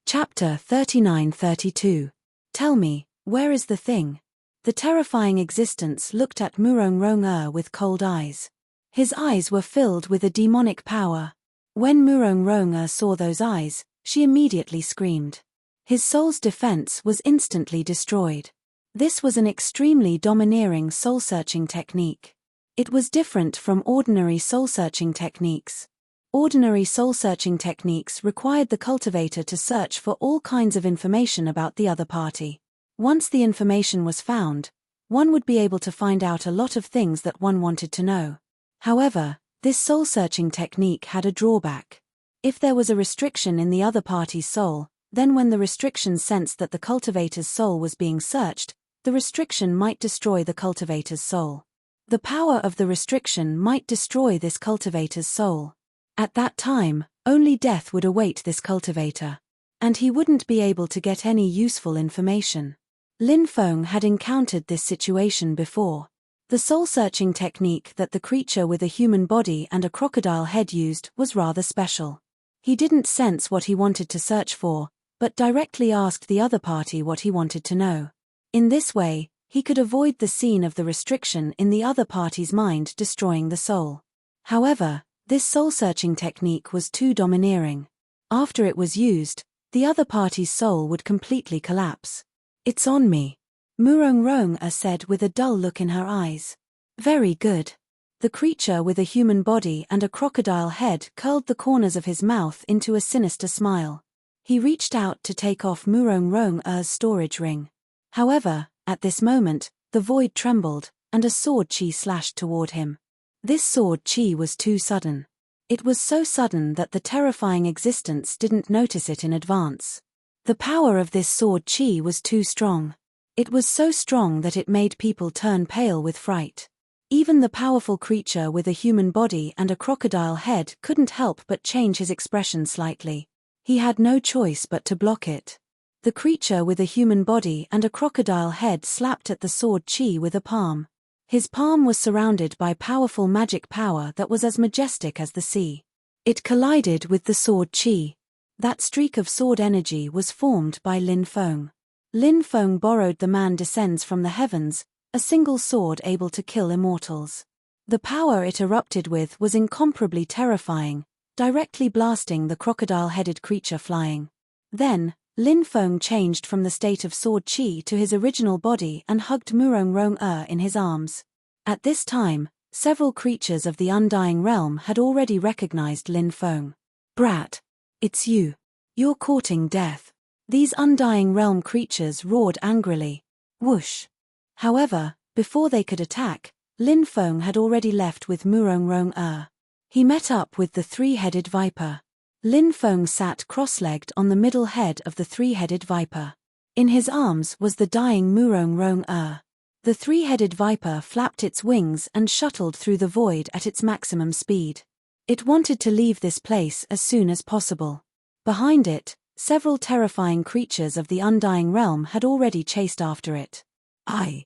Chapter 39-32. Tell me, where is the thing? The terrifying existence looked at Murong with cold eyes. His eyes were filled with a demonic power. When Murong saw those eyes, she immediately screamed. His soul's defense was instantly destroyed. This was an extremely domineering soul-searching technique. It was different from ordinary soul-searching techniques. Ordinary soul-searching techniques required the cultivator to search for all kinds of information about the other party. Once the information was found, one would be able to find out a lot of things that one wanted to know. However, this soul-searching technique had a drawback. If there was a restriction in the other party's soul, then when the restriction sensed that the cultivator's soul was being searched, the restriction might destroy the cultivator's soul. The power of the restriction might destroy this cultivator's soul. At that time, only death would await this cultivator. And he wouldn't be able to get any useful information. Lin Feng had encountered this situation before. The soul-searching technique that the creature with a human body and a crocodile head used was rather special. He didn't sense what he wanted to search for, but directly asked the other party what he wanted to know. In this way, he could avoid the scene of the restriction in the other party's mind destroying the soul. However, this soul-searching technique was too domineering. After it was used, the other party's soul would completely collapse. "It's on me," Murong said with a dull look in her eyes. "Very good." The creature with a human body and a crocodile head curled the corners of his mouth into a sinister smile. He reached out to take off Murong's storage ring. However, at this moment, the void trembled, and a sword chi slashed toward him. This sword chi was too sudden. It was so sudden that the terrifying existence didn't notice it in advance. The power of this sword chi was too strong. It was so strong that it made people turn pale with fright. Even the powerful creature with a human body and a crocodile head couldn't help but change his expression slightly. He had no choice but to block it. The creature with a human body and a crocodile head slapped at the sword chi with a palm. His palm was surrounded by powerful magic power that was as majestic as the sea. It collided with the sword chi. That streak of sword energy was formed by Lin Feng. Lin Feng borrowed the man descends from the heavens, a single sword able to kill immortals. The power it erupted with was incomparably terrifying, directly blasting the crocodile-headed creature flying. Then, Lin Feng changed from the state of sword chi to his original body and hugged Murong in his arms. At this time, several creatures of the Undying Realm had already recognized Lin Feng. "Brat! It's you. You're courting death." These Undying Realm creatures roared angrily. Whoosh! However, before they could attack, Lin Feng had already left with Murong. He met up with the three-headed viper. Lin Feng sat cross-legged on the middle head of the three-headed viper. In his arms was the dying Murong. The three-headed viper flapped its wings and shuttled through the void at its maximum speed. It wanted to leave this place as soon as possible. Behind it, several terrifying creatures of the Undying Realm had already chased after it. I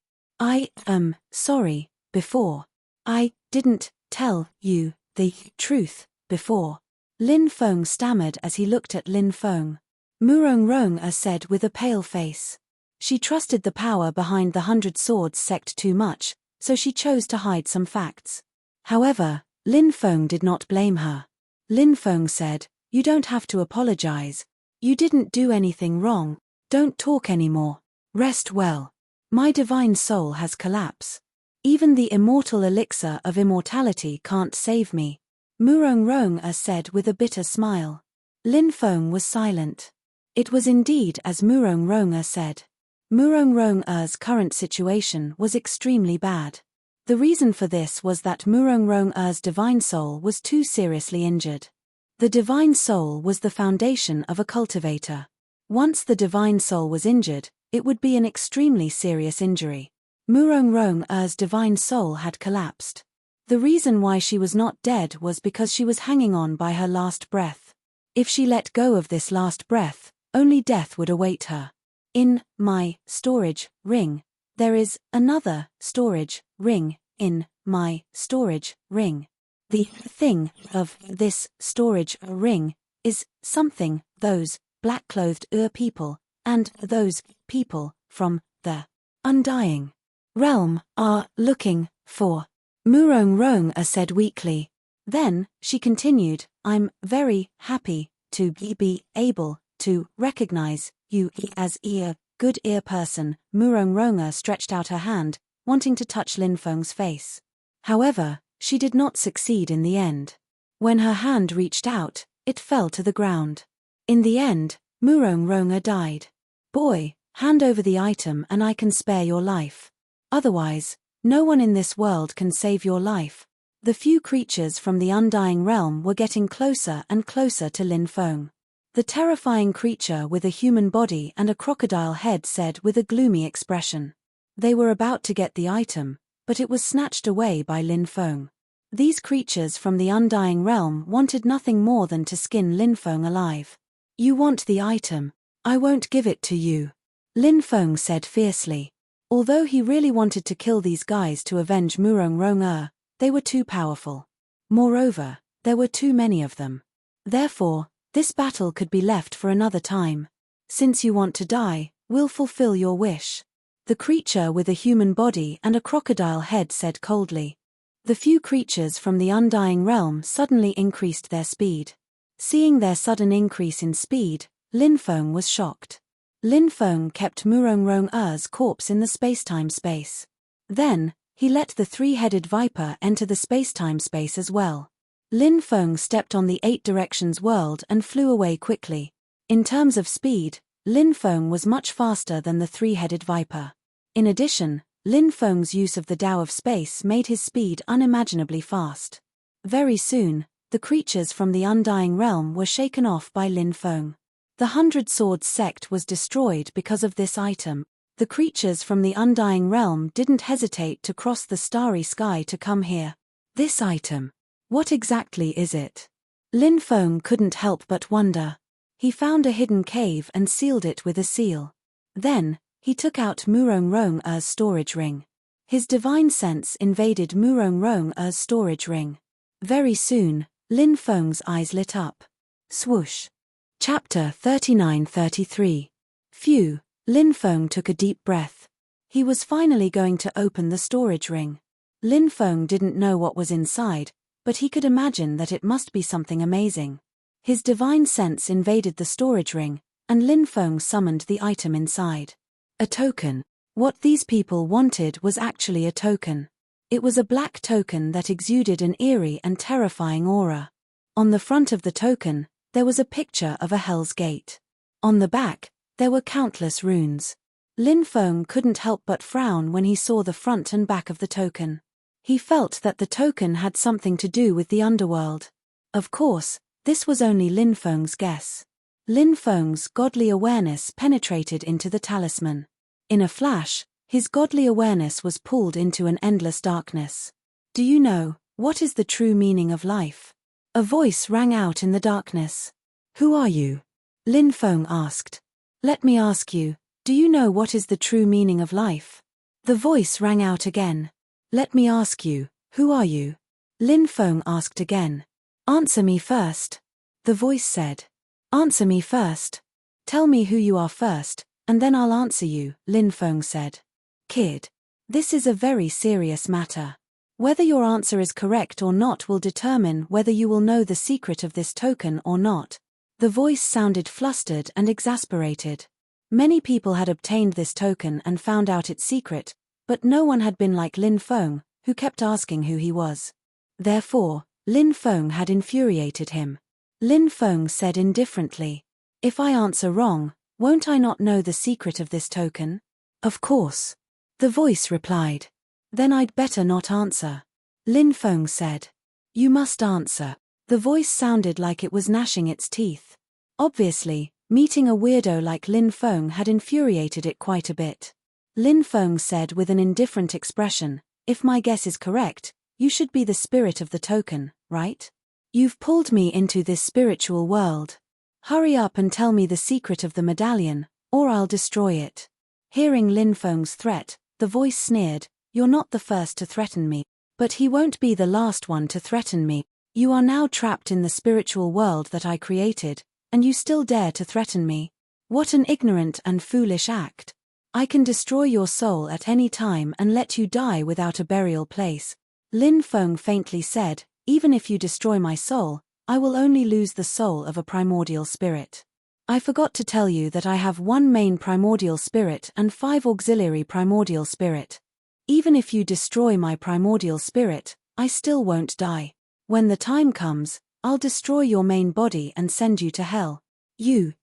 am sorry, before. I didn't tell you the truth before," Lin Feng stammered as he looked at Lin Feng. Murong said with a pale face. She trusted the power behind the 100 Swords sect too much, so she chose to hide some facts. However, Lin Feng did not blame her. Lin Feng said, "You don't have to apologize. You didn't do anything wrong. Don't talk anymore. Rest well. My divine soul has collapsed. Even the immortal elixir of immortality can't save me," Murong said with a bitter smile. Lin Feng was silent. It was indeed as Murong said. Murong's current situation was extremely bad. The reason for this was that Murong's divine soul was too seriously injured. The divine soul was the foundation of a cultivator. Once the divine soul was injured, it would be an extremely serious injury. Murong's divine soul had collapsed. The reason why she was not dead was because she was hanging on by her last breath. If she let go of this last breath, only death would await her. In my storage ring, there is another storage ring in my storage ring. The thing of this storage ring is something those black-clothed people, and those people from the undying realm are looking for. Murong said weakly. Then, she continued, I'm very happy to be able to recognize you as a good ear person. Murong stretched out her hand, wanting to touch Lin Feng's face. However, she did not succeed in the end. When her hand reached out, it fell to the ground. In the end, Murong died. Boy, hand over the item and I can spare your life. Otherwise, no one in this world can save your life. The few creatures from the undying realm were getting closer and closer to Lin Feng. The terrifying creature with a human body and a crocodile head said with a gloomy expression. They were about to get the item, but it was snatched away by Lin Feng. These creatures from the undying realm wanted nothing more than to skin Lin Feng alive. You want the item. I won't give it to you. Lin Feng said fiercely. Although he really wanted to kill these guys to avenge Murong, they were too powerful. Moreover, there were too many of them. Therefore, this battle could be left for another time. Since you want to die, we'll fulfill your wish. The creature with a human body and a crocodile head said coldly. The few creatures from the undying realm suddenly increased their speed. Seeing their sudden increase in speed, Lin Feng was shocked. Lin Feng kept Murong's corpse in the space-time space. Then, he let the three-headed viper enter the space-time space as well. Lin Feng stepped on the 8 directions world and flew away quickly. In terms of speed, Lin Feng was much faster than the three-headed viper. In addition, Lin Feng's use of the Tao of space made his speed unimaginably fast. Very soon, the creatures from the undying realm were shaken off by Lin Feng. The 100 Swords sect was destroyed because of this item. The creatures from the undying realm didn't hesitate to cross the starry sky to come here. This item. What exactly is it? Lin Feng couldn't help but wonder. He found a hidden cave and sealed it with a seal. Then, he took out Murong's storage ring. His divine sense invaded Murong's storage ring. Very soon, Lin Feng's eyes lit up. Swoosh. Chapter 39-33. Phew, Lin Feng took a deep breath. He was finally going to open the storage ring. Lin Feng didn't know what was inside, but he could imagine that it must be something amazing. His divine sense invaded the storage ring, and Lin Feng summoned the item inside. A token. What these people wanted was actually a token. It was a black token that exuded an eerie and terrifying aura. On the front of the token, there was a picture of a Hell's Gate. On the back, there were countless runes. Lin Feng couldn't help but frown when he saw the front and back of the token. He felt that the token had something to do with the underworld. Of course, this was only Lin Feng's guess. Lin Feng's godly awareness penetrated into the talisman. In a flash, his godly awareness was pulled into an endless darkness. Do you know, what is the true meaning of life? A voice rang out in the darkness. Who are you? Lin Feng asked. Let me ask you, do you know what is the true meaning of life? The voice rang out again. Let me ask you, who are you? Lin Feng asked again. Answer me first. The voice said. Answer me first. Tell me who you are first, and then I'll answer you, Lin Feng said. Kid. This is a very serious matter. Whether your answer is correct or not will determine whether you will know the secret of this token or not. The voice sounded flustered and exasperated. Many people had obtained this token and found out its secret, but no one had been like Lin Feng, who kept asking who he was. Therefore, Lin Feng had infuriated him. Lin Feng said indifferently, If I answer wrong, won't I not know the secret of this token? Of course. The voice replied. Then I'd better not answer. Lin Feng said. You must answer. The voice sounded like it was gnashing its teeth. Obviously, meeting a weirdo like Lin Feng had infuriated it quite a bit. Lin Feng said with an indifferent expression, If my guess is correct, you should be the spirit of the token, right? You've pulled me into this spiritual world. Hurry up and tell me the secret of the medallion, or I'll destroy it. Hearing Lin Feng's threat, the voice sneered, You're not the first to threaten me, but he won't be the last one to threaten me. You are now trapped in the spiritual world that I created, And you still dare to threaten me? What an ignorant and foolish act. I can destroy your soul at any time and let you die without a burial place. Lin Feng faintly said, even if you destroy my soul, I will only lose the soul of a primordial spirit. I forgot to tell you that I have one main primordial spirit and 5 auxiliary primordial spirit. Even if you destroy my primordial spirit, I still won't die. When the time comes, I'll destroy your main body and send you to hell. You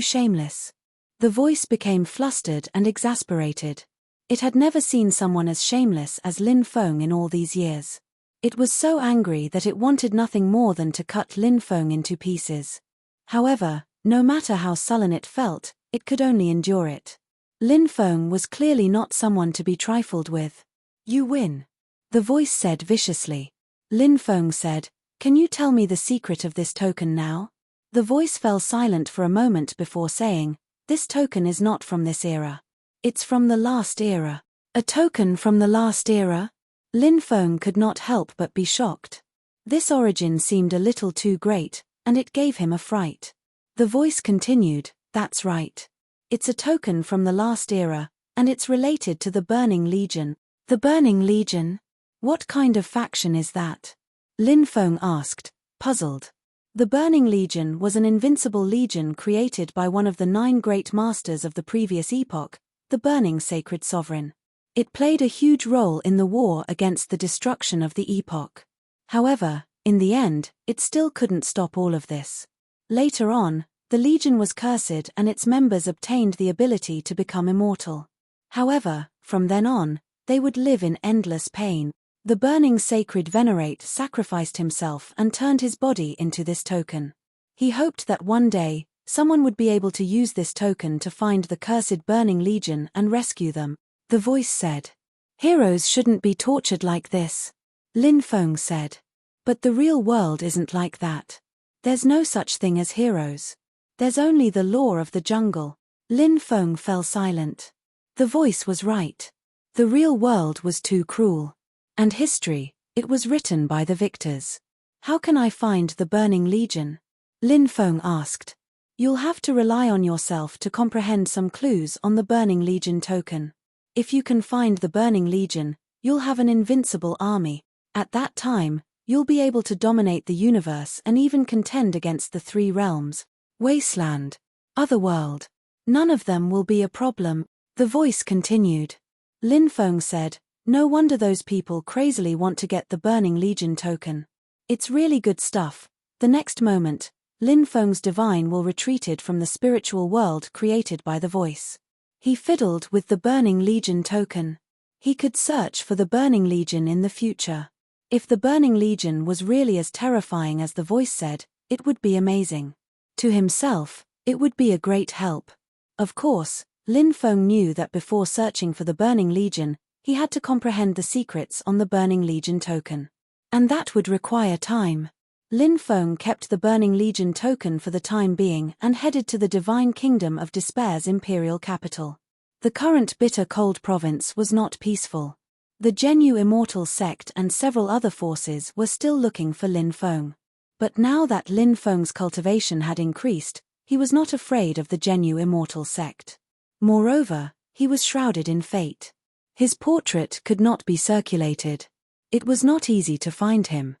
shameless. The voice became flustered and exasperated. It had never seen someone as shameless as Lin Feng in all these years. It was so angry that it wanted nothing more than to cut Lin Feng into pieces. However, no matter how sullen it felt, it could only endure it. Lin Feng was clearly not someone to be trifled with. You win. The voice said viciously. Lin Feng said, can you tell me the secret of this token now? The voice fell silent for a moment before saying, this token is not from this era. It's from the last era. A token from the last era? Lin Feng could not help but be shocked. This origin seemed a little too great, and it gave him a fright. The voice continued, that's right. It's a token from the last era, and it's related to the Burning Legion. The Burning Legion? What kind of faction is that? Lin Feng asked, puzzled. The Burning Legion was an invincible legion created by one of the 9 great masters of the previous epoch, the Burning Sacred Sovereign. It played a huge role in the war against the destruction of the epoch. However, in the end, it still couldn't stop all of this. Later on, the legion was cursed and its members obtained the ability to become immortal. However, from then on, they would live in endless pain. The Burning Sacred Venerate sacrificed himself and turned his body into this token. He hoped that one day, someone would be able to use this token to find the cursed Burning Legion and rescue them. The voice said. Heroes shouldn't be tortured like this. Lin Feng said. But the real world isn't like that. There's no such thing as heroes. There's only the law of the jungle. Lin Feng fell silent. The voice was right. The real world was too cruel. And history, it was written by the victors. How can I find the Burning Legion? Lin Feng asked. You'll have to rely on yourself to comprehend some clues on the Burning Legion token. If you can find the Burning Legion, you'll have an invincible army. At that time, you'll be able to dominate the universe and even contend against the 3 realms. Wasteland. Otherworld. None of them will be a problem. The voice continued. Lin Feng said, no wonder those people crazily want to get the Burning Legion token. It's really good stuff. The next moment, Lin Feng's divine will retreated from the spiritual world created by the voice. He fiddled with the Burning Legion token. He could search for the Burning Legion in the future. If the Burning Legion was really as terrifying as the voice said, it would be amazing. To himself, it would be a great help. Of course, Lin Feng knew that before searching for the Burning Legion, he had to comprehend the secrets on the Burning Legion token. And that would require time. Lin Feng kept the Burning Legion token for the time being and headed to the Divine Kingdom of Despair's imperial capital. The current bitter cold province was not peaceful. The Genu Immortal sect and several other forces were still looking for Lin Feng. But now that Lin Feng's cultivation had increased, he was not afraid of the Genu Immortal sect. Moreover, he was shrouded in fate. His portrait could not be circulated. It was not easy to find him.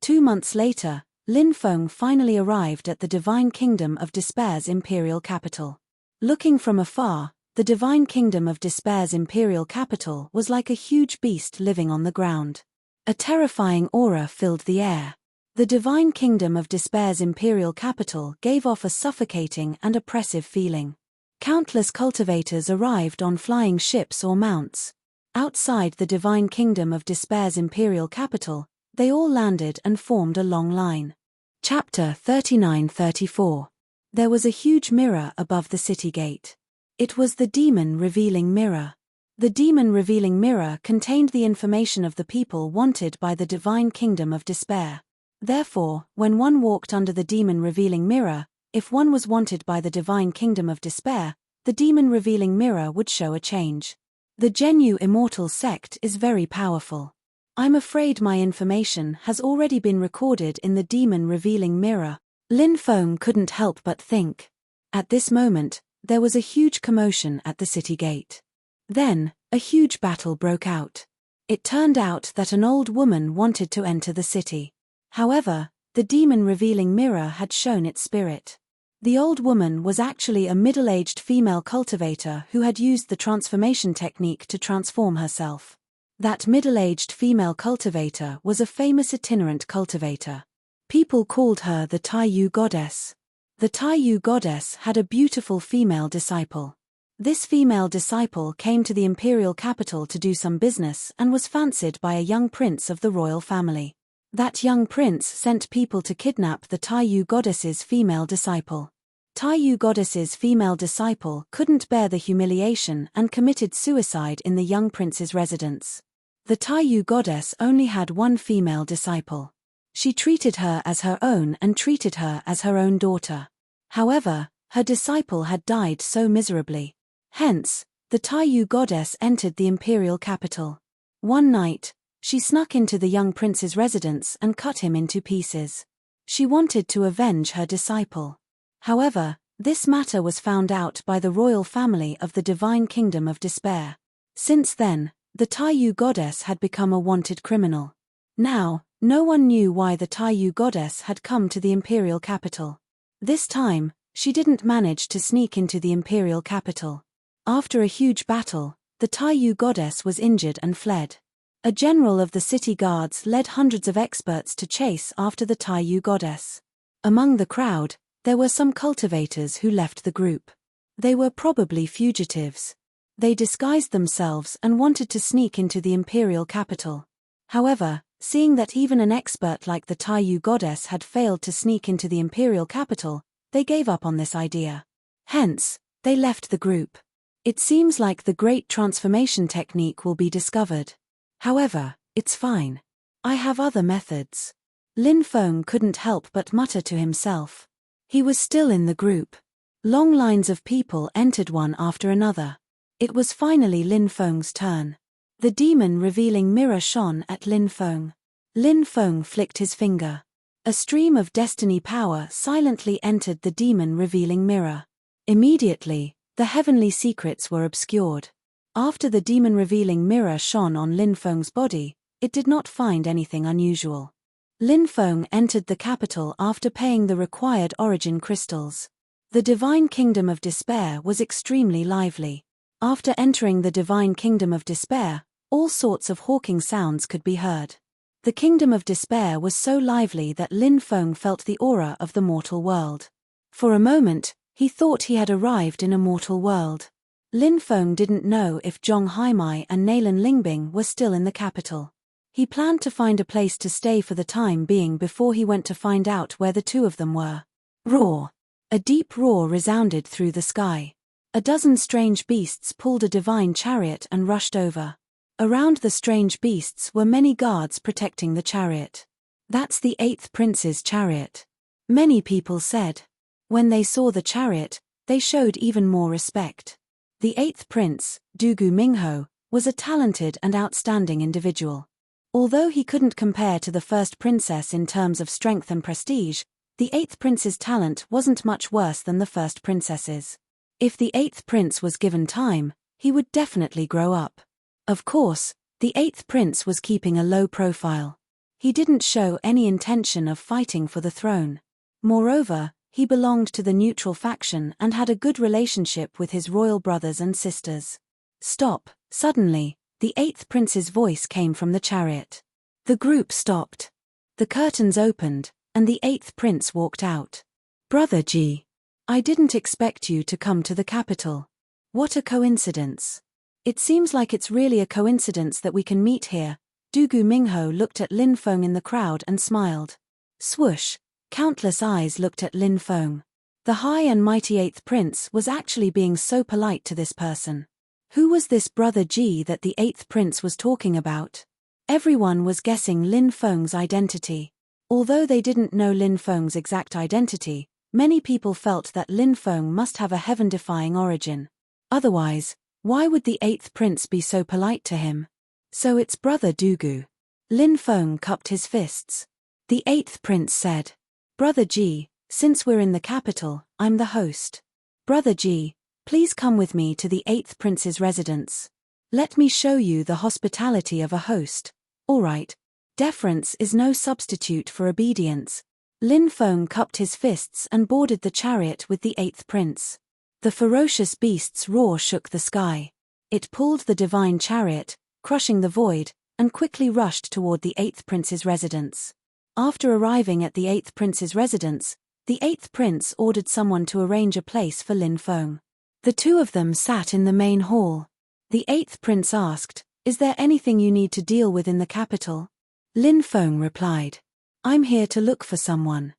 2 months later, Lin Feng finally arrived at the Divine Kingdom of Despair's imperial capital. Looking from afar, the Divine Kingdom of Despair's imperial capital was like a huge beast living on the ground. A terrifying aura filled the air. The Divine Kingdom of Despair's imperial capital gave off a suffocating and oppressive feeling. Countless cultivators arrived on flying ships or mounts. Outside the Divine Kingdom of Despair's imperial capital, they all landed and formed a long line. Chapter 39-34. There was a huge mirror above the city gate. It was the Demon Revealing Mirror. The Demon Revealing Mirror contained the information of the people wanted by the Divine Kingdom of Despair. Therefore, when one walked under the Demon Revealing Mirror, if one was wanted by the Divine Kingdom of Despair, the Demon Revealing Mirror would show a change. The Genu Immortal sect is very powerful. I'm afraid my information has already been recorded in the Demon Revealing Mirror. Lin Feng couldn't help but think. At this moment, there was a huge commotion at the city gate. Then, a huge battle broke out. It turned out that an old woman wanted to enter the city. However, the demon-revealing mirror had shown its spirit. The old woman was actually a middle-aged female cultivator who had used the transformation technique to transform herself. That middle-aged female cultivator was a famous itinerant cultivator. People called her the Taiyu goddess. The Taiyu goddess had a beautiful female disciple. This female disciple came to the imperial capital to do some business and was fancied by a young prince of the royal family. That young prince sent people to kidnap the Taiyu goddess's female disciple. Taiyu goddess's female disciple couldn't bear the humiliation and committed suicide in the young prince's residence. The Taiyu goddess only had one female disciple. She treated her as her own and treated her as her own daughter. However, her disciple had died so miserably. Hence, the Taiyu goddess entered the imperial capital. One night, she snuck into the young prince's residence and cut him into pieces. She wanted to avenge her disciple. However, this matter was found out by the royal family of the divine kingdom of despair. Since then, the Taiyu goddess had become a wanted criminal. Now, no one knew why the Taiyu goddess had come to the imperial capital. This time, she didn't manage to sneak into the imperial capital. After a huge battle, the Taiyu goddess was injured and fled. A general of the city guards led hundreds of experts to chase after the Taiyu goddess. Among the crowd, there were some cultivators who left the group. They were probably fugitives. They disguised themselves and wanted to sneak into the imperial capital. However, seeing that even an expert like the Taiyu goddess had failed to sneak into the imperial capital, they gave up on this idea. Hence, they left the group. It seems like the great transformation technique will be discovered. However, it's fine. I have other methods. Lin Feng couldn't help but mutter to himself. He was still in the group. Long lines of people entered one after another. It was finally Lin Feng's turn. The demon-revealing mirror shone at Lin Feng. Lin Feng flicked his finger. A stream of destiny power silently entered the demon-revealing mirror. Immediately, the heavenly secrets were obscured. After the demon-revealing mirror shone on Lin Feng's body, it did not find anything unusual. Lin Feng entered the capital after paying the required origin crystals. The divine kingdom of despair was extremely lively. After entering the divine kingdom of despair, all sorts of hawking sounds could be heard. The kingdom of despair was so lively that Lin Feng felt the aura of the mortal world. For a moment, he thought he had arrived in a mortal world. Lin Feng didn't know if Zhong Haimai and Nalan Lingbing were still in the capital. He planned to find a place to stay for the time being before he went to find out where the two of them were. Roar! A deep roar resounded through the sky. A dozen strange beasts pulled a divine chariot and rushed over. Around the strange beasts were many guards protecting the chariot. That's the 8th prince's chariot. Many people said. When they saw the chariot, they showed even more respect. The 8th prince, Dugu Mingho, was a talented and outstanding individual. Although he couldn't compare to the first princess in terms of strength and prestige, the 8th prince's talent wasn't much worse than the first princess's. If the 8th prince was given time, he would definitely grow up. Of course, the 8th prince was keeping a low profile. He didn't show any intention of fighting for the throne. Moreover, he belonged to the neutral faction and had a good relationship with his royal brothers and sisters. Stop! Suddenly, the 8th prince's voice came from the chariot. The group stopped. The curtains opened, and the 8th prince walked out. Brother Ji, I didn't expect you to come to the capital. What a coincidence. It seems like it's really a coincidence that we can meet here. Dugu Mingho looked at Lin Feng in the crowd and smiled. Swoosh! Countless eyes looked at Lin Feng. The high and mighty 8th prince was actually being so polite to this person. Who was this brother Ji that the 8th prince was talking about? Everyone was guessing Lin Feng's identity. Although they didn't know Lin Feng's exact identity, many people felt that Lin Feng must have a heaven-defying origin. Otherwise, why would the 8th prince be so polite to him? So it's brother Dugu. Lin Feng cupped his fists. The 8th prince said, Brother Ji, Since we're in the capital, I'm the host. Brother G, please come with me to the 8th prince's residence. Let me show you the hospitality of a host. All right. Deference is no substitute for obedience. Lin Feng cupped his fists and boarded the chariot with the 8th prince. The ferocious beast's roar shook the sky. It pulled the divine chariot, crushing the void, and quickly rushed toward the 8th prince's residence. After arriving at the 8th prince's residence, the 8th prince ordered someone to arrange a place for Lin Feng. The two of them sat in the main hall. The 8th prince asked, "Is there anything you need to deal with in the capital?" Lin Feng replied, "I'm here to look for someone."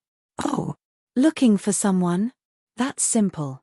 "Oh, looking for someone? That's simple.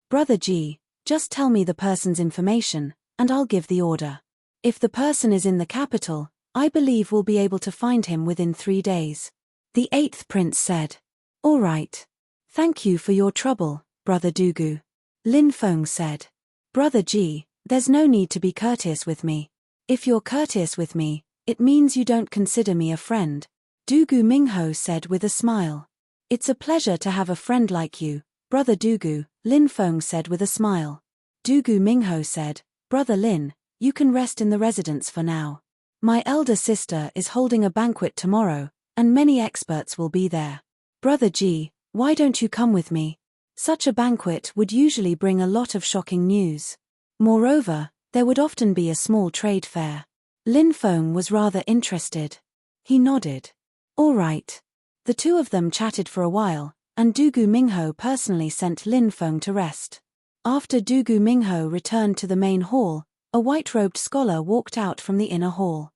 Brother G, just tell me the person's information, and I'll give the order. If the person is in the capital, I believe we'll be able to find him within 3 days." The 8th prince said, "All right. Thank you for your trouble, Brother Dugu." Lin Feng said, "Brother G, there's no need to be courteous with me. If you're courteous with me, it means you don't consider me a friend." Dugu Mingho said with a smile. "It's a pleasure to have a friend like you, Brother Dugu," Lin Feng said with a smile. Dugu Mingho said, "Brother Lin, you can rest in the residence for now. My elder sister is holding a banquet tomorrow, and many experts will be there. Brother G, why don't you come with me? Such a banquet would usually bring a lot of shocking news. Moreover, there would often be a small trade fair." Lin Feng was rather interested. He nodded. "All right." The two of them chatted for a while, and Dugu Mingho personally sent Lin Feng to rest. After Dugu Mingho returned to the main hall, a white-robed scholar walked out from the inner hall.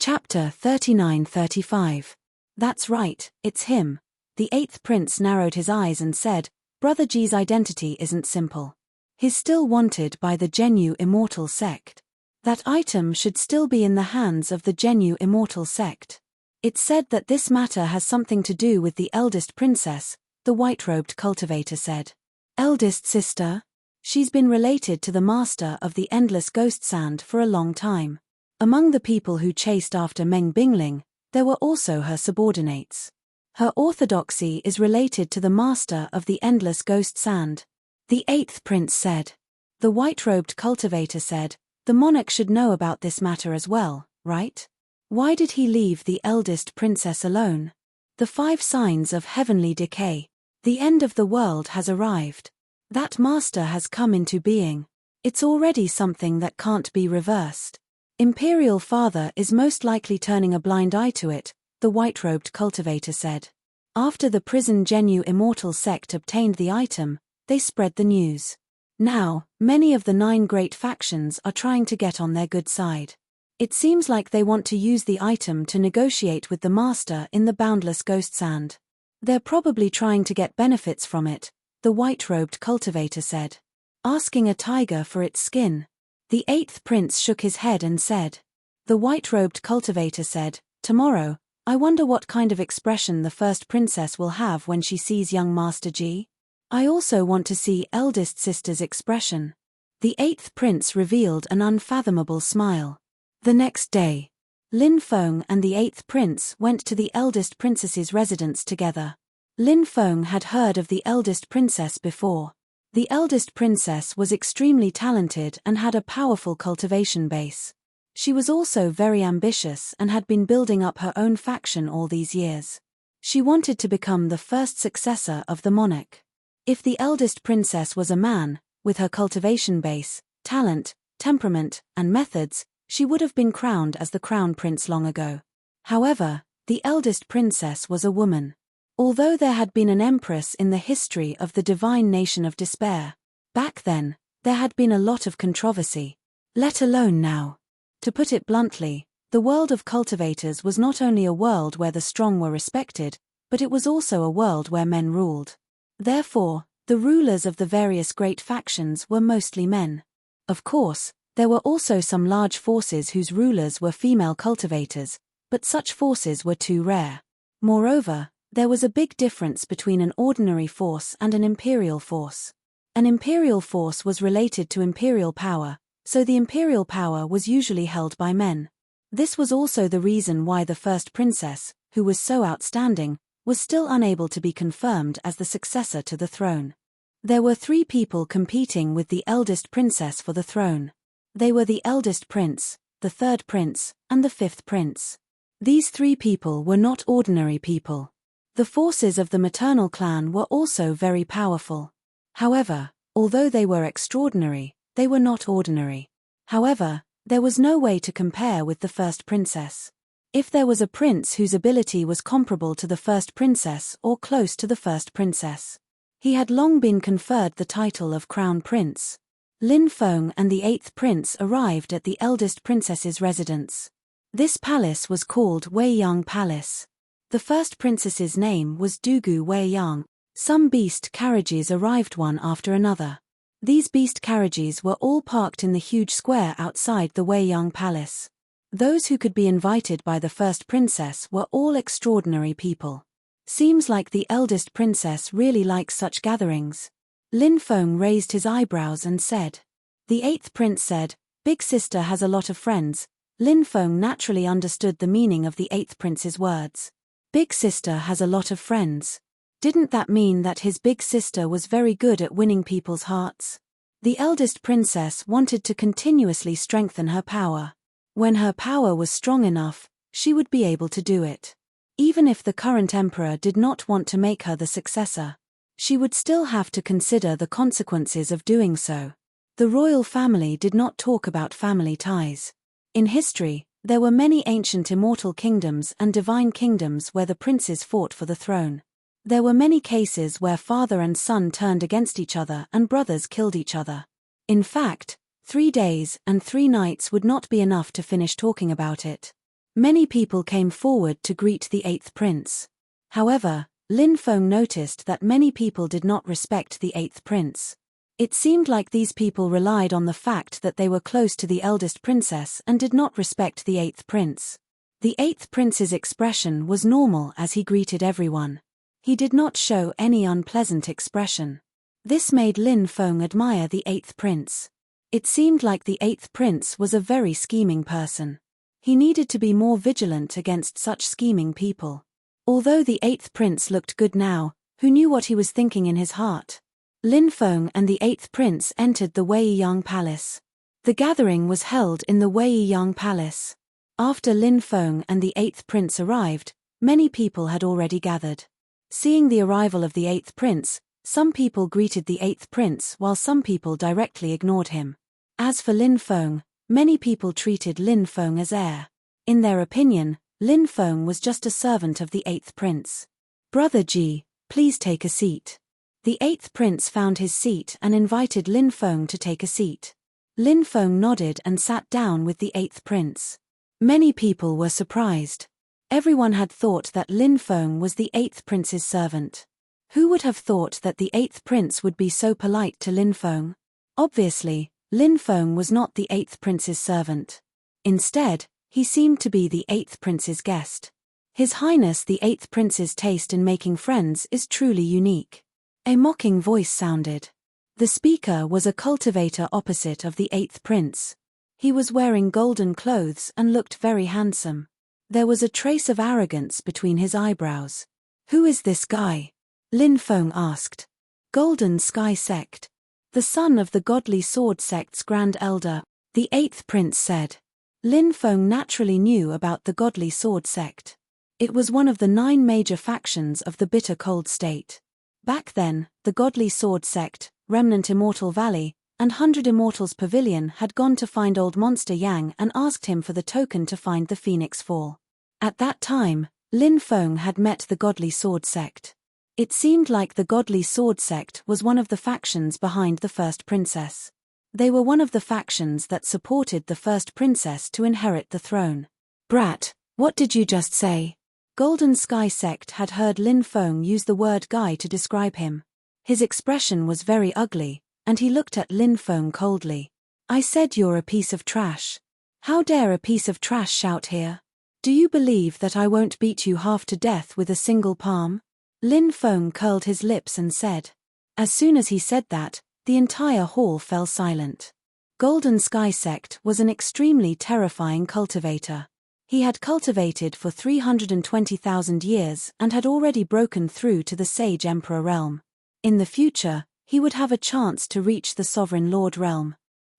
Chapter 39-35. "That's right, it's him." The 8th prince narrowed his eyes and said, "Brother G's identity isn't simple. He's still wanted by the Genu Immortal Sect. That item should still be in the hands of the Genu Immortal Sect. It's said that this matter has something to do with the eldest princess," the white-robed cultivator said. "Eldest sister? She's been related to the master of the endless ghost sand for a long time. Among the people who chased after Meng Bingling, there were also her subordinates. Her orthodoxy is related to the master of the endless ghost sand," the 8th prince said. The white-robed cultivator said, "The monarch should know about this matter as well, right? Why did he leave the eldest princess alone? The 5 signs of heavenly decay. The end of the world has arrived. That master has come into being. It's already something that can't be reversed. Imperial Father is most likely turning a blind eye to it," the white-robed cultivator said. After the prison Genu Immortal Sect obtained the item, they spread the news. Now, many of the 9 great factions are trying to get on their good side. It seems like they want to use the item to negotiate with the master in the boundless ghost sand. They're probably trying to get benefits from it, the white-robed cultivator said. "Asking a tiger for its skin." The 8th prince shook his head and said. The white-robed cultivator said, "Tomorrow, I wonder what kind of expression the first princess will have when she sees young Master G. I also want to see eldest sister's expression." The 8th prince revealed an unfathomable smile. The next day, Lin Feng and the 8th prince went to the eldest princess's residence together. Lin Feng had heard of the eldest princess before. The eldest princess was extremely talented and had a powerful cultivation base. She was also very ambitious and had been building up her own faction all these years. She wanted to become the first successor of the monarch. If the eldest princess was a man, with her cultivation base, talent, temperament, and methods, she would have been crowned as the crown prince long ago. However, the eldest princess was a woman. Although there had been an empress in the history of the divine nation of despair, back then, there had been a lot of controversy. Let alone now. To put it bluntly, the world of cultivators was not only a world where the strong were respected, but it was also a world where men ruled. Therefore, the rulers of the various great factions were mostly men. Of course, there were also some large forces whose rulers were female cultivators, but such forces were too rare. Moreover, there was a big difference between an ordinary force and an imperial force. An imperial force was related to imperial power, so the imperial power was usually held by men. This was also the reason why the first princess, who was so outstanding, was still unable to be confirmed as the successor to the throne. There were 3 people competing with the eldest princess for the throne. They were the eldest prince, the 3rd prince, and the 5th prince. These 3 people were not ordinary people. The forces of the maternal clan were also very powerful. However, although they were extraordinary, they were not ordinary. However, there was no way to compare with the 1st princess. If there was a prince whose ability was comparable to the 1st princess or close to the 1st princess, he had long been conferred the title of crown prince. Lin Feng and the 8th prince arrived at the eldest princess's residence. This palace was called Weiyang Palace. The 1st princess's name was Dugu Weiyang. Some beast carriages arrived one after another. These beast carriages were all parked in the huge square outside the Weiyang Palace. Those who could be invited by the 1st princess were all extraordinary people. Seems like the eldest princess really likes such gatherings. Lin Feng raised his eyebrows and said. The 8th prince said, "Big sister has a lot of friends." Lin Feng naturally understood the meaning of the 8th prince's words. Big sister has a lot of friends. Didn't that mean that his big sister was very good at winning people's hearts? The eldest princess wanted to continuously strengthen her power. When her power was strong enough, she would be able to do it. Even if the current emperor did not want to make her the successor, she would still have to consider the consequences of doing so. The royal family did not talk about family ties. In history, there were many ancient immortal kingdoms and divine kingdoms where the princes fought for the throne. There were many cases where father and son turned against each other and brothers killed each other. In fact, 3 days and 3 nights would not be enough to finish talking about it. Many people came forward to greet the 8th prince. However, Lin Feng noticed that many people did not respect the 8th prince. It seemed like these people relied on the fact that they were close to the eldest princess and did not respect the 8th prince. The 8th prince's expression was normal as he greeted everyone. He did not show any unpleasant expression. This made Lin Feng admire the 8th prince. It seemed like the 8th prince was a very scheming person. He needed to be more vigilant against such scheming people. Although the 8th prince looked good now, who knew what he was thinking in his heart? Lin Feng and the 8th prince entered the Weiyang Palace. The gathering was held in the Weiyang Palace. After Lin Feng and the 8th prince arrived, many people had already gathered. Seeing the arrival of the 8th prince, some people greeted the 8th prince while some people directly ignored him. As for Lin Feng, many people treated Lin Feng as heir. In their opinion, Lin Feng was just a servant of the 8th prince. Brother Ji, please take a seat. The 8th prince found his seat and invited Lin Feng to take a seat. Lin Feng nodded and sat down with the 8th prince. Many people were surprised. Everyone had thought that Lin Feng was the 8th prince's servant. Who would have thought that the 8th prince would be so polite to Lin Feng? Obviously, Lin Feng was not the 8th prince's servant. Instead, he seemed to be the 8th prince's guest. His Highness the 8th prince's taste in making friends is truly unique. A mocking voice sounded. The speaker was a cultivator opposite of the 8th prince. He was wearing golden clothes and looked very handsome. There was a trace of arrogance between his eyebrows. Who is this guy? Lin Feng asked. Golden Sky Sect. The son of the Godly Sword Sect's Grand Elder, the 8th prince said. Lin Feng naturally knew about the Godly Sword Sect. It was one of the 9 major factions of the Bitter Cold State. Back then, the Godly Sword Sect, Remnant Immortal Valley, and 100 Immortals Pavilion had gone to find Old Monster Yang and asked him for the token to find the Phoenix Fall. At that time, Lin Feng had met the Godly Sword Sect. It seemed like the Godly Sword Sect was one of the factions behind the first princess. They were one of the factions that supported the first princess to inherit the throne. Brat, what did you just say? Golden Sky Sect had heard Lin Feng use the word guy to describe him. His expression was very ugly, and he looked at Lin Feng coldly. I said you're a piece of trash. How dare a piece of trash shout here? Do you believe that I won't beat you half to death with a single palm? Lin Feng curled his lips and said. As soon as he said that, the entire hall fell silent. Golden Sky Sect was an extremely terrifying cultivator. he had cultivated for 320,000 years and had already broken through to the Sage Emperor realm. In the future, he would have a chance to reach the Sovereign Lord realm.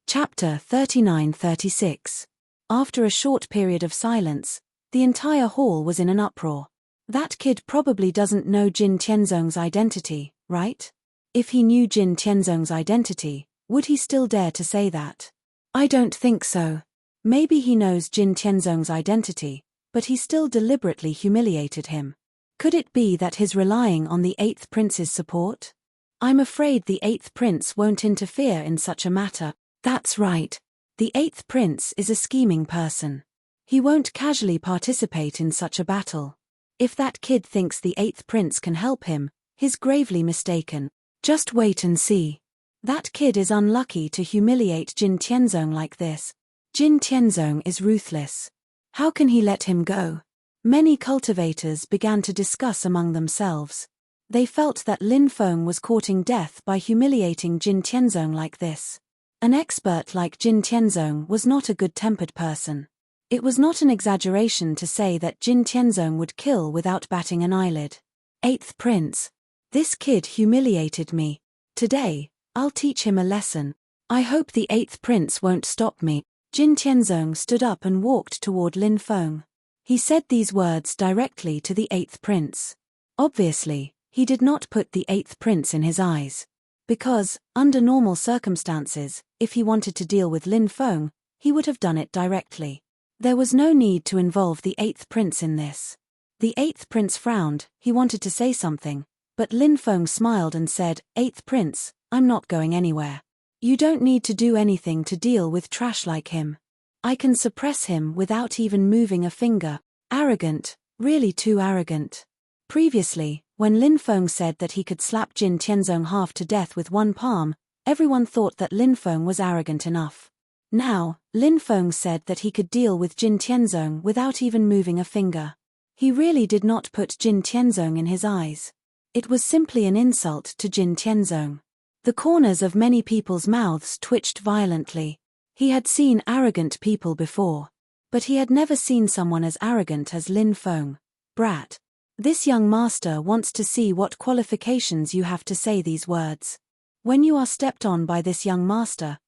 Chapter 39-36. After a short period of silence, the entire hall was in an uproar. That kid probably doesn't know Jin Tianzong's identity, right? If he knew Jin Tianzong's identity, would he still dare to say that? I don't think so. Maybe he knows Jin Tianzong's identity, but he still deliberately humiliated him. Could it be that he's relying on the 8th Prince's support? I'm afraid the 8th Prince won't interfere in such a matter. That's right. The 8th Prince is a scheming person. He won't casually participate in such a battle. If that kid thinks the 8th Prince can help him, he's gravely mistaken. Just wait and see. That kid is unlucky to humiliate Jin Tianzong like this. Jin Tianzong is ruthless. How can he let him go? Many cultivators began to discuss among themselves. They felt that Lin Feng was courting death by humiliating Jin Tianzong like this. An expert like Jin Tianzong was not a good-tempered person. It was not an exaggeration to say that Jin Tianzong would kill without batting an eyelid. 8th Prince. This kid humiliated me. Today, I'll teach him a lesson. I hope the 8th Prince won't stop me. Jin Tianzong stood up and walked toward Lin Feng. He said these words directly to the 8th Prince. Obviously, he did not put the 8th Prince in his eyes. Because, under normal circumstances, if he wanted to deal with Lin Feng, he would have done it directly. There was no need to involve the 8th Prince in this. The 8th Prince frowned. He wanted to say something, but Lin Feng smiled and said, 8th Prince, I'm not going anywhere. You don't need to do anything to deal with trash like him. I can suppress him without even moving a finger. Arrogant, really too arrogant. Previously, when Lin Feng said that he could slap Jin Tianzong half to death with one palm, everyone thought that Lin Feng was arrogant enough. Now, Lin Feng said that he could deal with Jin Tianzong without even moving a finger. He really did not put Jin Tianzong in his eyes. It was simply an insult to Jin Tianzong. The corners of many people's mouths twitched violently. He had seen arrogant people before. But he had never seen someone as arrogant as Lin Feng. Brat. This young master wants to see what qualifications you have to say these words. When you are stepped on by this young master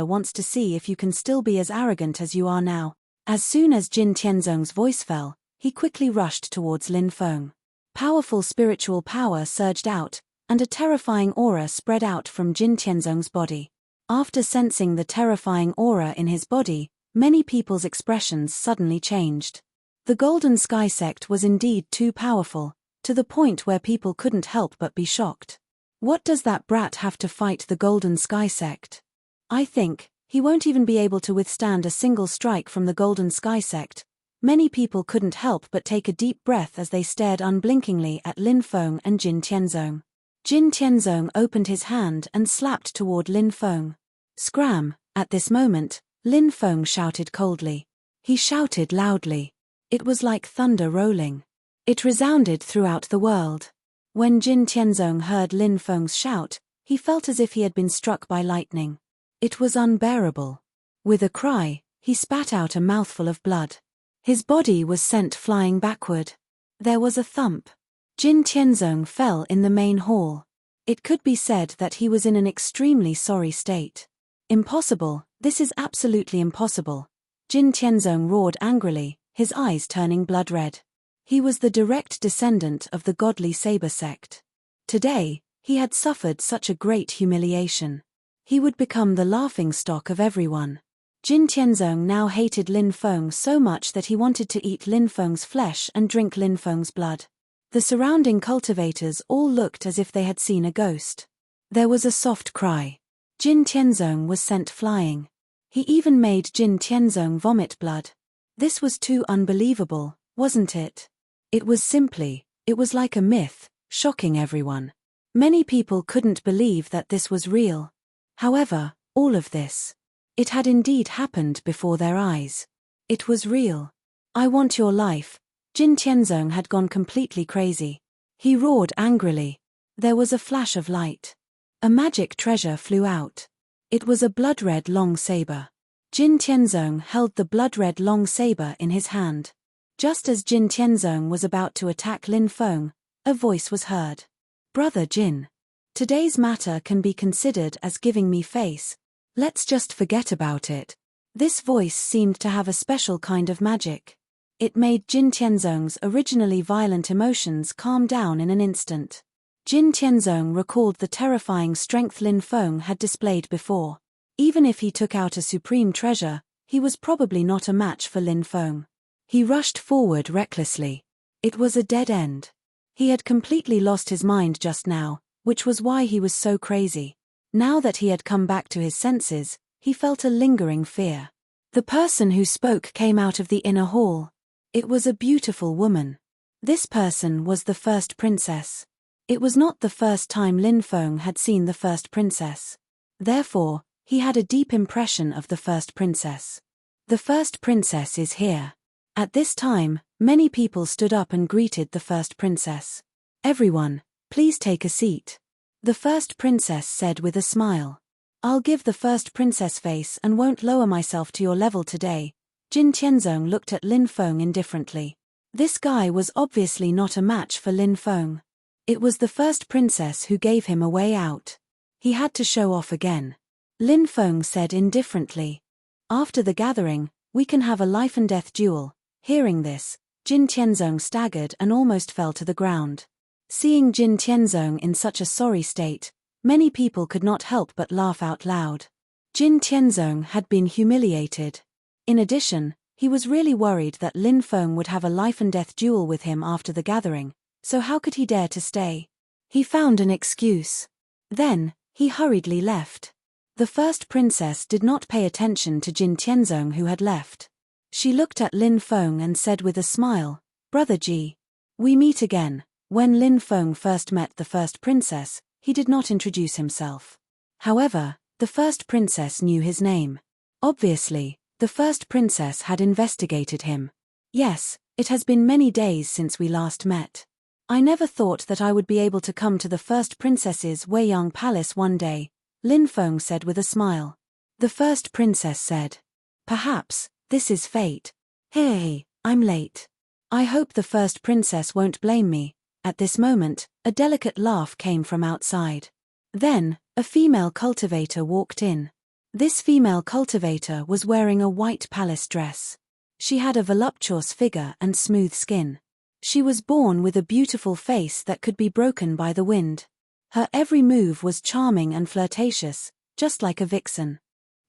wants to see if you can still be as arrogant as you are now. As soon as Jin Tianzong's voice fell, he quickly rushed towards Lin Feng. Powerful spiritual power surged out, and a terrifying aura spread out from Jin Tianzong's body. After sensing the terrifying aura in his body, many people's expressions suddenly changed. The Golden Sky sect was indeed too powerful, to the point where people couldn't help but be shocked. What does that brat have to fight the Golden Sky sect? I think he won't even be able to withstand a single strike from the Golden Sky sect. Many people couldn't help but take a deep breath as they stared unblinkingly at Lin Feng and Jin Tianzong. Jin Tianzong opened his hand and slapped toward Lin Feng. Scram! At this moment, Lin Feng shouted coldly. He shouted loudly. It was like thunder rolling. It resounded throughout the world. When Jin Tianzong heard Lin Feng's shout, he felt as if he had been struck by lightning. It was unbearable. With a cry, he spat out a mouthful of blood. His body was sent flying backward. There was a thump. Jin Tianzong fell in the main hall. It could be said that he was in an extremely sorry state. Impossible, this is absolutely impossible. Jin Tianzong roared angrily, his eyes turning blood red. He was the direct descendant of the godly saber sect. Today, he had suffered such a great humiliation. He would become the laughingstock of everyone. Jin Tianzong now hated Lin Feng so much that he wanted to eat Lin Feng's flesh and drink Lin Feng's blood. The surrounding cultivators all looked as if they had seen a ghost. There was a soft cry. Jin Tianzong was sent flying. He even made Jin Tianzong vomit blood. This was too unbelievable, wasn't it? It was like a myth, shocking everyone. Many people couldn't believe that this was real. However, all of this, it had indeed happened before their eyes. It was real. I want your life. Jin Tianzong had gone completely crazy. He roared angrily. There was a flash of light. A magic treasure flew out. It was a blood-red long saber. Jin Tianzong held the blood-red long saber in his hand. Just as Jin Tianzong was about to attack Lin Feng, a voice was heard. "Brother Jin. Today's matter can be considered as giving me face. Let's just forget about it." This voice seemed to have a special kind of magic. It made Jin Tianzong's originally violent emotions calm down in an instant. Jin Tianzong recalled the terrifying strength Lin Feng had displayed before. Even if he took out a supreme treasure, he was probably not a match for Lin Feng. He rushed forward recklessly. It was a dead end. He had completely lost his mind just now, which was why he was so crazy. Now that he had come back to his senses, he felt a lingering fear. The person who spoke came out of the inner hall. It was a beautiful woman. This person was the first princess. It was not the first time Lin Feng had seen the first princess. Therefore, he had a deep impression of the first princess. The first princess is here. At this time, many people stood up and greeted the first princess. "Everyone, please take a seat," the first princess said with a smile. "I'll give the first princess face and won't lower myself to your level today." Jin Tianzong looked at Lin Feng indifferently. This guy was obviously not a match for Lin Feng. It was the first princess who gave him a way out. He had to show off again. Lin Feng said indifferently, "After the gathering, we can have a life-and-death duel." Hearing this, Jin Tianzong staggered and almost fell to the ground. Seeing Jin Tianzong in such a sorry state, many people could not help but laugh out loud. Jin Tianzong had been humiliated. In addition, he was really worried that Lin Feng would have a life-and-death duel with him after the gathering, so how could he dare to stay? He found an excuse. Then, he hurriedly left. The first princess did not pay attention to Jin Tianzong who had left. She looked at Lin Feng and said with a smile, "Brother Ji. We meet again." When Lin Feng first met the first princess, he did not introduce himself. However, the first princess knew his name. Obviously, the first princess had investigated him. "Yes, it has been many days since we last met. I never thought that I would be able to come to the first princess's Weiyang palace one day," Lin Feng said with a smile. The first princess said, "Perhaps this is fate. Hey, I'm late. I hope the first princess won't blame me." At this moment, a delicate laugh came from outside. Then, a female cultivator walked in. This female cultivator was wearing a white palace dress. She had a voluptuous figure and smooth skin. She was born with a beautiful face that could be broken by the wind. Her every move was charming and flirtatious, just like a vixen.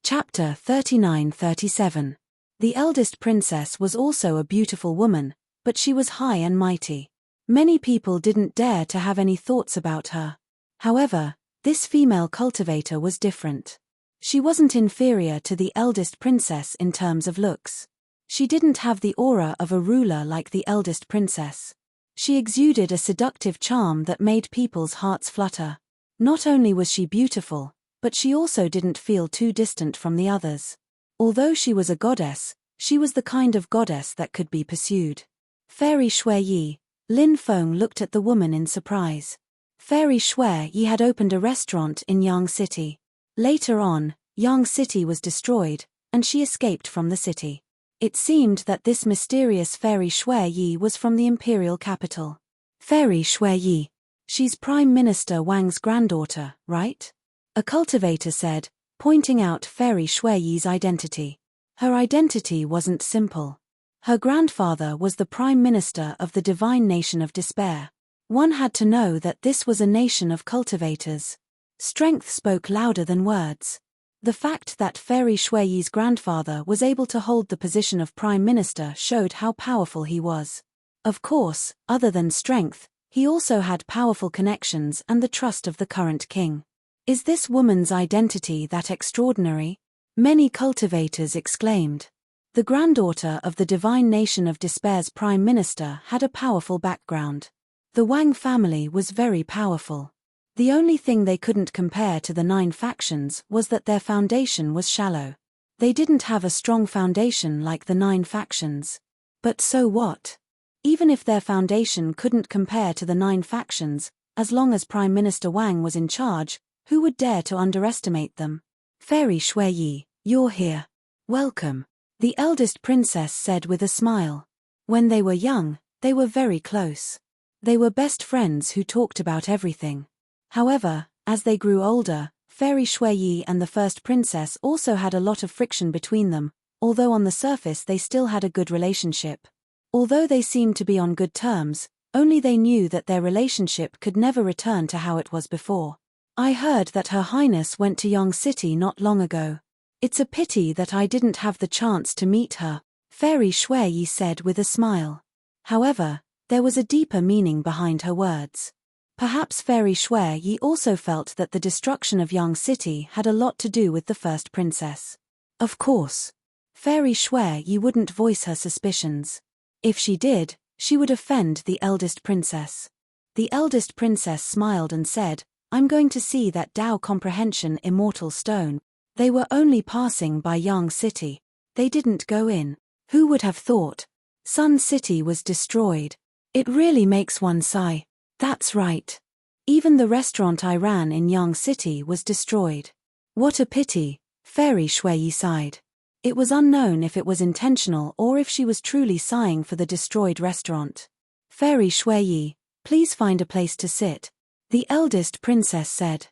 Chapter 39-37. The eldest princess was also a beautiful woman, but she was high and mighty. Many people didn't dare to have any thoughts about her. However, this female cultivator was different. She wasn't inferior to the eldest princess in terms of looks. She didn't have the aura of a ruler like the eldest princess. She exuded a seductive charm that made people's hearts flutter. Not only was she beautiful, but she also didn't feel too distant from the others. Although she was a goddess, she was the kind of goddess that could be pursued. Fairy Shui Yi. Lin Feng looked at the woman in surprise. Fairy Shui Yi had opened a restaurant in Yang City. Later on, Yang City was destroyed, and she escaped from the city. It seemed that this mysterious Fairy Shui Yi was from the imperial capital. Fairy Shui Yi. She's Prime Minister Wang's granddaughter, right? A cultivator said, pointing out Fairy Shui Yi's identity. Her identity wasn't simple. Her grandfather was the Prime Minister of the divine nation of despair. One had to know that this was a nation of cultivators. Strength spoke louder than words. The fact that Fairy Shui Yi's grandfather was able to hold the position of Prime Minister showed how powerful he was. Of course, other than strength, he also had powerful connections and the trust of the current king. Is this woman's identity that extraordinary? Many cultivators exclaimed. The granddaughter of the divine nation of despair's prime minister had a powerful background. The Wang family was very powerful. The only thing they couldn't compare to the 9 factions was that their foundation was shallow. They didn't have a strong foundation like the 9 factions. But so what? Even if their foundation couldn't compare to the 9 factions, as long as Prime Minister Wang was in charge, who would dare to underestimate them? Fairy Shui Yi, you're here. Welcome, the eldest princess said with a smile. When they were young, they were very close. They were best friends who talked about everything. However, as they grew older, Fairy Shui and the first princess also had a lot of friction between them, although on the surface they still had a good relationship. Although they seemed to be on good terms, only they knew that their relationship could never return to how it was before. I heard that Her Highness went to Yong City not long ago. It's a pity that I didn't have the chance to meet her, Fairy Shui said with a smile. However, there was a deeper meaning behind her words. Perhaps Fairy Shui also felt that the destruction of Yong City had a lot to do with the first princess. Of course, Fairy Shui wouldn't voice her suspicions. If she did, she would offend the eldest princess. The eldest princess smiled and said, I'm going to see that Tao Comprehension Immortal Stone. They were only passing by Yong City. They didn't go in. Who would have thought? Sun City was destroyed. It really makes one sigh. That's right. Even the restaurant I ran in Yong City was destroyed. What a pity, Fairy Shui sighed. It was unknown if it was intentional or if she was truly sighing for the destroyed restaurant. Fairy Shui, please find a place to sit, the eldest princess said.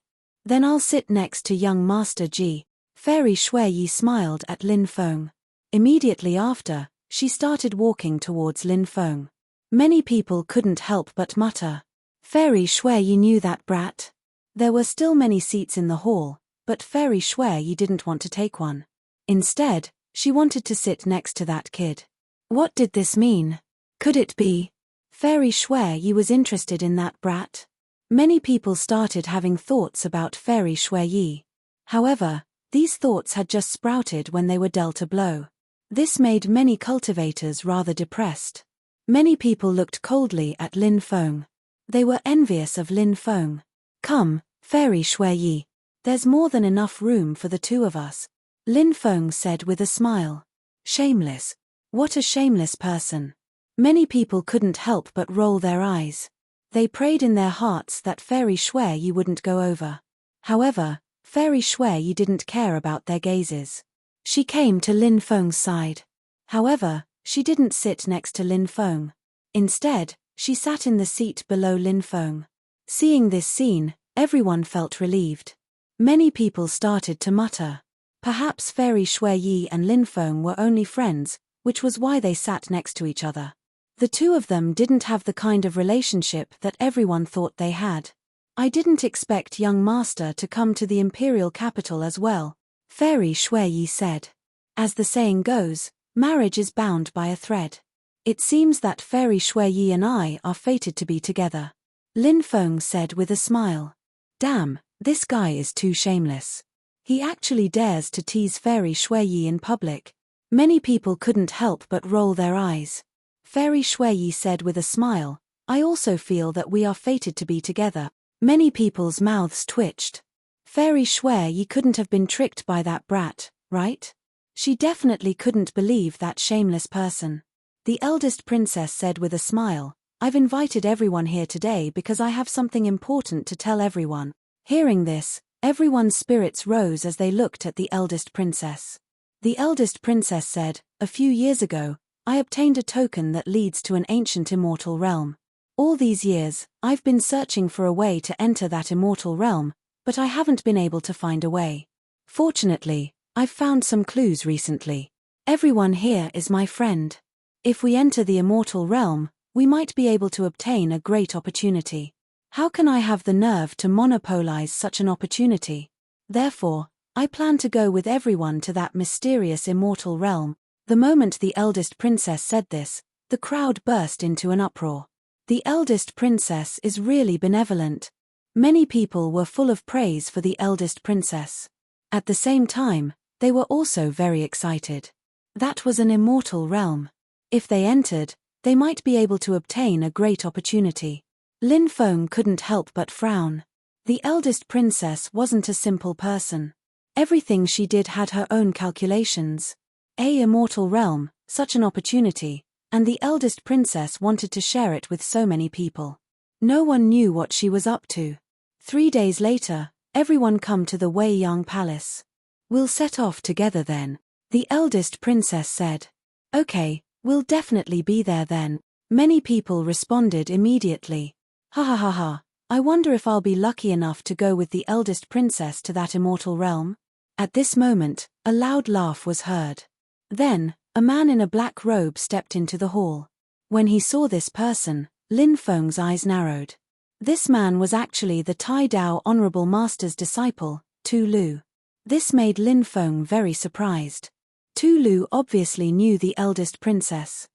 Then I'll sit next to young Master Ji. Fairy Shui smiled at Lin Feng. Immediately after, she started walking towards Lin Feng. Many people couldn't help but mutter. Fairy Shui knew that brat. There were still many seats in the hall, but Fairy Shui didn't want to take one. Instead, she wanted to sit next to that kid. What did this mean? Could it be? Fairy Shui was interested in that brat. Many people started having thoughts about Fairy Shui. However, these thoughts had just sprouted when they were dealt a blow. This made many cultivators rather depressed. Many people looked coldly at Lin Feng. They were envious of Lin Feng. Come, Fairy Shui. There's more than enough room for the two of us, Lin Feng said with a smile. Shameless. What a shameless person. Many people couldn't help but roll their eyes. They prayed in their hearts that Fairy Shui wouldn't go over. However, Fairy Shui didn't care about their gazes. She came to Lin Feng's side. However, she didn't sit next to Lin Feng. Instead, she sat in the seat below Lin Feng. Seeing this scene, everyone felt relieved. Many people started to mutter. Perhaps Fairy Shui and Lin Feng were only friends, which was why they sat next to each other. The two of them didn't have the kind of relationship that everyone thought they had. I didn't expect young master to come to the imperial capital as well, Fairy Shui said. As the saying goes, marriage is bound by a thread. It seems that Fairy Shui and I are fated to be together, Lin Feng said with a smile. Damn, this guy is too shameless. He actually dares to tease Fairy Shui in public. Many people couldn't help but roll their eyes. Fairy Shui said with a smile, I also feel that we are fated to be together. Many people's mouths twitched. Fairy Shui couldn't have been tricked by that brat, right? She definitely couldn't believe that shameless person. The eldest princess said with a smile, I've invited everyone here today because I have something important to tell everyone. Hearing this, everyone's spirits rose as they looked at the eldest princess. The eldest princess said, a few years ago, I obtained a token that leads to an ancient immortal realm. All these years, I've been searching for a way to enter that immortal realm, but I haven't been able to find a way. Fortunately, I've found some clues recently. Everyone here is my friend. If we enter the immortal realm, we might be able to obtain a great opportunity. How can I have the nerve to monopolize such an opportunity? Therefore, I plan to go with everyone to that mysterious immortal realm. The moment the eldest princess said this, the crowd burst into an uproar. The eldest princess is really benevolent. Many people were full of praise for the eldest princess. At the same time, they were also very excited. That was an immortal realm. If they entered, they might be able to obtain a great opportunity. Lin Feng couldn't help but frown. The eldest princess wasn't a simple person. Everything she did had her own calculations. A immortal realm, such an opportunity, and the eldest princess wanted to share it with so many people. No one knew what she was up to. 3 days later, everyone come to the Wei Yang Palace. We'll set off together then, The eldest princess said. Okay, we'll definitely be there then. Many people responded immediately. Ha ha ha ha, I wonder if I'll be lucky enough to go with the eldest princess to that immortal realm? At this moment, a loud laugh was heard. Then, a man in a black robe stepped into the hall. When he saw this person, Lin Feng's eyes narrowed. This man was actually the Tai Dao Honorable Master's disciple, Tu Lu. This made Lin Feng very surprised. Tu Lu obviously knew the eldest princess.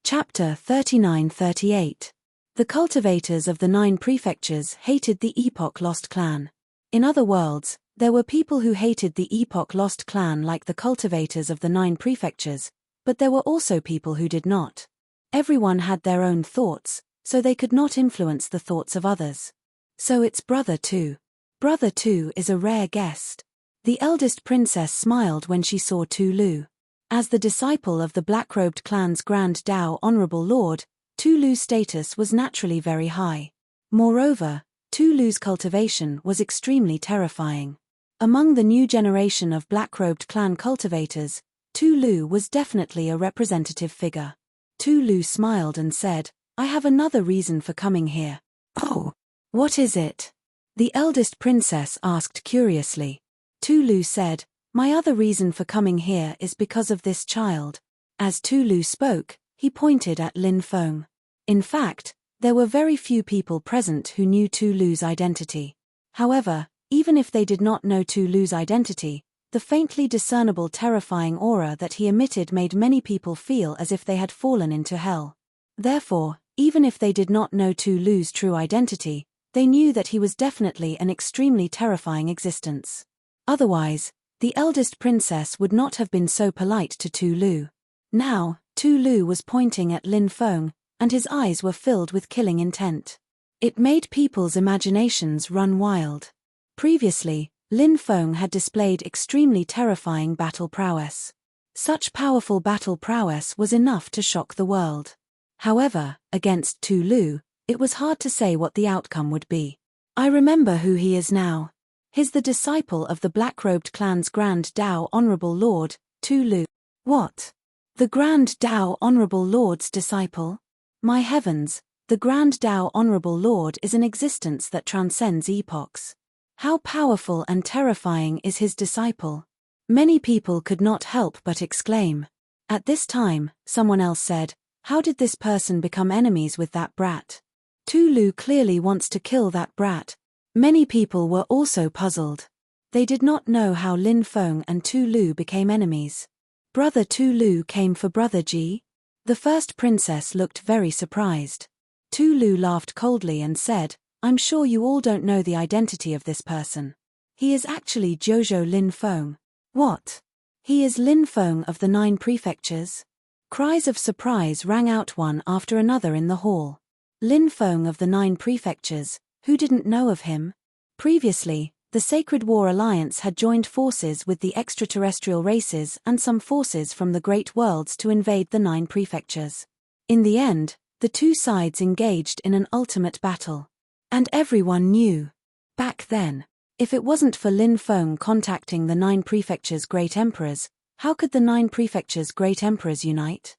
Chapter 39-38. The cultivators of the 9 prefectures hated the Epoch Lost clan. In other worlds, there were people who hated the Epoch Lost clan like the cultivators of the 9 prefectures, but there were also people who did not. Everyone had their own thoughts, so they could not influence the thoughts of others. So it's Brother Tu. Brother Tu is a rare guest. The eldest princess smiled when she saw Tu Lu. As the disciple of the black-robed clan's Grand Dao Honorable Lord, Tu Lu's status was naturally very high. Moreover, Tu Lu's cultivation was extremely terrifying. Among the new generation of black-robed clan cultivators, Tu Lu was definitely a representative figure. Tu Lu smiled and said, I have another reason for coming here. Oh, what is it? The eldest princess asked curiously. Tu Lu said, my other reason for coming here is because of this child. As Tu Lu spoke, he pointed at Lin Feng. In fact, there were very few people present who knew Tu Lu's identity. However, even if they did not know Tu Lu's identity, the faintly discernible terrifying aura that he emitted made many people feel as if they had fallen into hell. Therefore, even if they did not know Tu Lu's true identity, they knew that he was definitely an extremely terrifying existence. Otherwise, the eldest princess would not have been so polite to Tu Lu. Now, Tu Lu was pointing at Lin Feng, and his eyes were filled with killing intent. It made people's imaginations run wild. Previously, Lin Feng had displayed extremely terrifying battle prowess. Such powerful battle prowess was enough to shock the world. However, against Tu Lu, it was hard to say what the outcome would be. I remember who he is now. He's the disciple of the black-robed clan's Grand Dao Honorable Lord, Tu Lu. What? The Grand Dao Honorable Lord's disciple? My heavens, the Grand Dao Honorable Lord is an existence that transcends epochs. How powerful and terrifying is his disciple? Many people could not help but exclaim. At this time, someone else said, how did this person become enemies with that brat? Tu Lu clearly wants to kill that brat. Many people were also puzzled. They did not know how Lin Feng and Tu Lu became enemies. Brother Tu Lu came for Brother Ji? The first princess looked very surprised. Tu Lu laughed coldly and said, I'm sure you all don't know the identity of this person. He is actually Jojo Lin Feng. What? He is Lin Feng of the 9 prefectures? Cries of surprise rang out one after another in the hall. Lin Feng of the 9 prefectures, who didn't know of him? Previously, the Sacred War Alliance had joined forces with the extraterrestrial races and some forces from the Great Worlds to invade the 9 prefectures. In the end, the two sides engaged in an ultimate battle. And everyone knew. Back then, if it wasn't for Lin Feng contacting the 9 prefectures' great emperors, how could the 9 prefectures' great emperors unite?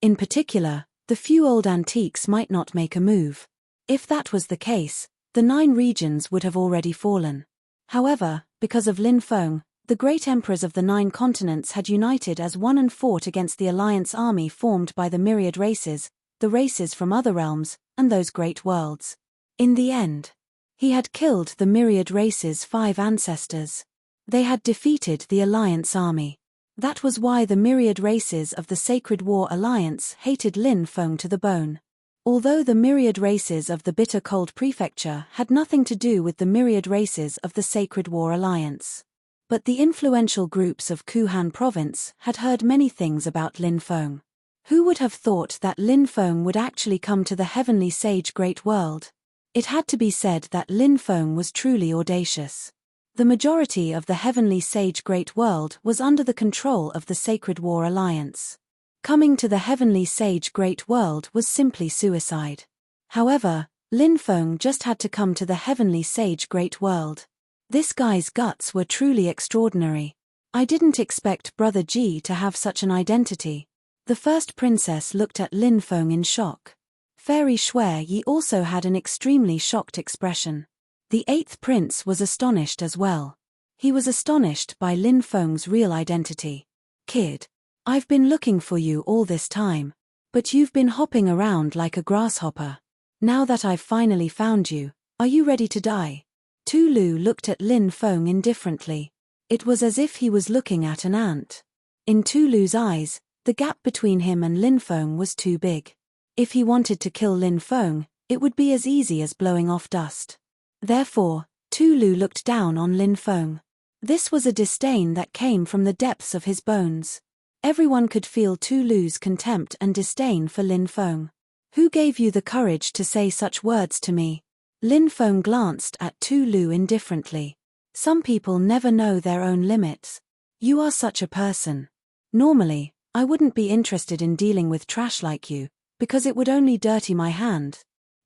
In particular, the few old antiques might not make a move. If that was the case, the 9 regions would have already fallen. However, because of Lin Feng, the great emperors of the 9 continents had united as one and fought against the alliance army formed by the myriad races, the races from other realms, and those great worlds. In the end, he had killed the myriad races' 5 ancestors. They had defeated the alliance army. That was why the myriad races of the Sacred War Alliance hated Lin Feng to the bone. Although the myriad races of the Bitter Cold Prefecture had nothing to do with the myriad races of the Sacred War Alliance. But the influential groups of Kuhan Province had heard many things about Lin Feng. Who would have thought that Lin Feng would actually come to the Heavenly Sage Great World? It had to be said that Lin Feng was truly audacious. The majority of the Heavenly Sage Great World was under the control of the Sacred War Alliance. Coming to the Heavenly Sage Great World was simply suicide. However, Lin Feng just had to come to the Heavenly Sage Great World. This guy's guts were truly extraordinary. I didn't expect Brother Ji to have such an identity. The first princess looked at Lin Feng in shock. Fairy Shui Yi also had an extremely shocked expression. The eighth prince was astonished as well. He was astonished by Lin Feng's real identity. Kid, I've been looking for you all this time. But you've been hopping around like a grasshopper. Now that I've finally found you, are you ready to die? Tu Lu looked at Lin Feng indifferently. It was as if he was looking at an ant. In Tu Lu's eyes, the gap between him and Lin Feng was too big. If he wanted to kill Lin Feng, it would be as easy as blowing off dust. Therefore, Tu Lu looked down on Lin Feng. This was a disdain that came from the depths of his bones. Everyone could feel Tu Lu's contempt and disdain for Lin Feng. Who gave you the courage to say such words to me? Lin Feng glanced at Tu Lu indifferently. Some people never know their own limits. You are such a person. Normally, I wouldn't be interested in dealing with trash like you, because it would only dirty my hand.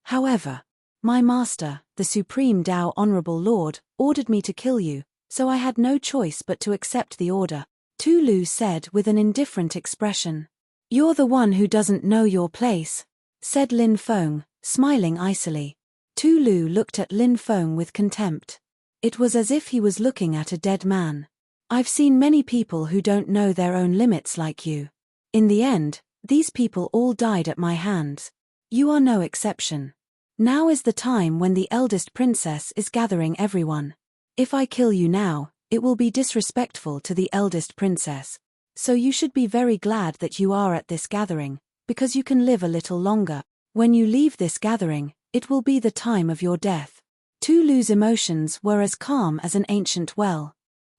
However, my master, the Supreme Tao Honorable Lord, ordered me to kill you, so I had no choice but to accept the order, Tu Lu said with an indifferent expression. You're the one who doesn't know your place, said Lin Feng, smiling icily. Tu Lu looked at Lin Feng with contempt. It was as if he was looking at a dead man. I've seen many people who don't know their own limits like you. In the end, these people all died at my hands. You are no exception. Now is the time when the eldest princess is gathering everyone. If I kill you now, it will be disrespectful to the eldest princess. So you should be very glad that you are at this gathering, because you can live a little longer. When you leave this gathering, it will be the time of your death. Tu Lu's emotions were as calm as an ancient well.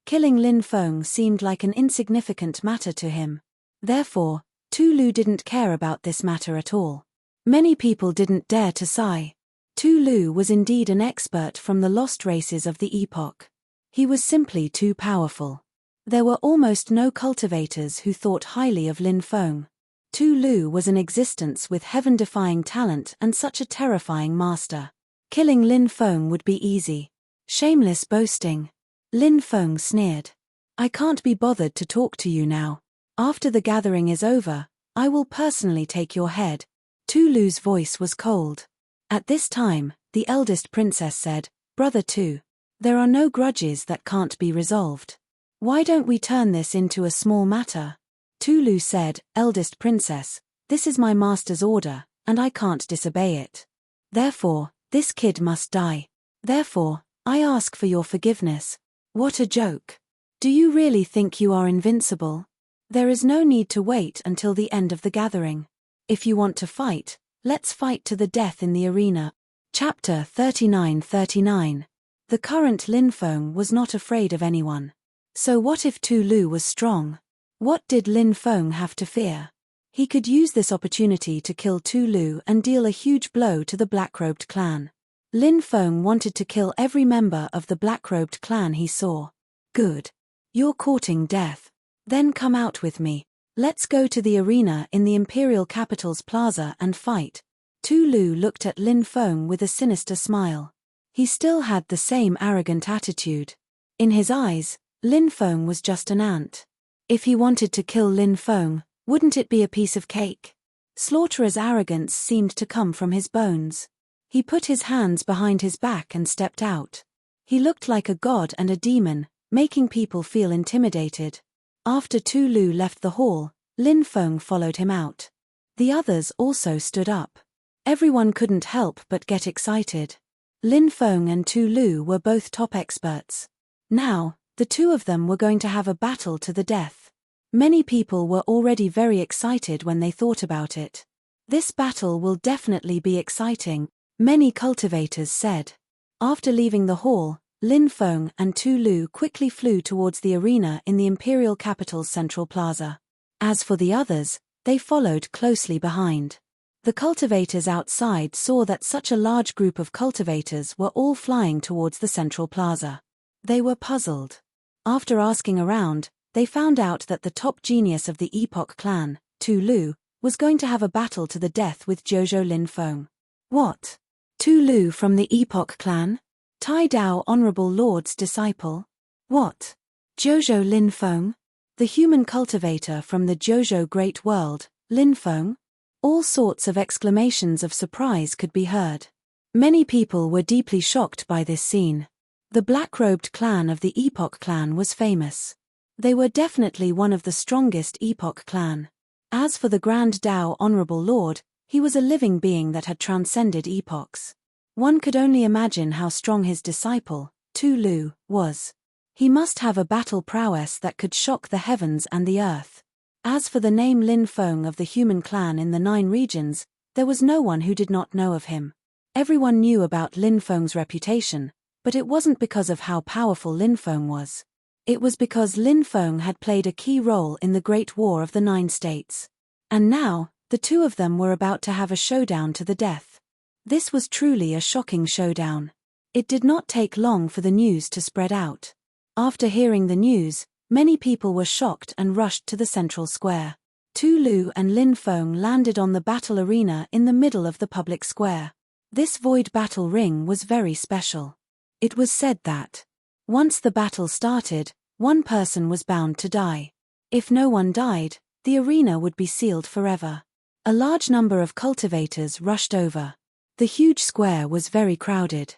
Killing Lin Feng seemed like an insignificant matter to him. Therefore, Tu Lu didn't care about this matter at all. Many people didn't dare to sigh. Tu Lu was indeed an expert from the lost races of the epoch. He was simply too powerful. There were almost no cultivators who thought highly of Lin Feng. Tu Lu was an existence with heaven-defying talent and such a terrifying master. Killing Lin Feng would be easy. Shameless boasting. Lin Feng sneered. I can't be bothered to talk to you now. After the gathering is over, I will personally take your head. Tu Lu's voice was cold. At this time, the eldest princess said, Brother Tu, there are no grudges that can't be resolved. Why don't we turn this into a small matter? Tu Lu said, Eldest princess, this is my master's order, and I can't disobey it. Therefore, this kid must die. Therefore, I ask for your forgiveness. What a joke. Do you really think you are invincible? There is no need to wait until the end of the gathering. If you want to fight, let's fight to the death in the arena. Chapter 39-39. The current Lin Feng was not afraid of anyone. So what if Tu Lu was strong? What did Lin Feng have to fear? He could use this opportunity to kill Tu Lu and deal a huge blow to the black-robed clan. Lin Feng wanted to kill every member of the black-robed clan he saw. Good. You're courting death. Then come out with me. Let's go to the arena in the Imperial Capital's plaza and fight. Tu Lu looked at Lin Feng with a sinister smile. He still had the same arrogant attitude. In his eyes, Lin Feng was just an ant. If he wanted to kill Lin Feng, wouldn't it be a piece of cake? Slaughterer's arrogance seemed to come from his bones. He put his hands behind his back and stepped out. He looked like a god and a demon, making people feel intimidated. After Tu Lu left the hall, Lin Feng followed him out. The others also stood up. Everyone couldn't help but get excited. Lin Feng and Tu Lu were both top experts. Now, the two of them were going to have a battle to the death. Many people were already very excited when they thought about it. This battle will definitely be exciting, many cultivators said. After leaving the hall, Lin Feng and Tu Lu quickly flew towards the arena in the Imperial Capital's central plaza. As for the others, they followed closely behind. The cultivators outside saw that such a large group of cultivators were all flying towards the central plaza. They were puzzled. After asking around, they found out that the top genius of the Epoch clan, Tu Lu, was going to have a battle to the death with Jojo Lin Feng. What? Tu Lu from the Epoch clan? Tai Dao Honorable Lord's disciple? What? Jojo Lin Feng? The human cultivator from the Jojo Great World, Lin Feng? All sorts of exclamations of surprise could be heard. Many people were deeply shocked by this scene. The black-robed clan of the Epoch clan was famous. They were definitely one of the strongest Epoch clan. As for the Grand Dao Honorable Lord, he was a living being that had transcended epochs. One could only imagine how strong his disciple, Tu Lu, was. He must have a battle prowess that could shock the heavens and the earth. As for the name Lin Feng of the human clan in the 9 regions, there was no one who did not know of him. Everyone knew about Lin Feng's reputation, but it wasn't because of how powerful Lin Feng was. It was because Lin Feng had played a key role in the Great War of the 9 states. And now, the two of them were about to have a showdown to the death. This was truly a shocking showdown. It did not take long for the news to spread out. After hearing the news, many people were shocked and rushed to the central square. Tu Lu and Lin Feng landed on the battle arena in the middle of the public square. This void battle ring was very special. It was said that once the battle started, one person was bound to die. If no one died, the arena would be sealed forever. A large number of cultivators rushed over. The huge square was very crowded.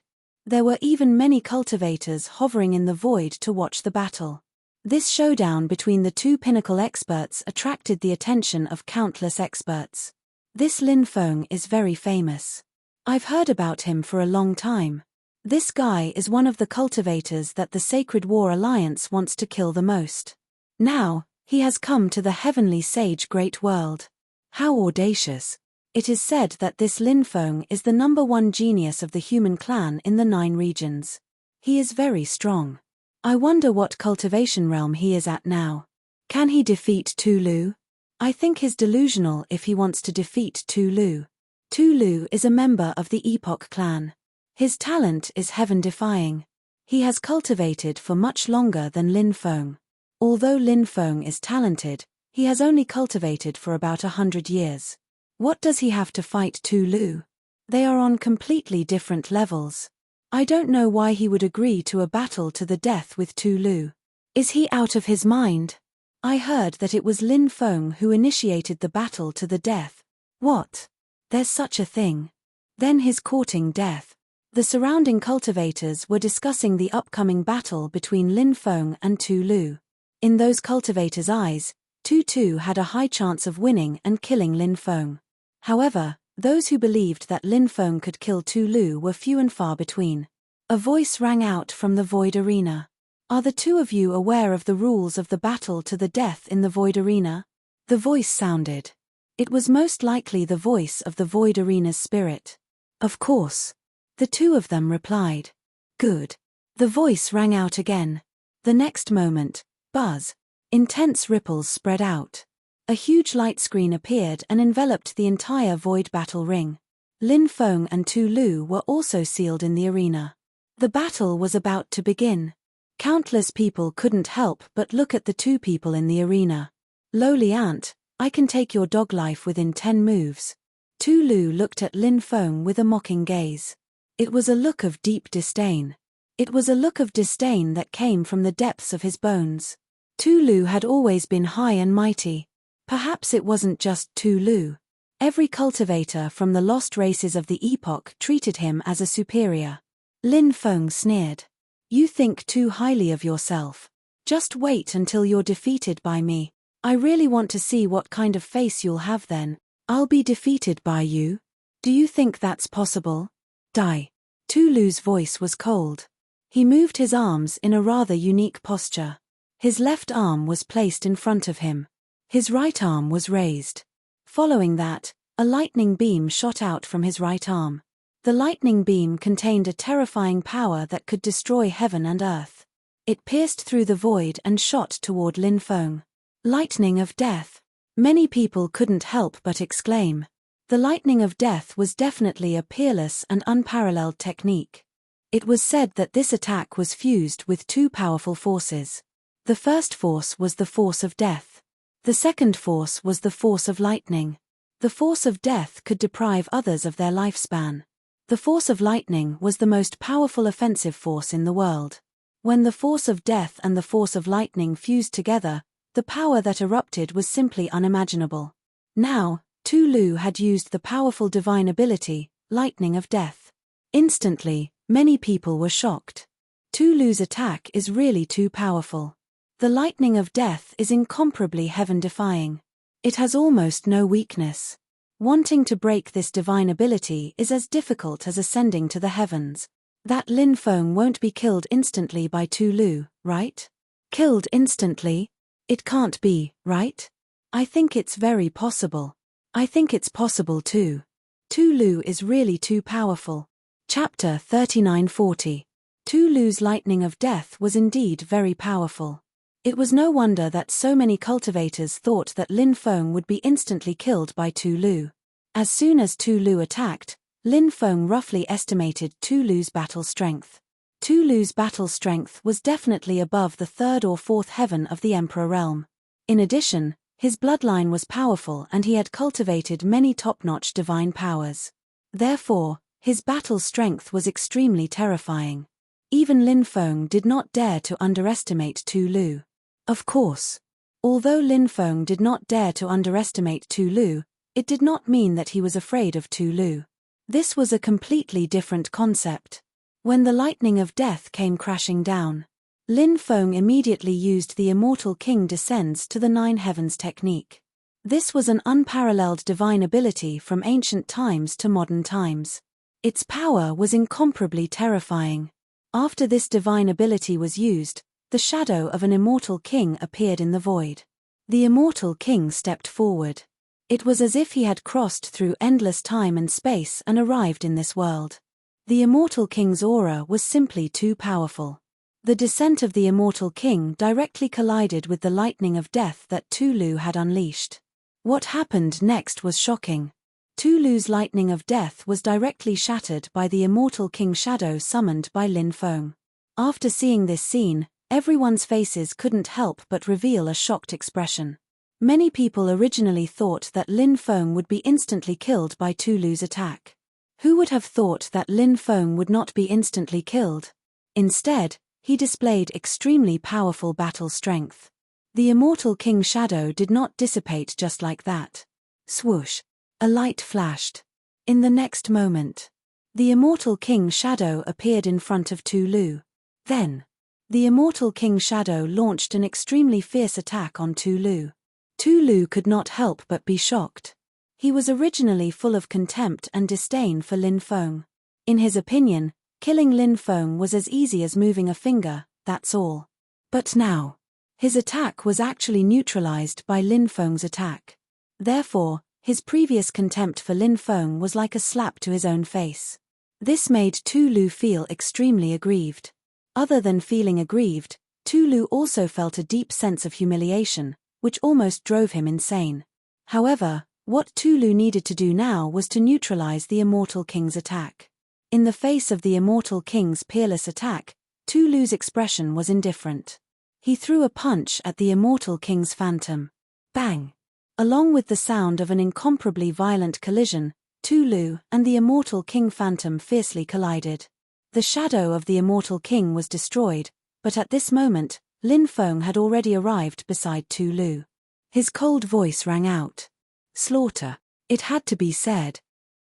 There were even many cultivators hovering in the void to watch the battle. This showdown between the two pinnacle experts attracted the attention of countless experts. This Lin Feng is very famous. I've heard about him for a long time. This guy is one of the cultivators that the Sacred War Alliance wants to kill the most. Now, he has come to the heavenly sage Great World. How audacious. It is said that this Lin Feng is the #1 genius of the human clan in the 9 regions. He is very strong. I wonder what cultivation realm he is at now. Can he defeat Tu Lu? I think he's delusional if he wants to defeat Tu Lu. Tu Lu is a member of the Epoch clan. His talent is heaven-defying. He has cultivated for much longer than Lin Feng. Although Lin Feng is talented, he has only cultivated for about 100 years. What does he have to fight Tu Lu? They are on completely different levels. I don't know why he would agree to a battle to the death with Tu Lu. Is he out of his mind? I heard that it was Lin Feng who initiated the battle to the death. What? There's such a thing. Then his courting death. The surrounding cultivators were discussing the upcoming battle between Lin Feng and Tu Lu. In those cultivators' eyes, Tu had a high chance of winning and killing Lin Feng. However, those who believed that Lin Feng could kill Tu Lu were few and far between. A voice rang out from the void arena. Are the two of you aware of the rules of the battle to the death in the void arena? The voice sounded. It was most likely the voice of the void arena's spirit. Of course. The two of them replied. Good. The voice rang out again. The next moment, buzz. Intense ripples spread out. A huge light screen appeared and enveloped the entire void battle ring. Lin Feng and Tu Lu were also sealed in the arena. The battle was about to begin. Countless people couldn't help but look at the two people in the arena. Lowly ant, I can take your dog life within 10 moves. Tu Lu looked at Lin Feng with a mocking gaze. It was a look of deep disdain. It was a look of disdain that came from the depths of his bones. Tu Lu had always been high and mighty. Perhaps it wasn't just Tu Lu. Every cultivator from the lost races of the epoch treated him as a superior. Lin Feng sneered. You think too highly of yourself. Just wait until you're defeated by me. I really want to see what kind of face you'll have then. I'll be defeated by you? Do you think that's possible? Die. Tu Lu's voice was cold. He moved his arms in a rather unique posture. His left arm was placed in front of him. His right arm was raised. Following that, a lightning beam shot out from his right arm. The lightning beam contained a terrifying power that could destroy heaven and earth. It pierced through the void and shot toward Lin Feng. Lightning of death. Many people couldn't help but exclaim. The lightning of death was definitely a peerless and unparalleled technique. It was said that this attack was fused with two powerful forces. The first force was the force of death. The second force was the force of lightning. The force of death could deprive others of their lifespan. The force of lightning was the most powerful offensive force in the world. When the force of death and the force of lightning fused together, the power that erupted was simply unimaginable. Now, Tu Lu had used the powerful divine ability, lightning of death. Instantly, many people were shocked. Tu Lu's attack is really too powerful. The lightning of death is incomparably heaven-defying. It has almost no weakness. Wanting to break this divine ability is as difficult as ascending to the heavens. That Lin Feng won't be killed instantly by Tu Lu, right? Killed instantly? It can't be, right? I think it's very possible. I think it's possible too. Tu Lu is really too powerful. Chapter 3940. Tu Lu's lightning of death was indeed very powerful. It was no wonder that so many cultivators thought that Lin Feng would be instantly killed by Tu Lu. As soon as Tu Lu attacked, Lin Feng roughly estimated Tu Lu's battle strength. Tu Lu's battle strength was definitely above the third or fourth heaven of the Emperor realm. In addition, his bloodline was powerful and he had cultivated many top-notch divine powers. Therefore, his battle strength was extremely terrifying. Even Lin Feng did not dare to underestimate Tu Lu. Of course. Although Lin Feng did not dare to underestimate Tu Lu, it did not mean that he was afraid of Tu Lu. This was a completely different concept. When the lightning of death came crashing down, Lin Feng immediately used the Immortal King Descends to the Nine Heavens technique. This was an unparalleled divine ability from ancient times to modern times. Its power was incomparably terrifying. After this divine ability was used, the shadow of an immortal king appeared in the void. The immortal king stepped forward. It was as if he had crossed through endless time and space and arrived in this world. The immortal king's aura was simply too powerful. The descent of the immortal king directly collided with the lightning of death that Tu Lu had unleashed. What happened next was shocking. Tu Lu's lightning of death was directly shattered by the immortal king's shadow summoned by Lin Feng. After seeing this scene, everyone's faces couldn't help but reveal a shocked expression. Many people originally thought that Lin Feng would be instantly killed by Tu Lu's attack. Who would have thought that Lin Feng would not be instantly killed? Instead, he displayed extremely powerful battle strength. The immortal king's shadow did not dissipate just like that. Swoosh! A light flashed. In the next moment, the immortal king's shadow appeared in front of Tu Lu. Then, the immortal king's shadow launched an extremely fierce attack on Tu Lu. Tu Lu could not help but be shocked. He was originally full of contempt and disdain for Lin Feng. In his opinion, killing Lin Feng was as easy as moving a finger, that's all. But now, his attack was actually neutralized by Lin Feng's attack. Therefore, his previous contempt for Lin Feng was like a slap to his own face. This made Tu Lu feel extremely aggrieved. Other than feeling aggrieved, Tu Lu also felt a deep sense of humiliation, which almost drove him insane. However, what Tu Lu needed to do now was to neutralize the Immortal King's attack. In the face of the Immortal King's peerless attack, Tu Lu's expression was indifferent. He threw a punch at the Immortal King's phantom. Bang! Along with the sound of an incomparably violent collision, Tu Lu and the Immortal King phantom fiercely collided. The shadow of the Immortal King was destroyed, but at this moment, Lin Feng had already arrived beside Tu Lu. His cold voice rang out. Slaughter. It had to be said.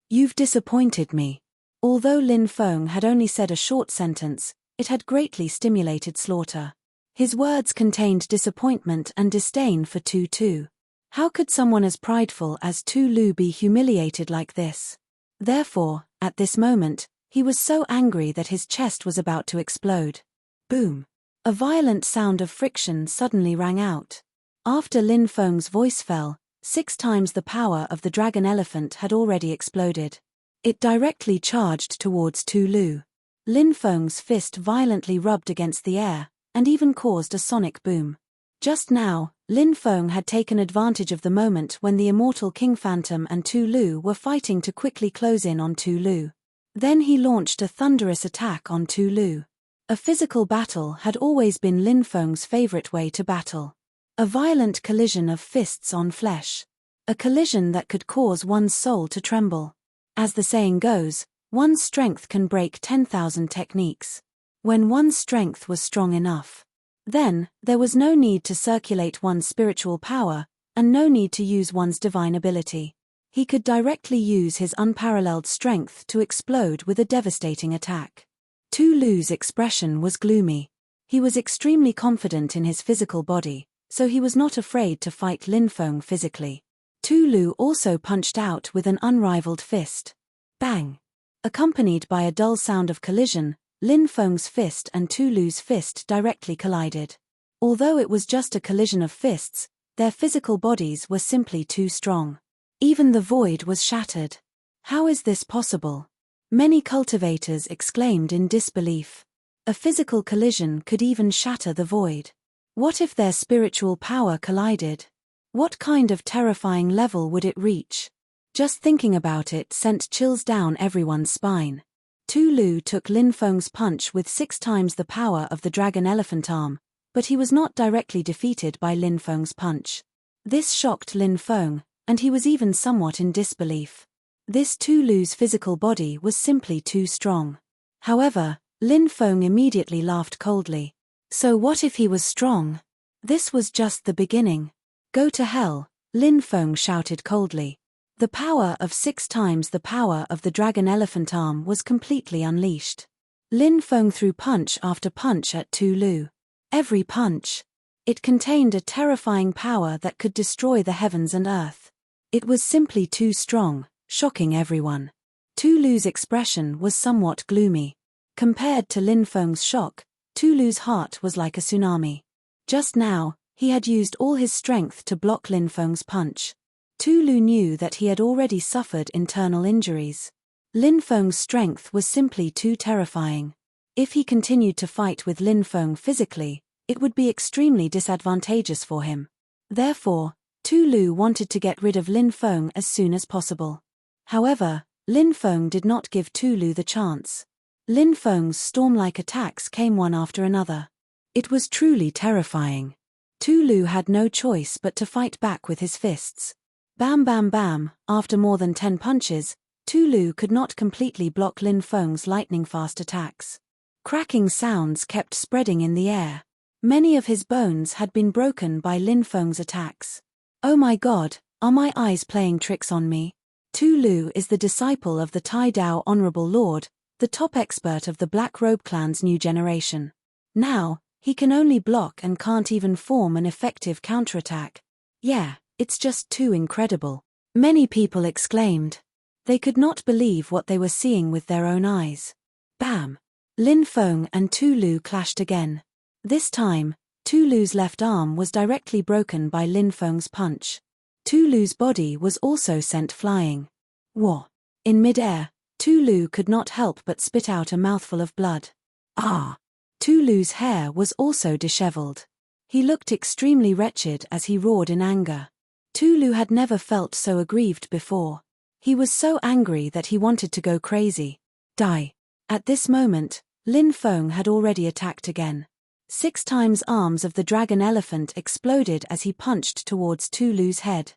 You've disappointed me. Although Lin Feng had only said a short sentence, it had greatly stimulated Slaughter. His words contained disappointment and disdain for Tu Tu. How could someone as prideful as Tu Lu be humiliated like this? Therefore, at this moment, he was so angry that his chest was about to explode. Boom! A violent sound of friction suddenly rang out. After Lin Feng's voice fell, 6 times the power of the dragon elephant had already exploded. It directly charged towards Tu Lu. Lin Feng's fist violently rubbed against the air, and even caused a sonic boom. Just now, Lin Feng had taken advantage of the moment when the Immortal King Phantom and Tu Lu were fighting to quickly close in on Tu Lu. Then he launched a thunderous attack on Tu Lu. A physical battle had always been Lin Feng's favorite way to battle. A violent collision of fists on flesh. A collision that could cause one's soul to tremble. As the saying goes, one's strength can break 10,000 techniques. When one's strength was strong enough, then there was no need to circulate one's spiritual power, and no need to use one's divine ability. He could directly use his unparalleled strength to explode with a devastating attack. Tu Lu's expression was gloomy. He was extremely confident in his physical body, so he was not afraid to fight Lin Feng physically. Tu Lu also punched out with an unrivaled fist. Bang! Accompanied by a dull sound of collision, Lin Feng's fist and Tu Lu's fist directly collided. Although it was just a collision of fists, their physical bodies were simply too strong. Even the void was shattered. How is this possible? Many cultivators exclaimed in disbelief. A physical collision could even shatter the void. What if their spiritual power collided? What kind of terrifying level would it reach? Just thinking about it sent chills down everyone's spine. Tu Lu took Lin Feng's punch with 6 times the power of the dragon elephant arm, but he was not directly defeated by Lin Feng's punch. This shocked Lin Feng, and he was even somewhat in disbelief. This Tu Lu's physical body was simply too strong. However, Lin Feng immediately laughed coldly. So what if he was strong? This was just the beginning. Go to hell, Lin Feng shouted coldly. The power of 6 times the power of the dragon elephant arm was completely unleashed. Lin Feng threw punch after punch at Tu Lu. Every punch. It contained a terrifying power that could destroy the heavens and earth. It was simply too strong, shocking everyone. Tu Lu's expression was somewhat gloomy. Compared to Lin Feng's shock, Tu Lu's heart was like a tsunami. Just now, he had used all his strength to block Lin Feng's punch. Tu Lu knew that he had already suffered internal injuries. Lin Feng's strength was simply too terrifying. If he continued to fight with Lin Feng physically, it would be extremely disadvantageous for him. Therefore, Tu Lu wanted to get rid of Lin Feng as soon as possible. However, Lin Feng did not give Tu Lu the chance. Lin Feng's storm-like attacks came one after another. It was truly terrifying. Tu Lu had no choice but to fight back with his fists. Bam bam bam, after more than 10 punches, Tu Lu could not completely block Lin Feng's lightning-fast attacks. Cracking sounds kept spreading in the air. Many of his bones had been broken by Lin Feng's attacks. Oh my god, are my eyes playing tricks on me? Tu Lu is the disciple of the Tai Dao Honorable Lord, the top expert of the Black Robe clan's new generation. Now, he can only block and can't even form an effective counterattack. Yeah, it's just too incredible. Many people exclaimed. They could not believe what they were seeing with their own eyes. Bam! Lin Feng and Tu Lu clashed again. This time, Tu Lu's left arm was directly broken by Lin Feng's punch. Tu Lu's body was also sent flying. Whoa! In mid-air, Tu Lu could not help but spit out a mouthful of blood. Ah! Tu Lu's hair was also disheveled. He looked extremely wretched as he roared in anger. Tu Lu had never felt so aggrieved before. He was so angry that he wanted to go crazy. Die! At this moment, Lin Feng had already attacked again. 6 times arms of the dragon elephant exploded as he punched towards Tu Lu's head.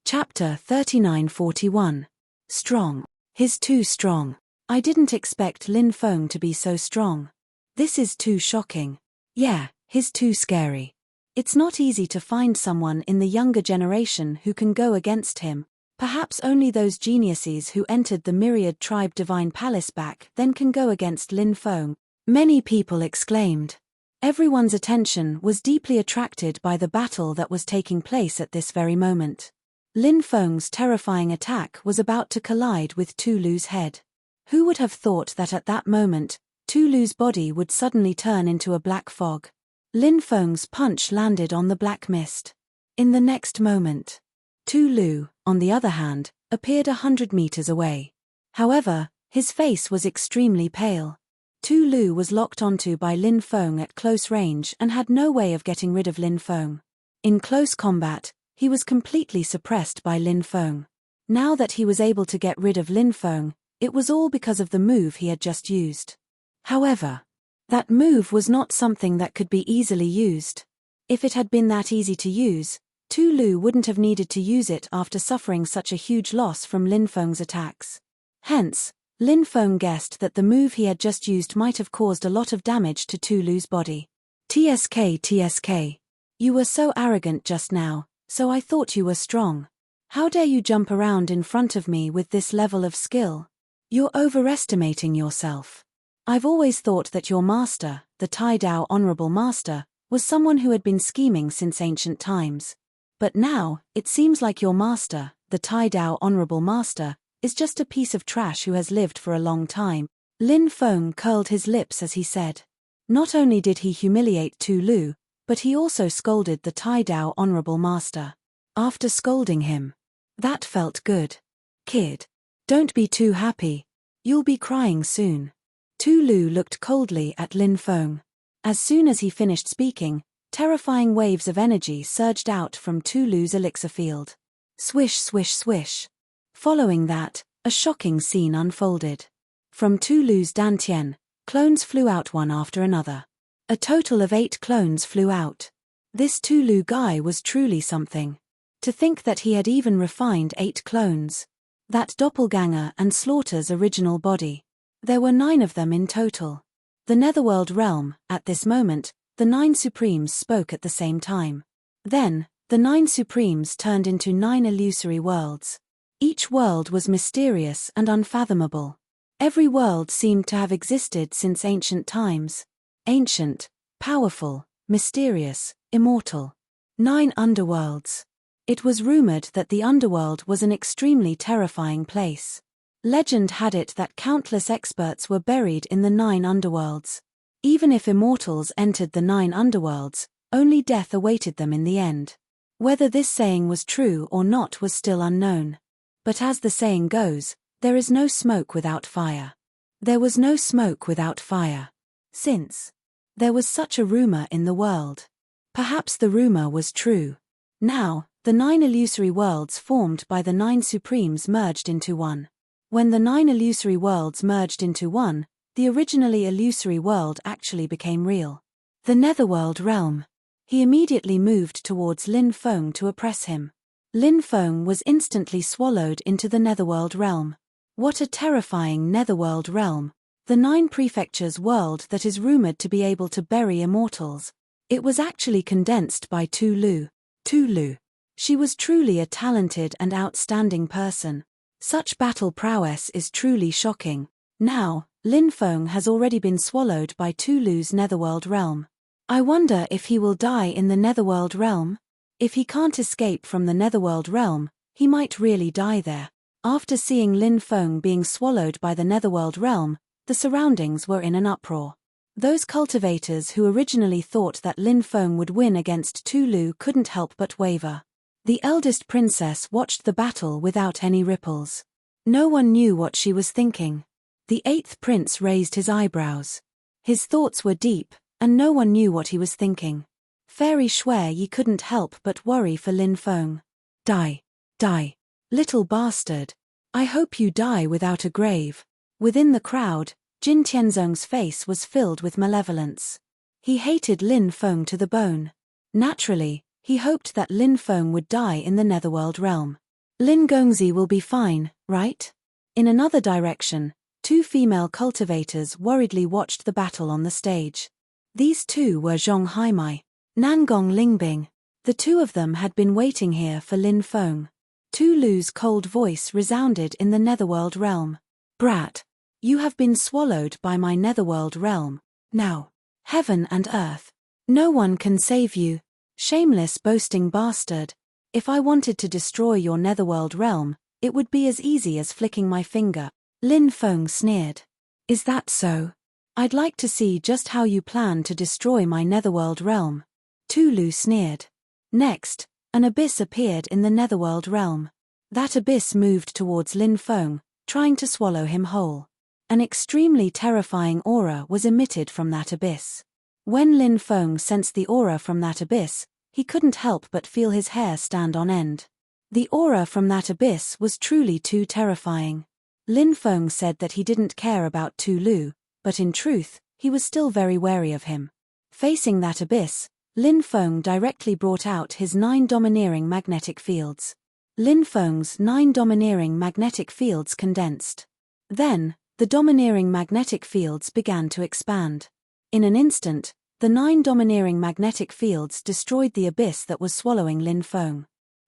Chapter 3941. Strong. He's too strong. I didn't expect Lin Feng to be so strong. This is too shocking. Yeah, he's too scary. It's not easy to find someone in the younger generation who can go against him. Perhaps only those geniuses who entered the Myriad Tribe Divine Palace back then can go against Lin Feng. Many people exclaimed. Everyone's attention was deeply attracted by the battle that was taking place at this very moment. Lin Feng's terrifying attack was about to collide with Tu Lu's head. Who would have thought that at that moment, Tu Lu's body would suddenly turn into a black fog? Lin Feng's punch landed on the black mist. In the next moment, Tu Lu, on the other hand, appeared 100 meters away. However, his face was extremely pale. Tu Lu was locked onto by Lin Feng at close range and had no way of getting rid of Lin Feng. In close combat, he was completely suppressed by Lin Feng. Now that he was able to get rid of Lin Feng, it was all because of the move he had just used. However, that move was not something that could be easily used. If it had been that easy to use, Tu Lu wouldn't have needed to use it after suffering such a huge loss from Lin Feng's attacks. Hence, Lin Feng guessed that the move he had just used might have caused a lot of damage to Tulu's body. TSK. You were so arrogant just now, so I thought you were strong. How dare you jump around in front of me with this level of skill? You're overestimating yourself. I've always thought that your master, the Tai Dao Honorable Master, was someone who had been scheming since ancient times. But now, it seems like your master, the Tai Dao Honorable Master, is just a piece of trash who has lived for a long time. Lin Feng curled his lips as he said. Not only did he humiliate Tulu, but he also scolded the Tai Dao Honorable Master. After scolding him. That felt good. Kid. Don't be too happy. You'll be crying soon. Tulu looked coldly at Lin Feng. As soon as he finished speaking, terrifying waves of energy surged out from Tulu's elixir field. Swish, swish, swish. Following that, a shocking scene unfolded. From Tulu's dantian, clones flew out one after another. A total of 8 clones flew out. This Tulu guy was truly something. To think that he had even refined 8 clones. That doppelganger and Slaughter's original body. There were 9 of them in total. The Netherworld realm, at this moment, the 9 Supremes spoke at the same time. Then, the 9 Supremes turned into 9 illusory worlds. Each world was mysterious and unfathomable. Every world seemed to have existed since ancient times. Ancient, powerful, mysterious, immortal. 9 underworlds. It was rumored that the underworld was an extremely terrifying place. Legend had it that countless experts were buried in the 9 underworlds. Even if immortals entered the 9 underworlds, only death awaited them in the end. Whether this saying was true or not was still unknown. But as the saying goes, there is no smoke without fire. There was no smoke without fire. Since there was such a rumor in the world. Perhaps the rumor was true. Now, the 9 illusory worlds formed by the 9 Supremes merged into one. When the 9 illusory worlds merged into one, the originally illusory world actually became real. The Netherworld realm. He immediately moved towards Lin Feng to oppress him. Lin Feng was instantly swallowed into the Netherworld realm. What a terrifying Netherworld realm. The 9 prefectures world that is rumored to be able to bury immortals. It was actually condensed by Tulu. Tulu. She was truly a talented and outstanding person. Such battle prowess is truly shocking. Now, Lin Feng has already been swallowed by Tulu's Netherworld realm. I wonder if he will die in the Netherworld realm? If he can't escape from the Netherworld realm, he might really die there. After seeing Lin Feng being swallowed by the Netherworld realm, the surroundings were in an uproar. Those cultivators who originally thought that Lin Feng would win against Tulu couldn't help but waver. The eldest princess watched the battle without any ripples. No one knew what she was thinking. The 8th prince raised his eyebrows. His thoughts were deep, and no one knew what he was thinking. Fairy Shui Yi couldn't help but worry for Lin Feng. Die. Die. Little bastard. I hope you die without a grave. Within the crowd, Jin Tianzong's face was filled with malevolence. He hated Lin Feng to the bone. Naturally, he hoped that Lin Feng would die in the Netherworld realm. Lin Gongzi will be fine, right? In another direction, 2 female cultivators worriedly watched the battle on the stage. These 2 were Zhong Haimai, Nangong Lingbing. The 2 of them had been waiting here for Lin Feng. Tulu's cold voice resounded in the Netherworld realm. Brat. You have been swallowed by my Netherworld realm. Now. Heaven and earth. No one can save you. Shameless boasting bastard. If I wanted to destroy your Netherworld realm, it would be as easy as flicking my finger. Lin Feng sneered. Is that so? I'd like to see just how you plan to destroy my Netherworld realm. Tulu sneered. Next, an abyss appeared in the Netherworld realm. That abyss moved towards Lin Feng, trying to swallow him whole. An extremely terrifying aura was emitted from that abyss. When Lin Feng sensed the aura from that abyss, he couldn't help but feel his hair stand on end. The aura from that abyss was truly too terrifying. Lin Feng said that he didn't care about Tulu, but in truth, he was still very wary of him. Facing that abyss, Lin Feng directly brought out his 9 domineering magnetic fields. Lin Feng's 9 domineering magnetic fields condensed. Then, the domineering magnetic fields began to expand. In an instant, the 9 domineering magnetic fields destroyed the abyss that was swallowing Lin Feng.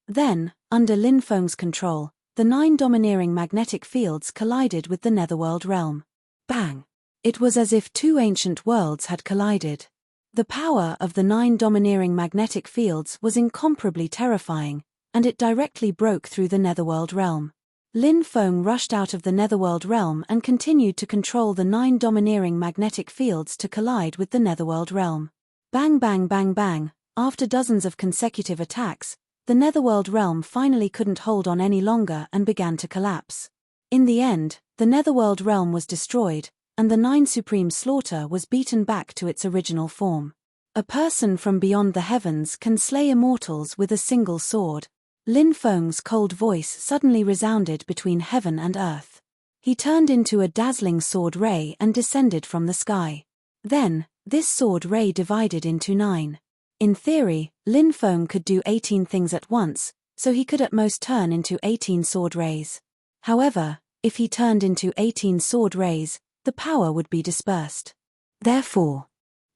Then, under Lin Feng's control, the 9 domineering magnetic fields collided with the netherworld realm. Bang! It was as if 2 ancient worlds had collided. The power of the 9 domineering magnetic fields was incomparably terrifying, and it directly broke through the netherworld realm. Lin Feng rushed out of the netherworld realm and continued to control the 9 domineering magnetic fields to collide with the netherworld realm. Bang bang bang bang, after dozens of consecutive attacks, the netherworld realm finally couldn't hold on any longer and began to collapse. In the end, the netherworld realm was destroyed, and the 9 supreme slaughter was beaten back to its original form. A person from beyond the heavens can slay immortals with a single sword. Lin Feng's cold voice suddenly resounded between heaven and earth. He turned into a dazzling sword ray and descended from the sky. Then, this sword ray divided into 9. In theory, Lin Feng could do 18 things at once, so he could at most turn into 18 sword rays. However, if he turned into 18 sword rays, the power would be dispersed. Therefore,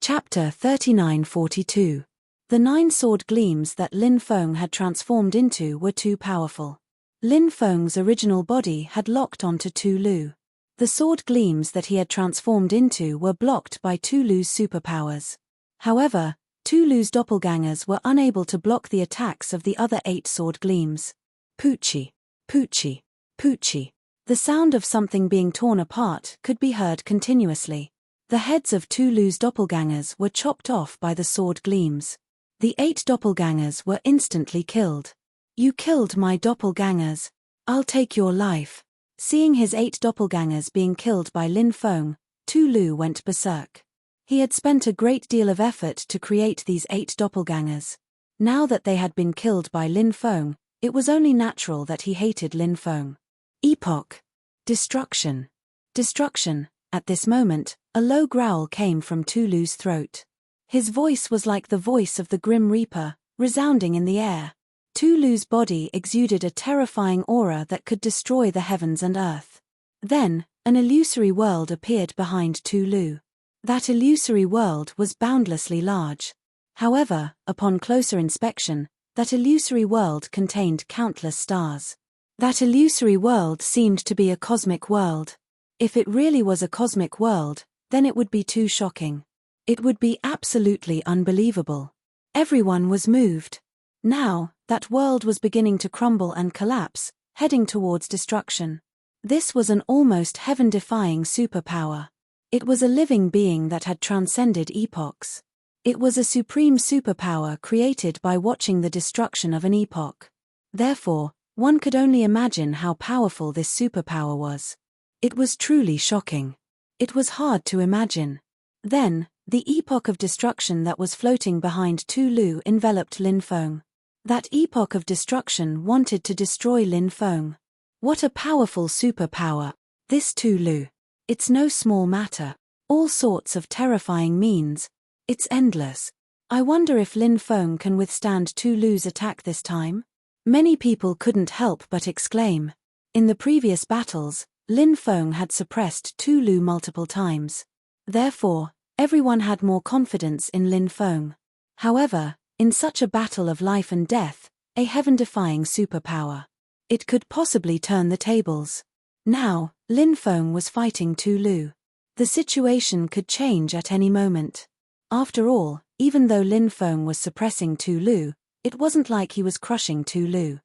Chapter 3942. The 9 sword gleams that Lin Feng had transformed into were too powerful. Lin Feng's original body had locked onto Tu Lu. The sword gleams that he had transformed into were blocked by Tu Lu's superpowers. However, Tu Lu's doppelgangers were unable to block the attacks of the other 8 sword gleams. Poochie, poochie, poochie. The sound of something being torn apart could be heard continuously. The heads of Tu Lu's doppelgangers were chopped off by the sword gleams. The 8 doppelgangers were instantly killed. You killed my doppelgangers. I'll take your life. Seeing his 8 doppelgangers being killed by Lin Feng, Tu Lu went berserk. He had spent a great deal of effort to create these 8 doppelgangers. Now that they had been killed by Lin Feng, it was only natural that he hated Lin Feng. Epoch. Destruction. Destruction. At this moment, a low growl came from Tu Lu's throat. His voice was like the voice of the Grim Reaper, resounding in the air. Tu Lu's body exuded a terrifying aura that could destroy the heavens and earth. Then, an illusory world appeared behind Tu Lu. That illusory world was boundlessly large. However, upon closer inspection, that illusory world contained countless stars. That illusory world seemed to be a cosmic world. If it really was a cosmic world, then it would be too shocking. It would be absolutely unbelievable. Everyone was moved. Now, that world was beginning to crumble and collapse, heading towards destruction. This was an almost heaven-defying superpower. It was a living being that had transcended epochs. It was a supreme superpower created by watching the destruction of an epoch. Therefore, one could only imagine how powerful this superpower was. It was truly shocking. It was hard to imagine. Then, the epoch of destruction that was floating behind Tu Lu enveloped Lin Feng. That epoch of destruction wanted to destroy Lin Feng. What a powerful superpower, this Tu Lu. It's no small matter. All sorts of terrifying means. It's endless. I wonder if Lin Feng can withstand Tu Lu's attack this time? Many people couldn't help but exclaim. In the previous battles, Lin Feng had suppressed Tu Lu multiple times. Therefore, everyone had more confidence in Lin Feng. However, in such a battle of life and death, a heaven-defying superpower, it could possibly turn the tables. Now, Lin Feng was fighting Tu Lu. The situation could change at any moment. After all, even though Lin Feng was suppressing Tu Lu, it wasn't like he was crushing Tu Lu.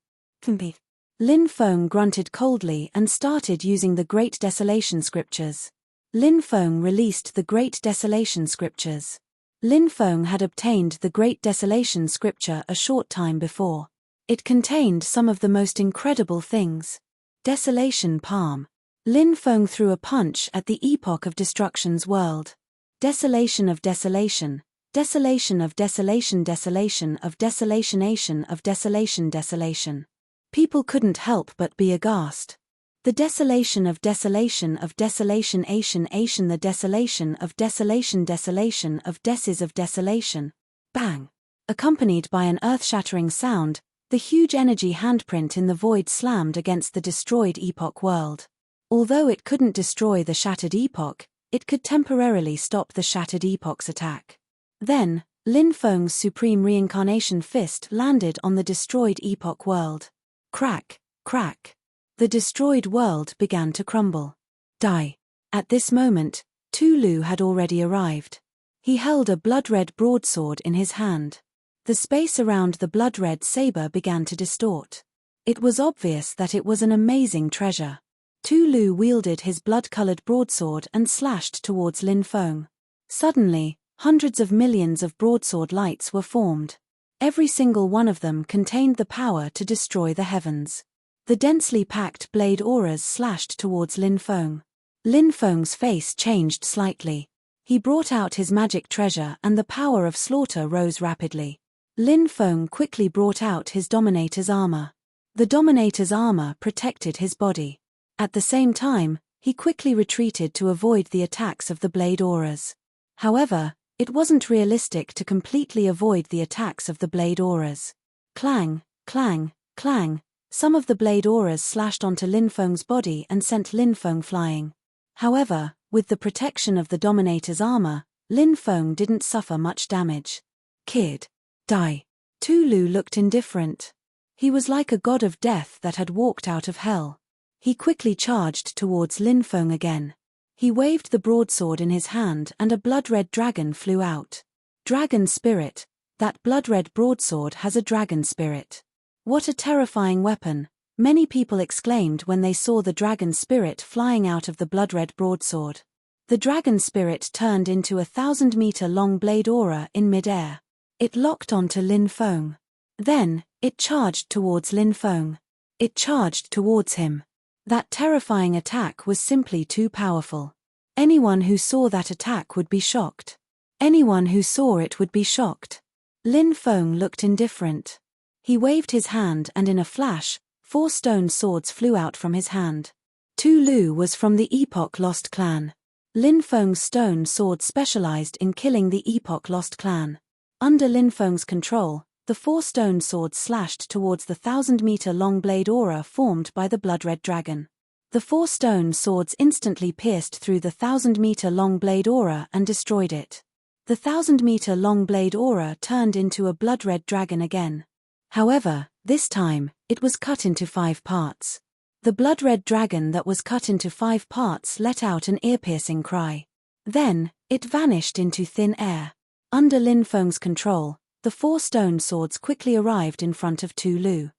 Lin Feng grunted coldly and started using the Great Desolation Scriptures. Lin Feng released the Great Desolation Scriptures. Lin Feng had obtained the Great Desolation Scripture a short time before. It contained some of the most incredible things. Desolation Palm. Lin Feng threw a punch at the epoch of destruction's world. Desolation of desolation. Desolation of desolation. Desolation of desolationation of desolation. Desolation. People couldn't help but be aghast. The desolation of desolation of desolation. Asian. The desolation of desolation. Desolation of deses of desolation. Bang. Accompanied by an earth-shattering sound, the huge energy handprint in the void slammed against the destroyed epoch world. Although it couldn't destroy the Shattered Epoch, it could temporarily stop the Shattered Epoch's attack. Then, Lin Feng's supreme reincarnation fist landed on the destroyed Epoch world. Crack, crack. The destroyed world began to crumble. Die. At this moment, Tu Lu had already arrived. He held a blood-red broadsword in his hand. The space around the blood-red saber began to distort. It was obvious that it was an amazing treasure. Tu Lu wielded his blood-colored broadsword and slashed towards Lin Feng. Suddenly, hundreds of millions of broadsword lights were formed. Every single one of them contained the power to destroy the heavens. The densely packed blade auras slashed towards Lin Feng. Lin Feng's face changed slightly. He brought out his magic treasure and the power of slaughter rose rapidly. Lin Feng quickly brought out his Dominator's armor. The Dominator's armor protected his body. At the same time, he quickly retreated to avoid the attacks of the blade auras. However, it wasn't realistic to completely avoid the attacks of the blade auras. Clang, clang, clang. Some of the blade auras slashed onto Lin Feng's body and sent Lin Feng flying. However, with the protection of the Dominator's armor, Lin Feng didn't suffer much damage. Kid. Die. Tu Lu looked indifferent. He was like a god of death that had walked out of hell. He quickly charged towards Lin Feng again. He waved the broadsword in his hand and a blood-red dragon flew out. Dragon spirit. That blood-red broadsword has a dragon spirit. What a terrifying weapon, many people exclaimed when they saw the dragon spirit flying out of the blood-red broadsword. The dragon spirit turned into a 1,000-meter-long blade aura in mid-air. It locked onto Lin Feng. Then, it charged towards Lin Feng. It charged towards him. That terrifying attack was simply too powerful. Anyone who saw that attack would be shocked. Anyone who saw it would be shocked. Lin Feng looked indifferent. He waved his hand and in a flash, 4 stone swords flew out from his hand. Tu Lu was from the Epoch Lost clan. Lin Feng's stone sword specialized in killing the Epoch Lost clan. Under Lin Feng's control, the 4 stone swords slashed towards the 1,000-meter-long blade aura formed by the blood-red dragon. The 4 stone swords instantly pierced through the 1,000-meter-long blade aura and destroyed it. The 1,000-meter-long blade aura turned into a blood-red dragon again. However, this time, it was cut into 5 parts. The blood-red dragon that was cut into 5 parts let out an ear-piercing cry. Then, it vanished into thin air. Under Lin Feng's control, the 4 stone swords quickly arrived in front of Tu Lu.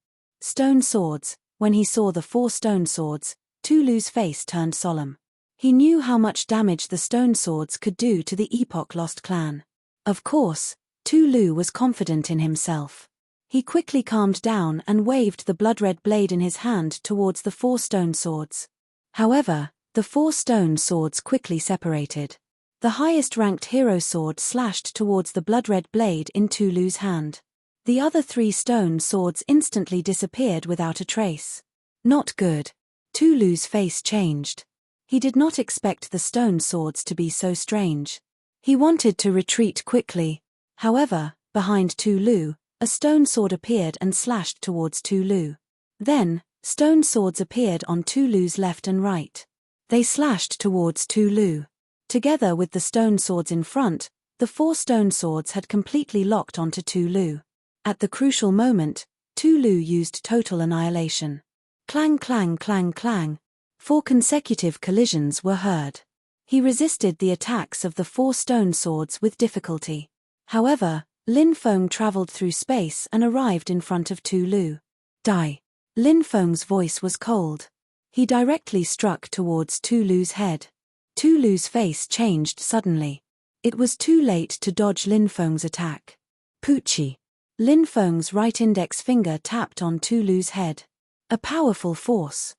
Stone swords. When he saw the 4 stone swords, Tu Lu's face turned solemn. He knew how much damage the stone swords could do to the Epoch Lost clan. Of course, Tu Lu was confident in himself. He quickly calmed down and waved the blood-red blade in his hand towards the 4 stone swords. However, the 4 stone swords quickly separated. The highest-ranked hero sword slashed towards the blood-red blade in Tu Lu's hand. The other 3 stone swords instantly disappeared without a trace. Not good. Tu Lu's face changed. He did not expect the stone swords to be so strange. He wanted to retreat quickly. However, behind Tu Lu, a stone sword appeared and slashed towards Tu Lu. Then, stone swords appeared on Tu Lu's left and right. They slashed towards Tu Lu. Together with the stone swords in front, the 4 stone swords had completely locked onto Tu Lu. At the crucial moment, Tu Lu used total annihilation. Clang clang clang clang. 4 consecutive collisions were heard. He resisted the attacks of the 4 stone swords with difficulty. However, Lin Feng traveled through space and arrived in front of Tu Lu. Die. Lin Feng's voice was cold. He directly struck towards Tu Lu's head. Tu Lu's face changed suddenly. It was too late to dodge Lin Feng's attack. Poochie. Lin Feng's right index finger tapped on Tu Lu's head. A powerful force.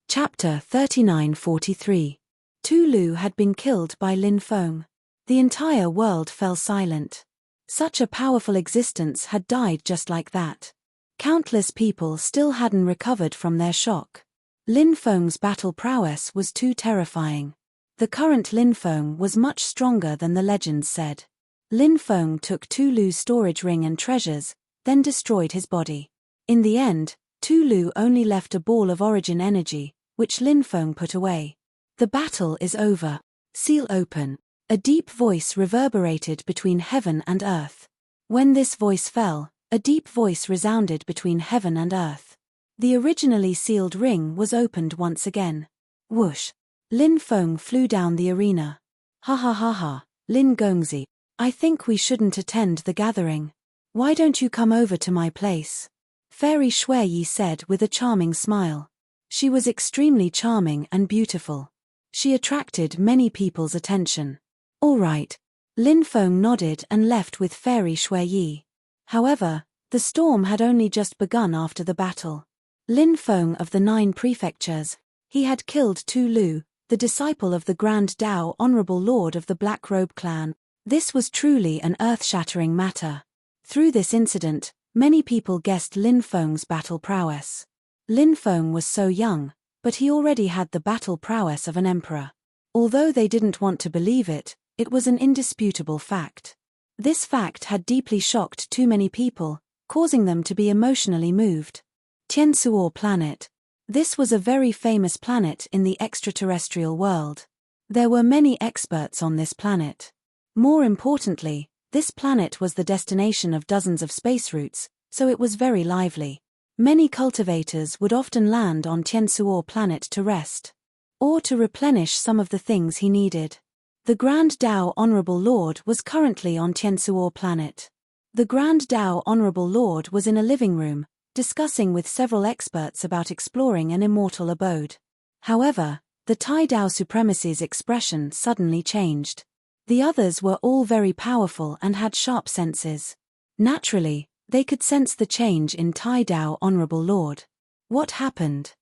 Chapter 3943. Tu Lu had been killed by Lin Feng. The entire world fell silent. Such a powerful existence had died just like that. Countless people still hadn't recovered from their shock. Lin Feng's battle prowess was too terrifying. The current Lin Feng was much stronger than the legends said. Lin Feng took Tu Lu's storage ring and treasures, then destroyed his body. In the end, Tu Lu only left a ball of origin energy, which Lin Feng put away. The battle is over. Seal open. A deep voice reverberated between heaven and earth. When this voice fell, a deep voice resounded between heaven and earth. The originally sealed ring was opened once again. Whoosh! Lin Feng flew down the arena. Ha ha ha ha, Lin Gongzi. I think we shouldn't attend the gathering. Why don't you come over to my place? Fairy Shui Yi said with a charming smile. She was extremely charming and beautiful. She attracted many people's attention. All right. Lin Feng nodded and left with Fairy Shui Yi. However, the storm had only just begun after the battle. Lin Feng of the 9 prefectures, he had killed Tu Lu, the disciple of the Grand Dao Honorable Lord of the Black Robe clan. This was truly an earth-shattering matter. Through this incident, many people guessed Lin Feng's battle prowess. Lin Feng was so young, but he already had the battle prowess of an emperor. Although they didn't want to believe it, it was an indisputable fact. This fact had deeply shocked too many people, causing them to be emotionally moved. Tiansuo planet. This was a very famous planet in the extraterrestrial world. There were many experts on this planet. More importantly, this planet was the destination of dozens of space routes, so it was very lively. Many cultivators would often land on Tiansuo planet to rest, or to replenish some of the things he needed. The Grand Dao Honorable Lord was currently on Tiansuo planet. The Grand Dao Honorable Lord was in a living room, discussing with several experts about exploring an immortal abode. However, the Tai Dao Supremacy's expression suddenly changed. The others were all very powerful and had sharp senses. Naturally, they could sense the change in Tai Dao Honorable Lord. What happened?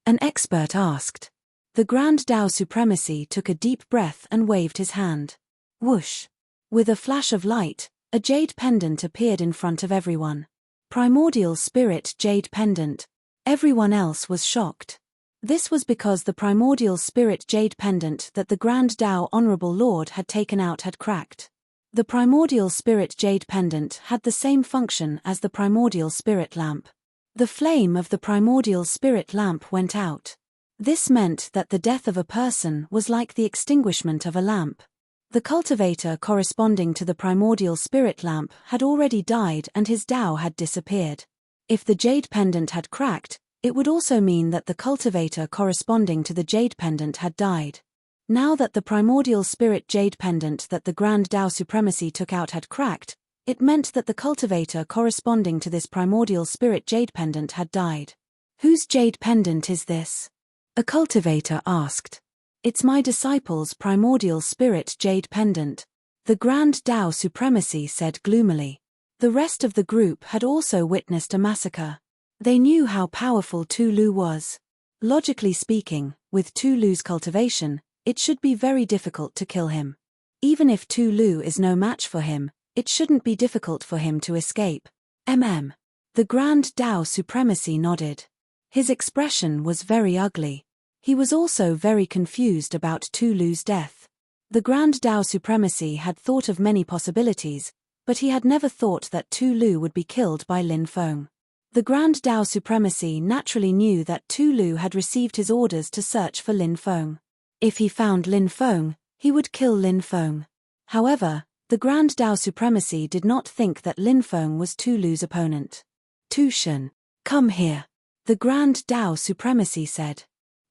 An expert asked. The Grand Dao Supremacy took a deep breath and waved his hand. Whoosh! With a flash of light, a jade pendant appeared in front of everyone. Primordial Spirit Jade Pendant. Everyone else was shocked. This was because the Primordial Spirit Jade Pendant that the Grand Dao Honorable Lord had taken out had cracked. The Primordial Spirit Jade Pendant had the same function as the Primordial Spirit Lamp. The flame of the Primordial Spirit Lamp went out. This meant that the death of a person was like the extinguishment of a lamp. The cultivator corresponding to the Primordial Spirit Lamp had already died and his Dao had disappeared. If the Jade Pendant had cracked, it would also mean that the cultivator corresponding to the Jade Pendant had died. Now that the Primordial Spirit Jade Pendant that the Grand Dao Supremacy took out had cracked, it meant that the cultivator corresponding to this Primordial Spirit Jade Pendant had died. Whose Jade Pendant is this? A cultivator asked. It's my disciple's Primordial Spirit Jade Pendant, the Grand Dao Supremacy said gloomily. The rest of the group had also witnessed a massacre. They knew how powerful Tu Lu was. Logically speaking, with Tu Lu's cultivation, it should be very difficult to kill him. Even if Tu Lu is no match for him, it shouldn't be difficult for him to escape. The Grand Dao Supremacy nodded. His expression was very ugly. He was also very confused about Tu Lu's death. The Grand Dao Supremacy had thought of many possibilities, but he had never thought that Tu Lu would be killed by Lin Feng. The Grand Dao Supremacy naturally knew that Tu Lu had received his orders to search for Lin Feng. If he found Lin Feng, he would kill Lin Feng. However, the Grand Dao Supremacy did not think that Lin Feng was Tu Lu's opponent. Tu Shen, come here. The Grand Dao Supremacy said.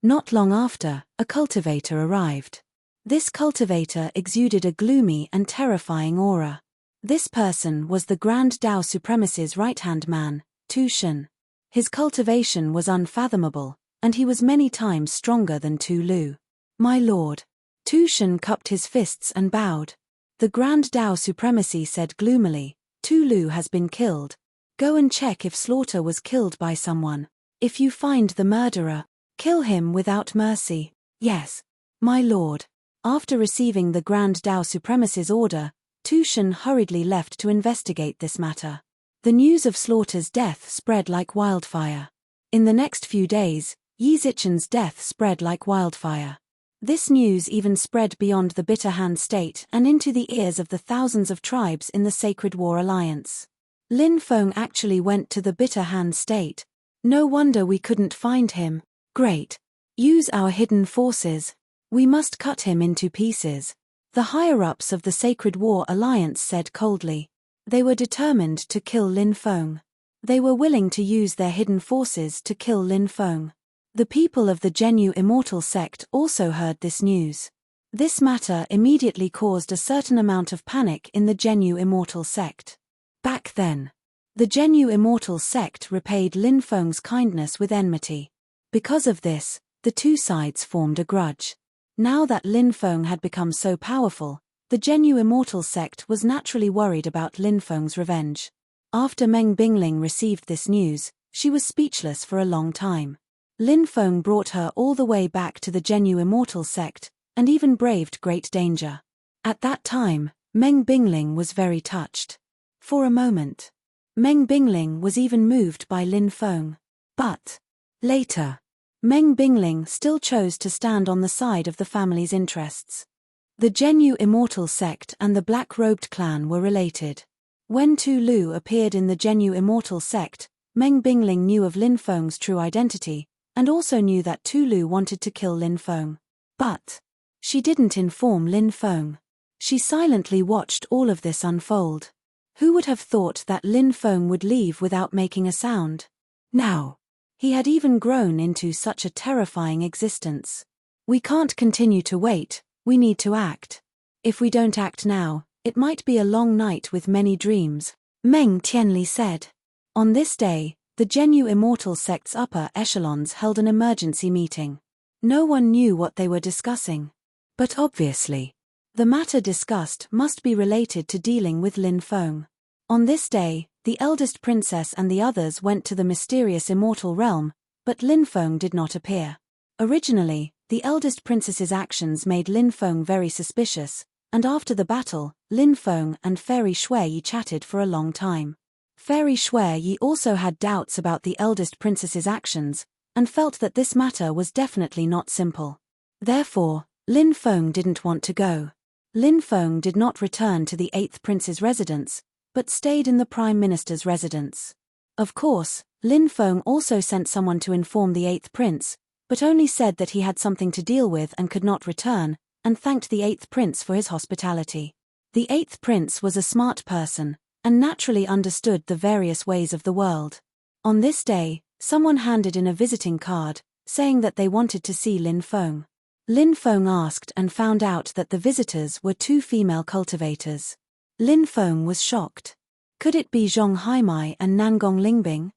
Not long after, a cultivator arrived. This cultivator exuded a gloomy and terrifying aura. This person was the Grand Dao Supremacy's right-hand man, Tu Shen. His cultivation was unfathomable, and he was many times stronger than Tu Lu. My lord. Tu Shen cupped his fists and bowed. The Grand Dao Supremacy said gloomily, Tu Lu has been killed. Go and check if Slaughter was killed by someone. If you find the murderer, kill him without mercy. Yes, my lord. After receiving the Grand Dao Supremacy's order, Tu Shen hurriedly left to investigate this matter. The news of Slaughter's death spread like wildfire. In the next few days, Yi Zichen's death spread like wildfire. This news even spread beyond the Bitter Hand State and into the ears of the thousands of tribes in the Sacred War Alliance. Lin Feng actually went to the Bitter Hand State. No wonder we couldn't find him. Great. Use our hidden forces. We must cut him into pieces. The higher-ups of the Sacred War Alliance said coldly. They were determined to kill Lin Feng. They were willing to use their hidden forces to kill Lin Feng. The people of the Genu Immortal sect also heard this news. This matter immediately caused a certain amount of panic in the Genu Immortal sect. Back then, the Genu Immortal sect repaid Lin Feng's kindness with enmity. Because of this, the two sides formed a grudge. Now that Lin Feng had become so powerful, the Genu Immortal sect was naturally worried about Lin Feng's revenge. After Meng Bingling received this news, she was speechless for a long time. Lin Feng brought her all the way back to the Genu Immortal sect, and even braved great danger. At that time, Meng Bingling was very touched. For a moment, Meng Bingling was even moved by Lin Feng. But later, Meng Bingling still chose to stand on the side of the family's interests. The Genu Immortal sect and the Black-Robed clan were related. When Tu Lu appeared in the Genu Immortal sect, Meng Bingling knew of Lin Feng's true identity, and also knew that Tu Lu wanted to kill Lin Feng. But she didn't inform Lin Feng. She silently watched all of this unfold. Who would have thought that Lin Feng would leave without making a sound? Now, he had even grown into such a terrifying existence. We can't continue to wait, we need to act. If we don't act now, it might be a long night with many dreams, Meng Tianli said. On this day, the Genu Immortal sect's upper echelons held an emergency meeting. No one knew what they were discussing. But obviously, the matter discussed must be related to dealing with Lin Feng. On this day, the eldest princess and the others went to the mysterious immortal realm, but Lin Feng did not appear. Originally, the eldest princess's actions made Lin Feng very suspicious, and after the battle, Lin Feng and Fairy Shui chatted for a long time. Fairy Shui also had doubts about the eldest princess's actions, and felt that this matter was definitely not simple. Therefore, Lin Feng didn't want to go. Lin Feng did not return to the 8th prince's residence, but stayed in the Prime Minister's residence. Of course, Lin Feng also sent someone to inform the 8th prince, but only said that he had something to deal with and could not return, and thanked the 8th prince for his hospitality. The 8th prince was a smart person, and naturally understood the various ways of the world. On this day, someone handed in a visiting card, saying that they wanted to see Lin Feng. Lin Feng asked and found out that the visitors were 2 female cultivators. Lin Feng was shocked. Could it be Zhong Haimai and Nangong Lingbing?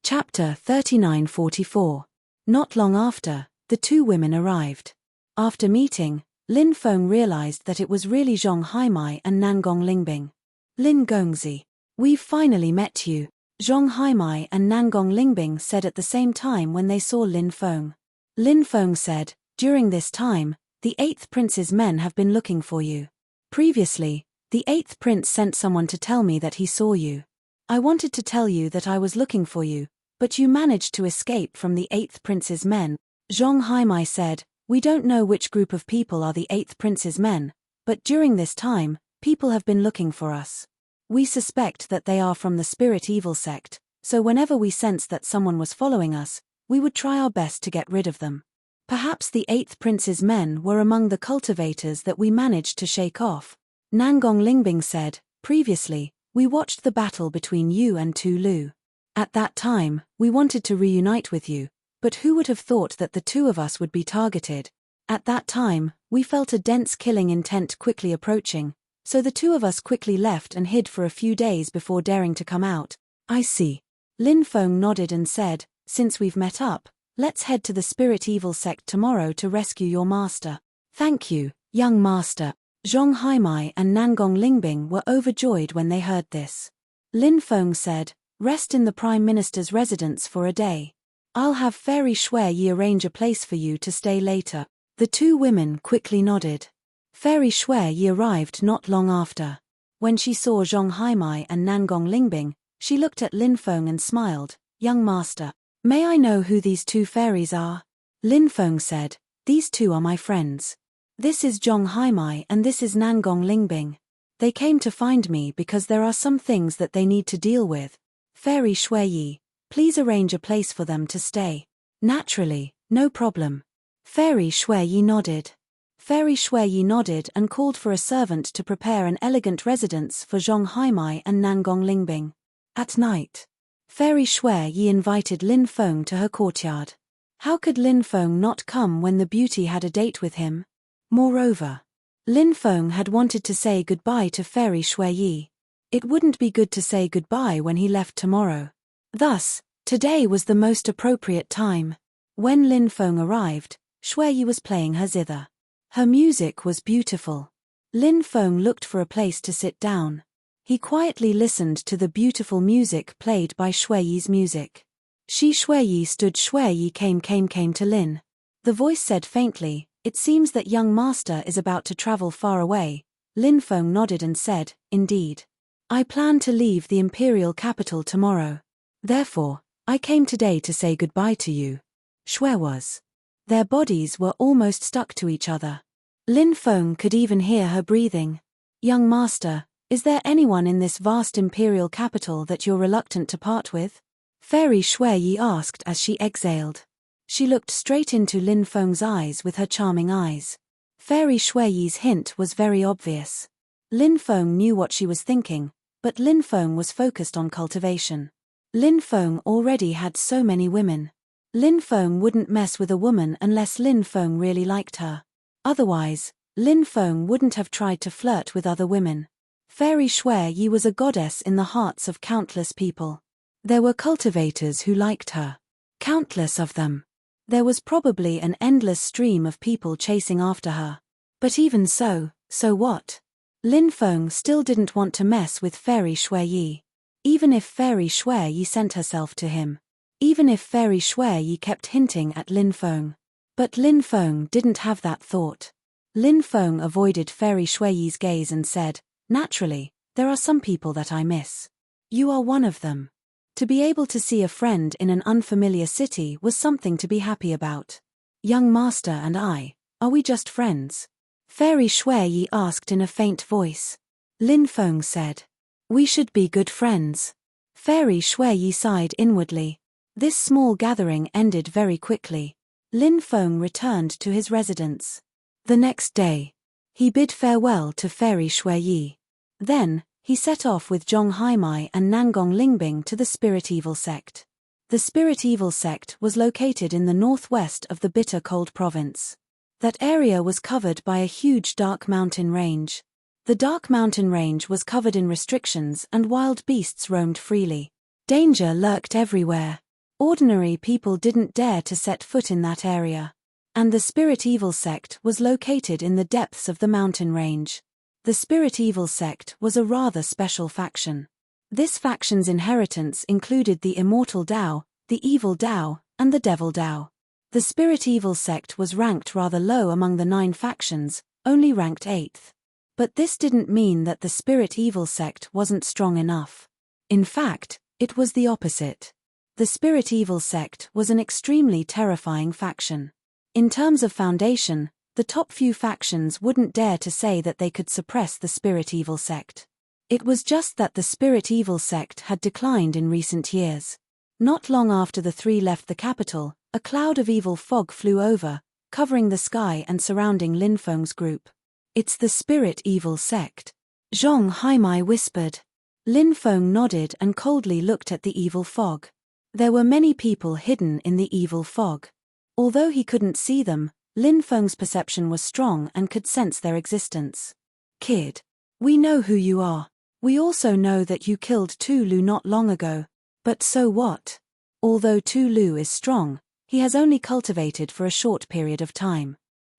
Chapter 3944. Not long after, the 2 women arrived. After meeting, Lin Feng realized that it was really Zhong Haimai and Nangong Lingbing. Lin Gongzi, we've finally met you, Zhong Haimai and Nangong Lingbing said at the same time when they saw Lin Feng. Lin Feng said, during this time, the 8th prince's men have been looking for you. Previously, the 8th prince sent someone to tell me that he saw you. I wanted to tell you that I was looking for you, but you managed to escape from the 8th prince's men. Zhong Haimai said, we don't know which group of people are the 8th prince's men, but during this time, people have been looking for us. We suspect that they are from the Spirit Evil sect, so whenever we sensed that someone was following us, we would try our best to get rid of them. Perhaps the 8th prince's men were among the cultivators that we managed to shake off. Nangong Lingbing said, previously, we watched the battle between you and Tu Lu. At that time, we wanted to reunite with you, but who would have thought that the 2 of us would be targeted? At that time, we felt a dense killing intent quickly approaching, so the 2 of us quickly left and hid for a few days before daring to come out. I see. Lin Feng nodded and said, since we've met up, let's head to the Spirit Evil sect tomorrow to rescue your master. Thank you, young master. Zhong Haimai and Nangong Lingbing were overjoyed when they heard this. Lin Feng said, rest in the Prime Minister's residence for a day. I'll have Fairy Shui arrange a place for you to stay later. The 2 women quickly nodded. Fairy Shui arrived not long after. When she saw Zhong Haimai and Nangong Lingbing, she looked at Lin Feng and smiled. Young master, may I know who these 2 fairies are? Lin Feng said, these 2 are my friends. This is Zhong Haimai and this is Nangong Lingbing. They came to find me because there are some things that they need to deal with. Fairy Shui, please arrange a place for them to stay. Naturally, no problem. Fairy Shui nodded. Fairy Shui nodded and called for a servant to prepare an elegant residence for Zhong Haimai and Nangong Lingbing. At night, Fairy Shui invited Lin Feng to her courtyard. How could Lin Feng not come when the beauty had a date with him? Moreover, Lin Feng had wanted to say goodbye to Fairy Shui. It wouldn't be good to say goodbye when he left tomorrow. Thus, today was the most appropriate time. When Lin Feng arrived, Shui was playing her zither. Her music was beautiful. Lin Feng looked for a place to sit down. He quietly listened to the beautiful music played by Shui's music. Shui stood. Shui came to Lin. The voice said faintly, "It seems that young master is about to travel far away." Lin Feng nodded and said, "Indeed. I plan to leave the imperial capital tomorrow. Therefore, I came today to say goodbye to you." Shui was. Their bodies were almost stuck to each other. Lin Feng could even hear her breathing. "Young master, is there anyone in this vast imperial capital that you're reluctant to part with?" Fairy Shui asked as she exhaled. She looked straight into Lin Feng's eyes with her charming eyes. Fairy Shui's hint was very obvious. Lin Feng knew what she was thinking, but Lin Feng was focused on cultivation. Lin Feng already had so many women. Lin Feng wouldn't mess with a woman unless Lin Feng really liked her. Otherwise, Lin Feng wouldn't have tried to flirt with other women. Fairy Shui was a goddess in the hearts of countless people. There were cultivators who liked her. Countless of them. There was probably an endless stream of people chasing after her. But even so what? Lin Feng still didn't want to mess with Fairy Shui. Even if Fairy Shui sent herself to him. Even if Fairy Shui kept hinting at Lin Feng. But Lin Feng didn't have that thought. Lin Feng avoided Fairy Shui's gaze and said, "Naturally, there are some people that I miss. You are one of them." To be able to see a friend in an unfamiliar city was something to be happy about. "Young master and I, are we just friends?" Fairy Shui asked in a faint voice. Lin Feng said, "We should be good friends." Fairy Shui sighed inwardly. This small gathering ended very quickly. Lin Feng returned to his residence. The next day, he bid farewell to Fairy Shui. Then, he set off with Zhong Haimai and Nangong Lingbing to the Spirit Evil sect. The Spirit Evil sect was located in the northwest of the Bitter Cold province. That area was covered by a huge dark mountain range. The dark mountain range was covered in restrictions and wild beasts roamed freely. Danger lurked everywhere. Ordinary people didn't dare to set foot in that area. And the Spirit Evil sect was located in the depths of the mountain range. The Spirit Evil sect was a rather special faction. This faction's inheritance included the Immortal Dao, the Evil Dao, and the Devil Dao. The Spirit Evil sect was ranked rather low among the 9 factions, only ranked 8th. But this didn't mean that the Spirit Evil sect wasn't strong enough. In fact, it was the opposite. The Spirit Evil sect was an extremely terrifying faction. In terms of foundation, the top few factions wouldn't dare to say that they could suppress the Spirit Evil sect. It was just that the Spirit Evil sect had declined in recent years. Not long after the 3 left the capital, a cloud of evil fog flew over, covering the sky and surrounding Lin Feng's group. "It's the Spirit Evil sect," Zhong Haimai whispered. Lin Feng nodded and coldly looked at the evil fog. There were many people hidden in the evil fog. Although he couldn't see them, Lin Feng's perception was strong and could sense their existence. "Kid, we know who you are. We also know that you killed Tu Lu not long ago. But so what? Although Tu Lu is strong, he has only cultivated for a short period of time.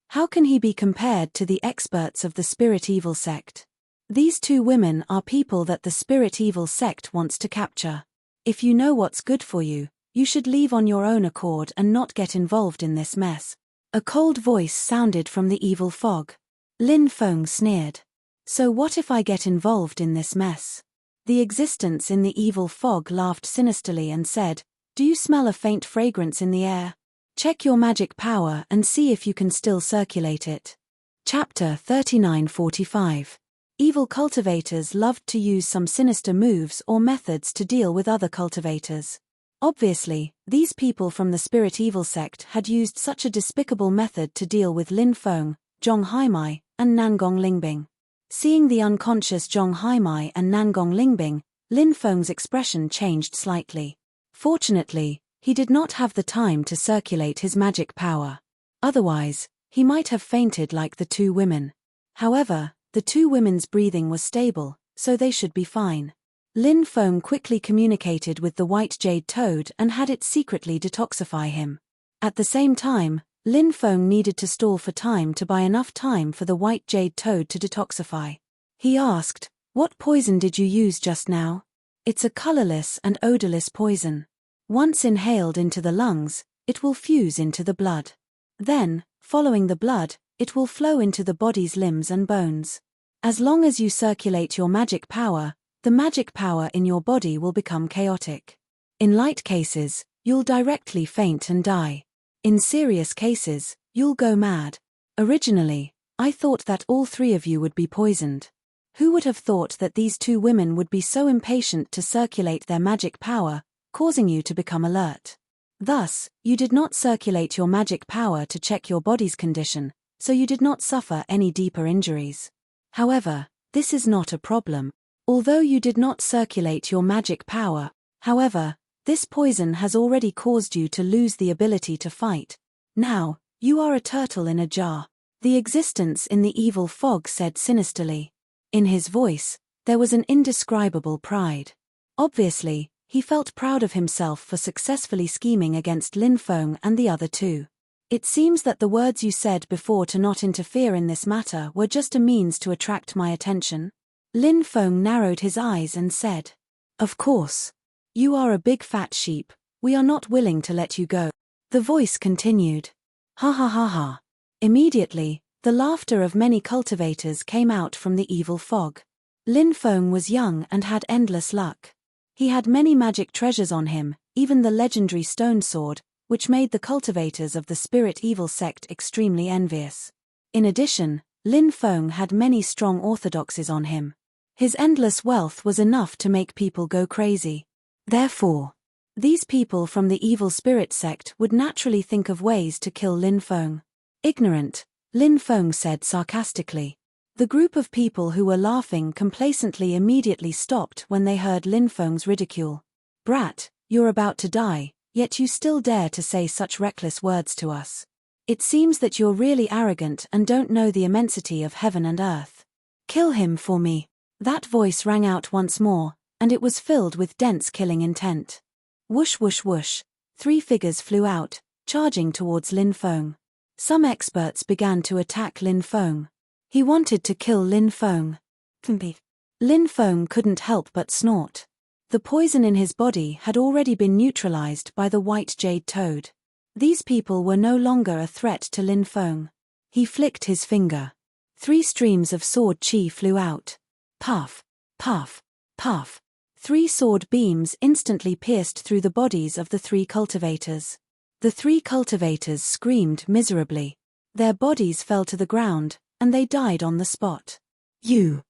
How can he be compared to the experts of the Spirit Evil sect? These 2 women are people that the Spirit Evil sect wants to capture. If you know what's good for you, you should leave on your own accord and not get involved in this mess." A cold voice sounded from the evil fog. Lin Feng sneered. "So what if I get involved in this mess?" The existence in the evil fog laughed sinisterly and said, "Do you smell a faint fragrance in the air? Check your magic power and see if you can still circulate it." Chapter 3945. Evil cultivators loved to use some sinister moves or methods to deal with other cultivators. Obviously, these people from the spirit evil sect had used such a despicable method to deal with Lin Feng, Zhong Haimai, and Nangong Lingbing. Seeing the unconscious Zhong Haimai and Nangong Lingbing, Lin Feng's expression changed slightly. Fortunately, he did not have the time to circulate his magic power. Otherwise, he might have fainted like the two women. However, the two women's breathing was stable, so they should be fine. Lin Feng quickly communicated with the white jade toad and had it secretly detoxify him. At the same time, Lin Feng needed to stall for time to buy enough time for the white jade toad to detoxify. He asked, "What poison did you use just now?" "It's a colorless and odorless poison. Once inhaled into the lungs, it will fuse into the blood. Then, following the blood, it will flow into the body's limbs and bones. As long as you circulate your magic power, the magic power in your body will become chaotic. In light cases, you'll directly faint and die. In serious cases, you'll go mad. Originally, I thought that all three of you would be poisoned. Who would have thought that these two women would be so impatient to circulate their magic power, causing you to become alert? Thus, you did not circulate your magic power to check your body's condition, so you did not suffer any deeper injuries. However, this is not a problem. Although you did not circulate your magic power, however, this poison has already caused you to lose the ability to fight. Now, you are a turtle in a jar." The existence in the evil fog said sinisterly. In his voice, there was an indescribable pride. Obviously, he felt proud of himself for successfully scheming against Lin Feng and the other two. "It seems that the words you said before to not interfere in this matter were just a means to attract my attention." Lin Feng narrowed his eyes and said, "Of course. You are a big fat sheep, we are not willing to let you go." The voice continued. "Ha ha ha ha." Immediately, the laughter of many cultivators came out from the evil fog. Lin Feng was young and had endless luck. He had many magic treasures on him, even the legendary stone sword, which made the cultivators of the spirit evil sect extremely envious. In addition, Lin Feng had many strong orthodoxies on him. His endless wealth was enough to make people go crazy. Therefore, these people from the evil spirit sect would naturally think of ways to kill Lin Feng. "Ignorant," Lin Feng said sarcastically. The group of people who were laughing complacently immediately stopped when they heard Lin Feng's ridicule. "Brat, you're about to die, yet you still dare to say such reckless words to us. It seems that you're really arrogant and don't know the immensity of heaven and earth. Kill him for me." That voice rang out once more, and it was filled with dense killing intent. Whoosh whoosh whoosh, three figures flew out, charging towards Lin Feng. Some experts began to attack Lin Feng. He wanted to kill Lin Feng. Lin Feng couldn't help but snort. The poison in his body had already been neutralized by the white jade toad. These people were no longer a threat to Lin Feng. He flicked his finger. Three streams of sword chi flew out. Puff, puff, puff. Three sword beams instantly pierced through the bodies of the three cultivators. The three cultivators screamed miserably. Their bodies fell to the ground, and they died on the spot. You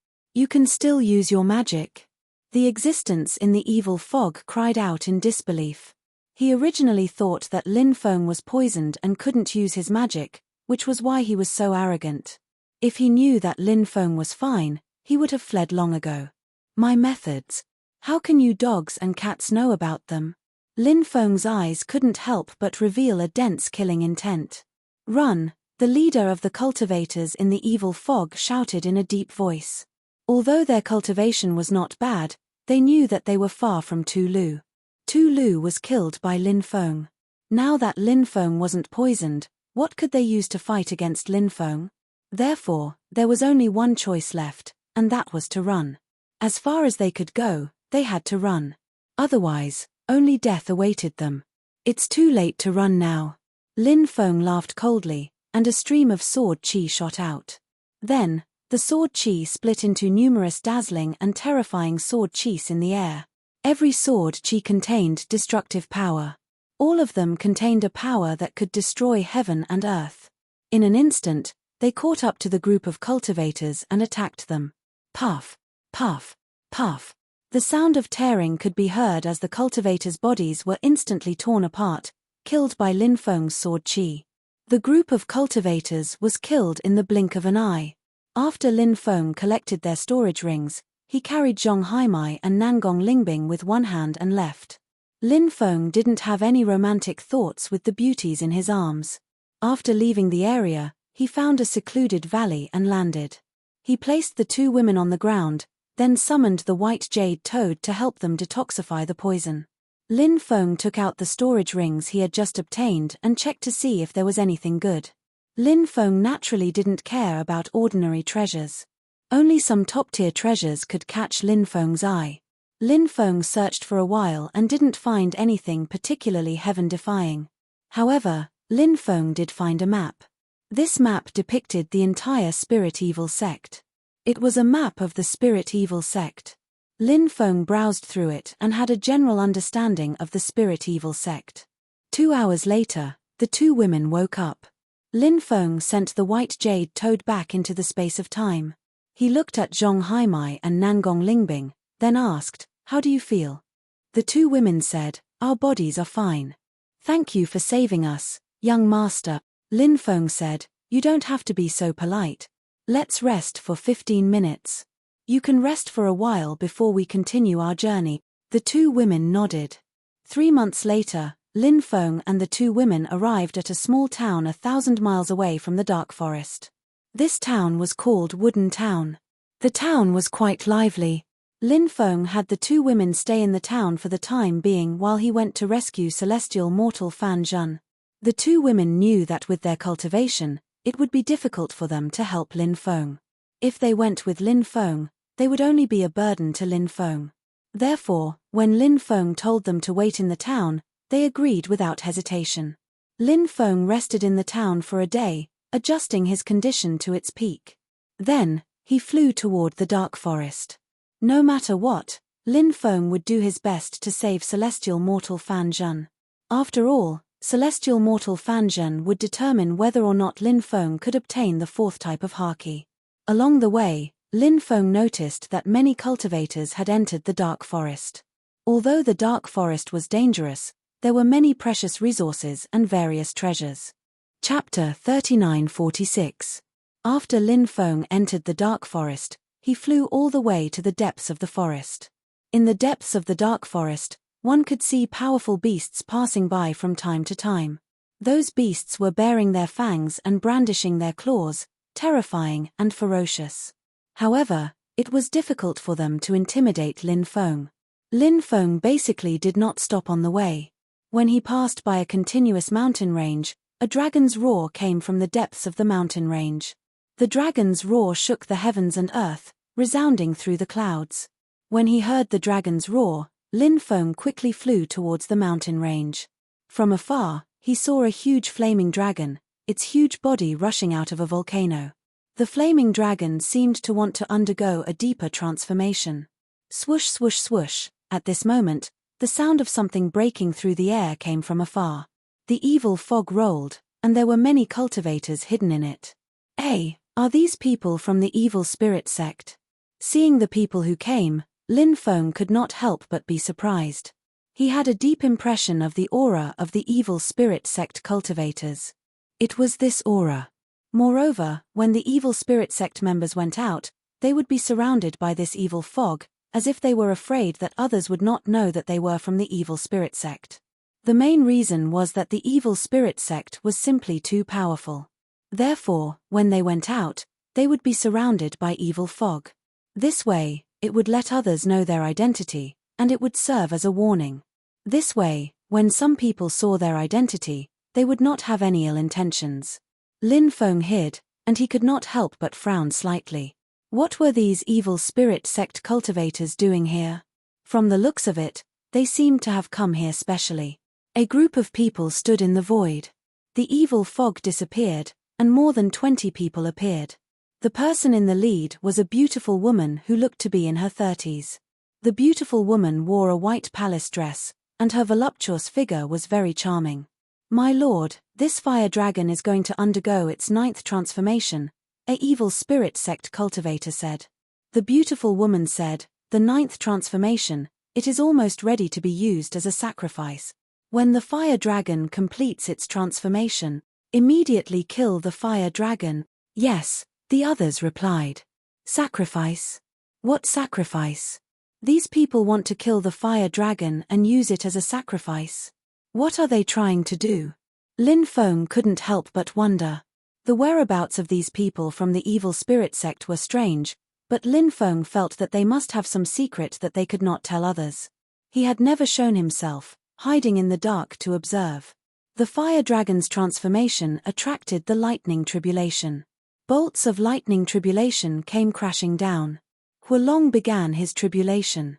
can still use your magic." The existence in the evil fog cried out in disbelief. He originally thought that Lin Feng was poisoned and couldn't use his magic, which was why he was so arrogant. If he knew that Lin Feng was fine, he would have fled long ago. "My methods. How can you dogs and cats know about them?" Lin Feng's eyes couldn't help but reveal a dense killing intent. "Run," the leader of the cultivators in the evil fog shouted in a deep voice. Although their cultivation was not bad, they knew that they were far from Tu Lu. Tu Lu was killed by Lin Feng. Now that Lin Feng wasn't poisoned, what could they use to fight against Lin Feng? Therefore, there was only one choice left, and that was to run. As far as they could go, they had to run. Otherwise, only death awaited them. "It's too late to run now." Lin Feng laughed coldly, and a stream of sword chi shot out. Then, the sword chi split into numerous dazzling and terrifying sword chis in the air. Every sword chi contained destructive power. All of them contained a power that could destroy heaven and earth. In an instant, they caught up to the group of cultivators and attacked them. Puff, puff, puff. The sound of tearing could be heard as the cultivators' bodies were instantly torn apart, killed by Lin Feng's sword qi. The group of cultivators was killed in the blink of an eye. After Lin Feng collected their storage rings, he carried Zhong Haimai and Nangong Lingbing with one hand and left. Lin Feng didn't have any romantic thoughts with the beauties in his arms. After leaving the area, he found a secluded valley and landed. He placed the two women on the ground, then summoned the white jade toad to help them detoxify the poison. Lin Feng took out the storage rings he had just obtained and checked to see if there was anything good. Lin Feng naturally didn't care about ordinary treasures. Only some top-tier treasures could catch Lin Feng's eye. Lin Feng searched for a while and didn't find anything particularly heaven-defying. However, Lin Feng did find a map. This map depicted the entire Spirit Evil sect. It was a map of the Spirit Evil sect. Lin Feng browsed through it and had a general understanding of the Spirit Evil sect. 2 hours later, the two women woke up. Lin Feng sent the white jade toad back into the space of time. He looked at Zhong Haimai and Nangong Lingbing, then asked, "How do you feel?" The two women said, "Our bodies are fine. Thank you for saving us, young master." Lin Feng said, "You don't have to be so polite. Let's rest for 15 minutes. You can rest for a while before we continue our journey." The two women nodded. 3 months later, Lin Feng and the two women arrived at a small town 1,000 miles away from the dark forest. This town was called Wooden Town. The town was quite lively. Lin Feng had the two women stay in the town for the time being while he went to rescue celestial mortal Fan Zhen. The two women knew that with their cultivation, it would be difficult for them to help Lin Feng. If they went with Lin Feng, they would only be a burden to Lin Feng. Therefore, when Lin Feng told them to wait in the town, they agreed without hesitation. Lin Feng rested in the town for a day, adjusting his condition to its peak. Then, he flew toward the dark forest. No matter what, Lin Feng would do his best to save celestial mortal Fan Zhen. After all, celestial mortal Fan Zhen would determine whether or not Lin Feng could obtain the fourth type of Haki. Along the way, Lin Feng noticed that many cultivators had entered the dark forest. Although the dark forest was dangerous, there were many precious resources and various treasures. Chapter 3946. After Lin Feng entered the dark forest, he flew all the way to the depths of the forest. In the depths of the dark forest, one could see powerful beasts passing by from time to time. Those beasts were baring their fangs and brandishing their claws, terrifying and ferocious. However, it was difficult for them to intimidate Lin Feng. Lin Feng basically did not stop on the way. When he passed by a continuous mountain range, a dragon's roar came from the depths of the mountain range. The dragon's roar shook the heavens and earth, resounding through the clouds. When he heard the dragon's roar, Lin Feng quickly flew towards the mountain range. From afar, he saw a huge flaming dragon, its huge body rushing out of a volcano. The flaming dragon seemed to want to undergo a deeper transformation. Swoosh swoosh swoosh. At this moment, the sound of something breaking through the air came from afar. The evil fog rolled, and there were many cultivators hidden in it. "Hey, are these people from the evil spirit sect?" Seeing the people who came, Lin Feng could not help but be surprised. He had a deep impression of the aura of the evil spirit sect cultivators. It was this aura. Moreover, when the evil spirit sect members went out, they would be surrounded by this evil fog, as if they were afraid that others would not know that they were from the evil spirit sect. The main reason was that the evil spirit sect was simply too powerful. Therefore, when they went out, they would be surrounded by evil fog. This way, it would let others know their identity, and it would serve as a warning. This way, when some people saw their identity, they would not have any ill intentions. Lin Feng hid, and he could not help but frown slightly. What were these evil spirit sect cultivators doing here? From the looks of it, they seemed to have come here specially. A group of people stood in the void. The evil fog disappeared, and more than 20 people appeared. The person in the lead was a beautiful woman who looked to be in her 30s. The beautiful woman wore a white palace dress, and her voluptuous figure was very charming. "My lord, this fire dragon is going to undergo its 9th transformation," a evil spirit sect cultivator said. The beautiful woman said, the 9th transformation, it is almost ready to be used as a sacrifice. When the fire dragon completes its transformation, immediately kill the fire dragon. Yes, the others replied. Sacrifice? What sacrifice? These people want to kill the fire dragon and use it as a sacrifice. What are they trying to do? Lin Feng couldn't help but wonder. The whereabouts of these people from the evil spirit sect were strange, but Lin Feng felt that they must have some secret that they could not tell others. He had never shown himself, hiding in the dark to observe. The fire dragon's transformation attracted the lightning tribulation. Bolts of lightning tribulation came crashing down. Huolong began his tribulation.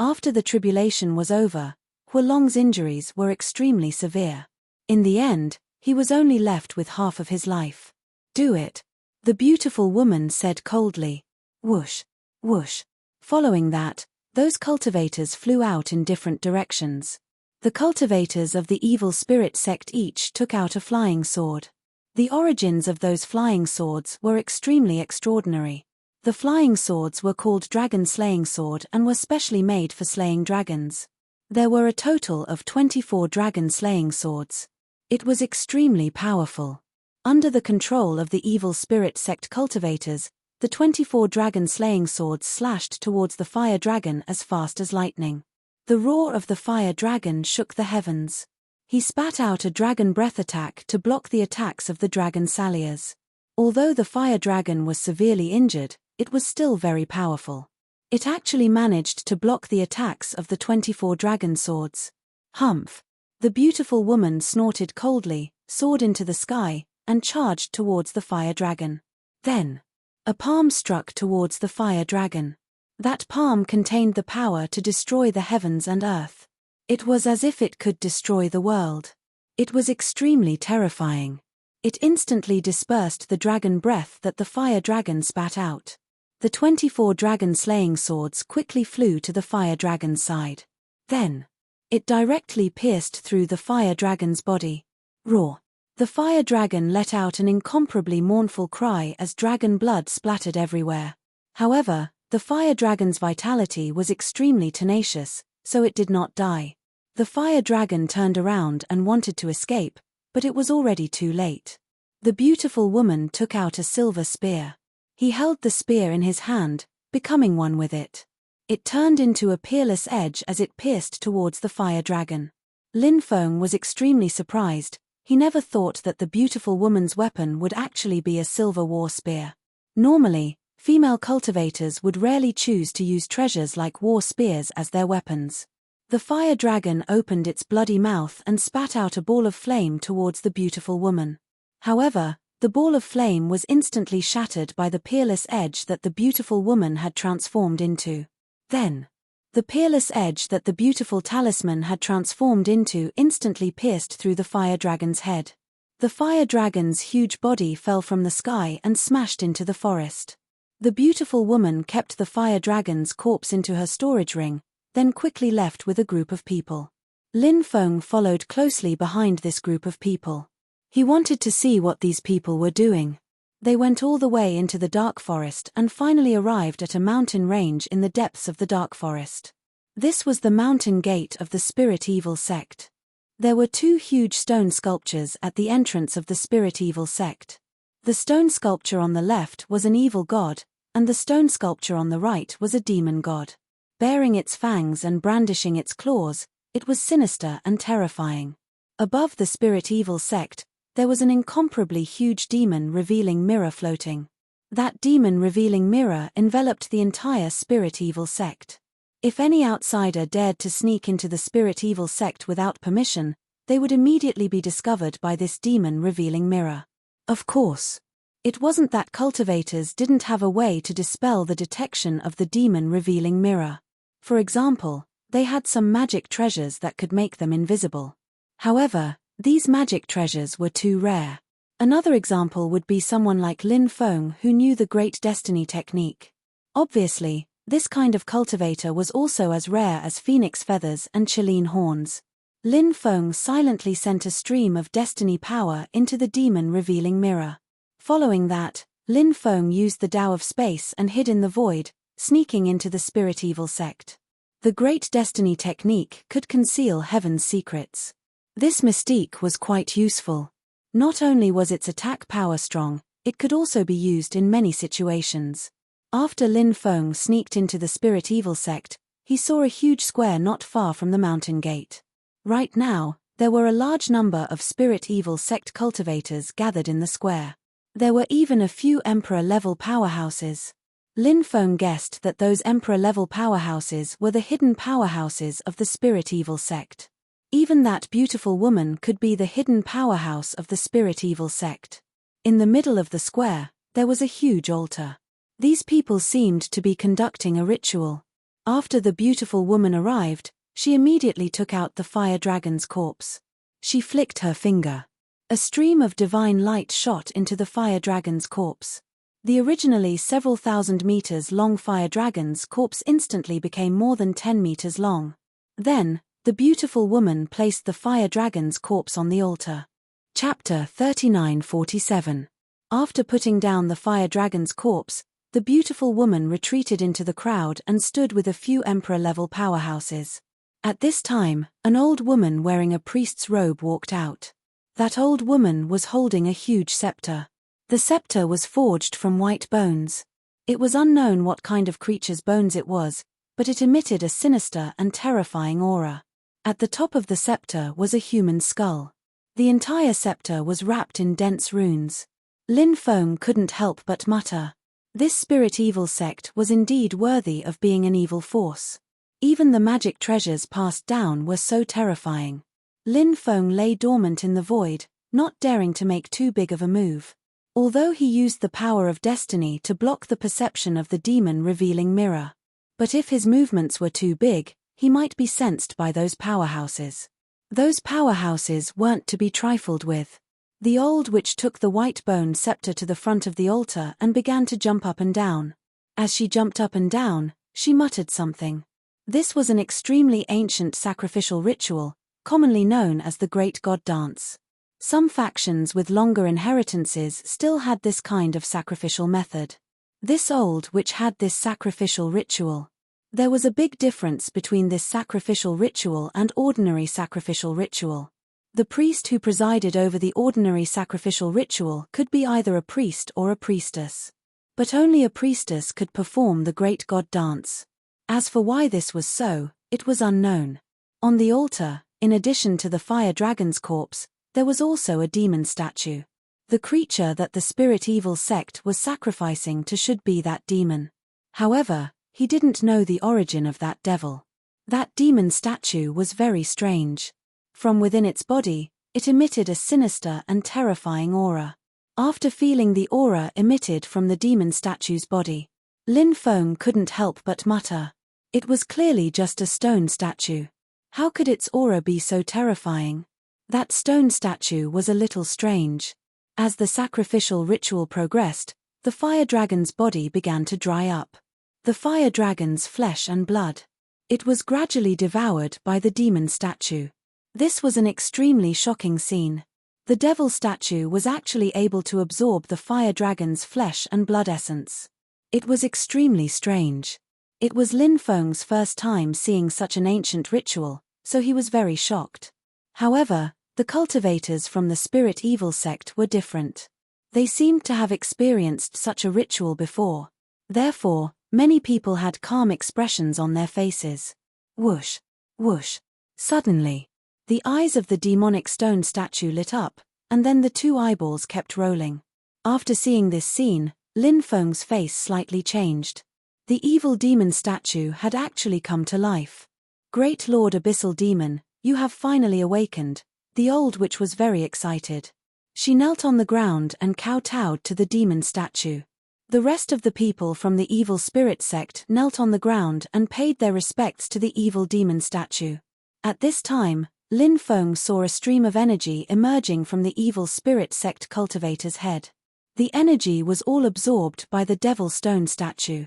After the tribulation was over, Huolong's injuries were extremely severe. In the end, he was only left with half of his life. Do it. The beautiful woman said coldly. Whoosh, whoosh. Following that, those cultivators flew out in different directions. The cultivators of the evil spirit sect each took out a flying sword. The origins of those flying swords were extremely extraordinary. The flying swords were called Dragon Slaying Sword and were specially made for slaying dragons. There were a total of 24 dragon slaying swords. It was extremely powerful. Under the control of the evil spirit sect cultivators, the 24 dragon slaying swords slashed towards the fire dragon as fast as lightning. The roar of the fire dragon shook the heavens. He spat out a dragon breath attack to block the attacks of the dragon saliers. Although the fire dragon was severely injured, it was still very powerful. It actually managed to block the attacks of the 24 dragon swords. Humph! The beautiful woman snorted coldly, soared into the sky, and charged towards the fire dragon. Then, a palm struck towards the fire dragon. That palm contained the power to destroy the heavens and earth. It was as if it could destroy the world. It was extremely terrifying. It instantly dispersed the dragon breath that the fire dragon spat out. The 24 dragon slaying swords quickly flew to the fire dragon's side. Then, it directly pierced through the fire dragon's body. Roar! The fire dragon let out an incomparably mournful cry as dragon blood splattered everywhere. However, the fire dragon's vitality was extremely tenacious, so it did not die. The fire dragon turned around and wanted to escape, but it was already too late. The beautiful woman took out a silver spear. He held the spear in his hand, becoming one with it. It turned into a peerless edge as it pierced towards the fire dragon. Lin Feng was extremely surprised. He never thought that the beautiful woman's weapon would actually be a silver war spear. Normally, female cultivators would rarely choose to use treasures like war spears as their weapons. The fire dragon opened its bloody mouth and spat out a ball of flame towards the beautiful woman. However, the ball of flame was instantly shattered by the peerless edge that the beautiful woman had transformed into. Then, the peerless edge that the beautiful talisman had transformed into instantly pierced through the fire dragon's head. The fire dragon's huge body fell from the sky and smashed into the forest. The beautiful woman kept the fire dragon's corpse into her storage ring, then quickly left with a group of people. Lin Feng followed closely behind this group of people. He wanted to see what these people were doing. They went all the way into the dark forest and finally arrived at a mountain range in the depths of the dark forest. This was the mountain gate of the Spirit Evil sect. There were 2 huge stone sculptures at the entrance of the Spirit Evil sect. The stone sculpture on the left was an evil god, and the stone sculpture on the right was a demon god. Bearing its fangs and brandishing its claws, it was sinister and terrifying. Above the Spirit Evil sect, there was an incomparably huge demon revealing mirror floating. That demon revealing mirror enveloped the entire Spirit Evil sect. If any outsider dared to sneak into the Spirit Evil sect without permission, they would immediately be discovered by this demon revealing mirror. Of course, it wasn't that cultivators didn't have a way to dispel the detection of the demon revealing mirror. For example, they had some magic treasures that could make them invisible. However, these magic treasures were too rare. Another example would be someone like Lin Feng who knew the Great Destiny technique. Obviously, this kind of cultivator was also as rare as phoenix feathers and Chilean horns. Lin Feng silently sent a stream of destiny power into the demon revealing mirror. Following that, Lin Feng used the Tao of space and hid in the void, sneaking into the spirit evil sect. The Great Destiny technique could conceal heaven's secrets. This mystique was quite useful. Not only was its attack power strong, it could also be used in many situations. After Lin Feng sneaked into the spirit evil sect, he saw a huge square not far from the mountain gate. Right now, there were a large number of spirit evil sect cultivators gathered in the square. There were even a few emperor-level powerhouses. Lin Feng guessed that those emperor-level powerhouses were the hidden powerhouses of the spirit evil sect. Even that beautiful woman could be the hidden powerhouse of the spirit evil sect. In the middle of the square, there was a huge altar. These people seemed to be conducting a ritual. After the beautiful woman arrived, she immediately took out the fire dragon's corpse. She flicked her finger. A stream of divine light shot into the fire dragon's corpse. The originally several thousand meters long fire dragon's corpse instantly became more than 10 meters long. Then, the beautiful woman placed the fire dragon's corpse on the altar. Chapter 39:47. After putting down the fire dragon's corpse, the beautiful woman retreated into the crowd and stood with a few emperor-level powerhouses. At this time, an old woman wearing a priest's robe walked out. That old woman was holding a huge scepter. The scepter was forged from white bones. It was unknown what kind of creature's bones it was, but it emitted a sinister and terrifying aura. At the top of the scepter was a human skull. The entire scepter was wrapped in dense runes. Lin Feng couldn't help but mutter. This spirit evil sect was indeed worthy of being an evil force. Even the magic treasures passed down were so terrifying. Lin Feng lay dormant in the void, not daring to make too big of a move. Although he used the power of destiny to block the perception of the demon-revealing mirror. But if his movements were too big, he might be sensed by those powerhouses. Those powerhouses weren't to be trifled with. The old witch took the white bone scepter to the front of the altar and began to jump up and down. As she jumped up and down, she muttered something. This was an extremely ancient sacrificial ritual, commonly known as the Great God Dance. Some factions with longer inheritances still had this kind of sacrificial method. This old witch had this sacrificial ritual. There was a big difference between this sacrificial ritual and ordinary sacrificial ritual. The priest who presided over the ordinary sacrificial ritual could be either a priest or a priestess. But only a priestess could perform the Great God Dance. As for why this was so, it was unknown. On the altar, in addition to the fire dragon's corpse, there was also a demon statue. The creature that the spirit evil sect was sacrificing to should be that demon. However, he didn't know the origin of that devil. That demon statue was very strange. From within its body, it emitted a sinister and terrifying aura. After feeling the aura emitted from the demon statue's body, Lin Feng couldn't help but mutter. It was clearly just a stone statue. How could its aura be so terrifying? That stone statue was a little strange. As the sacrificial ritual progressed, the fire dragon's body began to dry up. The fire dragon's flesh and blood. It was gradually devoured by the demon statue. This was an extremely shocking scene. The devil statue was actually able to absorb the fire dragon's flesh and blood essence. It was extremely strange. It was Lin Feng's first time seeing such an ancient ritual, so he was very shocked. However, the cultivators from the spirit evil sect were different. They seemed to have experienced such a ritual before. Therefore, many people had calm expressions on their faces. Whoosh, whoosh. Suddenly, the eyes of the demonic stone statue lit up, and then the two eyeballs kept rolling. After seeing this scene, Lin Feng's face slightly changed. The evil demon statue had actually come to life. Great Lord Abyssal Demon, you have finally awakened. The old witch was very excited. She knelt on the ground and kowtowed to the demon statue. The rest of the people from the evil spirit sect knelt on the ground and paid their respects to the evil demon statue. At this time, Lin Feng saw a stream of energy emerging from the evil spirit sect cultivator's head. The energy was all absorbed by the devil stone statue.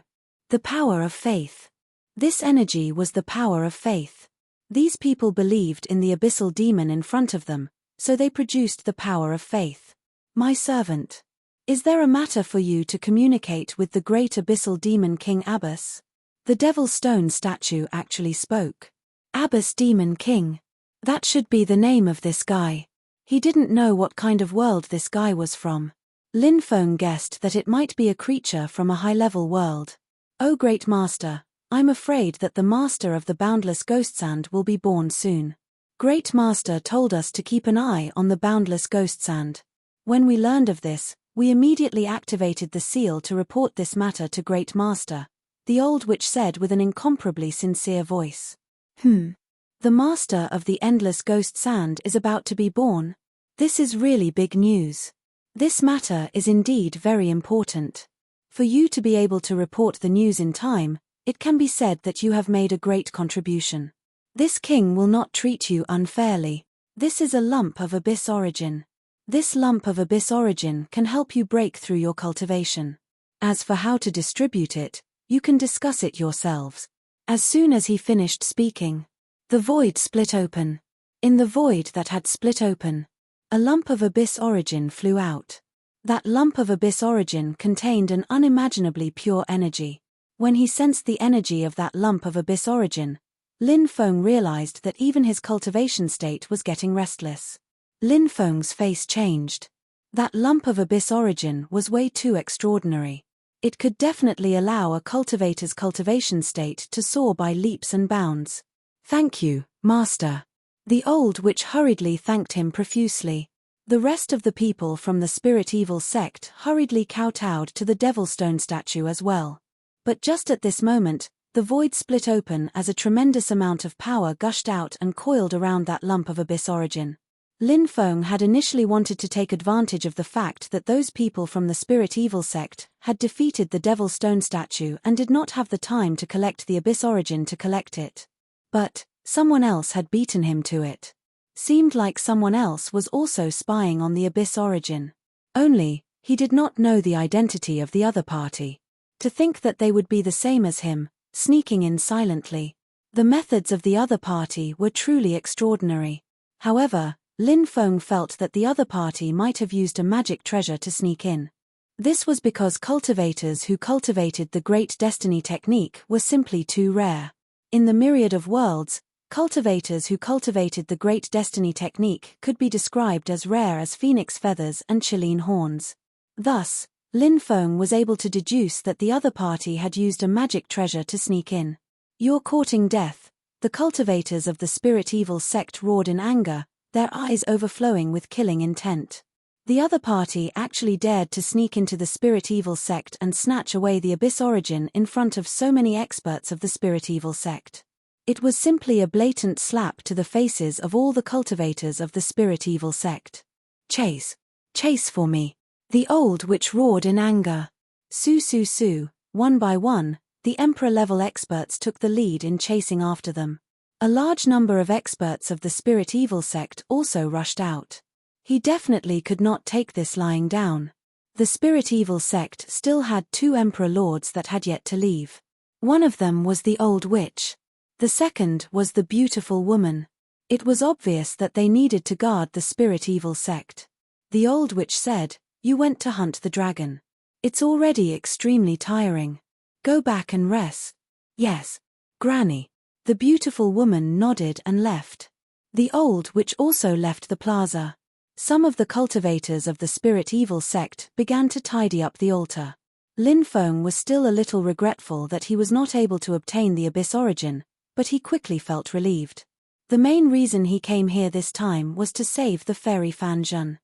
The power of faith. This energy was the power of faith. These people believed in the abyssal demon in front of them, so they produced the power of faith. My servant. Is there a matter for you to communicate with the great abyssal demon King Abbas? The Devil Stone statue actually spoke. Abbas Demon King. That should be the name of this guy. He didn't know what kind of world this guy was from. Lin Feng guessed that it might be a creature from a high-level world. Oh Great Master, I'm afraid that the Master of the Boundless Ghost Sand will be born soon. Great Master told us to keep an eye on the Boundless Ghost Sand. When we learned of this, we immediately activated the seal to report this matter to Great Master, the old witch said with an incomparably sincere voice. The Master of the Endless Ghost Sand is about to be born. This is really big news. This matter is indeed very important. For you to be able to report the news in time, it can be said that you have made a great contribution. This king will not treat you unfairly. This is a lump of abyss origin. This lump of abyss origin can help you break through your cultivation. As for how to distribute it, you can discuss it yourselves. As soon as he finished speaking, the void split open. In the void that had split open, a lump of abyss origin flew out. That lump of abyss origin contained an unimaginably pure energy. When he sensed the energy of that lump of abyss origin, Lin Feng realized that even his cultivation state was getting restless. Lin Feng's face changed. That lump of abyss origin was way too extraordinary. It could definitely allow a cultivator's cultivation state to soar by leaps and bounds. Thank you, Master. The old witch hurriedly thanked him profusely. The rest of the people from the Spirit Evil sect hurriedly kowtowed to the Devil Stone statue as well. But just at this moment, the void split open as a tremendous amount of power gushed out and coiled around that lump of abyss origin. Lin Feng had initially wanted to take advantage of the fact that those people from the Spirit Evil sect had defeated the Devil Stone statue and did not have the time to collect the abyss origin to collect it. But someone else had beaten him to it. Seemed like someone else was also spying on the abyss origin. Only, he did not know the identity of the other party. To think that they would be the same as him, sneaking in silently. The methods of the other party were truly extraordinary. However, Lin Feng felt that the other party might have used a magic treasure to sneak in. This was because cultivators who cultivated the Great Destiny technique were simply too rare. In the myriad of worlds, cultivators who cultivated the Great Destiny technique could be described as rare as phoenix feathers and Chilean horns. Thus, Lin Feng was able to deduce that the other party had used a magic treasure to sneak in. You're courting death, the cultivators of the Spirit Evil sect roared in anger, their eyes overflowing with killing intent. The other party actually dared to sneak into the Spirit Evil sect and snatch away the abyss origin in front of so many experts of the Spirit Evil sect. It was simply a blatant slap to the faces of all the cultivators of the Spirit Evil sect. Chase. Chase for me. The old witch roared in anger. Su. One by one, the Emperor-level experts took the lead in chasing after them. A large number of experts of the Spirit Evil sect also rushed out. He definitely could not take this lying down. The Spirit Evil sect still had 2 Emperor Lords that had yet to leave. One of them was the old witch. The second was the beautiful woman. It was obvious that they needed to guard the Spirit Evil sect. The old witch said, "You went to hunt the dragon. It's already extremely tiring. Go back and rest." "Yes, Granny." The beautiful woman nodded and left. The old witch also left the plaza. Some of the cultivators of the Spirit Evil sect began to tidy up the altar. Lin Feng was still a little regretful that he was not able to obtain the abyss origin, but he quickly felt relieved. The main reason he came here this time was to save the fairy Fan Zhen.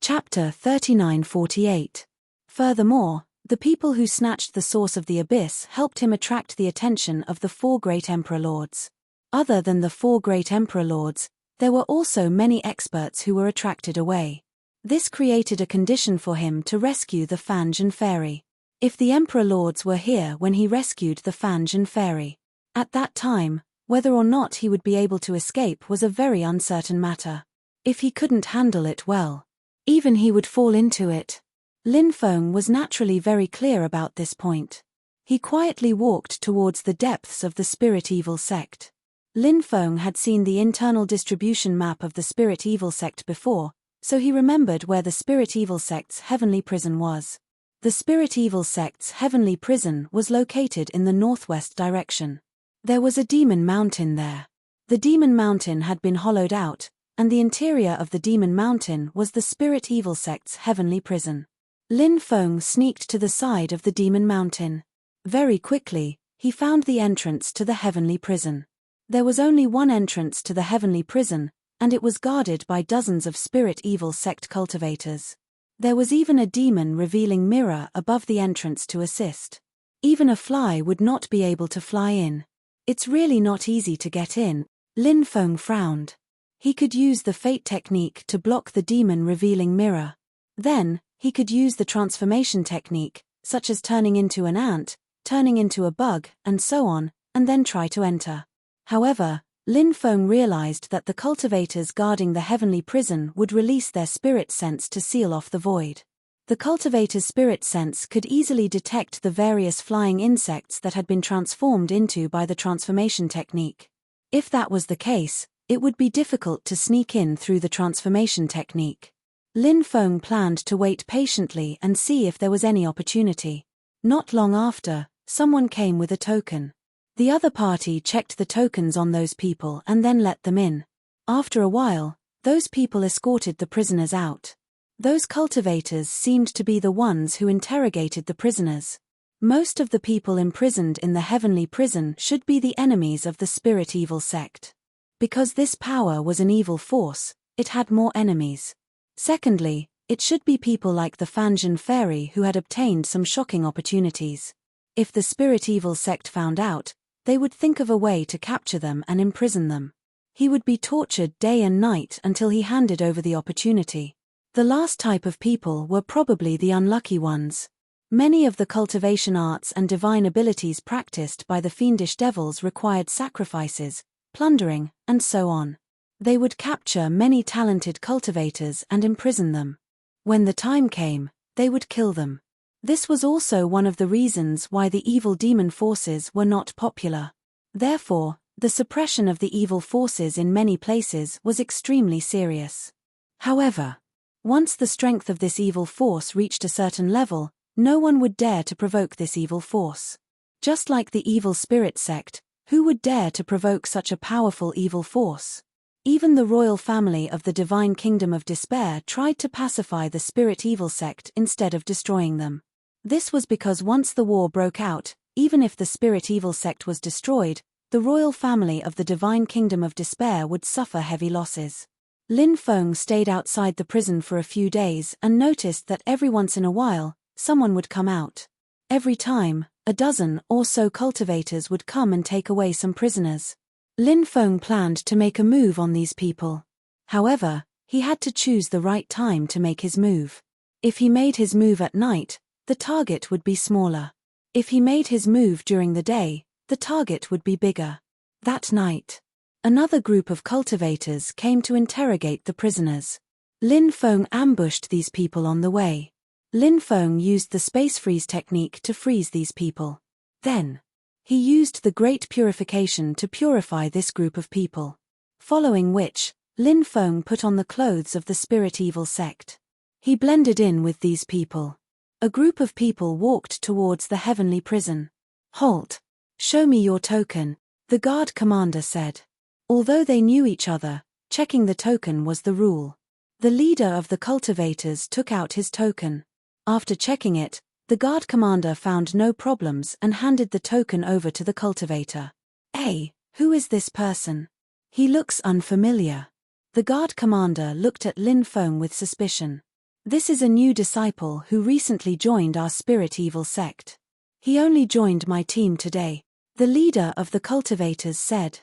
Chapter 3948. Furthermore, the people who snatched the source of the abyss helped him attract the attention of the 4 great Emperor Lords. Other than the 4 great Emperor Lords, there were also many experts who were attracted away. This created a condition for him to rescue the Fan Zhen fairy. If the Emperor Lords were here when he rescued the Fan Zhen fairy, at that time, whether or not he would be able to escape was a very uncertain matter. If he couldn't handle it well, even he would fall into it. Lin Feng was naturally very clear about this point. He quietly walked towards the depths of the Spirit Evil sect. Lin Feng had seen the internal distribution map of the Spirit Evil sect before, so he remembered where the Spirit Evil sect's heavenly prison was. The Spirit Evil sect's heavenly prison was located in the northwest direction. There was a demon mountain there. The demon mountain had been hollowed out, and the interior of the demon mountain was the Spirit Evil sect's heavenly prison. Lin Feng sneaked to the side of the demon mountain. Very quickly, he found the entrance to the heavenly prison. There was only one entrance to the heavenly prison, and it was guarded by dozens of Spirit Evil sect cultivators. There was even a demon-revealing mirror above the entrance to assist. Even a fly would not be able to fly in. It's really not easy to get in. Lin Feng frowned. He could use the fate technique to block the demon-revealing mirror. Then, he could use the transformation technique, such as turning into an ant, turning into a bug, and so on, and then try to enter. However, Lin Feng realized that the cultivators guarding the heavenly prison would release their spirit sense to seal off the void. The cultivator's spirit sense could easily detect the various flying insects that had been transformed into by the transformation technique. If that was the case, it would be difficult to sneak in through the transformation technique. Lin Feng planned to wait patiently and see if there was any opportunity. Not long after, someone came with a token. The other party checked the tokens on those people and then let them in. After a while, those people escorted the prisoners out. Those cultivators seemed to be the ones who interrogated the prisoners. Most of the people imprisoned in the heavenly prison should be the enemies of the Spirit Evil sect. Because this power was an evil force, it had more enemies. Secondly, it should be people like the Fanjin Fairy who had obtained some shocking opportunities. If the Spirit Evil sect found out, they would think of a way to capture them and imprison them. He would be tortured day and night until he handed over the opportunity. The last type of people were probably the unlucky ones. Many of the cultivation arts and divine abilities practiced by the fiendish devils required sacrifices, plundering, and so on. They would capture many talented cultivators and imprison them. When the time came, they would kill them. This was also one of the reasons why the evil demon forces were not popular. Therefore, the suppression of the evil forces in many places was extremely serious. However, once the strength of this evil force reached a certain level, no one would dare to provoke this evil force. Just like the evil spirit sect, who would dare to provoke such a powerful evil force? Even the royal family of the divine kingdom of despair tried to pacify the Spirit Evil sect instead of destroying them. This was because once the war broke out, even if the Spirit Evil sect was destroyed, the royal family of the divine kingdom of despair would suffer heavy losses. Lin Feng stayed outside the prison for a few days and noticed that every once in a while, someone would come out. Every time, a dozen or so cultivators would come and take away some prisoners. Lin Feng planned to make a move on these people. However, he had to choose the right time to make his move. If he made his move at night, the target would be smaller. If he made his move during the day, the target would be bigger. That night, another group of cultivators came to interrogate the prisoners. Lin Feng ambushed these people on the way. Lin Feng used the space freeze technique to freeze these people. Then, he used the Great Purification to purify this group of people. Following which, Lin Feng put on the clothes of the Spirit Evil sect. He blended in with these people. A group of people walked towards the heavenly prison. "Halt! Show me your token," the guard commander said. Although they knew each other, checking the token was the rule. The leader of the cultivators took out his token. After checking it, the guard commander found no problems and handed the token over to the cultivator. "Hey, who is this person? He looks unfamiliar." The guard commander looked at Lin Feng with suspicion. "This is a new disciple who recently joined our Spirit Evil sect. He only joined my team today," the leader of the cultivators said.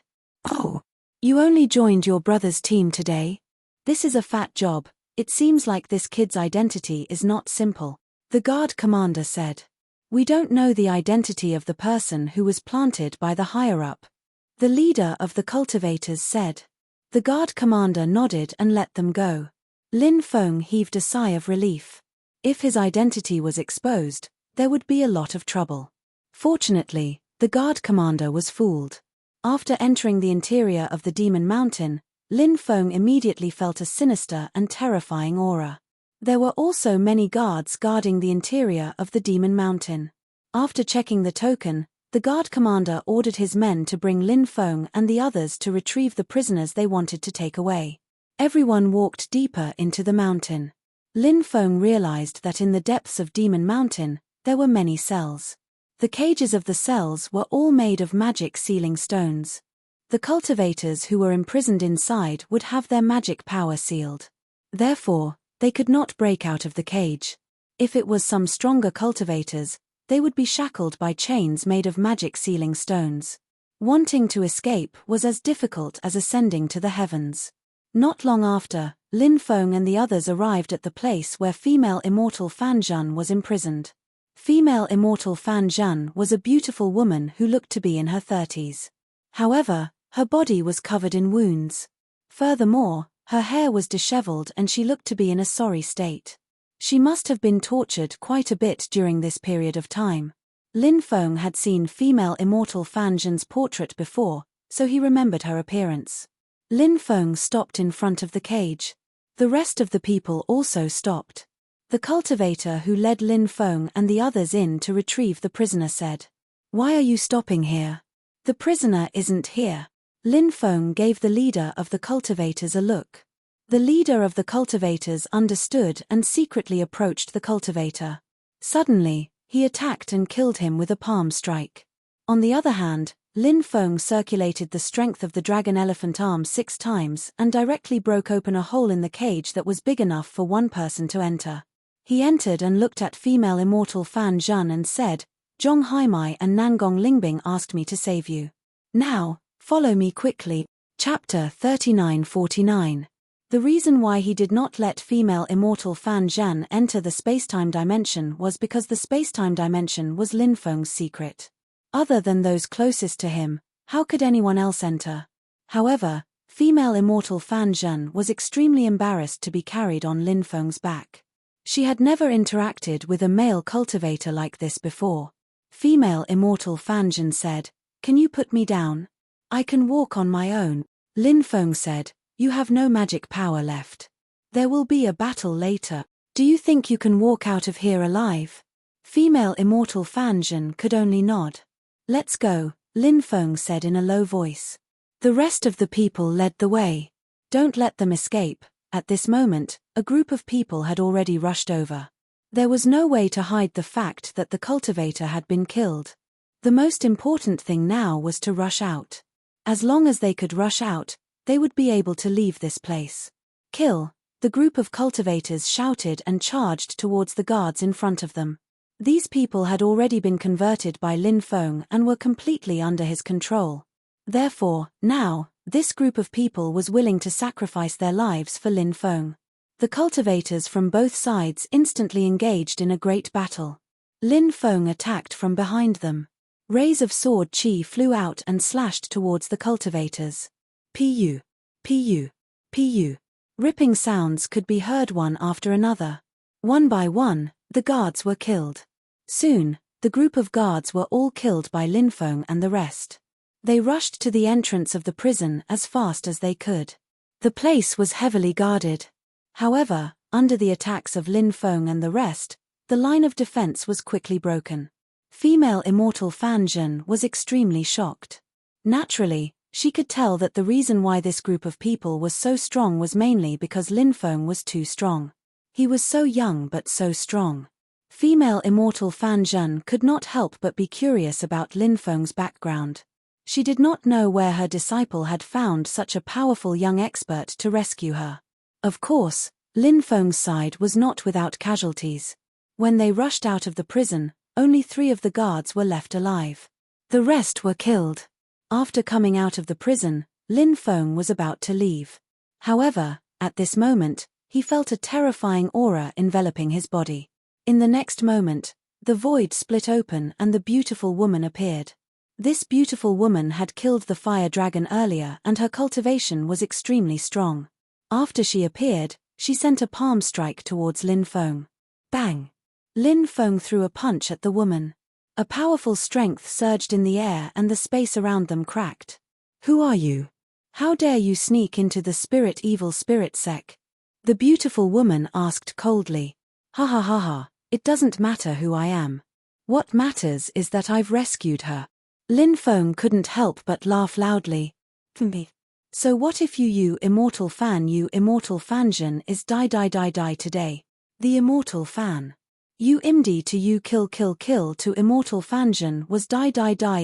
"Oh, you only joined your brother's team today? This is a fat job. It seems like this kid's identity is not simple," the guard commander said. "We don't know the identity of the person who was planted by the higher-up," the leader of the cultivators said. The guard commander nodded and let them go. Lin Feng heaved a sigh of relief. If his identity was exposed, there would be a lot of trouble. Fortunately, the guard commander was fooled. After entering the interior of the demon mountain, Lin Feng immediately felt a sinister and terrifying aura. There were also many guards guarding the interior of the Demon Mountain. After checking the token, the guard commander ordered his men to bring Lin Feng and the others to retrieve the prisoners they wanted to take away. Everyone walked deeper into the mountain. Lin Feng realized that in the depths of Demon Mountain, there were many cells. The cages of the cells were all made of magic sealing stones. The cultivators who were imprisoned inside would have their magic power sealed. Therefore, they could not break out of the cage. If it was some stronger cultivators, they would be shackled by chains made of magic sealing stones. Wanting to escape was as difficult as ascending to the heavens. Not long after, Lin Feng and the others arrived at the place where female immortal Fan Zhan was imprisoned. Female immortal Fan Zhan was a beautiful woman who looked to be in her 30s. However, her body was covered in wounds. Furthermore, her hair was disheveled and she looked to be in a sorry state. She must have been tortured quite a bit during this period of time. Lin Feng had seen female immortal Fan Zhan's portrait before, so he remembered her appearance. Lin Feng stopped in front of the cage. The rest of the people also stopped. The cultivator who led Lin Feng and the others in to retrieve the prisoner said, "Why are you stopping here? The prisoner isn't here." Lin Feng gave the leader of the cultivators a look. The leader of the cultivators understood and secretly approached the cultivator. Suddenly, he attacked and killed him with a palm strike. On the other hand, Lin Feng circulated the strength of the dragon elephant arm 6 times and directly broke open a hole in the cage that was big enough for one person to enter. He entered and looked at female immortal Fan Zhan and said, "Zhong Haimai and Nangong Lingbing asked me to save you. Now, follow me quickly." Chapter 39-49. The reason why he did not let female immortal Fan Zhan enter the spacetime dimension was because the spacetime dimension was Lin Feng's secret. Other than those closest to him, how could anyone else enter? However, female immortal Fan Zhan was extremely embarrassed to be carried on Lin Feng's back. She had never interacted with a male cultivator like this before. Female immortal Fan Zhan said, "Can you put me down? I can walk on my own." Lin Feng said, "You have no magic power left. There will be a battle later. Do you think you can walk out of here alive?" Female immortal Fan Zhan could only nod. "Let's go," Lin Feng said in a low voice. The rest of the people led the way. "Don't let them escape." At this moment, a group of people had already rushed over. There was no way to hide the fact that the cultivator had been killed. The most important thing now was to rush out. As long as they could rush out, they would be able to leave this place. "Kill!" The group of cultivators shouted and charged towards the guards in front of them. These people had already been converted by Lin Feng and were completely under his control. Therefore, now, this group of people was willing to sacrifice their lives for Lin Feng. The cultivators from both sides instantly engaged in a great battle. Lin Feng attacked from behind them. Rays of sword chi flew out and slashed towards the cultivators. Pu, pu, pu. Ripping sounds could be heard one after another. One by one, the guards were killed. Soon, the group of guards were all killed by Lin Feng and the rest. They rushed to the entrance of the prison as fast as they could. The place was heavily guarded. However, under the attacks of Lin Feng and the rest, the line of defense was quickly broken. Female immortal Fan Zhan was extremely shocked. Naturally, she could tell that the reason why this group of people was so strong was mainly because Lin Feng was too strong. He was so young but so strong. Female immortal Fan Zhan could not help but be curious about Lin Feng's background. She did not know where her disciple had found such a powerful young expert to rescue her. Of course, Lin Feng's side was not without casualties. When they rushed out of the prison, only 3 of the guards were left alive. The rest were killed. After coming out of the prison, Lin Feng was about to leave. However, at this moment, he felt a terrifying aura enveloping his body. In the next moment, the void split open and the beautiful woman appeared. This beautiful woman had killed the fire dragon earlier and her cultivation was extremely strong. After she appeared, she sent a palm strike towards Lin Feng. Bang! Lin Feng threw a punch at the woman. A powerful strength surged in the air and the space around them cracked. "Who are you? How dare you sneak into the evil spirit sec? The beautiful woman asked coldly. Ha ha ha ha, it doesn't matter who I am. What matters is that I've rescued her. Lin Feng couldn't help but laugh loudly. So what if you immortal fan is die today? The immortal fan. You imdi to you kill to immortal fanjan was die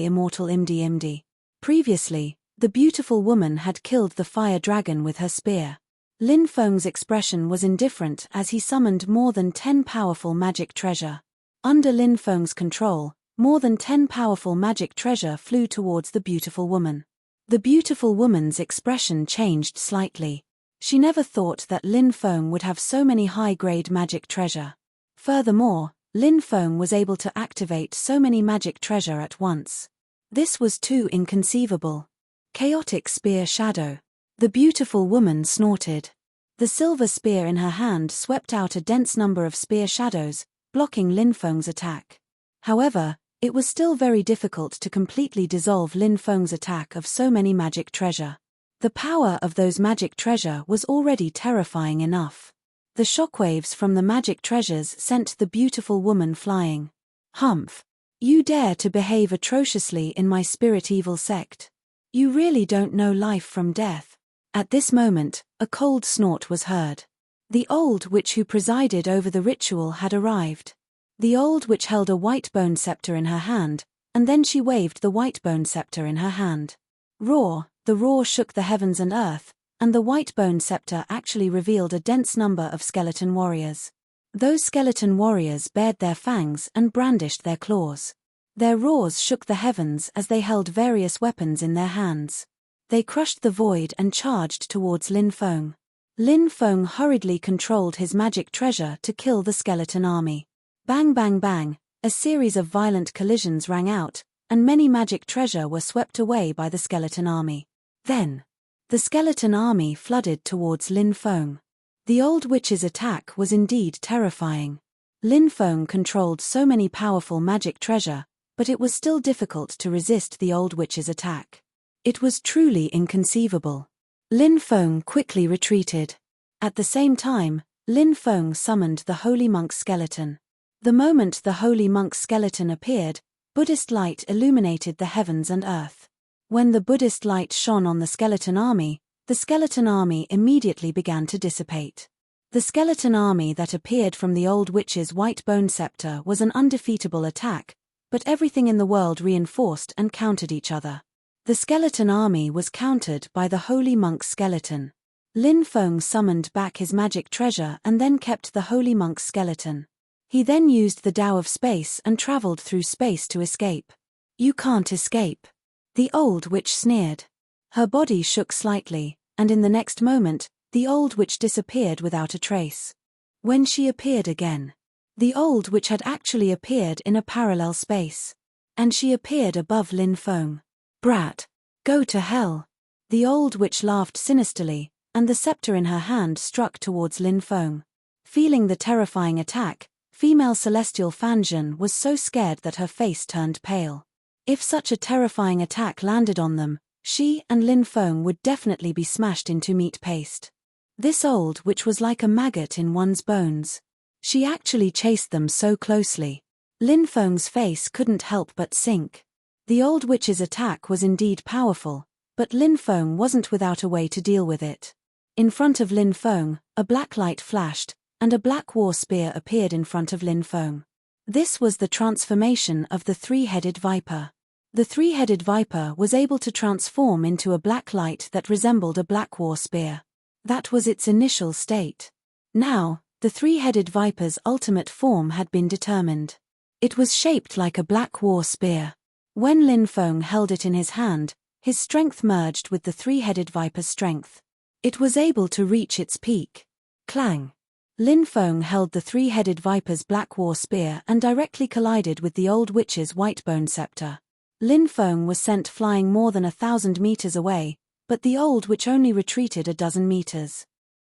immortal imdi. Previously, the beautiful woman had killed the fire dragon with her spear. Lin Feng's expression was indifferent as he summoned more than 10 powerful magic treasure. Under Lin Feng's control, more than 10 powerful magic treasure flew towards the beautiful woman. The beautiful woman's expression changed slightly. She never thought that Lin Feng would have so many high-grade magic treasure. Furthermore, Lin Feng was able to activate so many magic treasure at once. This was too inconceivable. Chaotic spear shadow. The beautiful woman snorted. The silver spear in her hand swept out a dense number of spear shadows, blocking Lin Feng's attack. However, it was still very difficult to completely dissolve Lin Feng's attack of so many magic treasure. The power of those magic treasure was already terrifying enough. The shockwaves from the magic treasures sent the beautiful woman flying. Humph! You dare to behave atrociously in my spirit evil sect. You really don't know life from death. At this moment, a cold snort was heard. The old witch who presided over the ritual had arrived. The old witch held a white bone scepter in her hand, and then she waved the white bone scepter in her hand. Roar! The roar shook the heavens and earth, and the white bone scepter actually revealed a dense number of skeleton warriors. Those skeleton warriors bared their fangs and brandished their claws. Their roars shook the heavens as they held various weapons in their hands. They crushed the void and charged towards Lin Feng. Lin Feng hurriedly controlled his magic treasure to kill the skeleton army. Bang bang bang, a series of violent collisions rang out, and many magic treasure were swept away by the skeleton army. Then, the skeleton army flooded towards Lin Feng. The old witch's attack was indeed terrifying. Lin Feng controlled so many powerful magic treasure, but it was still difficult to resist the old witch's attack. It was truly inconceivable. Lin Feng quickly retreated. At the same time, Lin Feng summoned the holy monk's skeleton. The moment the holy monk's skeleton appeared, Buddhist light illuminated the heavens and earth. When the Buddhist light shone on the skeleton army immediately began to dissipate. The skeleton army that appeared from the old witch's white bone scepter was an undefeatable attack, but everything in the world reinforced and countered each other. The skeleton army was countered by the holy monk's skeleton. Lin Feng summoned back his magic treasure and then kept the holy monk's skeleton. He then used the Tao of space and traveled through space to escape. You can't escape. The old witch sneered. Her body shook slightly, and in the next moment, the old witch disappeared without a trace. When she appeared again, the old witch had actually appeared in a parallel space. And she appeared above Lin Feng. Brat! Go to hell! The old witch laughed sinisterly, and the scepter in her hand struck towards Lin Feng. Feeling the terrifying attack, female celestial Fanjin was so scared that her face turned pale. If such a terrifying attack landed on them, she and Lin Feng would definitely be smashed into meat paste. This old witch was like a maggot in one's bones. She actually chased them so closely. Lin Feng's face couldn't help but sink. The old witch's attack was indeed powerful, but Lin Feng wasn't without a way to deal with it. In front of Lin Feng, a black light flashed, and a black war spear appeared in front of Lin Feng. This was the transformation of the three-headed viper. The three-headed viper was able to transform into a black light that resembled a black war spear. That was its initial state. Now, the three-headed viper's ultimate form had been determined. It was shaped like a black war spear. When Lin Feng held it in his hand, his strength merged with the three-headed viper's strength. It was able to reach its peak. Clang! Lin Feng held the three-headed viper's black war spear and directly collided with the old witch's white bone scepter. Lin Feng was sent flying more than 1,000 meters away, but the old witch only retreated a dozen meters.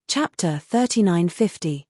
Chapter 3950.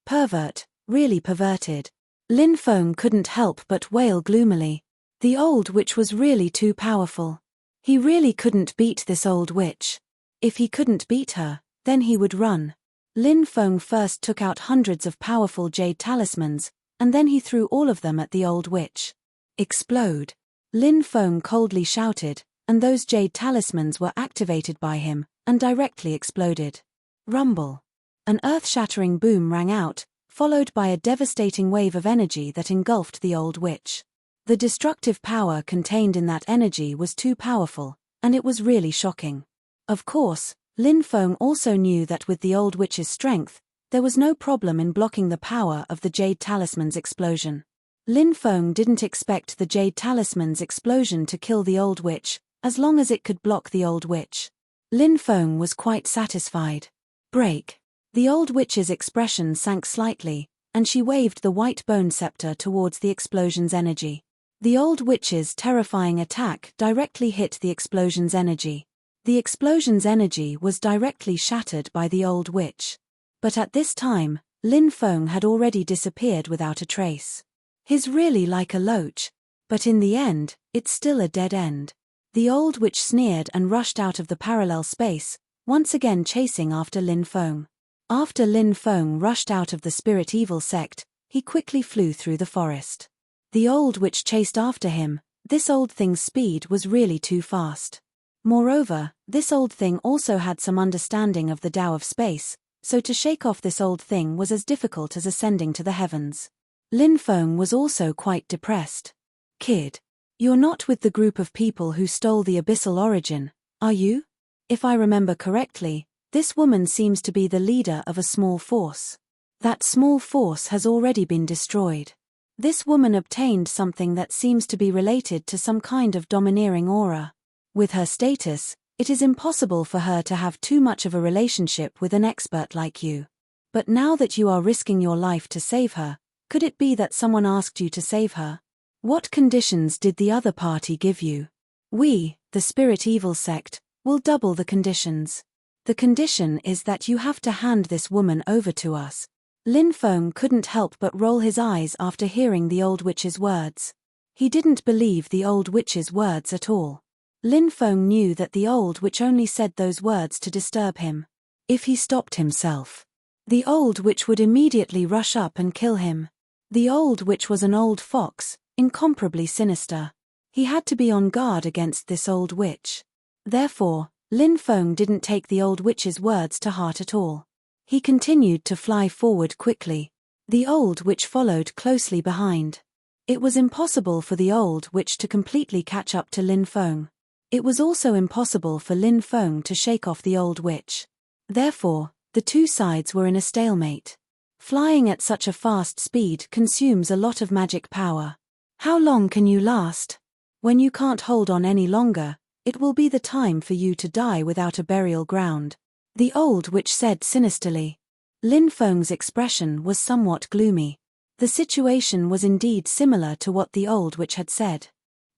Pervert, really perverted. Lin Feng couldn't help but wail gloomily. The old witch was really too powerful. He really couldn't beat this old witch. If he couldn't beat her, then he would run. Lin Feng first took out hundreds of powerful jade talismans, and then he threw all of them at the old witch. Explode! Lin Feng coldly shouted, and those jade talismans were activated by him, and directly exploded. Rumble! An earth-shattering boom rang out, followed by a devastating wave of energy that engulfed the old witch. The destructive power contained in that energy was too powerful, and it was really shocking. Of course, Lin Feng also knew that with the old witch's strength, there was no problem in blocking the power of the jade talisman's explosion. Lin Feng didn't expect the jade talisman's explosion to kill the old witch, as long as it could block the old witch. Lin Feng was quite satisfied. Break! The old witch's expression sank slightly, and she waved the white bone scepter towards the explosion's energy. The old witch's terrifying attack directly hit the explosion's energy. The explosion's energy was directly shattered by the old witch. But at this time, Lin Feng had already disappeared without a trace. He's really like a loach. But in the end, it's still a dead end. The old witch sneered and rushed out of the parallel space, once again chasing after Lin Feng. After Lin Feng rushed out of the spirit evil sect, he quickly flew through the forest. The old witch chased after him. This old thing's speed was really too fast. Moreover, this old thing also had some understanding of the Tao of space, so to shake off this old thing was as difficult as ascending to the heavens. Lin Feng was also quite depressed. Kid, you're not with the group of people who stole the abyssal origin, are you? If I remember correctly, this woman seems to be the leader of a small force. That small force has already been destroyed. This woman obtained something that seems to be related to some kind of domineering aura. With her status, it is impossible for her to have too much of a relationship with an expert like you. But now that you are risking your life to save her, could it be that someone asked you to save her? What conditions did the other party give you? We, the Spirit Evil sect, will double the conditions. The condition is that you have to hand this woman over to us. Lin Feng couldn't help but roll his eyes after hearing the old witch's words. He didn't believe the old witch's words at all. Lin Feng knew that the old witch only said those words to disturb him. If he stopped himself, the old witch would immediately rush up and kill him. The old witch was an old fox, incomparably sinister. He had to be on guard against this old witch. Therefore, Lin Feng didn't take the old witch's words to heart at all. He continued to fly forward quickly. The old witch followed closely behind. It was impossible for the old witch to completely catch up to Lin Feng. It was also impossible for Lin Feng to shake off the old witch. Therefore, the two sides were in a stalemate. Flying at such a fast speed consumes a lot of magic power. How long can you last? When you can't hold on any longer, it will be the time for you to die without a burial ground, the old witch said sinisterly. Lin Feng's expression was somewhat gloomy. The situation was indeed similar to what the old witch had said.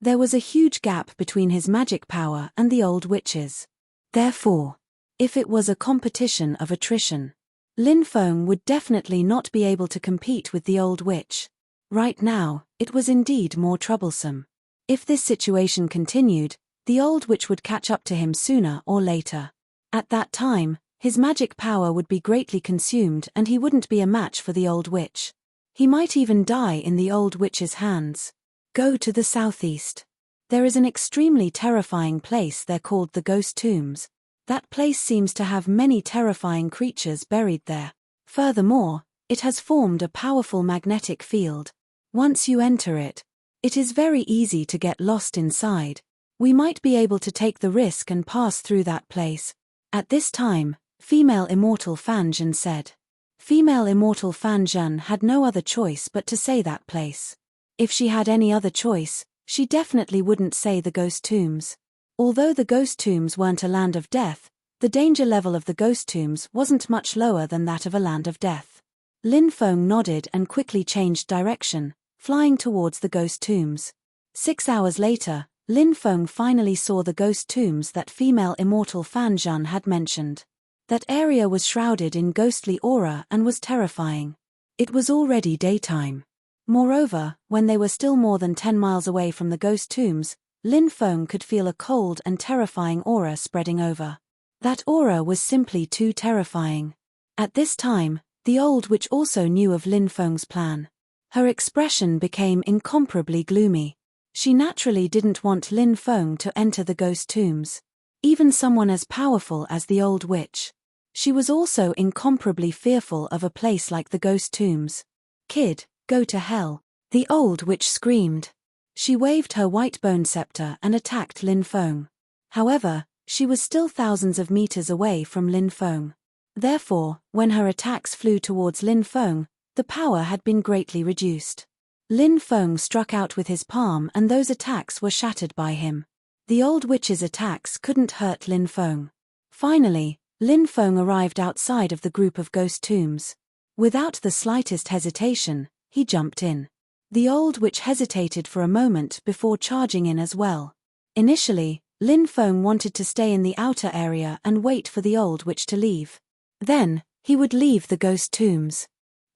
There was a huge gap between his magic power and the old witch's. Therefore, if it was a competition of attrition, Lin Feng would definitely not be able to compete with the old witch. Right now, it was indeed more troublesome. If this situation continued, the old witch would catch up to him sooner or later. At that time, his magic power would be greatly consumed and he wouldn't be a match for the old witch. He might even die in the old witch's hands. Go to the southeast. There is an extremely terrifying place there called the Ghost Tombs. That place seems to have many terrifying creatures buried there. Furthermore, it has formed a powerful magnetic field. Once you enter it, it is very easy to get lost inside. We might be able to take the risk and pass through that place. At this time, female immortal Fan Zhen said. Female immortal Fan Zhen had no other choice but to say that place. If she had any other choice, she definitely wouldn't say the Ghost Tombs. Although the Ghost Tombs weren't a land of death, the danger level of the Ghost Tombs wasn't much lower than that of a land of death. Lin Feng nodded and quickly changed direction, flying towards the Ghost Tombs. 6 hours later, Lin Feng finally saw the Ghost Tombs that female immortal Fan Zhen had mentioned. That area was shrouded in ghostly aura and was terrifying. It was already daytime. Moreover, when they were still more than 10 miles away from the Ghost Tombs, Lin Feng could feel a cold and terrifying aura spreading over. That aura was simply too terrifying. At this time, the old witch also knew of Lin Feng's plan. Her expression became incomparably gloomy. She naturally didn't want Lin Feng to enter the ghost tombs. Even someone as powerful as the old witch. She was also incomparably fearful of a place like the ghost tombs. "Kid, go to hell," the old witch screamed. She waved her white bone scepter and attacked Lin Feng. However, she was still thousands of meters away from Lin Feng. Therefore, when her attacks flew towards Lin Feng, the power had been greatly reduced. Lin Feng struck out with his palm and those attacks were shattered by him. The old witch's attacks couldn't hurt Lin Feng. Finally, Lin Feng arrived outside of the group of ghost tombs. Without the slightest hesitation, he jumped in. The old witch hesitated for a moment before charging in as well. Initially, Lin Feng wanted to stay in the outer area and wait for the old witch to leave. Then, he would leave the ghost tombs.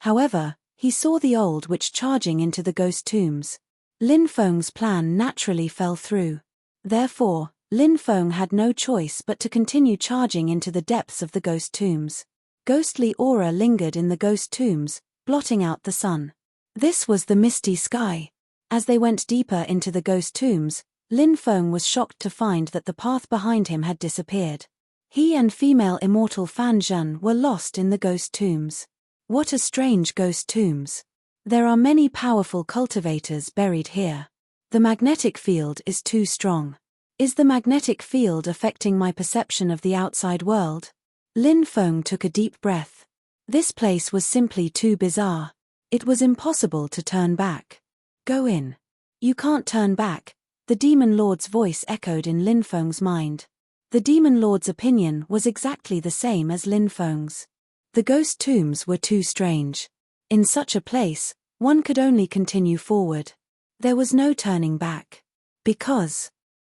However, he saw the old witch charging into the ghost tombs. Lin Feng's plan naturally fell through. Therefore, Lin Feng had no choice but to continue charging into the depths of the ghost tombs. Ghostly aura lingered in the ghost tombs, blotting out the sun. This was the misty sky. As they went deeper into the ghost tombs, Lin Feng was shocked to find that the path behind him had disappeared. He and female immortal Fan Zhen were lost in the ghost tombs. What a strange ghost tombs. There are many powerful cultivators buried here. The magnetic field is too strong. Is the magnetic field affecting my perception of the outside world? Lin Feng took a deep breath. This place was simply too bizarre. It was impossible to turn back. "Go in. You can't turn back," the Demon Lord's voice echoed in Lin Feng's mind. The Demon Lord's opinion was exactly the same as Lin Feng's. The ghost tombs were too strange. In such a place, one could only continue forward. There was no turning back. Because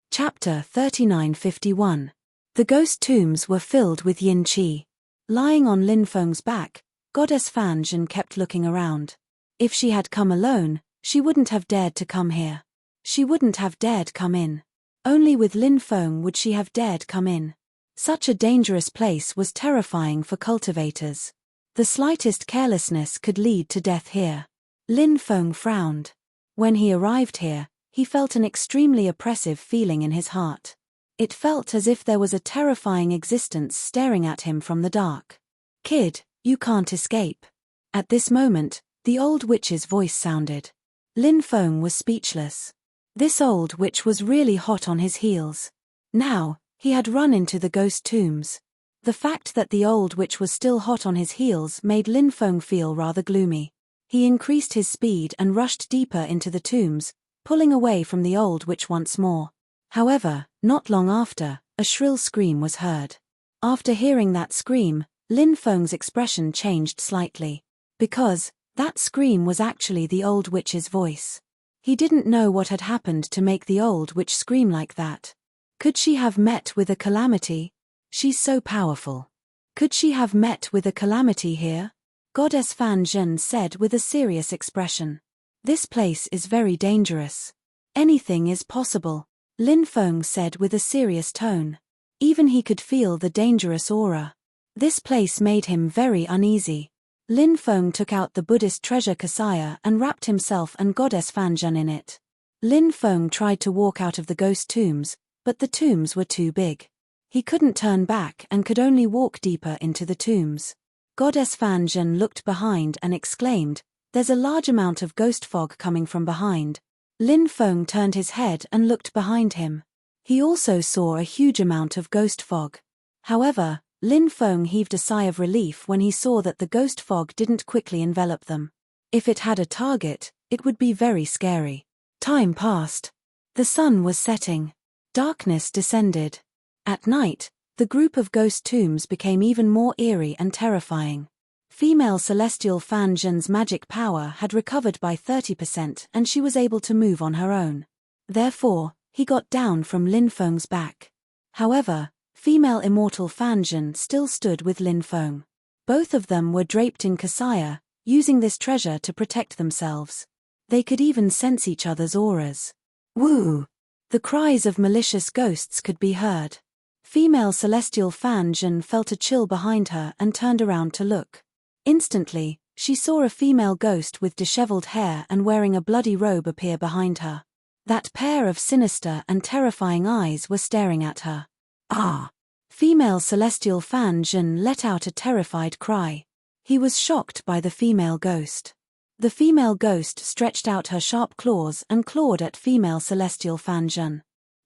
Chapter 3951. The ghost tombs were filled with yin qi. Lying on Lin Feng's back, Goddess Fan Zhen kept looking around. If she had come alone, she wouldn't have dared to come here. She wouldn't have dared come in. Only with Lin Feng would she have dared come in. Such a dangerous place was terrifying for cultivators. The slightest carelessness could lead to death here. Lin Feng frowned. When he arrived here, he felt an extremely oppressive feeling in his heart. It felt as if there was a terrifying existence staring at him from the dark. "Kid, you can't escape." At this moment, the old witch's voice sounded. Lin Feng was speechless. This old witch was really hot on his heels. Now, he had run into the ghost tombs. The fact that the old witch was still hot on his heels made Lin Feng feel rather gloomy. He increased his speed and rushed deeper into the tombs, pulling away from the old witch once more. However, not long after, a shrill scream was heard. After hearing that scream, Lin Feng's expression changed slightly. Because that scream was actually the old witch's voice. He didn't know what had happened to make the old witch scream like that. Could she have met with a calamity? She's so powerful. Could she have met with a calamity here? Goddess Fan Zhen said with a serious expression. This place is very dangerous. Anything is possible, Lin Feng said with a serious tone. Even he could feel the dangerous aura. This place made him very uneasy. Lin Feng took out the Buddhist treasure Kasaya and wrapped himself and Goddess Fan Zhen in it. Lin Feng tried to walk out of the ghost tombs, but the tombs were too big. He couldn't turn back and could only walk deeper into the tombs. Goddess Fan Zhen looked behind and exclaimed, "There's a large amount of ghost fog coming from behind." Lin Feng turned his head and looked behind him. He also saw a huge amount of ghost fog. However, Lin Feng heaved a sigh of relief when he saw that the ghost fog didn't quickly envelop them. If it had a target, it would be very scary. Time passed. The sun was setting. Darkness descended. At night, the group of ghost tombs became even more eerie and terrifying. Female celestial Fan Zhen's magic power had recovered by 30% and she was able to move on her own. Therefore, he got down from Lin Feng's back. However, female immortal Fan Zhen still stood with Lin Feng. Both of them were draped in Kasaya, using this treasure to protect themselves. They could even sense each other's auras. Woo! The cries of malicious ghosts could be heard. Female celestial Fan Zhen felt a chill behind her and turned around to look. Instantly, she saw a female ghost with disheveled hair and wearing a bloody robe appear behind her. That pair of sinister and terrifying eyes were staring at her. Ah! Female celestial Fan Zhen let out a terrified cry. He was shocked by the female ghost. The female ghost stretched out her sharp claws and clawed at female celestial Fan Zhen.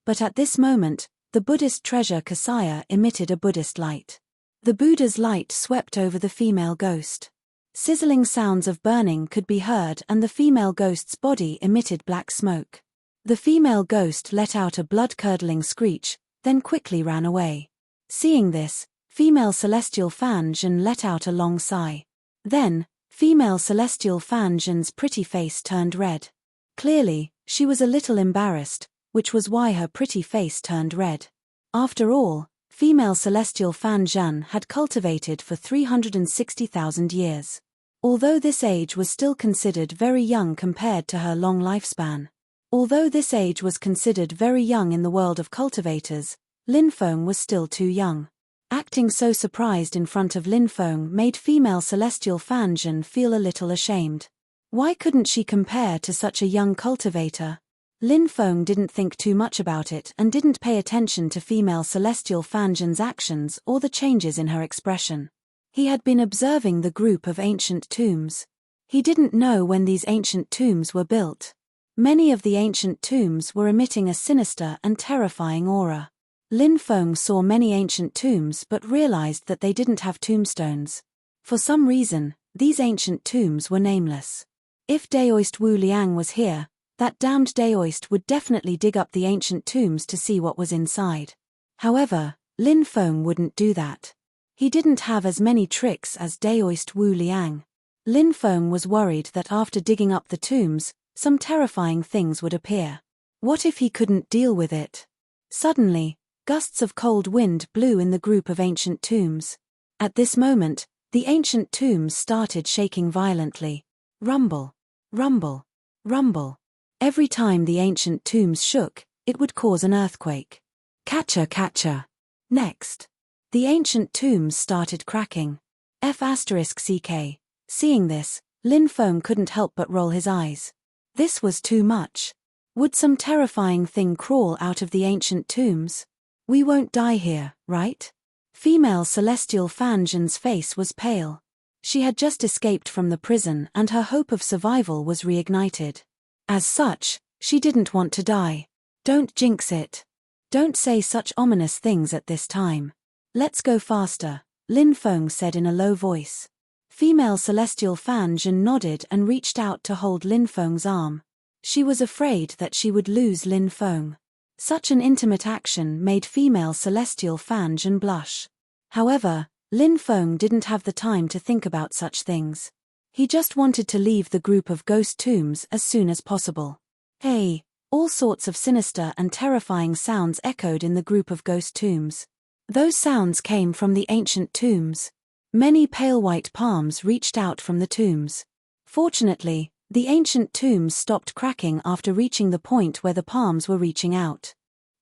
But at this moment, the Buddhist treasure Kasaya emitted a Buddhist light. The Buddha's light swept over the female ghost. Sizzling sounds of burning could be heard and the female ghost's body emitted black smoke. The female ghost let out a blood-curdling screech, then quickly ran away. Seeing this, female celestial Fan Zhen let out a long sigh. Then, female celestial Fan Zhen's pretty face turned red. Clearly, she was a little embarrassed, which was why her pretty face turned red. After all, female celestial Fan Zhen had cultivated for 360,000 years. Although this age was still considered very young compared to her long lifespan. Although this age was considered very young in the world of cultivators, Lin Feng was still too young. Acting so surprised in front of Lin Feng made female celestial Fan Zhen feel a little ashamed. Why couldn't she compare to such a young cultivator? Lin Feng didn't think too much about it and didn't pay attention to female celestial Fan Zhen's actions or the changes in her expression. He had been observing the group of ancient tombs. He didn't know when these ancient tombs were built. Many of the ancient tombs were emitting a sinister and terrifying aura. Lin Feng saw many ancient tombs but realized that they didn't have tombstones. For some reason, these ancient tombs were nameless. If Daoist Wu Liang was here, that damned Daoist would definitely dig up the ancient tombs to see what was inside. However, Lin Feng wouldn't do that. He didn't have as many tricks as Daoist Wu Liang. Lin Feng was worried that after digging up the tombs, some terrifying things would appear. What if he couldn't deal with it? Suddenly, gusts of cold wind blew in the group of ancient tombs. At this moment, the ancient tombs started shaking violently. Rumble, rumble, rumble. Every time the ancient tombs shook, it would cause an earthquake. Catcha catcha. Next. The ancient tombs started cracking. F***ck. Seeing this, Lin Feng couldn't help but roll his eyes. This was too much. Would some terrifying thing crawl out of the ancient tombs? We won't die here, right? Female celestial Fan Zhen's face was pale. She had just escaped from the prison and her hope of survival was reignited. As such, she didn't want to die. Don't jinx it. Don't say such ominous things at this time. Let's go faster, Lin Feng said in a low voice. Female celestial Fan Zhen nodded and reached out to hold Lin Feng's arm. She was afraid that she would lose Lin Feng. Such an intimate action made female celestial Fan Zhen blush. However, Lin Feng didn't have the time to think about such things. He just wanted to leave the group of ghost tombs as soon as possible. Hey! All sorts of sinister and terrifying sounds echoed in the group of ghost tombs. Those sounds came from the ancient tombs. Many pale white palms reached out from the tombs. Fortunately, the ancient tombs stopped cracking after reaching the point where the palms were reaching out.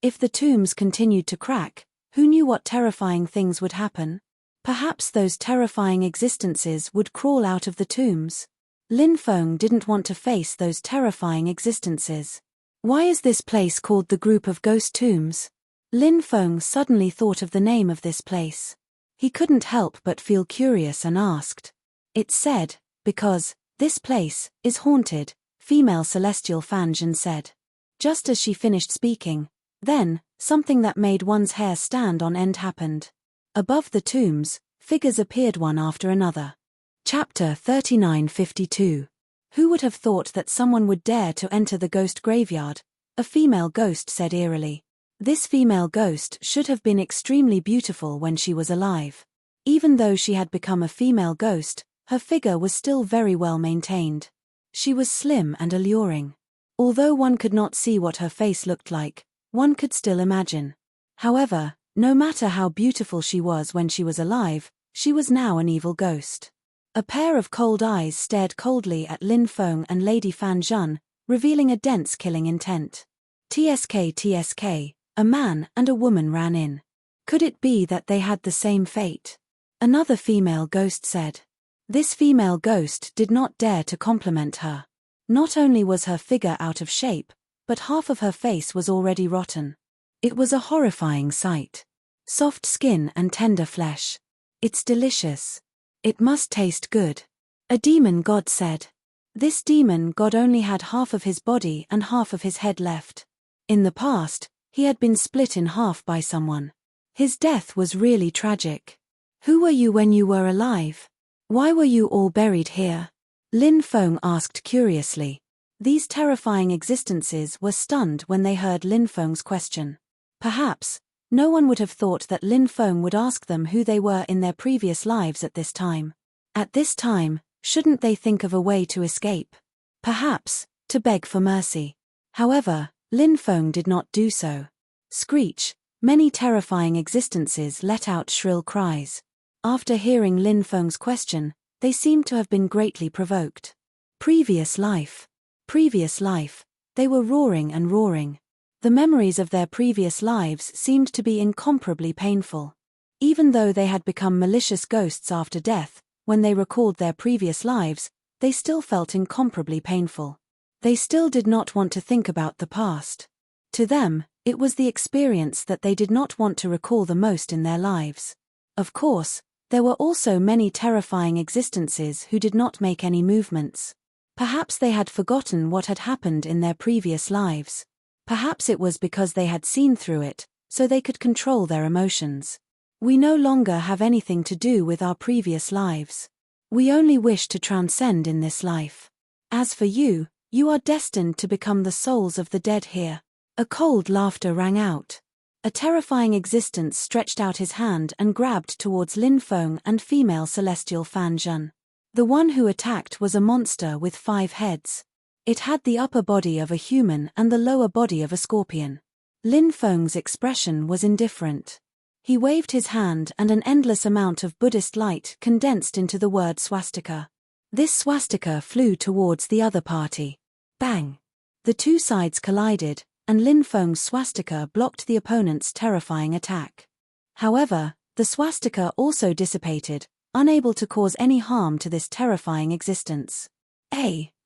If the tombs continued to crack, who knew what terrifying things would happen? Perhaps those terrifying existences would crawl out of the tombs. Lin Feng didn't want to face those terrifying existences. Why is this place called the Group of Ghost Tombs? Lin Feng suddenly thought of the name of this place. He couldn't help but feel curious and asked. It said, because this place is haunted, female celestial Fan Zhen said. Just as she finished speaking, then, something that made one's hair stand on end happened. Above the tombs, figures appeared one after another. Chapter 3952. Who would have thought that someone would dare to enter the ghost graveyard? A female ghost said eerily. This female ghost should have been extremely beautiful when she was alive. Even though she had become a female ghost, her figure was still very well maintained. She was slim and alluring. Although one could not see what her face looked like, one could still imagine. However, no matter how beautiful she was when she was alive, she was now an evil ghost. A pair of cold eyes stared coldly at Lin Feng and Lady Fan Zhen, revealing a dense killing intent. TSK, a man and a woman ran in. Could it be that they had the same fate? Another female ghost said. This female ghost did not dare to compliment her. Not only was her figure out of shape, but half of her face was already rotten. It was a horrifying sight. Soft skin and tender flesh. It's delicious. It must taste good. A demon god said. This demon god only had half of his body and half of his head left. In the past, he had been split in half by someone. His death was really tragic. Who were you when you were alive? Why were you all buried here? Lin Feng asked curiously. These terrifying existences were stunned when they heard Lin Feng's question. Perhaps, no one would have thought that Lin Feng would ask them who they were in their previous lives at this time. At this time, shouldn't they think of a way to escape? Perhaps, to beg for mercy. However, Lin Feng did not do so. Screech, many terrifying existences let out shrill cries. After hearing Lin Feng's question, they seemed to have been greatly provoked. Previous life. Previous life. They were roaring and roaring. The memories of their previous lives seemed to be incomparably painful. Even though they had become malicious ghosts after death, when they recalled their previous lives, they still felt incomparably painful. They still did not want to think about the past. To them, it was the experience that they did not want to recall the most in their lives. Of course, there were also many terrifying existences who did not make any movements. Perhaps they had forgotten what had happened in their previous lives. Perhaps it was because they had seen through it, so they could control their emotions. We no longer have anything to do with our previous lives. We only wish to transcend in this life. As for you, you are destined to become the souls of the dead here. A cold laughter rang out. A terrifying existence stretched out his hand and grabbed towards Lin Feng and female celestial Fan Zhen. The one who attacked was a monster with 5 heads. It had the upper body of a human and the lower body of a scorpion. Lin Feng's expression was indifferent. He waved his hand and an endless amount of Buddhist light condensed into the word swastika. This swastika flew towards the other party. Bang! The two sides collided, and Lin Feng's swastika blocked the opponent's terrifying attack. However, the swastika also dissipated, unable to cause any harm to this terrifying existence.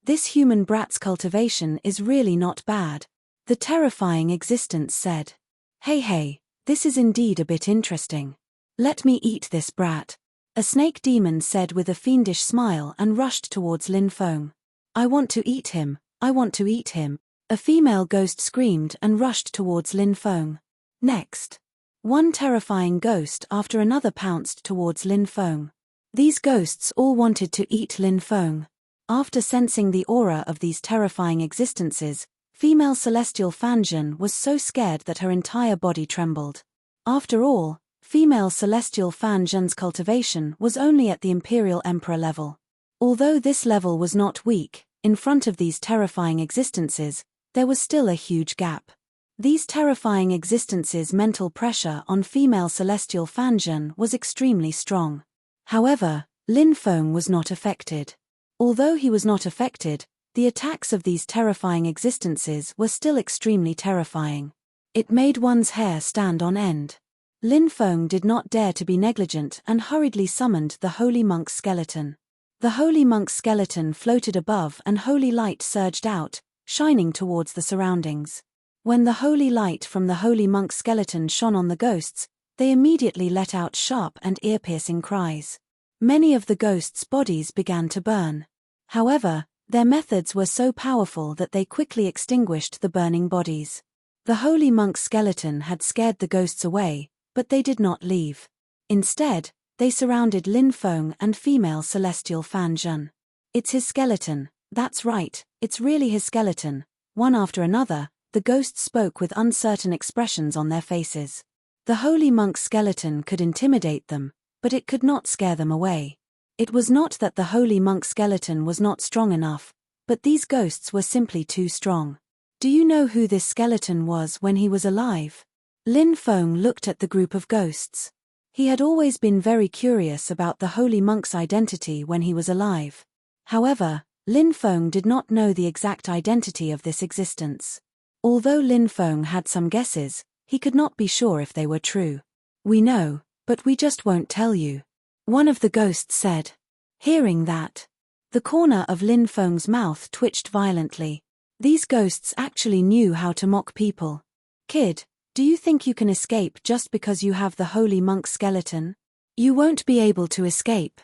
This human brat's cultivation is really not bad, the terrifying existence said. Hey, this is indeed a bit interesting. Let me eat this brat. A snake demon said with a fiendish smile and rushed towards Lin Feng. I want to eat him, I want to eat him. A female ghost screamed and rushed towards Lin Feng. Next. One terrifying ghost after another pounced towards Lin Feng. These ghosts all wanted to eat Lin Feng. After sensing the aura of these terrifying existences, female celestial Fan Zhen was so scared that her entire body trembled. After all, female celestial Fan Zhen's cultivation was only at the Imperial Emperor level. Although this level was not weak, in front of these terrifying existences, there was still a huge gap. These terrifying existences' mental pressure on female celestial Fan Zhen was extremely strong. However, Lin Feng was not affected. Although he was not affected, the attacks of these terrifying existences were still extremely terrifying. It made one's hair stand on end. Lin Feng did not dare to be negligent and hurriedly summoned the holy monk's skeleton. The holy monk's skeleton floated above and holy light surged out, shining towards the surroundings. When the holy light from the holy monk's skeleton shone on the ghosts, they immediately let out sharp and ear-piercing cries. Many of the ghosts' bodies began to burn. However, their methods were so powerful that they quickly extinguished the burning bodies. The holy monk's skeleton had scared the ghosts away, but they did not leave. Instead, they surrounded Lin Feng and female celestial Fan Zhen. It's his skeleton, that's right, it's really his skeleton. One after another, the ghosts spoke with uncertain expressions on their faces. The holy monk's skeleton could intimidate them, but it could not scare them away. It was not that the holy monk's skeleton was not strong enough, but these ghosts were simply too strong. Do you know who this skeleton was when he was alive? Lin Feng looked at the group of ghosts. He had always been very curious about the holy monk's identity when he was alive. However, Lin Feng did not know the exact identity of this existence. Although Lin Feng had some guesses, he could not be sure if they were true. "We know, but we just won't tell you," one of the ghosts said. Hearing that, the corner of Lin Feng's mouth twitched violently. These ghosts actually knew how to mock people. "Kid, do you think you can escape just because you have the holy monk skeleton? You won't be able to escape.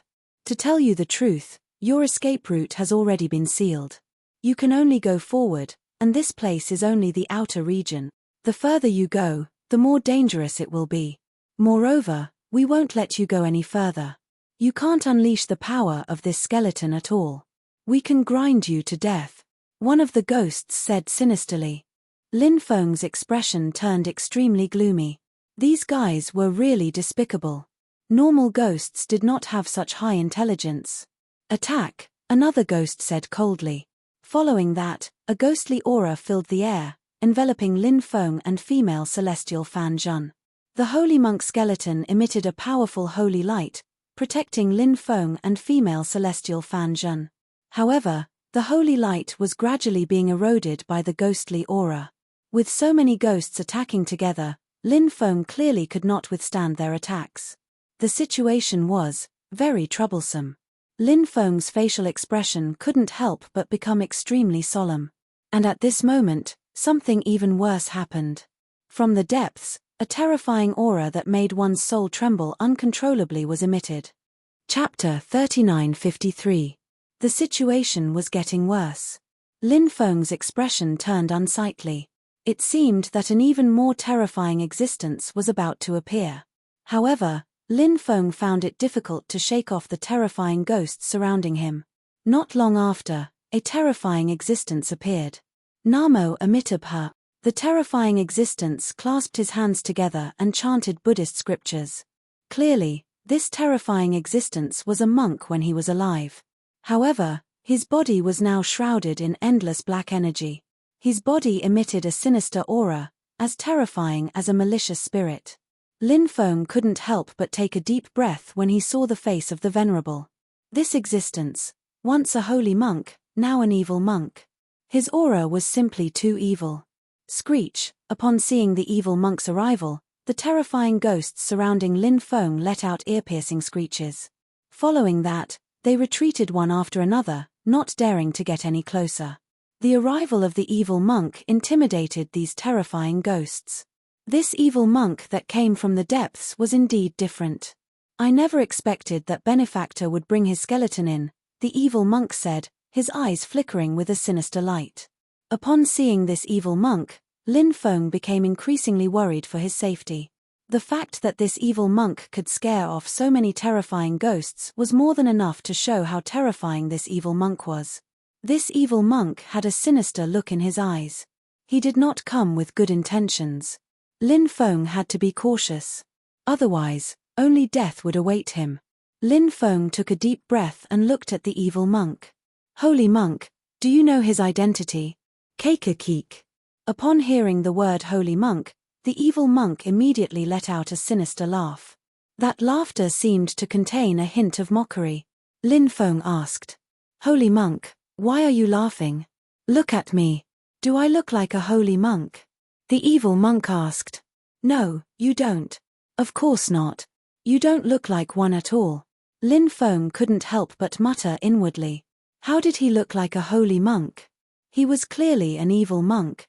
To tell you the truth, your escape route has already been sealed. You can only go forward, and this place is only the outer region. The further you go, the more dangerous it will be. Moreover, we won't let you go any further. You can't unleash the power of this skeleton at all. We can grind you to death," one of the ghosts said sinisterly. Lin Feng's expression turned extremely gloomy. These guys were really despicable. Normal ghosts did not have such high intelligence. "Attack," another ghost said coldly. Following that, a ghostly aura filled the air, enveloping Lin Feng and female celestial Fan Zhen. The holy monk skeleton emitted a powerful holy light, protecting Lin Feng and female celestial Fan Zhen. However, the holy light was gradually being eroded by the ghostly aura. With so many ghosts attacking together, Lin Feng clearly could not withstand their attacks. The situation was very troublesome. Lin Feng's facial expression couldn't help but become extremely solemn. And at this moment, something even worse happened. From the depths, a terrifying aura that made one's soul tremble uncontrollably was emitted. Chapter 3953. The situation was getting worse. Lin Feng's expression turned unsightly. It seemed that an even more terrifying existence was about to appear. However, Lin Feng found it difficult to shake off the terrifying ghosts surrounding him. Not long after, a terrifying existence appeared. Namo Amitabha. The terrifying existence clasped his hands together and chanted Buddhist scriptures. Clearly, this terrifying existence was a monk when he was alive. However, his body was now shrouded in endless black energy. His body emitted a sinister aura, as terrifying as a malicious spirit. Lin Feng couldn't help but take a deep breath when he saw the face of the venerable. This existence, once a holy monk, now an evil monk. His aura was simply too evil. Screech. Upon seeing the evil monk's arrival, the terrifying ghosts surrounding Lin Feng let out ear-piercing screeches. Following that, they retreated one after another, not daring to get any closer. The arrival of the evil monk intimidated these terrifying ghosts. This evil monk that came from the depths was indeed different. "I never expected that benefactor would bring his skeleton in," the evil monk said, his eyes flickering with a sinister light. Upon seeing this evil monk, Lin Feng became increasingly worried for his safety. The fact that this evil monk could scare off so many terrifying ghosts was more than enough to show how terrifying this evil monk was. This evil monk had a sinister look in his eyes. He did not come with good intentions. Lin Feng had to be cautious. Otherwise, only death would await him. Lin Feng took a deep breath and looked at the evil monk. "Holy monk, do you know his identity?" Keik. Upon hearing the word holy monk, the evil monk immediately let out a sinister laugh. That laughter seemed to contain a hint of mockery. Lin Feng asked, "Holy monk, why are you laughing? Look at me. Do I look like a holy monk?" The evil monk asked. "No, you don't. Of course not. You don't look like one at all." Lin Feng couldn't help but mutter inwardly. How did he look like a holy monk? He was clearly an evil monk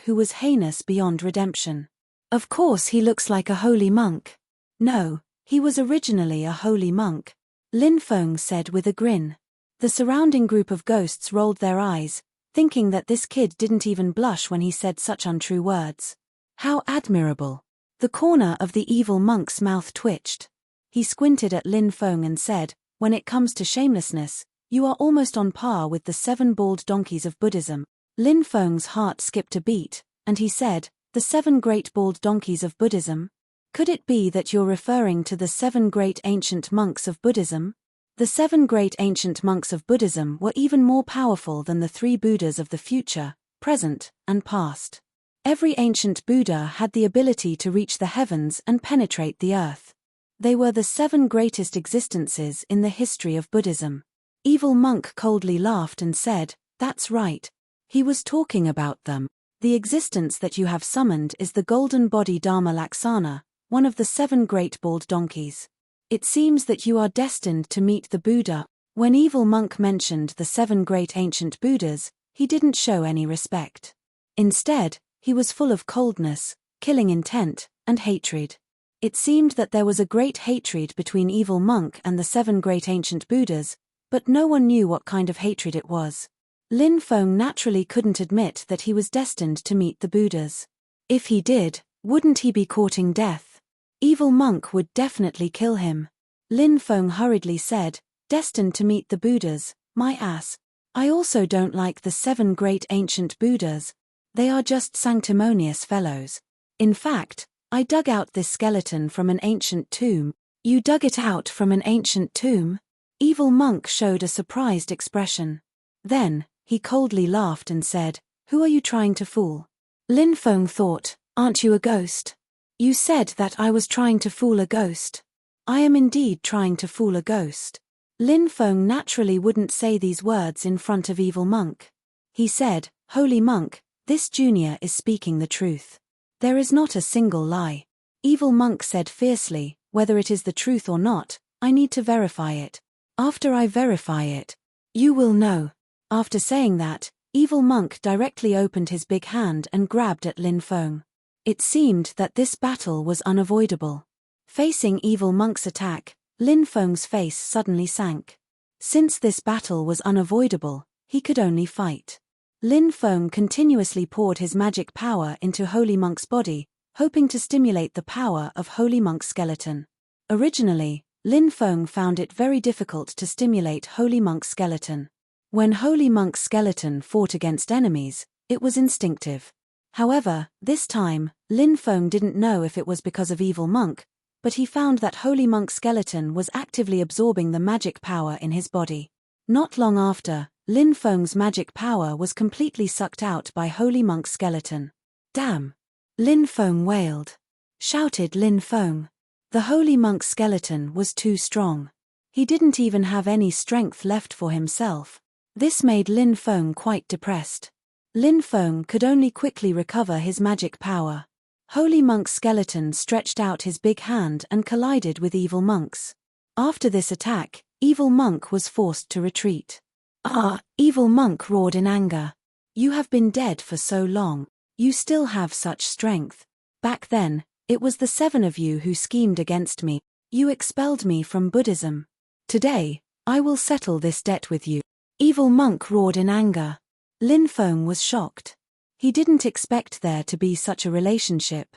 who was heinous beyond redemption. Of course he looks like a holy monk. No, he was originally a holy monk, Lin Feng said with a grin. The surrounding group of ghosts rolled their eyes, thinking that this kid didn't even blush when he said such untrue words. How admirable. The corner of the evil monk's mouth twitched. He squinted at Lin Feng and said, "When it comes to shamelessness, you are almost on par with the 7 bald donkeys of Buddhism." Lin Feng's heart skipped a beat, and he said, "The 7 great bald donkeys of Buddhism? Could it be that you're referring to the 7 great ancient monks of Buddhism?" The 7 great ancient monks of Buddhism were even more powerful than the 3 Buddhas of the future, present, and past. Every ancient Buddha had the ability to reach the heavens and penetrate the earth. They were the 7 greatest existences in the history of Buddhism. Evil monk coldly laughed and said, "That's right. He was talking about them." The existence that you have summoned is the golden body Dharma Laksana, one of the 7 great bald donkeys. It seems that you are destined to meet the Buddha. When evil monk mentioned the 7 great ancient Buddhas, he didn't show any respect. Instead, he was full of coldness, killing intent, and hatred. It seemed that there was a great hatred between evil monk and the 7 great ancient Buddhas, but no one knew what kind of hatred it was. Lin Feng naturally couldn't admit that he was destined to meet the Buddhas. If he did, wouldn't he be courting death? Evil monk would definitely kill him. Lin Feng hurriedly said, "Destined to meet the Buddhas, my ass. I also don't like the 7 great ancient Buddhas. They are just sanctimonious fellows. In fact, I dug out this skeleton from an ancient tomb." "You dug it out from an ancient tomb?" Evil monk showed a surprised expression. Then, he coldly laughed and said, "Who are you trying to fool?" Lin Feng thought, "Aren't you a ghost? You said that I was trying to fool a ghost." "I am indeed trying to fool a ghost." Lin Feng naturally wouldn't say these words in front of evil monk. He said, "Holy monk, this junior is speaking the truth. There is not a single lie." Evil monk said fiercely, "Whether it is the truth or not, I need to verify it. After I verify it, you will know." After saying that, evil monk directly opened his big hand and grabbed at Lin Feng. It seemed that this battle was unavoidable. Facing evil monk's attack, Lin Feng's face suddenly sank. Since this battle was unavoidable, he could only fight. Lin Feng continuously poured his magic power into Holy Monk's body, hoping to stimulate the power of Holy Monk's skeleton. Originally, Lin Feng found it very difficult to stimulate Holy Monk's skeleton. When Holy Monk's skeleton fought against enemies, it was instinctive. However, this time, Lin Feng didn't know if it was because of evil monk, but he found that Holy Monk's skeleton was actively absorbing the magic power in his body. Not long after, Lin Feng's magic power was completely sucked out by Holy Monk's skeleton. "Damn!" Lin Feng wailed. Shouted Lin Feng. The Holy Monk's skeleton was too strong. He didn't even have any strength left for himself. This made Lin Feng quite depressed. Lin Feng could only quickly recover his magic power. Holy Monk's skeleton stretched out his big hand and collided with evil monk's. After this attack, evil monk was forced to retreat. "Ah!" Evil monk roared in anger. "You have been dead for so long. You still have such strength. Back then, it was the 7 of you who schemed against me. You expelled me from Buddhism. Today, I will settle this debt with you." Evil monk roared in anger. Lin Feng was shocked. He didn't expect there to be such a relationship.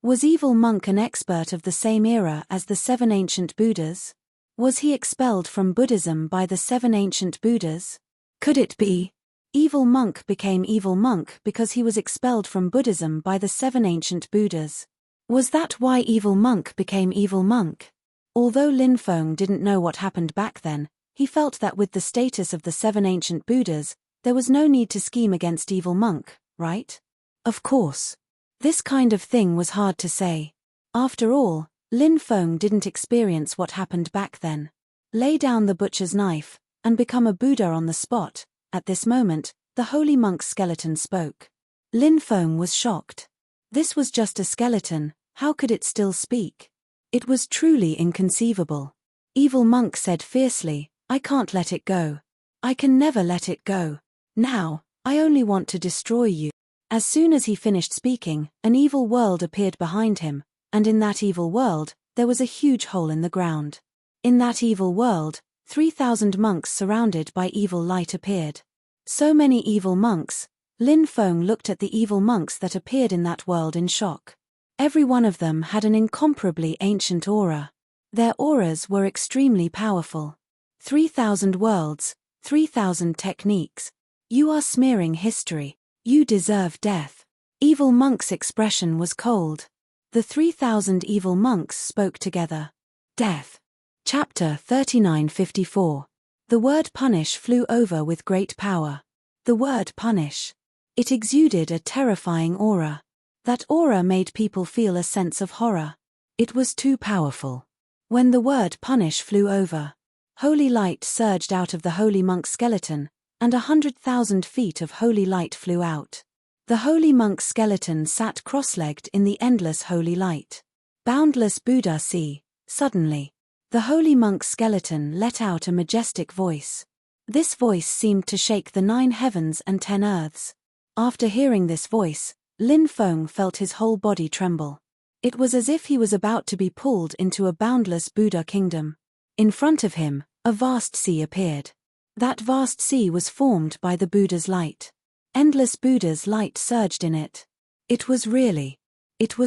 Was evil monk an expert of the same era as the 7 ancient Buddhas? Was he expelled from Buddhism by the 7 ancient Buddhas? Could it be? Evil monk became evil monk because he was expelled from Buddhism by the 7 ancient Buddhas. Was that why evil monk became evil monk? Although Lin Feng didn't know what happened back then, he felt that with the status of the 7 ancient Buddhas, there was no need to scheme against evil monk, right? Of course. This kind of thing was hard to say. After all, Lin Feng didn't experience what happened back then. Lay down the butcher's knife, and become a Buddha on the spot. At this moment, the holy monk's skeleton spoke. Lin Feng was shocked. This was just a skeleton, how could it still speak? It was truly inconceivable. Evil monk said fiercely, "I can't let it go. I can never let it go. Now, I only want to destroy you." As soon as he finished speaking, an evil world appeared behind him, and in that evil world, there was a huge hole in the ground. In that evil world, 3,000 monks surrounded by evil light appeared. So many evil monks. Lin Feng looked at the evil monks that appeared in that world in shock. Every one of them had an incomparably ancient aura. Their auras were extremely powerful. 3,000 worlds, 3,000 techniques. You are smearing history. You deserve death. Evil monk's expression was cold. The 3,000 evil monks spoke together. Death. Chapter 3954. The word punish flew over with great power. The word punish. It exuded a terrifying aura. That aura made people feel a sense of horror. It was too powerful. When the word punish flew over, holy light surged out of the holy monk's skeleton, and 100,000 feet of holy light flew out. The holy monk's skeleton sat cross-legged in the endless holy light. Boundless Buddha see, suddenly. The holy monk's skeleton let out a majestic voice. This voice seemed to shake the 9 heavens and 10 earths. After hearing this voice, Lin Feng felt his whole body tremble. It was as if he was about to be pulled into a boundless Buddha kingdom. In front of him, a vast sea appeared. That vast sea was formed by the Buddha's light. Endless Buddha's light surged in it. It was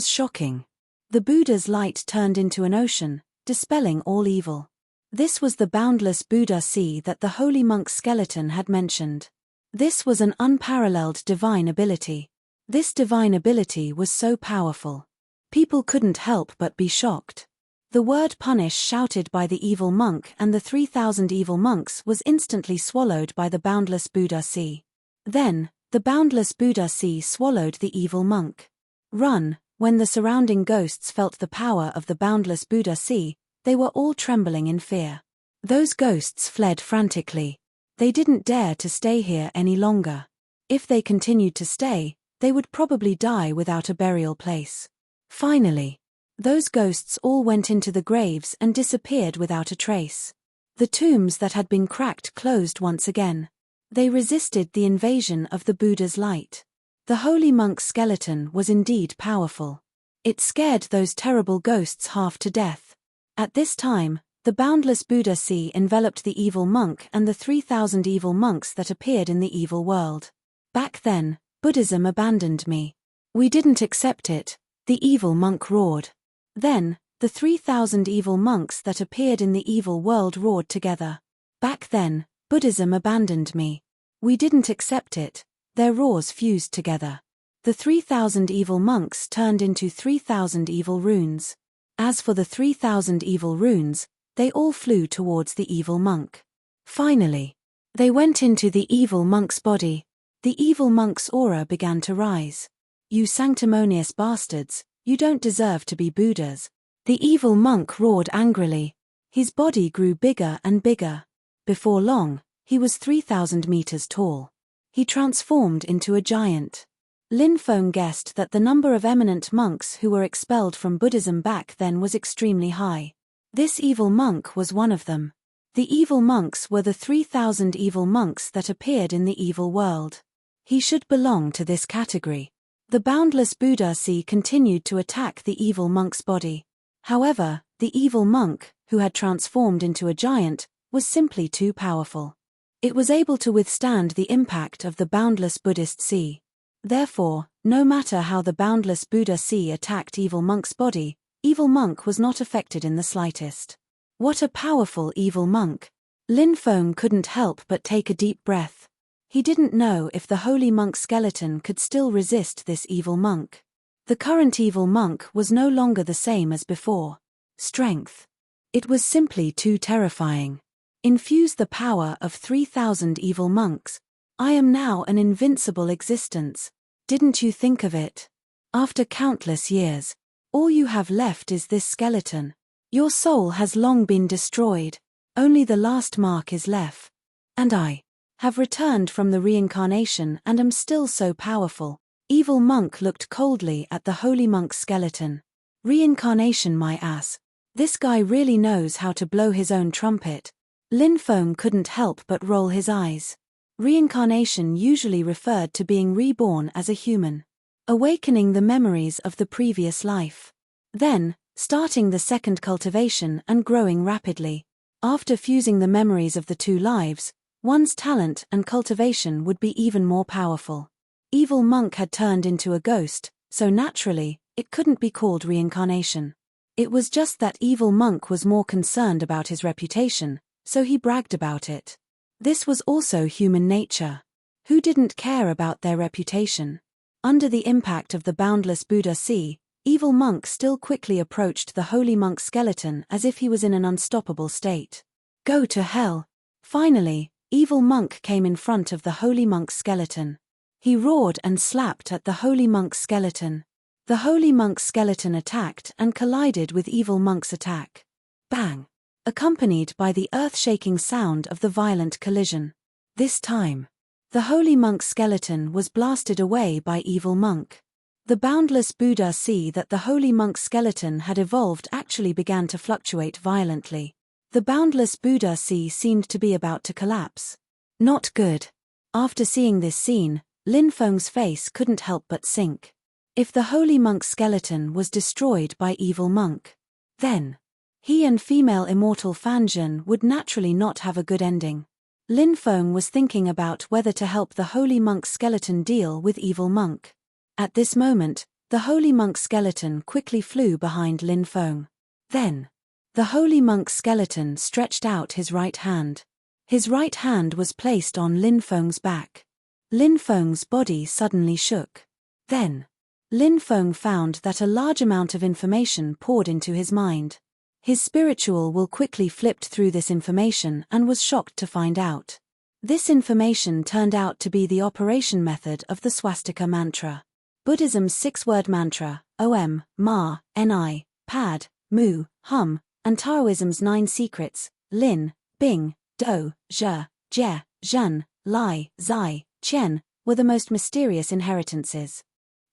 shocking. The Buddha's light turned into an ocean, dispelling all evil. This was the boundless Buddha sea that the holy monk's skeleton had mentioned. This was an unparalleled divine ability. This divine ability was so powerful. People couldn't help but be shocked. The word punish shouted by the evil monk and the 3,000 evil monks was instantly swallowed by the boundless Buddha sea. Then, the boundless Buddha sea swallowed the evil monk. Run, when the surrounding ghosts felt the power of the boundless Buddha sea, they were all trembling in fear. Those ghosts fled frantically. They didn't dare to stay here any longer. If they continued to stay, they would probably die without a burial place. Finally, those ghosts all went into the graves and disappeared without a trace. The tombs that had been cracked closed once again. They resisted the invasion of the Buddha's light. The holy monk's skeleton was indeed powerful. It scared those terrible ghosts half to death. At this time, the boundless Buddha sea enveloped the evil monk and the 3,000 evil monks that appeared in the evil world. Back then, Buddhism abandoned me. We didn't accept it, the evil monk roared. Then, the 3,000 evil monks that appeared in the evil world roared together. Back then, Buddhism abandoned me. We didn't accept it, their roars fused together. The 3,000 evil monks turned into 3,000 evil runes. As for the 3,000 evil runes, they all flew towards the evil monk. Finally, they went into the evil monk's body. The evil monk's aura began to rise. You sanctimonious bastards, you don't deserve to be Buddhas. The evil monk roared angrily. His body grew bigger and bigger. Before long, he was 3,000 meters tall. He transformed into a giant. Lin Feng guessed that the number of eminent monks who were expelled from Buddhism back then was extremely high. This evil monk was one of them. The evil monks were the 3,000 evil monks that appeared in the evil world. He should belong to this category. The boundless Buddha sea continued to attack the evil monk's body. However, the evil monk, who had transformed into a giant, was simply too powerful. It was able to withstand the impact of the boundless Buddhist sea. Therefore, no matter how the boundless Buddha sea attacked evil monk's body, evil monk was not affected in the slightest. What a powerful evil monk! Lin Feng couldn't help but take a deep breath. He didn't know if the holy monk's skeleton could still resist this evil monk. The current evil monk was no longer the same as before. Strength. It was simply too terrifying. Infuse the power of 3,000 evil monks. I am now an invincible existence. Didn't you think of it? After countless years, all you have left is this skeleton. Your soul has long been destroyed. Only the last mark is left. And I have returned from the reincarnation and am still so powerful. Evil monk looked coldly at the holy monk's skeleton. Reincarnation, my ass. This guy really knows how to blow his own trumpet. Lin Feng couldn't help but roll his eyes. Reincarnation usually referred to being reborn as a human, awakening the memories of the previous life. Then, starting the second cultivation and growing rapidly. After fusing the memories of the 2 lives, one's talent and cultivation would be even more powerful. Evil monk had turned into a ghost, so naturally, it couldn't be called reincarnation. It was just that evil monk was more concerned about his reputation, so he bragged about it. This was also human nature. Who didn't care about their reputation? Under the impact of the boundless Buddha sea, evil monk still quickly approached the holy monk's skeleton as if he was in an unstoppable state. Go to hell! Finally, evil monk came in front of the holy monk's skeleton. He roared and slapped at the holy monk's skeleton. The holy monk's skeleton attacked and collided with evil monk's attack. Bang! Accompanied by the earth-shaking sound of the violent collision. This time, The holy monk's skeleton was blasted away by evil monk. The boundless Buddha see that the holy monk's skeleton had evolved actually began to fluctuate violently. The boundless Buddha see seemed to be about to collapse. Not good. After seeing this scene, Lin Feng's face couldn't help but sink. If the holy monk's skeleton was destroyed by evil monk, then he and female immortal Fanjin would naturally not have a good ending. Lin Feng was thinking about whether to help the holy monk's skeleton deal with evil monk. At this moment, the holy monk's skeleton quickly flew behind Lin Feng. Then, the holy monk's skeleton stretched out his right hand. His right hand was placed on Lin Feng's back. Lin Feng's body suddenly shook. Then, Lin Feng found that a large amount of information poured into his mind. His spiritual will quickly flipped through this information and was shocked to find out. This information turned out to be the operation method of the swastika mantra. Buddhism's 6-word mantra, Om, Ma, Ni, Pad, Mu, Hum, and Taoism's 9 secrets, Lin, Bing, Do, Zhe, Jie, Zhen, Lai, Zai, Qian, were the most mysterious inheritances.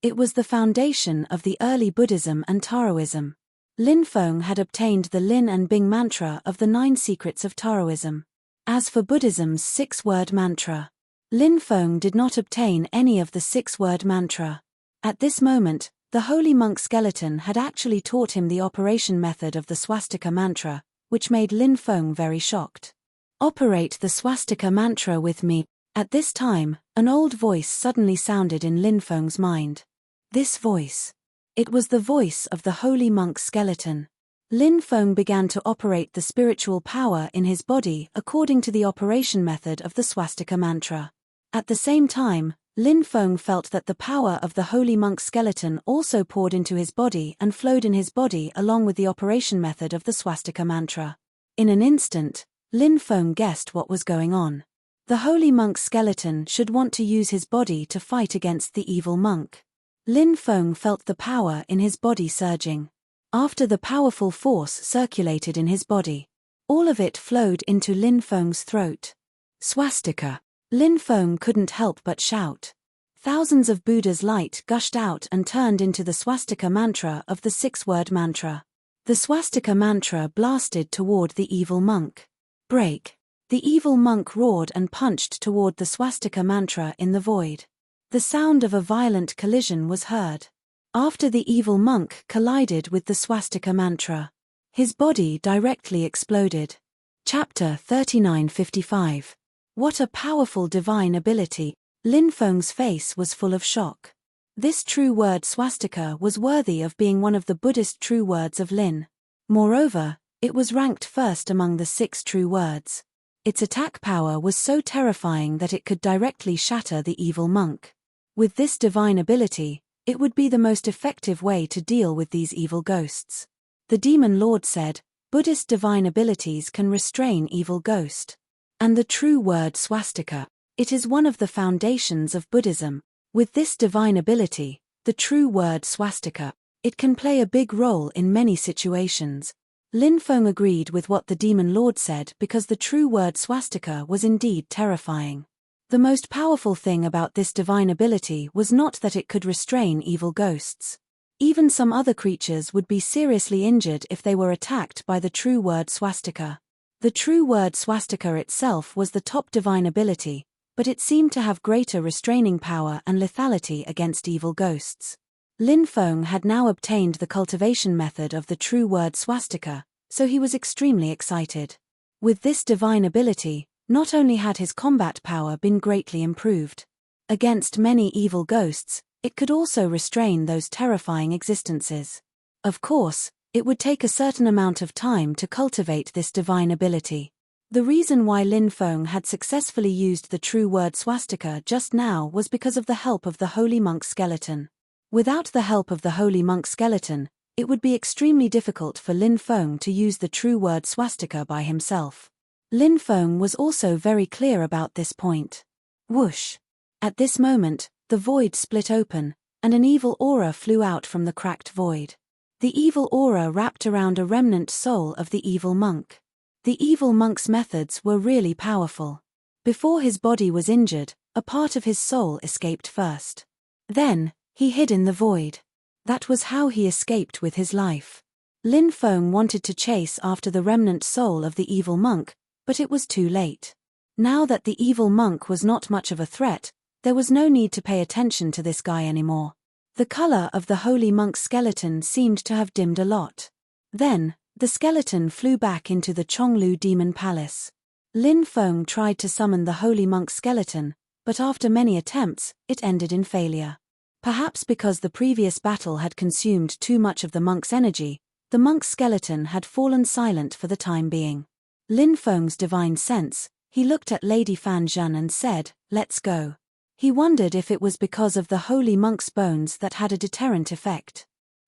It was the foundation of the early Buddhism and Taoism. Lin Feng had obtained the Lin and Bing mantra of the 9 secrets of Taoism. As for Buddhism's 6-word mantra, Lin Feng did not obtain any of the 6-word mantra. At this moment, the holy monk skeleton had actually taught him the operation method of the swastika mantra, which made Lin Feng very shocked. Operate the swastika mantra with me. At this time, an old voice suddenly sounded in Lin Feng's mind. This voice. It was the voice of the holy monk skeleton. Lin Feng began to operate the spiritual power in his body according to the operation method of the swastika mantra. At the same time, Lin Feng felt that the power of the holy monk skeleton also poured into his body and flowed in his body along with the operation method of the swastika mantra. In an instant, Lin Feng guessed what was going on. The holy monk skeleton should want to use his body to fight against the evil monk. Lin Feng felt the power in his body surging. After the powerful force circulated in his body, all of it flowed into Lin Feng's throat. Swastika. Lin Feng couldn't help but shout. Thousands of Buddha's light gushed out and turned into the swastika mantra of the 6-word mantra. The swastika mantra blasted toward the evil monk. Break. The evil monk roared and punched toward the swastika mantra in the void. The sound of a violent collision was heard. After the evil monk collided with the swastika mantra, his body directly exploded. Chapter 3955. What a powerful divine ability! Lin Feng's face was full of shock. This true word swastika was worthy of being one of the Buddhist true words of Lin. Moreover, it was ranked first among the 6 true words. Its attack power was so terrifying that it could directly shatter the evil monk. With this divine ability, it would be the most effective way to deal with these evil ghosts. The demon lord said, Buddhist divine abilities can restrain evil ghost. And the true word swastika, it is one of the foundations of Buddhism. With this divine ability, the true word swastika, it can play a big role in many situations. Lin Feng agreed with what the demon lord said because the true word swastika was indeed terrifying. The most powerful thing about this divine ability was not that it could restrain evil ghosts. Even some other creatures would be seriously injured if they were attacked by the true word swastika. The true word swastika itself was the top divine ability, but it seemed to have greater restraining power and lethality against evil ghosts. Lin Feng had now obtained the cultivation method of the true word swastika, so he was extremely excited. With this divine ability, not only had his combat power been greatly improved against many evil ghosts, it could also restrain those terrifying existences. Of course, it would take a certain amount of time to cultivate this divine ability. The reason why Lin Feng had successfully used the true word swastika just now was because of the help of the holy monk skeleton. Without the help of the holy monk skeleton, it would be extremely difficult for Lin Feng to use the true word swastika by himself. Lin Feng was also very clear about this point. Whoosh! At this moment, the void split open, and an evil aura flew out from the cracked void. The evil aura wrapped around a remnant soul of the evil monk. The evil monk's methods were really powerful. Before his body was injured, A part of his soul escaped first. Then, he hid in the void. That was how he escaped with his life. Lin Feng wanted to chase after the remnant soul of the evil monk, but it was too late. Now that the evil monk was not much of a threat, there was no need to pay attention to this guy anymore. The color of the holy monk's skeleton seemed to have dimmed a lot. Then, the skeleton flew back into the Chonglu demon palace. Lin Feng tried to summon the holy monk's skeleton, but after many attempts, it ended in failure. Perhaps because the previous battle had consumed too much of the monk's energy, the monk's skeleton had fallen silent for the time being. Lin Feng's divine sense, he looked at Lady Fan Zhan and said, "Let's go." He wondered if it was because of the holy monk's bones that had a deterrent effect.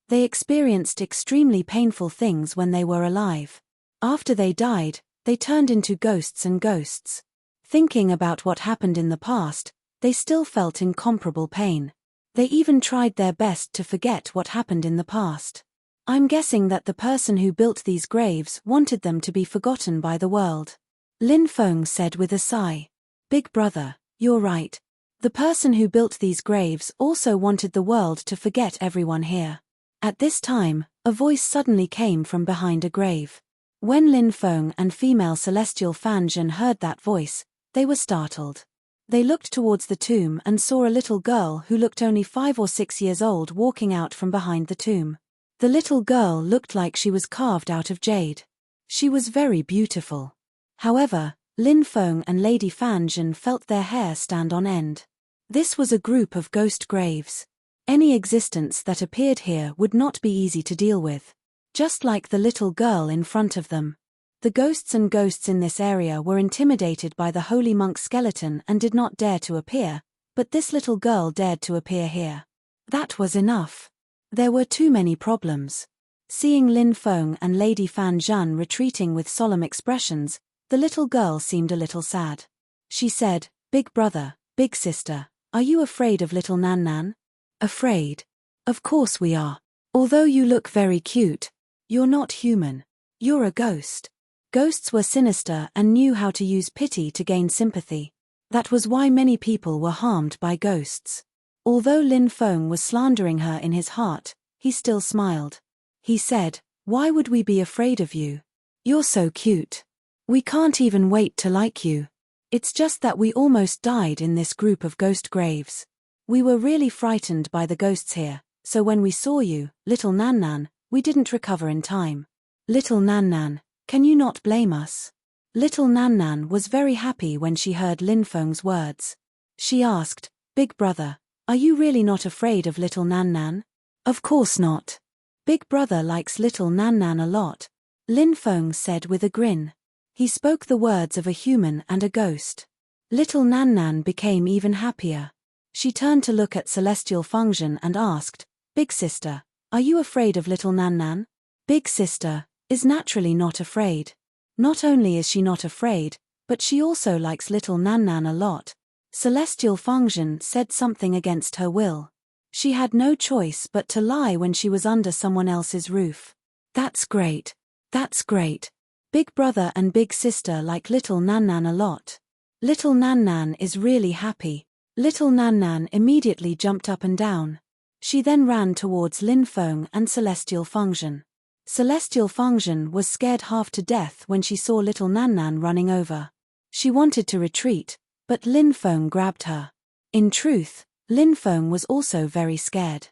They experienced extremely painful things when they were alive. After they died, they turned into ghosts and ghosts. Thinking about what happened in the past, they still felt incomparable pain. They even tried their best to forget what happened in the past. "I'm guessing that the person who built these graves wanted them to be forgotten by the world," Lin Feng said with a sigh. "Big brother, you're right. The person who built these graves also wanted the world to forget everyone here." At this time, a voice suddenly came from behind a grave. When Lin Feng and female celestial Fan Zhan heard that voice, they were startled. They looked towards the tomb and saw a little girl who looked only 5 or 6 years old walking out from behind the tomb. The little girl looked like she was carved out of jade. She was very beautiful. However, Lin Feng and Lady Fan Zhan felt their hair stand on end. This was a group of ghost graves. Any existence that appeared here would not be easy to deal with. Just like the little girl in front of them. The ghosts in this area were intimidated by the holy monk's skeleton and did not dare to appear, but this little girl dared to appear here. That was enough. There were too many problems. Seeing Lin Feng and Lady Fan Zhan retreating with solemn expressions, the little girl seemed a little sad. She said, "Big brother, big sister, are you afraid of little Nan Nan?" "Afraid? Of course we are. Although you look very cute, you're not human. You're a ghost." Ghosts were sinister and knew how to use pity to gain sympathy. That was why many people were harmed by ghosts. Although Lin Feng was slandering her in his heart, he still smiled. He said, "Why would we be afraid of you? You're so cute. We can't even wait to like you. It's just that we almost died in this group of ghost graves. We were really frightened by the ghosts here, so when we saw you, little Nan Nan, we didn't recover in time. Little Nan Nan, can you not blame us?" Little Nan Nan was very happy when she heard Lin Feng's words. She asked, "Big brother, are you really not afraid of little Nan Nan?" "Of course not. Big brother likes little Nan Nan a lot," Lin Feng said with a grin. He spoke the words of a human and a ghost. Little Nan Nan became even happier. She turned to look at Celestial Feng Zhan and asked, "Big sister, are you afraid of little Nan Nan?" Big sister is naturally not afraid. Not only is she not afraid, but she also likes little Nan Nan a lot. Celestial Feng Zhan said something against her will. She had no choice but to lie when she was under someone else's roof. "That's great. That's great. Big brother and big sister like little Nan Nan a lot. Little Nan Nan is really happy." Little Nan Nan immediately jumped up and down. She then ran towards Lin Feng and Celestial Feng Zhan. Celestial Feng Zhan was scared half to death when she saw little Nan Nan running over. She wanted to retreat, but Lin Feng grabbed her. In truth, Lin Feng was also very scared.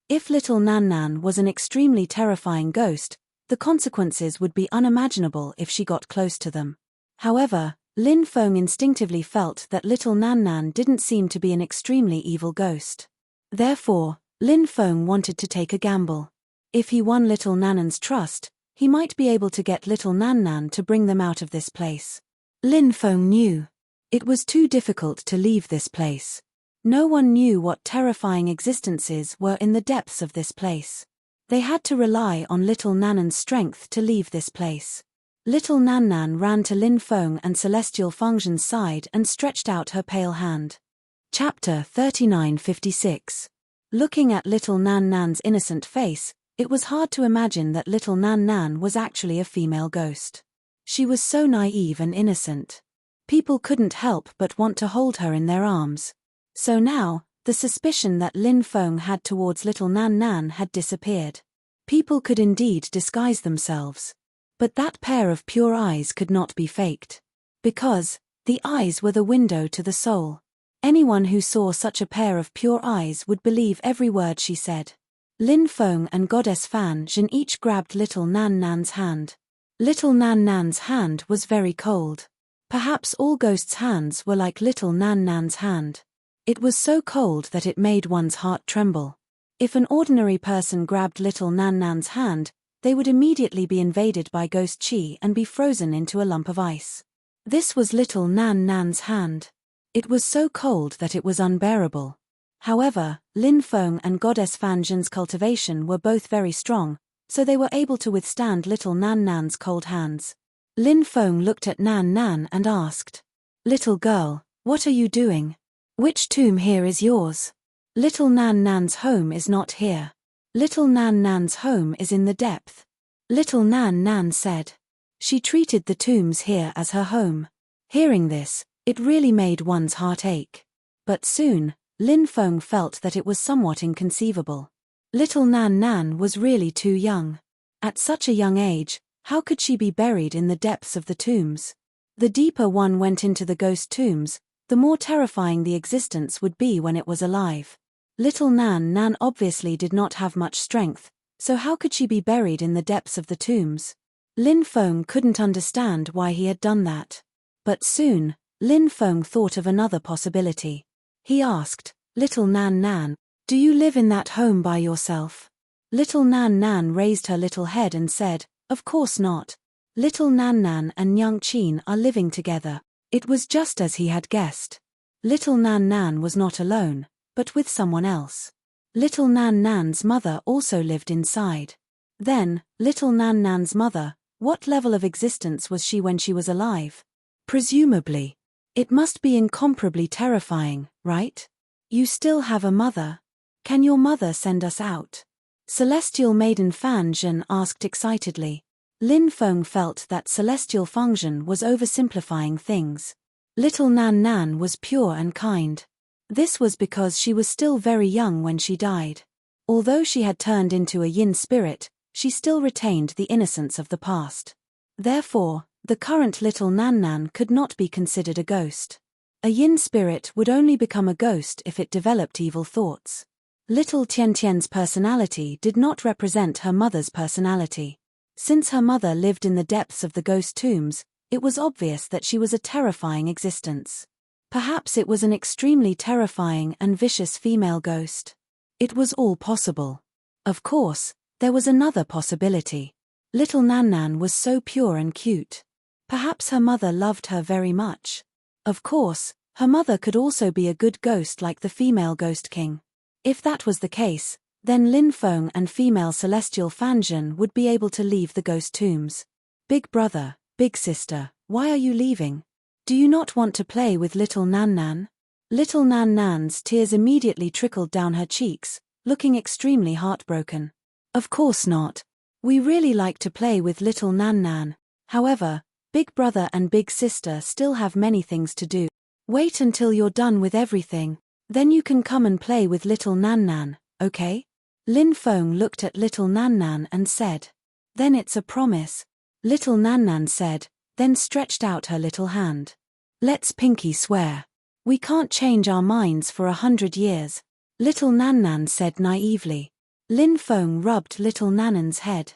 If little Nan Nan was an extremely terrifying ghost, the consequences would be unimaginable if she got close to them. However, Lin Feng instinctively felt that little Nan Nan didn't seem to be an extremely evil ghost. Therefore, Lin Feng wanted to take a gamble. If he won little Nan Nan's trust, he might be able to get little Nan Nan to bring them out of this place. Lin Feng knew. It was too difficult to leave this place. No one knew what terrifying existences were in the depths of this place. They had to rely on little Nan Nan's strength to leave this place. Little Nan Nan ran to Lin Feng and Celestial Feng Zhan's side and stretched out her pale hand. Chapter 3956. Looking at little Nan Nan's innocent face, it was hard to imagine that little Nan Nan was actually a female ghost. She was so naive and innocent. People couldn't help but want to hold her in their arms. So now, the suspicion that Lin Feng had towards little Nan Nan had disappeared. People could indeed disguise themselves. But that pair of pure eyes could not be faked. Because the eyes were the window to the soul. Anyone who saw such a pair of pure eyes would believe every word she said. Lin Feng and Goddess Fan Zhen each grabbed little Nan Nan's hand. Little Nan Nan's hand was very cold. Perhaps all ghosts' hands were like little Nan Nan's hand. It was so cold that it made one's heart tremble. If an ordinary person grabbed little Nan Nan's hand, they would immediately be invaded by ghost chi and be frozen into a lump of ice. This was little Nan Nan's hand. It was so cold that it was unbearable. However, Lin Feng and Goddess Fan Zhen's cultivation were both very strong, so they were able to withstand little Nan Nan's cold hands. Lin Feng looked at Nan Nan and asked, "Little girl, what are you doing? Which tomb here is yours?" "Little Nan Nan's home is not here. Little Nan Nan's home is in the depth," little Nan Nan said. She treated the tombs here as her home. Hearing this, it really made one's heart ache. But soon, Lin Feng felt that it was somewhat inconceivable. Little Nan Nan was really too young. At such a young age, how could she be buried in the depths of the tombs? The deeper one went into the ghost tombs, the more terrifying the existence would be when it was alive. Little Nan Nan obviously did not have much strength, so how could she be buried in the depths of the tombs? Lin Feng couldn't understand why he had done that. But soon, Lin Feng thought of another possibility. He asked, "Little Nan Nan, do you live in that home by yourself?" Little Nan Nan raised her little head and said, "Of course not. Little Nan Nan and Nyang Qin are living together." It was just as he had guessed. Little Nan Nan was not alone, but with someone else. Little Nan Nan's mother also lived inside. Then, little Nan Nan's mother, what level of existence was she when she was alive? Presumably. It must be incomparably terrifying, right? You still have a mother. Can your mother send us out? Celestial Maiden Fan Zhen asked excitedly. Lin Feng felt that Celestial Fan Zhen was oversimplifying things. Little Nan Nan was pure and kind. This was because she was still very young when she died. Although she had turned into a yin spirit, she still retained the innocence of the past. Therefore, the current little Nan Nan could not be considered a ghost. A yin spirit would only become a ghost if it developed evil thoughts. Little Tian Tian's personality did not represent her mother's personality. Since her mother lived in the depths of the ghost tombs, it was obvious that she was a terrifying existence. Perhaps it was an extremely terrifying and vicious female ghost. It was all possible. Of course, there was another possibility. Little Nan Nan was so pure and cute. Perhaps her mother loved her very much. Of course, her mother could also be a good ghost like the female Ghost King. If that was the case, then Lin Feng and female Celestial Fan Zhen would be able to leave the ghost tombs. "Big brother, big sister, why are you leaving? Do you not want to play with little Nan Nan?" Little Nan Nan's tears immediately trickled down her cheeks, looking extremely heartbroken. "Of course not. We really like to play with little Nan Nan. However, big brother and big sister still have many things to do. Wait until you're done with everything, then you can come and play with little Nan Nan, okay?" Lin Feng looked at little Nan Nan and said. "Then it's a promise," little Nan Nan said, then stretched out her little hand. "Let's pinky swear. We can't change our minds for 100 years, little Nan Nan said naively. Lin Feng rubbed little Nan Nan's head.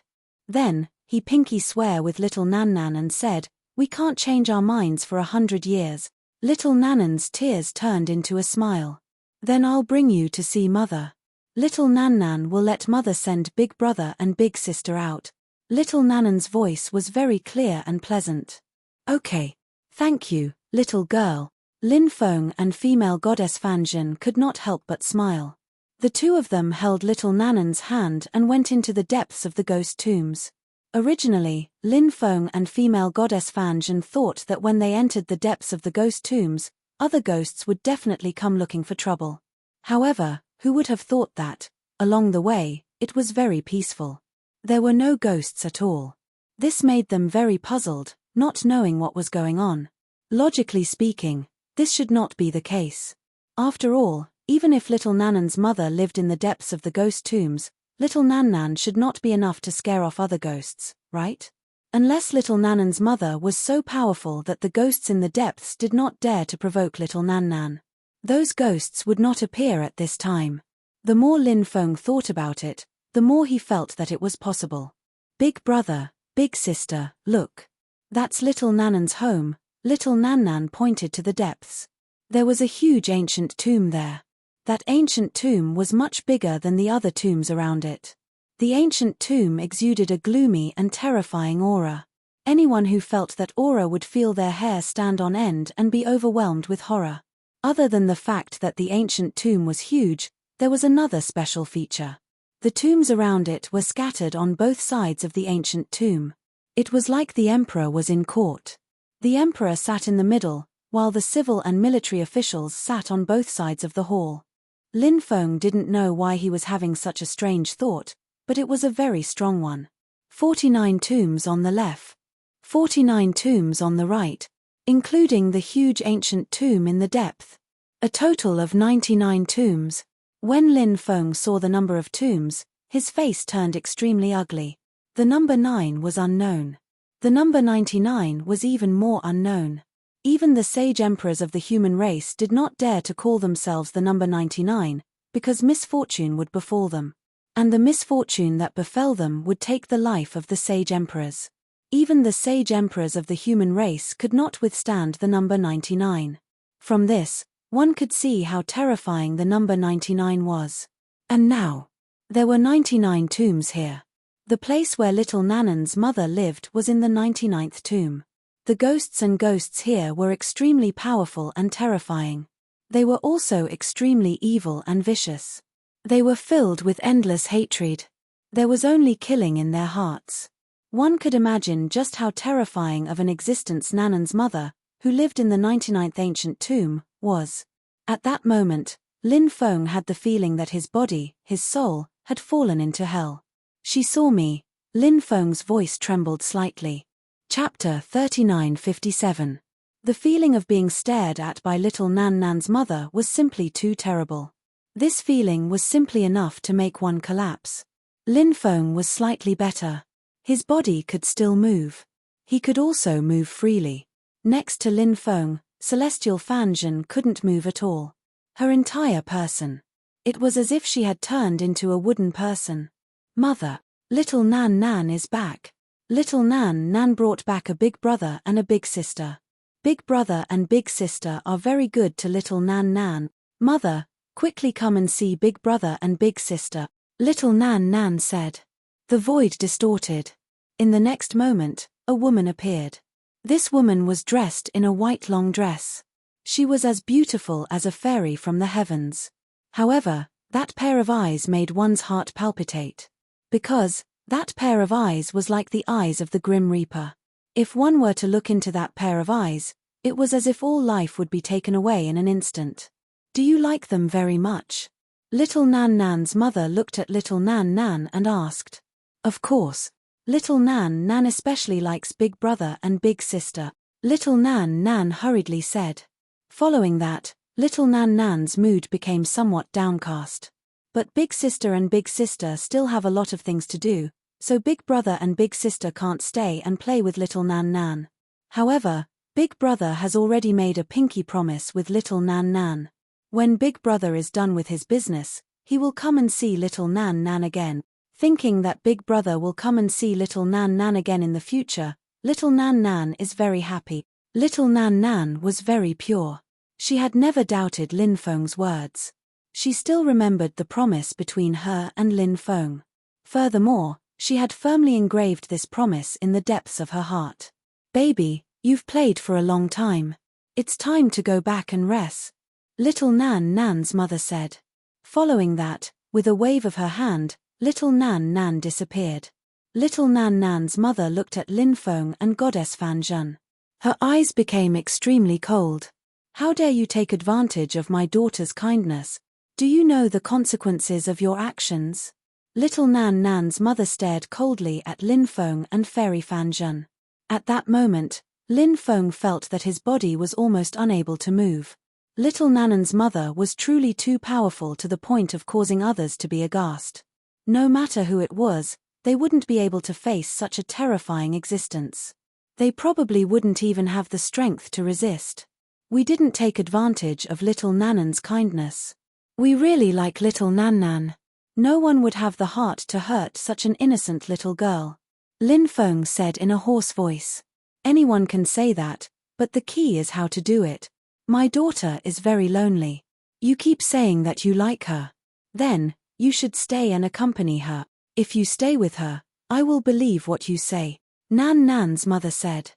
Then, he pinky swear with little Nan Nan and said, "We can't change our minds for 100 years. Little Nan Nan's tears turned into a smile. "Then I'll bring you to see mother. Little Nan Nan will let mother send big brother and big sister out." Little Nan Nan's voice was very clear and pleasant. "Okay. Thank you, little girl." Lin Feng and female Goddess Fan Zhen could not help but smile. The two of them held little Nan Nan's hand and went into the depths of the ghost tombs. Originally, Lin Feng and female Goddess Fan Zhen thought that when they entered the depths of the ghost tombs, other ghosts would definitely come looking for trouble. However, who would have thought that, along the way, it was very peaceful. There were no ghosts at all. This made them very puzzled, not knowing what was going on. Logically speaking, this should not be the case. After all, even if little Nanan's mother lived in the depths of the ghost tombs, little Nan should not be enough to scare off other ghosts, right? Unless little Nanan's mother was so powerful that the ghosts in the depths did not dare to provoke little Nan. Those ghosts would not appear at this time. The more Lin Feng thought about it, the more he felt that it was possible. Big brother, big sister, look. That's little Nanan's home. Little Nan pointed to the depths. There was a huge ancient tomb there. That ancient tomb was much bigger than the other tombs around it. The ancient tomb exuded a gloomy and terrifying aura. Anyone who felt that aura would feel their hair stand on end and be overwhelmed with horror. Other than the fact that the ancient tomb was huge, there was another special feature. The tombs around it were scattered on both sides of the ancient tomb. It was like the emperor was in court. The emperor sat in the middle, while the civil and military officials sat on both sides of the hall. Lin Feng didn't know why he was having such a strange thought, but it was a very strong one. 49 tombs on the left. 49 tombs on the right, including the huge ancient tomb in the depth. A total of 99 tombs. When Lin Feng saw the number of tombs, his face turned extremely ugly. The number 9 was unknown. The number 99 was even more unknown. Even the sage emperors of the human race did not dare to call themselves the number 99, because misfortune would befall them. And the misfortune that befell them would take the life of the sage emperors. Even the sage emperors of the human race could not withstand the number 99. From this, one could see how terrifying the number 99 was. And now, there were 99 tombs here. The place where little Nanan's mother lived was in the 99th tomb. The ghosts here were extremely powerful and terrifying. They were also extremely evil and vicious. They were filled with endless hatred. There was only killing in their hearts. One could imagine just how terrifying of an existence Nanan's mother, who lived in the 99th ancient tomb, was. At that moment, Lin Feng had the feeling that his body, his soul, had fallen into hell. She saw me. Lin Feng's voice trembled slightly. Chapter 3957. The feeling of being stared at by little Nan's mother was simply too terrible. This feeling was simply enough to make one collapse. Lin Feng was slightly better. His body could still move. He could also move freely. Next to Lin Feng, Celestial Fanjin couldn't move at all. Her entire person. It was as if she had turned into a wooden person. Mother, little Nan is back. Little Nan brought back a big brother and a big sister. Big brother and big sister are very good to little Nan. Mother, quickly come and see big brother and big sister, little Nan said. The void distorted. In the next moment, a woman appeared. This woman was dressed in a white long dress. She was as beautiful as a fairy from the heavens. However, that pair of eyes made one's heart palpitate. Because, that pair of eyes was like the eyes of the Grim Reaper. If one were to look into that pair of eyes, it was as if all life would be taken away in an instant. Do you like them very much? Little Nan's mother looked at little Nan and asked. Of course. Little Nan especially likes big brother and big sister, little Nan hurriedly said. Following that, little Nan's mood became somewhat downcast. But big sister and big sister still have a lot of things to do, so big brother and big sister can't stay and play with little Nan. However, big brother has already made a pinky promise with little Nan. When big brother is done with his business, he will come and see little Nan again. Thinking that big brother will come and see little Nan again in the future, little Nan is very happy. Little Nan was very pure. She had never doubted Lin Feng's words. She still remembered the promise between her and Lin Feng. Furthermore, she had firmly engraved this promise in the depths of her heart. Baby, you've played for a long time. It's time to go back and rest. Little Nan's mother said. Following that, with a wave of her hand, little Nan disappeared. Little Nan's mother looked at Lin Feng and Goddess Fanjun. Her eyes became extremely cold. How dare you take advantage of my daughter's kindness? Do you know the consequences of your actions? Little Nan's mother stared coldly at Lin Feng and Fairy Fanjun. At that moment, Lin Feng felt that his body was almost unable to move. Little Nanan's mother was truly too powerful to the point of causing others to be aghast. No matter who it was, they wouldn't be able to face such a terrifying existence. They probably wouldn't even have the strength to resist. We didn't take advantage of little Nanan's kindness. We really like little Nan. No one would have the heart to hurt such an innocent little girl. Lin Feng said in a hoarse voice. Anyone can say that, but the key is how to do it. My daughter is very lonely. You keep saying that you like her. Then, you should stay and accompany her. If you stay with her, I will believe what you say, Nan's mother said.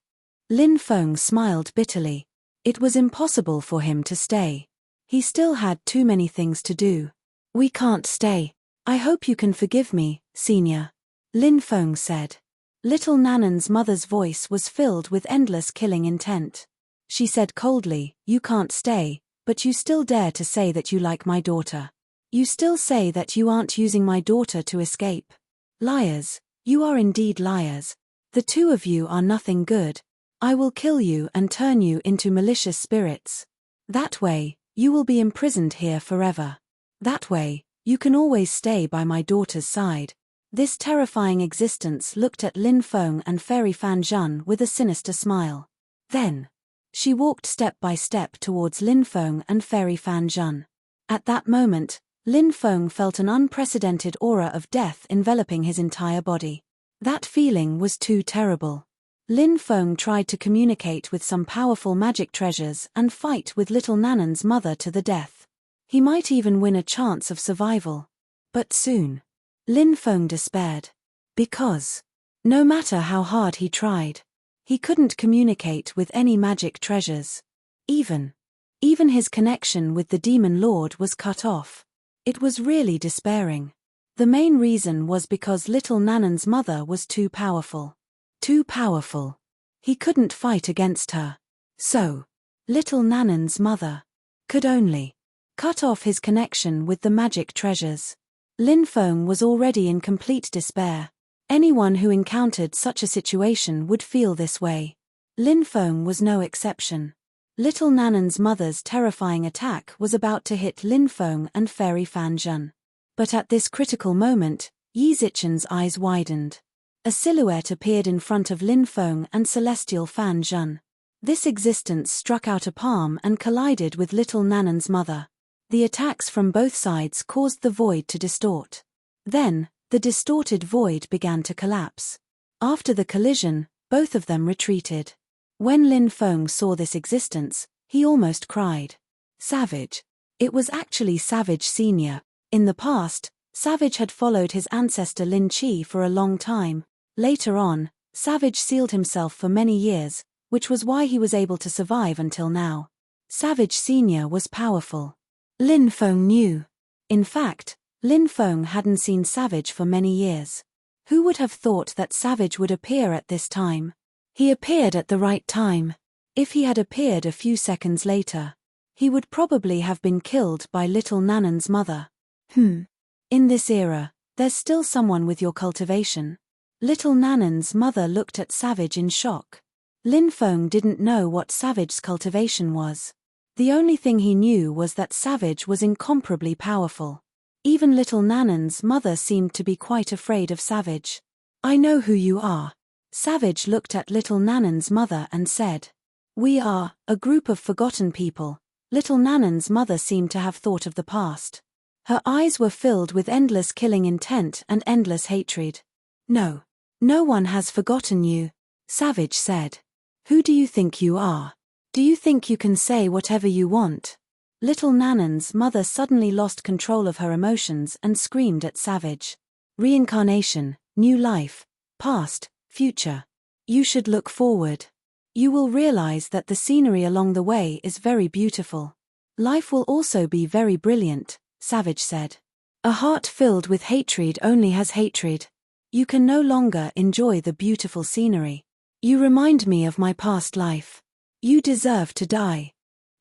Lin Feng smiled bitterly. It was impossible for him to stay. He still had too many things to do. We can't stay. I hope you can forgive me, senior. Lin Feng said. Little Nanan's mother's voice was filled with endless killing intent. She said coldly, you can't stay, but you still dare to say that you like my daughter. You still say that you aren't using my daughter to escape. Liars, you are indeed liars. The two of you are nothing good. I will kill you and turn you into malicious spirits. That way, you will be imprisoned here forever. That way, you can always stay by my daughter's side. This terrifying existence looked at Lin Feng and Fairy Fan Zhan with a sinister smile. Then, she walked step by step towards Lin Feng and Fairy Fan Zhan. At that moment, Lin Feng felt an unprecedented aura of death enveloping his entire body. That feeling was too terrible. Lin Feng tried to communicate with some powerful magic treasures and fight with little Nanan's mother to the death. He might even win a chance of survival. But soon, Lin Feng despaired. Because, no matter how hard he tried, he couldn't communicate with any magic treasures. Even his connection with the Demon Lord was cut off. It was really despairing. The main reason was because little Nanan's mother was too powerful. Too powerful. He couldn't fight against her. So, little Nanan's mother could only cut off his connection with the magic treasures. Lin Feng was already in complete despair. Anyone who encountered such a situation would feel this way. Lin Feng was no exception. Little Nanan's mother's terrifying attack was about to hit Lin Feng and Fairy Fan Zhan. But at this critical moment, Yi Zichen's eyes widened. A silhouette appeared in front of Lin Feng and Celestial Fan Zhan. This existence struck out a palm and collided with little Nanan's mother. The attacks from both sides caused the void to distort. Then, the distorted void began to collapse. After the collision, both of them retreated. When Lin Feng saw this existence, he almost cried. Savage. It was actually Savage Senior. In the past, Savage had followed his ancestor Lin Qi for a long time. Later on, Savage sealed himself for many years, which was why he was able to survive until now. Savage Senior was powerful. Lin Feng knew. In fact, Lin Feng hadn't seen Savage for many years. Who would have thought that Savage would appear at this time? He appeared at the right time. If he had appeared a few seconds later, he would probably have been killed by little Nanan's mother. In this era, there's still someone with your cultivation. Little Nanan's mother looked at Savage in shock. Lin Feng didn't know what Savage's cultivation was. The only thing he knew was that Savage was incomparably powerful. Even little Nanan's mother seemed to be quite afraid of Savage. I know who you are. Savage looked at little Nanan's mother and said. We are a group of forgotten people. Little Nanan's mother seemed to have thought of the past. Her eyes were filled with endless killing intent and endless hatred. No one has forgotten you, Savage said. Who do you think you are? Do you think you can say whatever you want? Little Nanan's mother suddenly lost control of her emotions and screamed at Savage. Reincarnation, new life, past, future. You should look forward. You will realize that the scenery along the way is very beautiful. Life will also be very brilliant, Savage said. A heart filled with hatred only has hatred. You can no longer enjoy the beautiful scenery. You remind me of my past life. You deserve to die.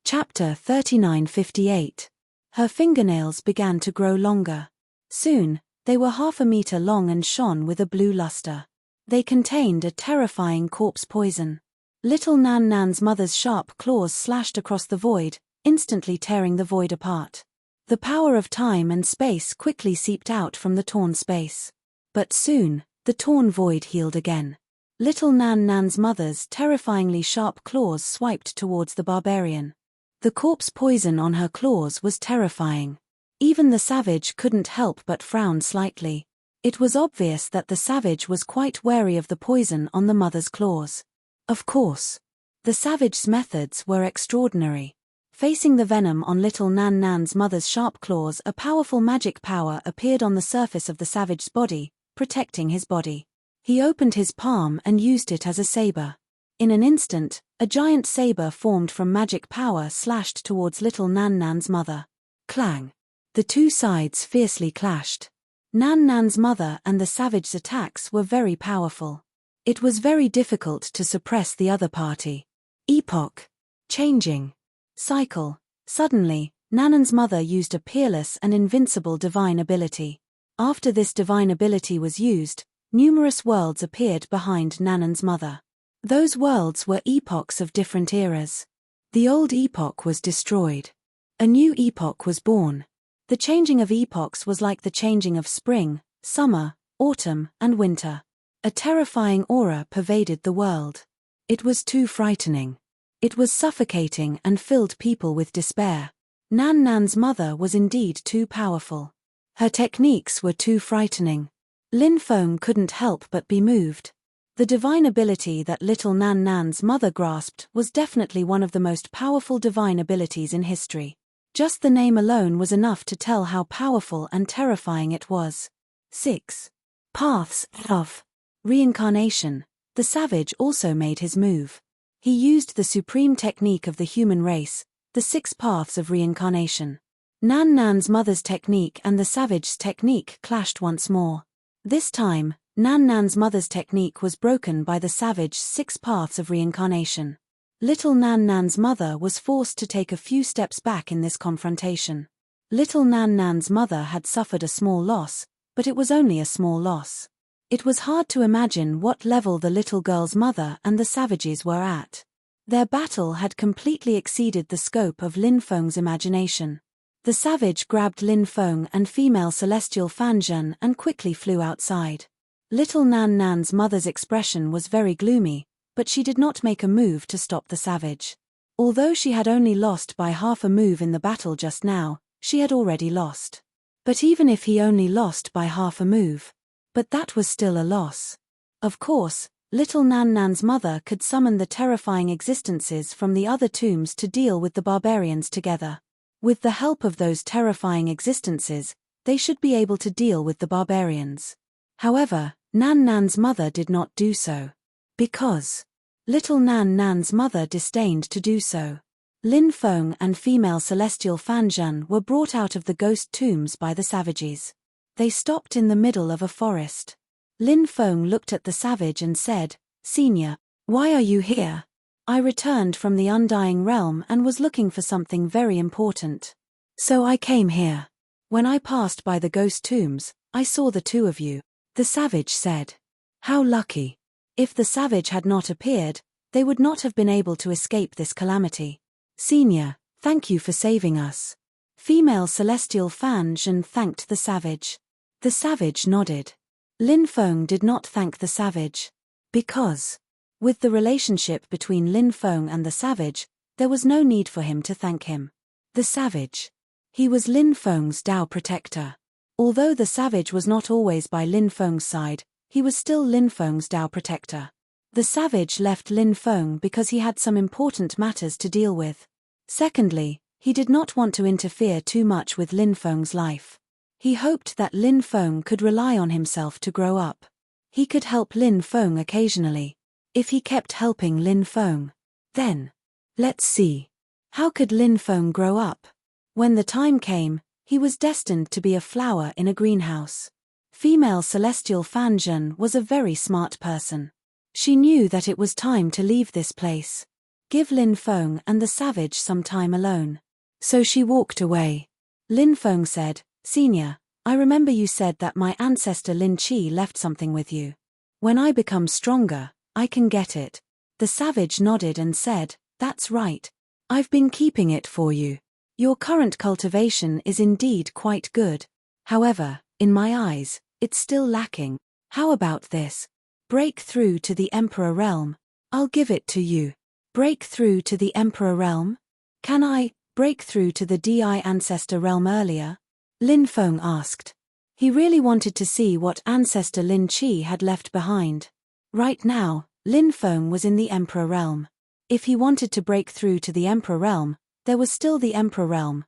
Chapter 39:58. Her fingernails began to grow longer. Soon, they were 1/2 meter long and shone with a blue luster. They contained a terrifying corpse poison. Little Nan Nan's mother's sharp claws slashed across the void, instantly tearing the void apart. The power of time and space quickly seeped out from the torn space. But soon, the torn void healed again. Little Nan Nan's mother's terrifyingly sharp claws swiped towards the barbarian. The corpse poison on her claws was terrifying. Even the savage couldn't help but frown slightly. It was obvious that the savage was quite wary of the poison on the mother's claws. Of course. The savage's methods were extraordinary. Facing the venom on little Nan Nan's mother's sharp claws, a powerful magic power appeared on the surface of the savage's body, protecting his body. He opened his palm and used it as a saber. In an instant, a giant saber formed from magic power slashed towards little Nan Nan's mother. Clang! The two sides fiercely clashed. Nan Nan's mother and the savage's attacks were very powerful. It was very difficult to suppress the other party. Epoch. Changing. Cycle. Suddenly, Nanan's mother used a peerless and invincible divine ability. After this divine ability was used, numerous worlds appeared behind Nanan's mother. Those worlds were epochs of different eras. The old epoch was destroyed. A new epoch was born. The changing of epochs was like the changing of spring, summer, autumn, and winter. A terrifying aura pervaded the world. It was too frightening. It was suffocating and filled people with despair. Nan Nan's mother was indeed too powerful. Her techniques were too frightening. Lin Feng couldn't help but be moved. The divine ability that little Nan Nan's mother grasped was definitely one of the most powerful divine abilities in history. Just the name alone was enough to tell how powerful and terrifying it was. 6. Paths of Reincarnation. The savage also made his move. He used the supreme technique of the human race, the 6 paths of reincarnation. Nan Nan's mother's technique and the savage's technique clashed once more. This time, Nan Nan's mother's technique was broken by the savage's 6 paths of reincarnation. Little Nan Nan's mother was forced to take a few steps back in this confrontation. Little Nan Nan's mother had suffered a small loss, but it was only a small loss. It was hard to imagine what level the little girl's mother and the savages were at. Their battle had completely exceeded the scope of Lin Feng's imagination. The savage grabbed Lin Feng and female celestial Fanzhen and quickly flew outside. Little Nan Nan's mother's expression was very gloomy, but she did not make a move to stop the savage. Although she had only lost by half a move in the battle just now, she had already lost. But even if he only lost by half a move, but that was still a loss. Of course, little Nan Nan's mother could summon the terrifying existences from the other tombs to deal with the barbarians together. With the help of those terrifying existences, they should be able to deal with the barbarians. However, Nan Nan's mother did not do so. Because little Nan Nan's mother disdained to do so. Lin Feng and female celestial Fanzhen were brought out of the ghost tombs by the savages. They stopped in the middle of a forest. Lin Feng looked at the savage and said, "Senior, why are you here?" "I returned from the Undying Realm and was looking for something very important. So I came here. When I passed by the ghost tombs, I saw the two of you," the savage said. How lucky. If the savage had not appeared, they would not have been able to escape this calamity. "Senior, thank you for saving us." Female celestial Fanzhen thanked the savage. The savage nodded. Lin Feng did not thank the savage. Because, with the relationship between Lin Feng and the savage, there was no need for him to thank him. The savage. He was Lin Feng's Tao protector. Although the savage was not always by Lin Feng's side, he was still Lin Feng's Tao protector. The savage left Lin Feng because he had some important matters to deal with. Secondly, he did not want to interfere too much with Lin Feng's life. He hoped that Lin Feng could rely on himself to grow up. He could help Lin Feng occasionally. If he kept helping Lin Feng, then, let's see. How could Lin Feng grow up? When the time came, he was destined to be a flower in a greenhouse. Female celestial Fanzhen was a very smart person. She knew that it was time to leave this place. Give Lin Feng and the savage some time alone. So she walked away. Lin Feng said, "Senior, I remember you said that my ancestor Lin Qi left something with you. When I become stronger, I can get it." The savage nodded and said, "That's right. I've been keeping it for you. Your current cultivation is indeed quite good. However, in my eyes, it's still lacking. How about this? Break through to the Emperor realm. I'll give it to you." Break through to the Emperor realm? Can I break through to the DI ancestor realm earlier? Lin Feng asked. He really wanted to see what ancestor Lin Qi had left behind. Right now, Lin Feng was in the Emperor realm. If he wanted to break through to the Emperor realm, there was still the Emperor realm,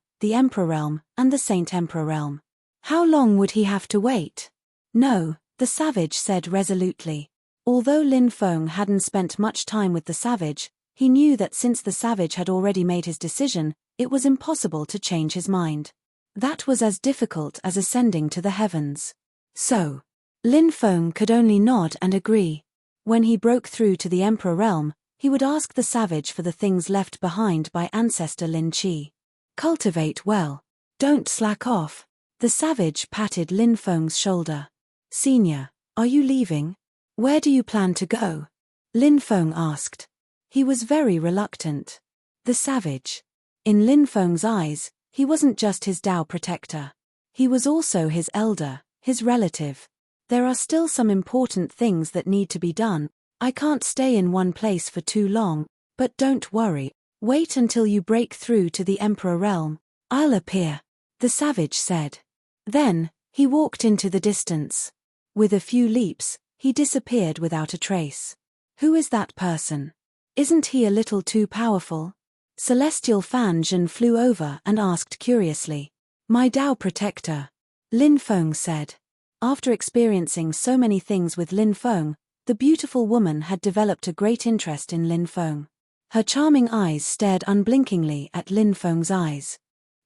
and the Saint Emperor realm. How long would he have to wait? No, the savage said resolutely. Although Lin Feng hadn't spent much time with the savage, he knew that since the savage had already made his decision, it was impossible to change his mind. That was as difficult as ascending to the heavens. So, Lin Feng could only nod and agree. When he broke through to the Emperor realm, he would ask the savage for the things left behind by ancestor Lin Qi. Cultivate well. Don't slack off. The savage patted Lin Feng's shoulder. Senior, are you leaving? Where do you plan to go? Lin Feng asked. He was very reluctant. The savage. In Lin Feng's eyes, he wasn't just his Tao protector. He was also his elder, his relative. There are still some important things that need to be done. I can't stay in one place for too long, but don't worry. Wait until you break through to the Emperor realm. I'll appear, the savage said. Then, he walked into the distance. With a few leaps, he disappeared without a trace. Who is that person? Isn't he a little too powerful? Celestial Fan Zhen flew over and asked curiously. My Tao protector, Lin Feng said. After experiencing so many things with Lin Feng, the beautiful woman had developed a great interest in Lin Feng. Her charming eyes stared unblinkingly at Lin Feng's eyes.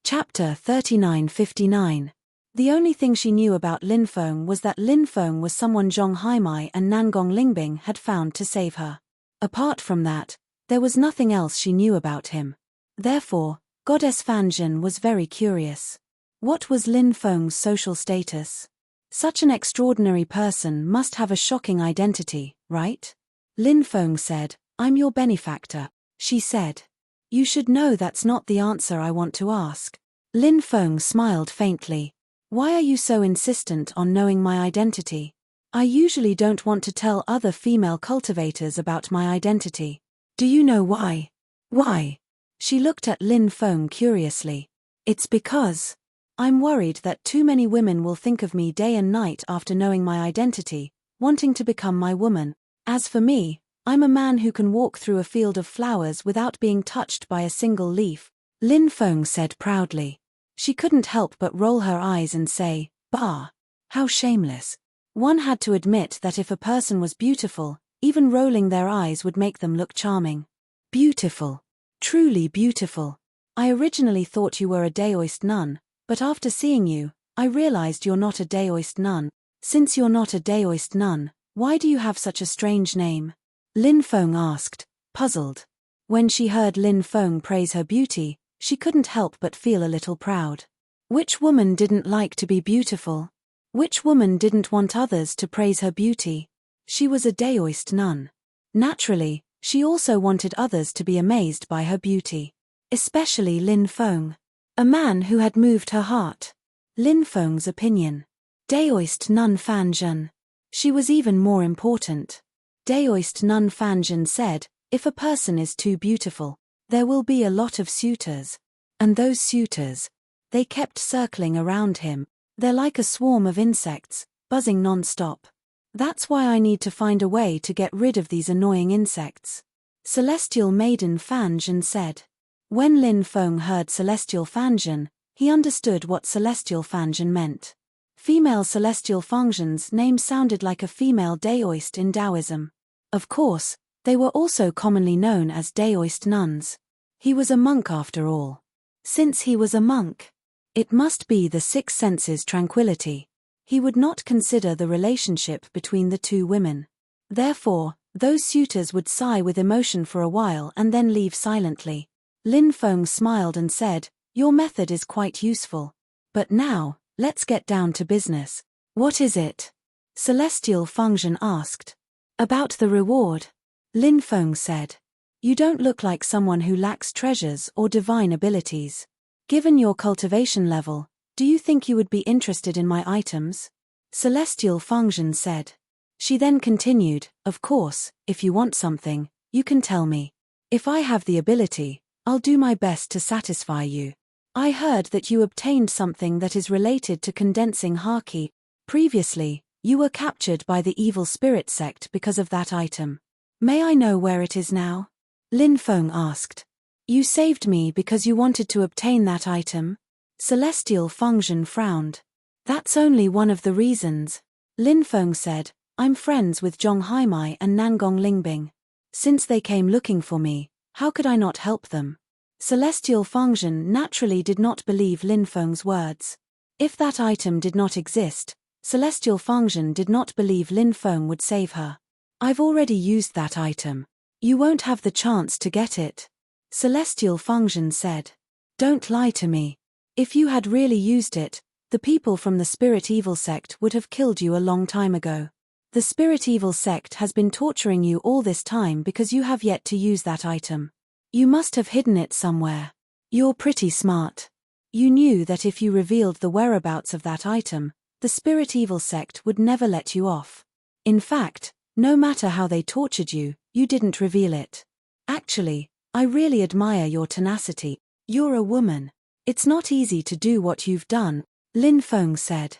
Chapter 3959. The only thing she knew about Lin Feng was that Lin Feng was someone Zhong Haimai and Nangong Lingbing had found to save her. Apart from that, there was nothing else she knew about him. Therefore, Goddess Fan Zhen was very curious. What was Lin Feng's social status? Such an extraordinary person must have a shocking identity, right? Lin Feng said, I'm your benefactor, she said. You should know that's not the answer I want to ask. Lin Feng smiled faintly. Why are you so insistent on knowing my identity? I usually don't want to tell other female cultivators about my identity. Do you know why? Why? She looked at Lin Feng curiously. It's because I'm worried that too many women will think of me day and night after knowing my identity, wanting to become my woman. As for me, I'm a man who can walk through a field of flowers without being touched by a single leaf, Lin Feng said proudly. She couldn't help but roll her eyes and say, bah, how shameless. One had to admit that if a person was beautiful, even rolling their eyes would make them look charming. Beautiful. Truly beautiful. I originally thought you were a Daoist nun, but after seeing you, I realized you're not a Daoist nun. Since you're not a Daoist nun, why do you have such a strange name? Lin Feng asked, puzzled. When she heard Lin Feng praise her beauty, she couldn't help but feel a little proud. Which woman didn't like to be beautiful? Which woman didn't want others to praise her beauty? She was a Daoist nun. Naturally, she also wanted others to be amazed by her beauty. Especially Lin Feng. A man who had moved her heart. Lin Feng's opinion. Daoist nun Fan Zhen. She was even more important. Daoist nun Fan Zhen said, if a person is too beautiful, there will be a lot of suitors. And those suitors, they kept circling around him. They're like a swarm of insects, buzzing non-stop. That's why I need to find a way to get rid of these annoying insects. Celestial Maiden Fan Zhen said. When Lin Feng heard Celestial Fan Zhen, he understood what Celestial Fan Zhen meant. Female Celestial Fan Zhen's name sounded like a female Daoist in Taoism. Of course, they were also commonly known as Daoist nuns. He was a monk after all. Since he was a monk, it must be the six senses tranquility. He would not consider the relationship between the two women. Therefore, those suitors would sigh with emotion for a while and then leave silently. Lin Feng smiled and said, your method is quite useful. But now, let's get down to business. What is it? Celestial Fan Zhen asked. About the reward. Lin Feng said. You don't look like someone who lacks treasures or divine abilities. Given your cultivation level, do you think you would be interested in my items? Celestial Fengzhen said. She then continued, of course, if you want something, you can tell me. If I have the ability, I'll do my best to satisfy you. I heard that you obtained something that is related to condensing haki. Previously, you were captured by the evil spirit sect because of that item. May I know where it is now? Lin Feng asked. You saved me because you wanted to obtain that item? Celestial Fengzhen frowned. That's only one of the reasons. Lin Feng said, I'm friends with Zhong Haimai and Nangong Lingbing. Since they came looking for me, how could I not help them? Celestial Fengzhen naturally did not believe Lin Feng's words. If that item did not exist, Celestial Fengzhen did not believe Lin Feng would save her. I've already used that item. You won't have the chance to get it. Celestial Fengzhen said. Don't lie to me. If you had really used it, the people from the Spirit Evil sect would have killed you a long time ago. The Spirit Evil sect has been torturing you all this time because you have yet to use that item. You must have hidden it somewhere. You're pretty smart. You knew that if you revealed the whereabouts of that item, the Spirit Evil sect would never let you off. In fact, no matter how they tortured you, you didn't reveal it. Actually, I really admire your tenacity. You're a woman. It's not easy to do what you've done, Lin Feng said.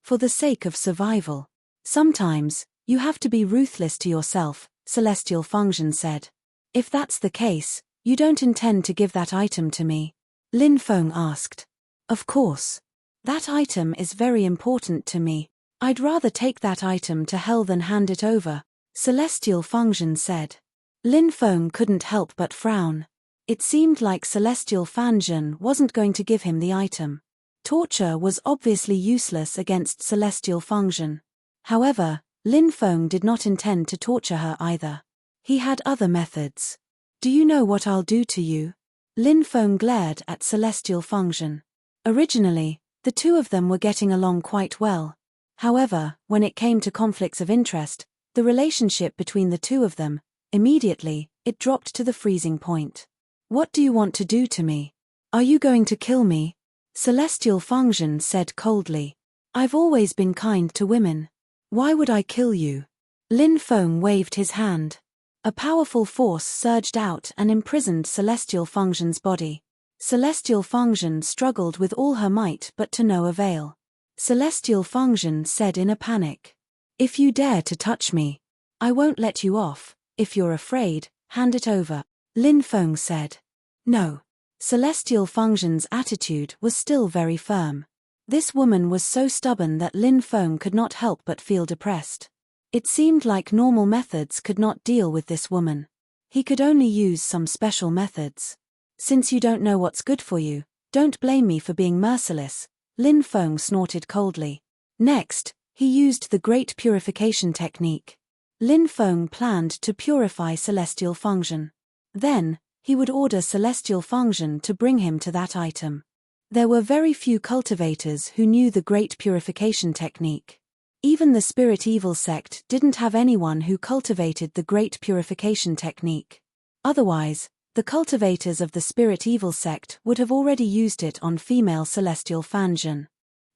For the sake of survival. Sometimes, you have to be ruthless to yourself, Celestial Fengzhen said. If that's the case, you don't intend to give that item to me? Lin Feng asked. Of course. That item is very important to me. I'd rather take that item to hell than hand it over, Celestial Fengzhen said. Lin Feng couldn't help but frown. It seemed like Celestial Fengzhen wasn't going to give him the item. Torture was obviously useless against Celestial Fengzhen. However, Lin Feng did not intend to torture her either. He had other methods. Do you know what I'll do to you? Lin Feng glared at Celestial Fengzhen. Originally, the two of them were getting along quite well. However, when it came to conflicts of interest, the relationship between the two of them, immediately, it dropped to the freezing point. What do you want to do to me? Are you going to kill me? Celestial Fengzhen said coldly. I've always been kind to women. Why would I kill you? Lin Feng waved his hand. A powerful force surged out and imprisoned Celestial Fengzhen's body. Celestial Fengzhen struggled with all her might but to no avail. Celestial Fengzhen said in a panic. If you dare to touch me, I won't let you off. If you're afraid, hand it over, Lin Feng said. No. Celestial Fengzhen's attitude was still very firm. This woman was so stubborn that Lin Feng could not help but feel depressed. It seemed like normal methods could not deal with this woman. He could only use some special methods. Since you don't know what's good for you, don't blame me for being merciless, Lin Feng snorted coldly. Next, he used the Great Purification Technique. Lin Feng planned to purify Celestial Fengzhen. Then, he would order Celestial Fengzhen to bring him to that item. There were very few cultivators who knew the Great Purification Technique. Even the Spirit Evil sect didn't have anyone who cultivated the Great Purification Technique. Otherwise, the cultivators of the Spirit Evil sect would have already used it on female Celestial Fengzhen.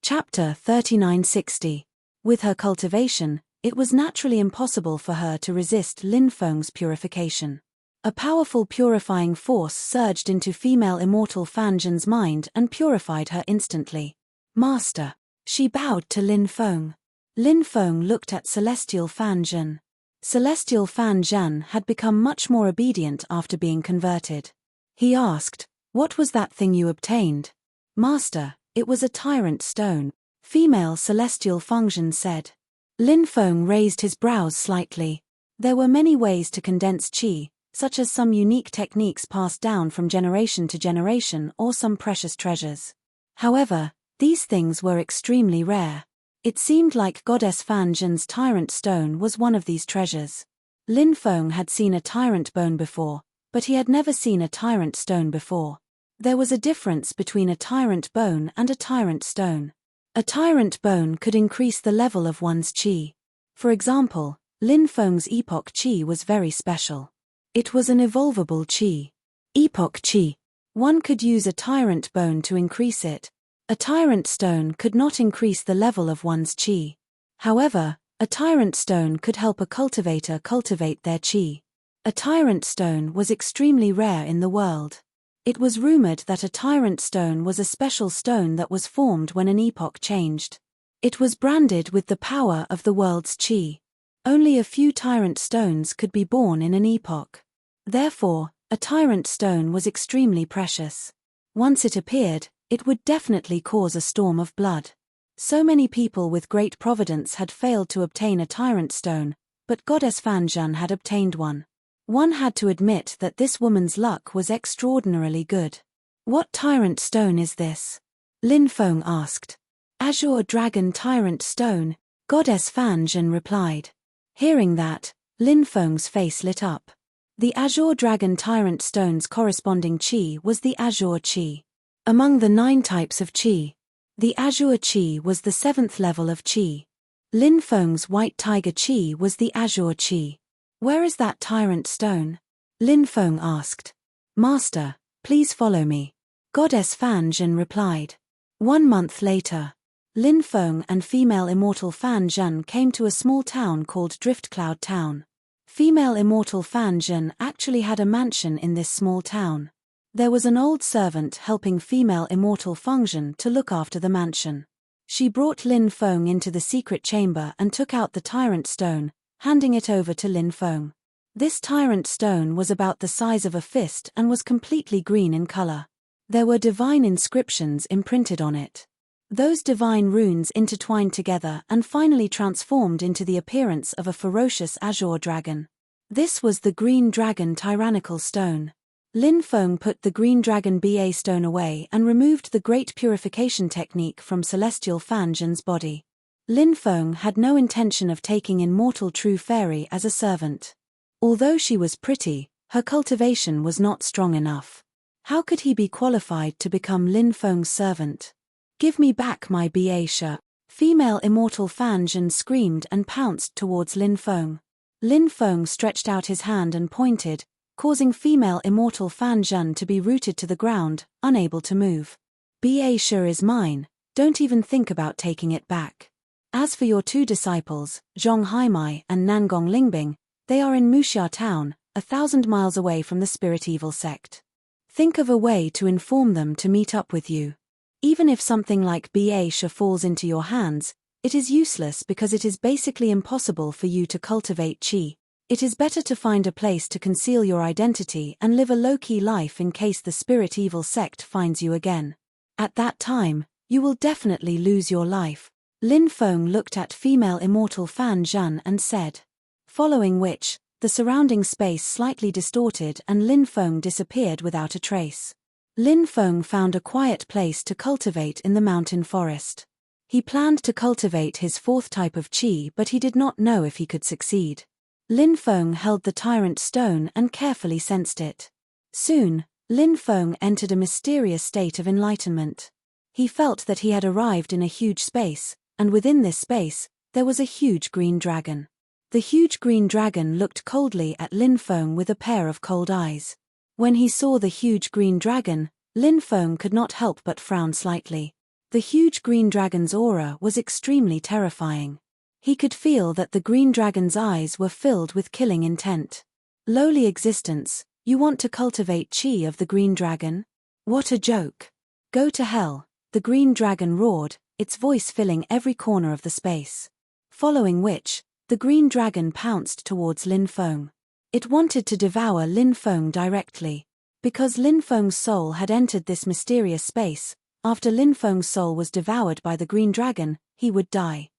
Chapter 3960. With her cultivation, it was naturally impossible for her to resist Lin Feng's purification. A powerful purifying force surged into female immortal Fengzhen's mind and purified her instantly. Master. She bowed to Lin Feng. Lin Feng looked at Celestial Fengzhen. Celestial Fengzhen had become much more obedient after being converted. He asked, what was that thing you obtained? Master, it was a tyrant stone, female Celestial Fengzhen said. Lin Feng raised his brows slightly. There were many ways to condense qi, such as some unique techniques passed down from generation to generation or some precious treasures. However, these things were extremely rare. It seemed like Goddess Fengzhen's tyrant stone was one of these treasures. Lin Feng had seen a tyrant bone before, but he had never seen a tyrant stone before. There was a difference between a tyrant bone and a tyrant stone. A tyrant bone could increase the level of one's qi. For example, Lin Feng's epoch chi was very special. It was an evolvable chi. Epoch chi. One could use a tyrant bone to increase it. A tyrant stone could not increase the level of one's chi. However, a tyrant stone could help a cultivator cultivate their chi. A tyrant stone was extremely rare in the world. It was rumored that a tyrant stone was a special stone that was formed when an epoch changed. It was branded with the power of the world's chi. Only a few tyrant stones could be born in an epoch. Therefore, a tyrant stone was extremely precious. Once it appeared, it would definitely cause a storm of blood. So many people with great providence had failed to obtain a tyrant stone, but Goddess Fan Zhen had obtained one. One had to admit that this woman's luck was extraordinarily good. What tyrant stone is this? Lin Feng asked. Azure Dragon Tyrant Stone, Goddess Fan Zhen replied. Hearing that, Lin Feng's face lit up. The Azure Dragon Tyrant Stone's corresponding chi was the Azure Chi. Among the 9 types of chi, the Azure Chi was the 7th level of chi. Lin Feng's White Tiger Chi was the Azure Chi. Where is that tyrant stone? Lin Feng asked. Master, please follow me. Goddess Fan Zhen replied. 1 month later, Lin Feng and female immortal Fan Zhen came to a small town called Driftcloud Town. Female immortal Fan Zhen actually had a mansion in this small town. There was an old servant helping female immortal Feng Zhen to look after the mansion. She brought Lin Feng into the secret chamber and took out the tyrant stone, handing it over to Lin Feng. This tyrant stone was about the size of a fist and was completely green in color. There were divine inscriptions imprinted on it. Those divine runes intertwined together and finally transformed into the appearance of a ferocious azure dragon. This was the Green Dragon Tyrannical Stone. Lin Feng put the Green Dragon BA stone away and removed the Great Purification Technique from Celestial Fan Zhen's body. Lin Feng had no intention of taking in mortal True Fairy as a servant. Although she was pretty, her cultivation was not strong enough. How could he be qualified to become Lin Feng's servant? Give me back my BA shirt. Female immortal Fan Zhen screamed and pounced towards Lin Feng. Lin Feng stretched out his hand and pointed, causing female immortal Fan Zhen to be rooted to the ground, unable to move. BA Shi is mine, don't even think about taking it back. As for your 2 disciples, Zhong Haimai and Nangong Lingbing, they are in Muxia town, 1,000 miles away from the Spirit Evil sect. Think of a way to inform them to meet up with you. Even if something like BA Shi falls into your hands, it is useless because it is basically impossible for you to cultivate chi. It is better to find a place to conceal your identity and live a low-key life in case the Spirit Evil sect finds you again. At that time, you will definitely lose your life. Lin Feng looked at female immortal Fan Zhen and said. Following which, the surrounding space slightly distorted and Lin Feng disappeared without a trace. Lin Feng found a quiet place to cultivate in the mountain forest. He planned to cultivate his 4th type of chi, but he did not know if he could succeed. Lin Feng held the tyrant stone and carefully sensed it. Soon, Lin Feng entered a mysterious state of enlightenment. He felt that he had arrived in a huge space, and within this space, there was a huge green dragon. The huge green dragon looked coldly at Lin Feng with a pair of cold eyes. When he saw the huge green dragon, Lin Feng could not help but frown slightly. The huge green dragon's aura was extremely terrifying. He could feel that the green dragon's eyes were filled with killing intent. Lowly existence, you want to cultivate chi of the green dragon? What a joke. Go to hell, the green dragon roared, its voice filling every corner of the space. Following which, the green dragon pounced towards Lin Feng. It wanted to devour Lin Feng directly. Because Lin Feng's soul had entered this mysterious space, after Lin Feng's soul was devoured by the green dragon, he would die.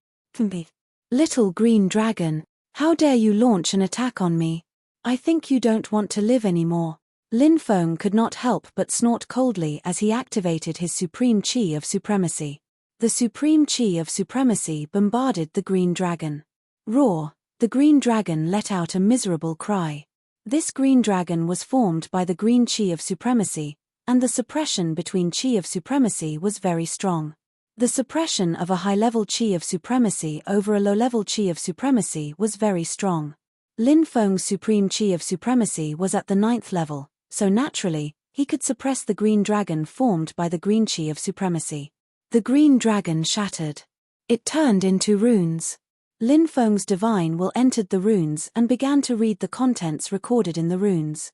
Little green dragon, how dare you launch an attack on me? I think you don't want to live anymore. Lin Feng could not help but snort coldly as he activated his supreme chi of supremacy. The supreme chi of supremacy bombarded the green dragon. Roar, the green dragon let out a miserable cry. This green dragon was formed by the green chi of supremacy, and the suppression between chi of supremacy was very strong. The suppression of a high-level chi of supremacy over a low-level chi of supremacy was very strong. Lin Feng's supreme chi of supremacy was at the 9th level, so naturally, he could suppress the green dragon formed by the green chi of supremacy. The green dragon shattered. It turned into runes. Lin Feng's divine will entered the runes and began to read the contents recorded in the runes.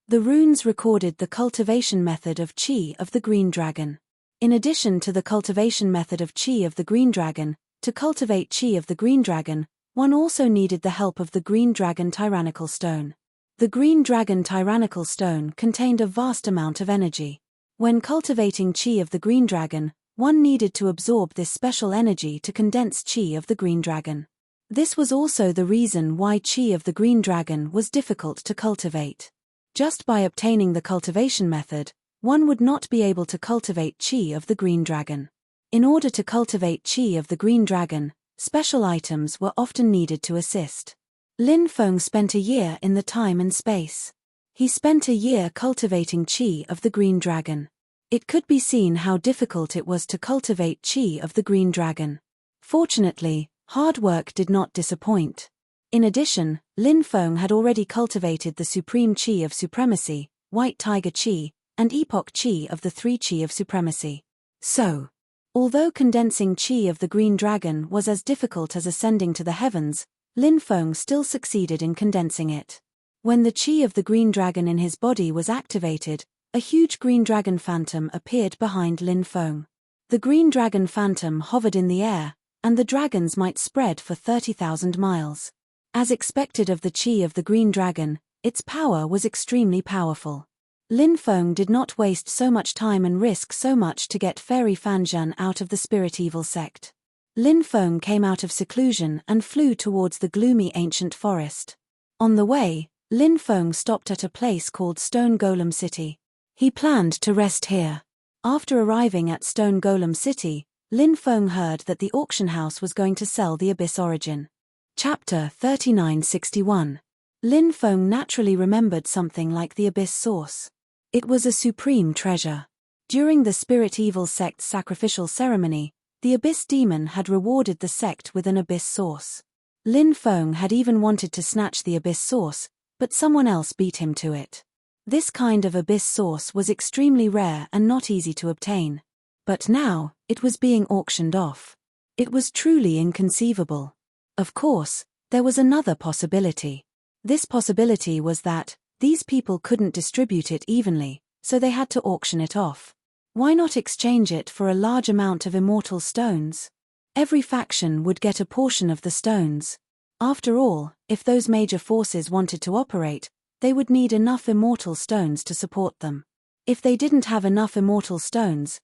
The runes recorded the cultivation method of chi of the green dragon. In addition to the cultivation method of chi of the green dragon, to cultivate chi of the green dragon, one also needed the help of the green dragon tyrannical stone. The green dragon tyrannical stone contained a vast amount of energy. When cultivating chi of the green dragon, one needed to absorb this special energy to condense chi of the green dragon. This was also the reason why chi of the green dragon was difficult to cultivate. Just by obtaining the cultivation method, one would not be able to cultivate chi of the green dragon. In order to cultivate chi of the green dragon, special items were often needed to assist. Lin Feng spent a year in the time and space. He spent a year cultivating chi of the green dragon. It could be seen how difficult it was to cultivate chi of the green dragon. Fortunately, hard work did not disappoint. In addition, Lin Feng had already cultivated the supreme chi of supremacy, white tiger chi, and epoch chi of the 3 chi of supremacy. So, although condensing chi of the green dragon was as difficult as ascending to the heavens, Lin Feng still succeeded in condensing it. When the chi of the green dragon in his body was activated, a huge green dragon phantom appeared behind Lin Feng. The green dragon phantom hovered in the air, and the dragons might spread for 30,000 miles. As expected of the chi of the green dragon, its power was extremely powerful. Lin Feng did not waste so much time and risk so much to get Fairy Fanzhen out of the spirit evil sect. Lin Feng came out of seclusion and flew towards the gloomy ancient forest. On the way, Lin Feng stopped at a place called Stone Golem City. He planned to rest here. After arriving at Stone Golem City, Lin Feng heard that the auction house was going to sell the Abyss Origin. Chapter 3961. Lin Feng naturally remembered something like the Abyss Source. It was a supreme treasure. During the Spirit Evil sect's sacrificial ceremony, the Abyss Demon had rewarded the sect with an Abyss Source. Lin Feng had even wanted to snatch the Abyss Source, but someone else beat him to it. This kind of Abyss Source was extremely rare and not easy to obtain. But now, it was being auctioned off. It was truly inconceivable. Of course, there was another possibility. This possibility was that these people couldn't distribute it evenly, so they had to auction it off. Why not exchange it for a large amount of immortal stones? Every faction would get a portion of the stones. After all, if those major forces wanted to operate, they would need enough immortal stones to support them. If they didn't have enough immortal stones,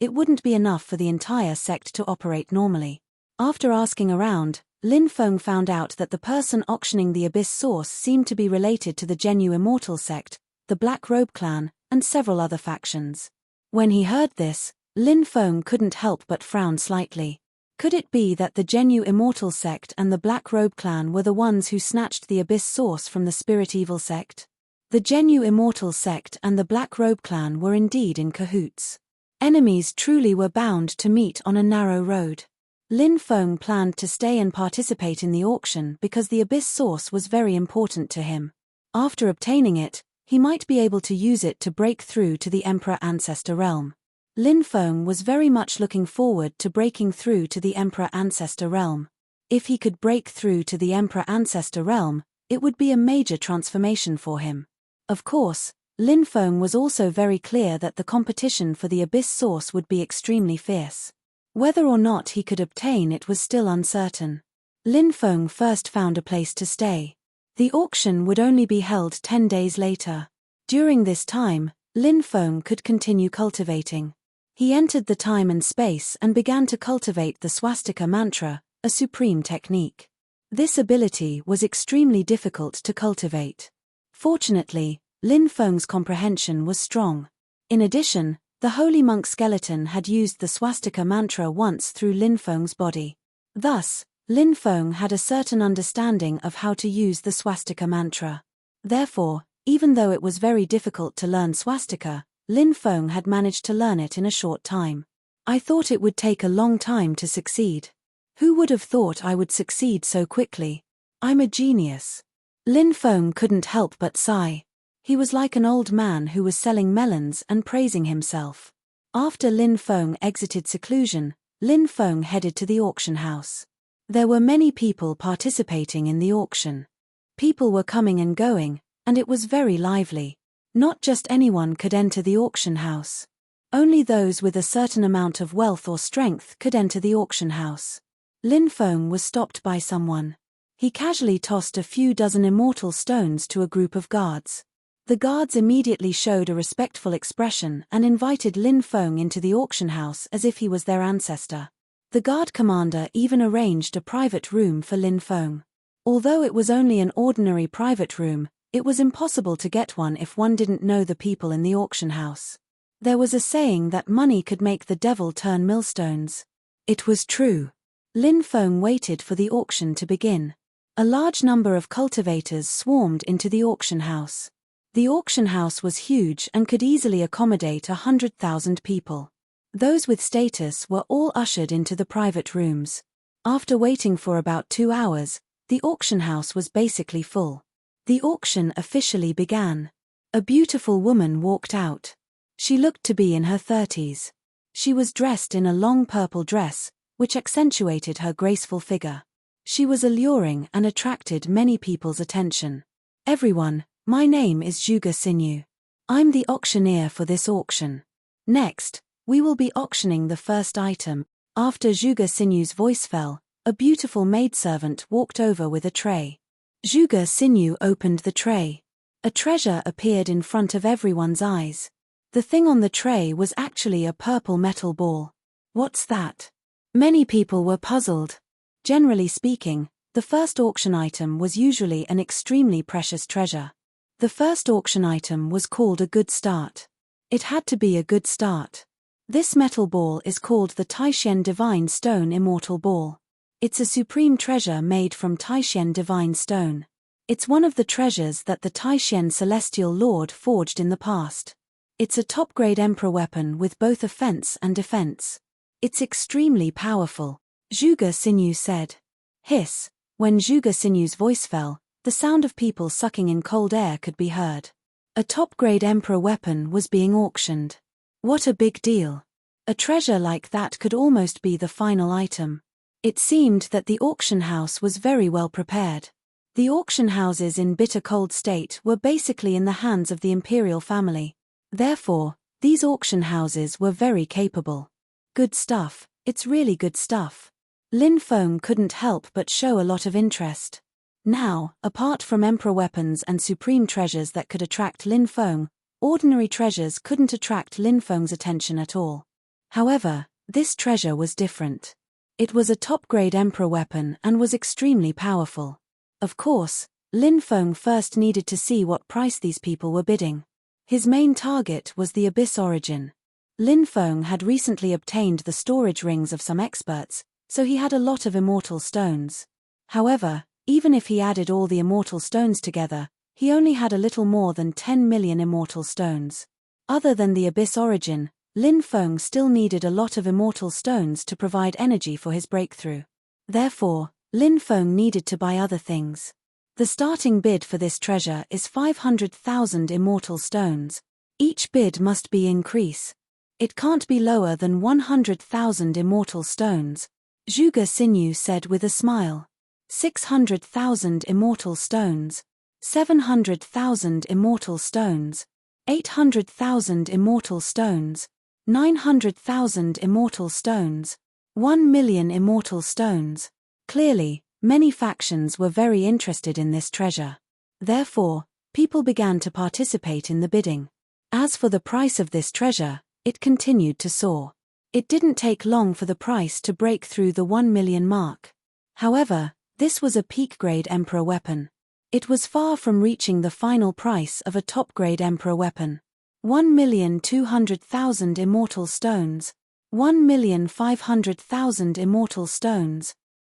it wouldn't be enough for the entire sect to operate normally. After asking around, Lin Feng found out that the person auctioning the Abyss Source seemed to be related to the Genu Immortal sect, the Black Robe clan, and several other factions. When he heard this, Lin Feng couldn't help but frown slightly. Could it be that the Genu Immortal sect and the Black Robe clan were the ones who snatched the Abyss Source from the Spirit Evil sect? The Genu Immortal sect and the Black Robe clan were indeed in cahoots. Enemies truly were bound to meet on a narrow road. Lin Feng planned to stay and participate in the auction because the Abyss Source was very important to him. After obtaining it, he might be able to use it to break through to the Emperor Ancestor Realm. Lin Feng was very much looking forward to breaking through to the Emperor Ancestor Realm. If he could break through to the Emperor Ancestor Realm, it would be a major transformation for him. Of course, Lin Feng was also very clear that the competition for the Abyss Source would be extremely fierce. Whether or not he could obtain it was still uncertain. Lin Feng first found a place to stay. The auction would only be held 10 days later. During this time, Lin Feng could continue cultivating. He entered the time and space and began to cultivate the swastika mantra, a supreme technique. This ability was extremely difficult to cultivate. Fortunately, Lin Feng's comprehension was strong. In addition, the holy monk skeleton had used the swastika mantra once through Lin Feng's body. Thus, Lin Feng had a certain understanding of how to use the swastika mantra. Therefore, even though it was very difficult to learn swastika, Lin Feng had managed to learn it in a short time. I thought it would take a long time to succeed. Who would have thought I would succeed so quickly? I'm a genius. Lin Feng couldn't help but sigh. He was like an old man who was selling melons and praising himself. After Lin Feng exited seclusion, Lin Feng headed to the auction house. There were many people participating in the auction. People were coming and going, and it was very lively. Not just anyone could enter the auction house. Only those with a certain amount of wealth or strength could enter the auction house. Lin Feng was stopped by someone. He casually tossed a few dozen immortal stones to a group of guards. The guards immediately showed a respectful expression and invited Lin Feng into the auction house as if he was their ancestor. The guard commander even arranged a private room for Lin Feng. Although it was only an ordinary private room, it was impossible to get one if one didn't know the people in the auction house. There was a saying that money could make the devil turn millstones. It was true. Lin Feng waited for the auction to begin. A large number of cultivators swarmed into the auction house. The auction house was huge and could easily accommodate 100,000 people. Those with status were all ushered into the private rooms. After waiting for about 2 hours, the auction house was basically full. The auction officially began. A beautiful woman walked out. She looked to be in her 30s. She was dressed in a long purple dress, which accentuated her graceful figure. She was alluring and attracted many people's attention. Everyone, my name is Zhuge Xinyu. I'm the auctioneer for this auction. Next, we will be auctioning the first item. After Zhuge Xinyu's voice fell, a beautiful maidservant walked over with a tray. Zhuge Xinyu opened the tray. A treasure appeared in front of everyone's eyes. The thing on the tray was actually a purple metal ball. What's that? Many people were puzzled. Generally speaking, the first auction item was usually an extremely precious treasure. The first auction item was called a good start. It had to be a good start. This metal ball is called the Taishen Divine Stone Immortal Ball. It's a supreme treasure made from Taishen Divine Stone. It's one of the treasures that the Taishen Celestial Lord forged in the past. It's a top-grade emperor weapon with both offense and defense. It's extremely powerful, Zhuge Xinyu said. Hiss. When Zhuge Xinyu's voice fell, the sound of people sucking in cold air could be heard. A top-grade emperor weapon was being auctioned. What a big deal. A treasure like that could almost be the final item. It seemed that the auction house was very well prepared. The auction houses in bitter cold state were basically in the hands of the imperial family. Therefore, these auction houses were very capable. Good stuff, it's really good stuff. Lin Feng couldn't help but show a lot of interest. Now, apart from emperor weapons and supreme treasures that could attract Lin Feng, ordinary treasures couldn't attract Lin Feng's attention at all. However, this treasure was different. It was a top-grade emperor weapon and was extremely powerful. Of course, Lin Feng first needed to see what price these people were bidding. His main target was the Abyss Origin. Lin Feng had recently obtained the storage rings of some experts, so he had a lot of immortal stones. However, even if he added all the immortal stones together, he only had a little more than 10 million immortal stones. Other than the Abyss Origin, Lin Feng still needed a lot of immortal stones to provide energy for his breakthrough. Therefore, Lin Feng needed to buy other things. The starting bid for this treasure is 500,000 immortal stones. Each bid must be increase. It can't be lower than 100,000 immortal stones, Zhuge Xinyu said with a smile. 600,000 immortal stones. 700,000 immortal stones. 800,000 immortal stones. 900,000 immortal stones. 1 million immortal stones. Clearly, many factions were very interested in this treasure. Therefore, people began to participate in the bidding. As for the price of this treasure, it continued to soar. It didn't take long for the price to break through the 1 million mark. However, this was a peak-grade emperor weapon. It was far from reaching the final price of a top-grade emperor weapon. 1,200,000 immortal stones. 1,500,000 immortal stones.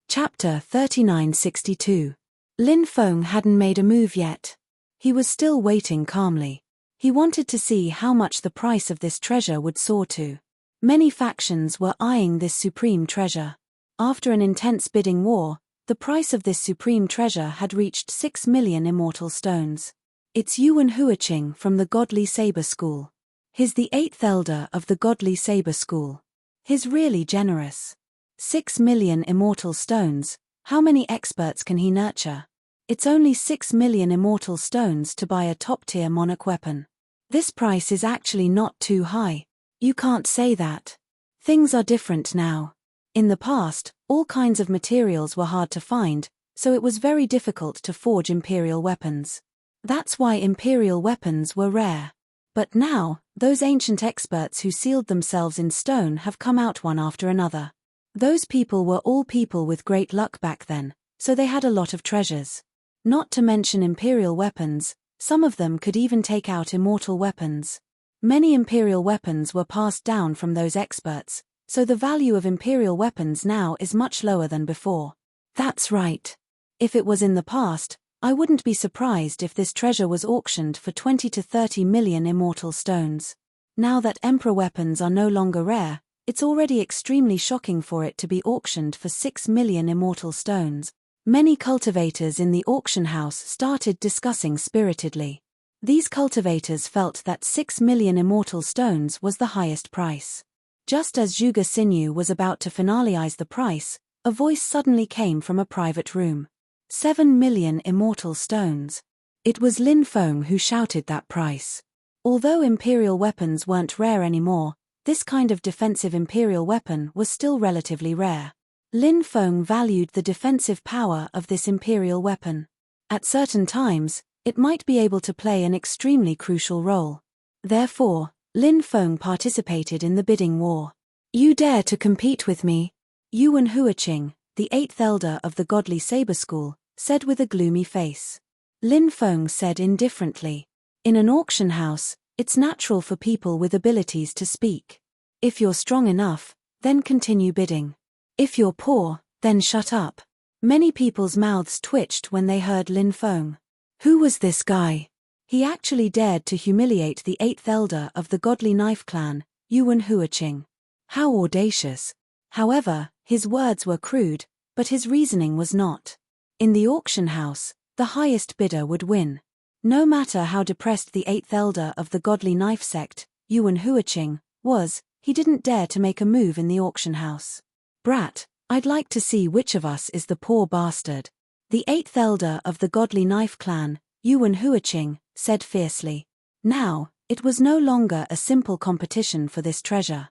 Chapter 3962. Lin Feng hadn't made a move yet. He was still waiting calmly. He wanted to see how much the price of this treasure would soar to. Many factions were eyeing this supreme treasure. After an intense bidding war, the price of this supreme treasure had reached 6 million immortal stones. It's Yuan Huiqing from the Godly Saber School. He's the 8th elder of the Godly Saber School. He's really generous. 6 million immortal stones, how many experts can he nurture? It's only 6 million immortal stones to buy a top-tier monarch weapon. This price is actually not too high. You can't say that. Things are different now. In the past, all kinds of materials were hard to find, so it was very difficult to forge imperial weapons. That's why imperial weapons were rare. But now, those ancient experts who sealed themselves in stone have come out one after another. Those people were all people with great luck back then, so they had a lot of treasures. Not to mention imperial weapons, some of them could even take out immortal weapons. Many imperial weapons were passed down from those experts, so the value of imperial weapons now is much lower than before. That's right. If it was in the past, I wouldn't be surprised if this treasure was auctioned for 20 to 30 million immortal stones. Now that emperor weapons are no longer rare, it's already extremely shocking for it to be auctioned for 6 million immortal stones. Many cultivators in the auction house started discussing spiritedly. These cultivators felt that 6 million immortal stones was the highest price. Just as Zhuge Xinyu was about to finalize the price, a voice suddenly came from a private room. 7 million immortal stones. It was Lin Feng who shouted that price. Although imperial weapons weren't rare anymore, this kind of defensive imperial weapon was still relatively rare. Lin Feng valued the defensive power of this imperial weapon. At certain times, it might be able to play an extremely crucial role. Therefore, Lin Feng participated in the bidding war. You dare to compete with me? Yuan Huiqing, the 8th elder of the Godly Saber School, said with a gloomy face. Lin Feng said indifferently. In an auction house, it's natural for people with abilities to speak. If you're strong enough, then continue bidding. If you're poor, then shut up. Many people's mouths twitched when they heard Lin Feng. Who was this guy? He actually dared to humiliate the 8th elder of the Godly Knife clan, Yuan Huiqing. How audacious. However, his words were crude, but his reasoning was not. In the auction house, the highest bidder would win. No matter how depressed the 8th elder of the Godly Knife sect, Yuan Huiqing, was, he didn't dare to make a move in the auction house. Brat, I'd like to see which of us is the poor bastard. The 8th elder of the Godly Knife clan, Yuan Huiqing, said fiercely. Now, it was no longer a simple competition for this treasure.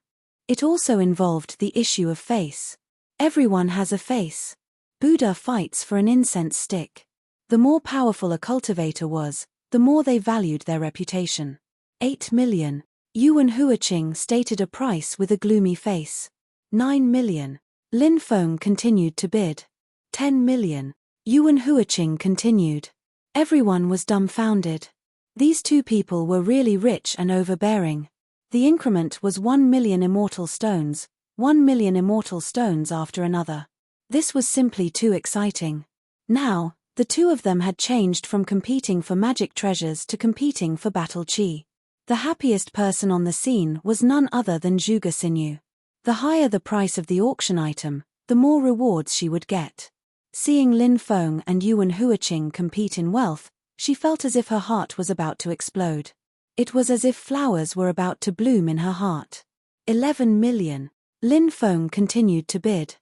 It also involved the issue of face. Everyone has a face. Buddha fights for an incense stick. The more powerful a cultivator was, the more they valued their reputation. 8 million. Yuan Huiqing stated a price with a gloomy face. 9 million. Lin Feng continued to bid. 10 million. Yuan Huiqing continued. Everyone was dumbfounded. These two people were really rich and overbearing. The increment was 1 million immortal stones, 1 million immortal stones after another. This was simply too exciting. Now, the two of them had changed from competing for magic treasures to competing for battle chi. The happiest person on the scene was none other than Zhuge Xinyu. The higher the price of the auction item, the more rewards she would get. Seeing Lin Feng and Yuan Huiqing compete in wealth, she felt as if her heart was about to explode. It was as if flowers were about to bloom in her heart. 11 million. Lin Feng continued to bid.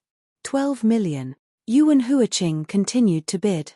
12 million. Yuan Huiqing continued to bid.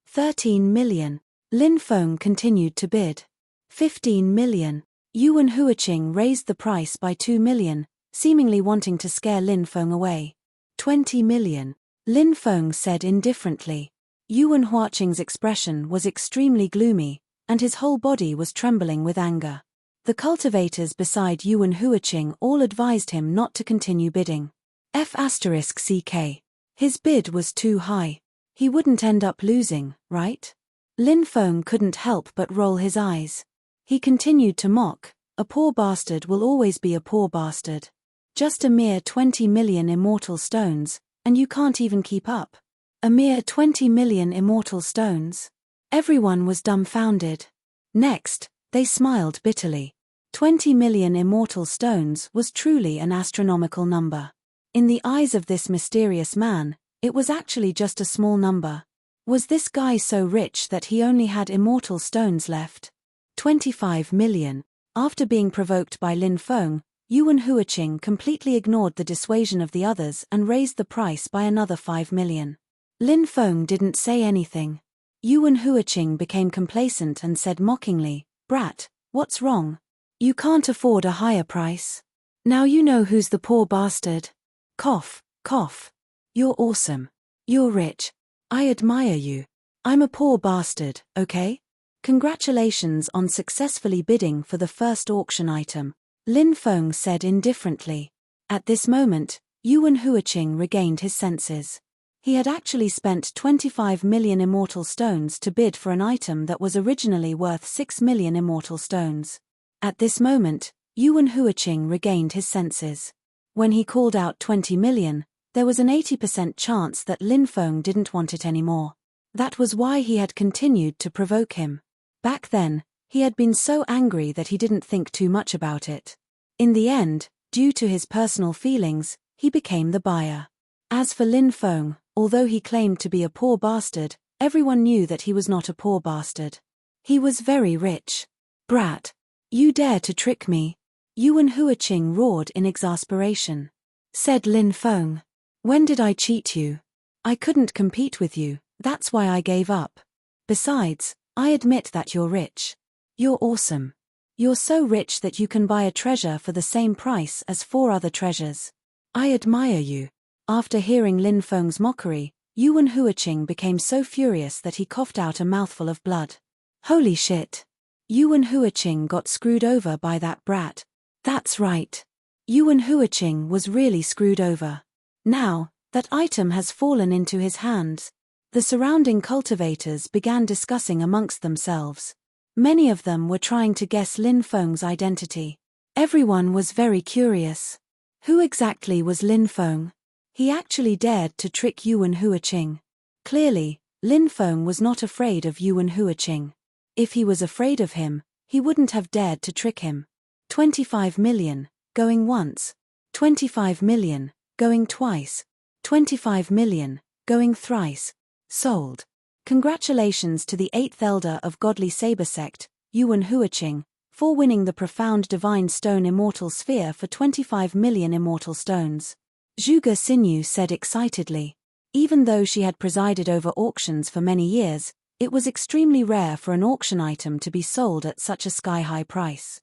13 million. Lin Feng continued to bid. 15 million. Yuan Huiqing raised the price by 2 million, seemingly wanting to scare Lin Feng away. 20 million. Lin Feng said indifferently. Yuan Huiqing's expression was extremely gloomy, and his whole body was trembling with anger. The cultivators beside Yuan Huiqing all advised him not to continue bidding. F***CK. His bid was too high. He wouldn't end up losing, right? Lin Feng couldn't help but roll his eyes. He continued to mock. A poor bastard will always be a poor bastard. Just a mere 20 million immortal stones, and you can't even keep up. A mere 20 million immortal stones? Everyone was dumbfounded. Next, They smiled bitterly. 20 million immortal stones was truly an astronomical number. In the eyes of this mysterious man, it was actually just a small number. Was this guy so rich that he only had immortal stones left? 25 million. After being provoked by Lin Feng, Yuan Huiqing completely ignored the dissuasion of the others and raised the price by another 5 million. Lin Feng didn't say anything. Yuan Huiqing became complacent and said mockingly, "Brat, what's wrong? You can't afford a higher price. Now you know who's the poor bastard." Cough, cough. "You're awesome. You're rich. I admire you. I'm a poor bastard, okay? Congratulations on successfully bidding for the first auction item," Lin Feng said indifferently. At this moment, Yuan Huiqing regained his senses. He had actually spent 25 million immortal stones to bid for an item that was originally worth 6 million immortal stones. At this moment, Yuan Huiqing regained his senses. When he called out 20 million, there was an 80% chance that Lin Feng didn't want it anymore. That was why he had continued to provoke him. Back then, he had been so angry that he didn't think too much about it. In the end, due to his personal feelings, he became the buyer. As for Lin Feng, although he claimed to be a poor bastard, everyone knew that he was not a poor bastard. He was very rich. "Brat! You dare to trick me?" Yuan Huiqing roared in exasperation. Said Lin Feng. "When did I cheat you? I couldn't compete with you, that's why I gave up. Besides, I admit that you're rich. You're awesome. You're so rich that you can buy a treasure for the same price as 4 other treasures. I admire you." After hearing Lin Feng's mockery, Yuan Huiqing became so furious that he coughed out a mouthful of blood. Holy shit! Yuan Huiqing got screwed over by that brat. That's right. Yuan Huiqing was really screwed over. Now, that item has fallen into his hands. The surrounding cultivators began discussing amongst themselves. Many of them were trying to guess Lin Feng's identity. Everyone was very curious. Who exactly was Lin Feng? He actually dared to trick Yuan Huiqing. Clearly, Lin Feng was not afraid of Yuan Huiqing. If he was afraid of him, he wouldn't have dared to trick him. 25 million, going once. 25 million, going twice. 25 million, going thrice. Sold. Congratulations to the 8th elder of Godly Saber Sect, Yuan Huiqing, for winning the profound divine stone immortal sphere for 25 million immortal stones. Zhuge Xinyu said excitedly. Even though she had presided over auctions for many years, it was extremely rare for an auction item to be sold at such a sky-high price.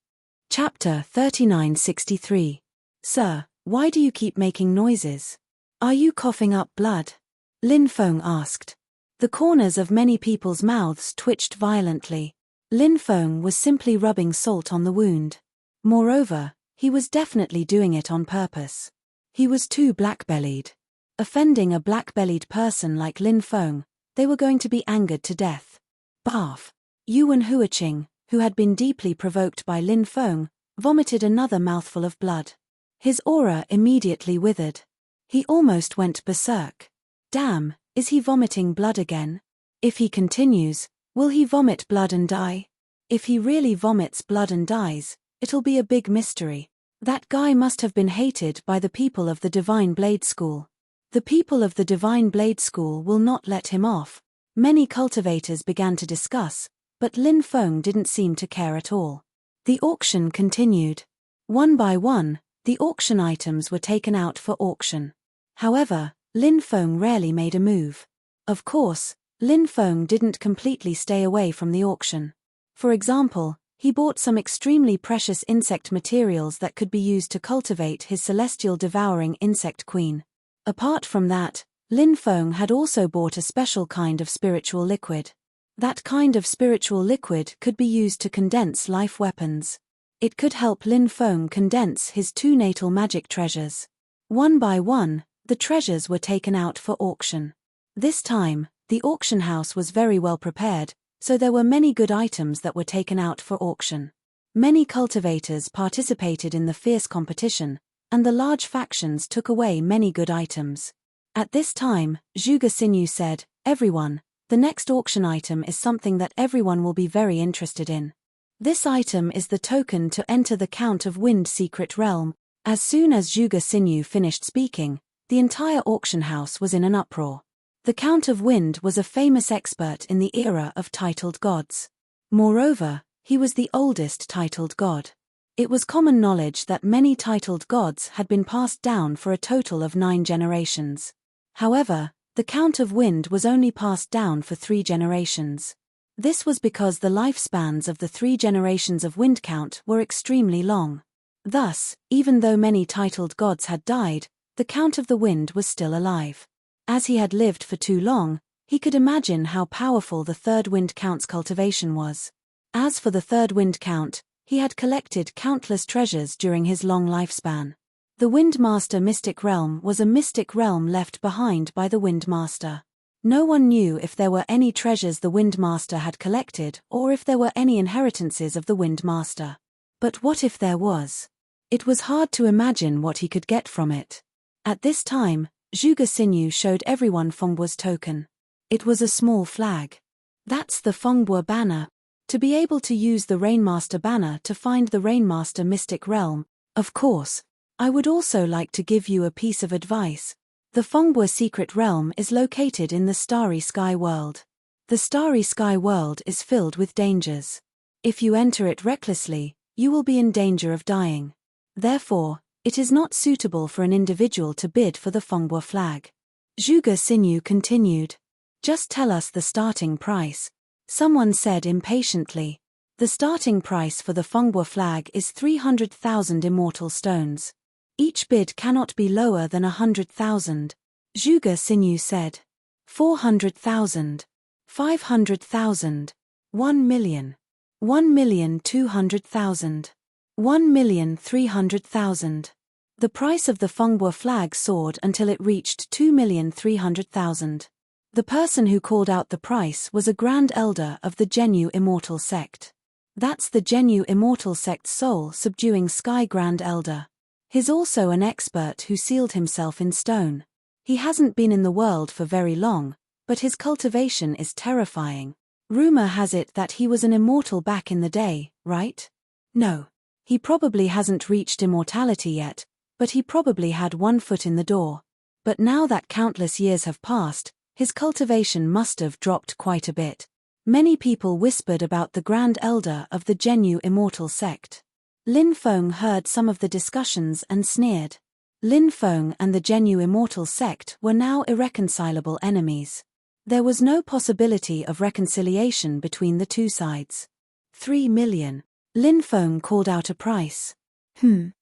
Chapter 3963. Sir, why do you keep making noises? Are you coughing up blood? Lin Feng asked. The corners of many people's mouths twitched violently. Lin Feng was simply rubbing salt on the wound. Moreover, he was definitely doing it on purpose. He was too black-bellied. Offending a black-bellied person like Lin Feng, they were going to be angered to death. Barf. Yuan Huiqing, who had been deeply provoked by Lin Feng, vomited another mouthful of blood. His aura immediately withered. He almost went berserk. Damn, is he vomiting blood again? If he continues, will he vomit blood and die? If he really vomits blood and dies, it'll be a big mystery. That guy must have been hated by the people of the Divine Blade School. The people of the Divine Blade School will not let him off. Many cultivators began to discuss, but Lin Feng didn't seem to care at all. The auction continued. One by one, the auction items were taken out for auction. However, Lin Feng rarely made a move. Of course, Lin Feng didn't completely stay away from the auction. For example, he bought some extremely precious insect materials that could be used to cultivate his celestial devouring insect queen. Apart from that, Lin Feng had also bought a special kind of spiritual liquid. That kind of spiritual liquid could be used to condense life weapons. It could help Lin Feng condense his 2 natal magic treasures. One by one, the treasures were taken out for auction. This time, the auction house was very well prepared, so there were many good items that were taken out for auction. Many cultivators participated in the fierce competition, and the large factions took away many good items. At this time, Zhuge Xinyu said, "Everyone, the next auction item is something that everyone will be very interested in." This item is the token to enter the Count of Wind secret realm. As soon as Zhuge Xinyu finished speaking, the entire auction house was in an uproar. The Count of Wind was a famous expert in the era of titled gods. Moreover, he was the oldest titled god. It was common knowledge that many titled gods had been passed down for a total of 9 generations. However, the Count of Wind was only passed down for 3 generations. This was because the lifespans of the 3 generations of Wind Count were extremely long. Thus, even though many titled gods had died, the Count of the Wind was still alive. As he had lived for too long, he could imagine how powerful the 3rd Wind Count's cultivation was. As for the 3rd Wind Count, he had collected countless treasures during his long lifespan. The Windmaster Mystic Realm was a mystic realm left behind by the Windmaster. No one knew if there were any treasures the Windmaster had collected or if there were any inheritances of the Windmaster. But what if there was? It was hard to imagine what he could get from it. At this time, Zhuge Xinyu showed everyone Fengbu's token. It was a small flag. That's the Fengbu banner. To be able to use the Rainmaster banner to find the Rainmaster Mystic Realm, of course, I would also like to give you a piece of advice. The Fengbu secret realm is located in the Starry Sky World. The Starry Sky World is filled with dangers. If you enter it recklessly, you will be in danger of dying. Therefore, it is not suitable for an individual to bid for the Fengbu flag. Zhuge Xinyu continued. Just tell us the starting price. Someone said impatiently. The starting price for the Fengbu flag is 300,000 immortal stones. Each bid cannot be lower than 100,000. Zhuge Xinyu said. 400,000. 500,000. 1 million. 1,200,000. 1,300,000. The price of the Fengbu flag soared until it reached 2,300,000. The person who called out the price was a Grand Elder of the Genu Immortal Sect. That's the Genu Immortal Sect's soul-subduing Sky Grand Elder. He's also an expert who sealed himself in stone. He hasn't been in the world for very long, but his cultivation is terrifying. Rumor has it that he was an immortal back in the day, right? No. He probably hasn't reached immortality yet, but he probably had 1 foot in the door. But now that countless years have passed, his cultivation must have dropped quite a bit. Many people whispered about the Grand Elder of the Genu Immortal Sect. Lin Feng heard some of the discussions and sneered. Lin Feng and the Genu Immortal Sect were now irreconcilable enemies. There was no possibility of reconciliation between the two sides. 3 million. Lin Feng called out a price. The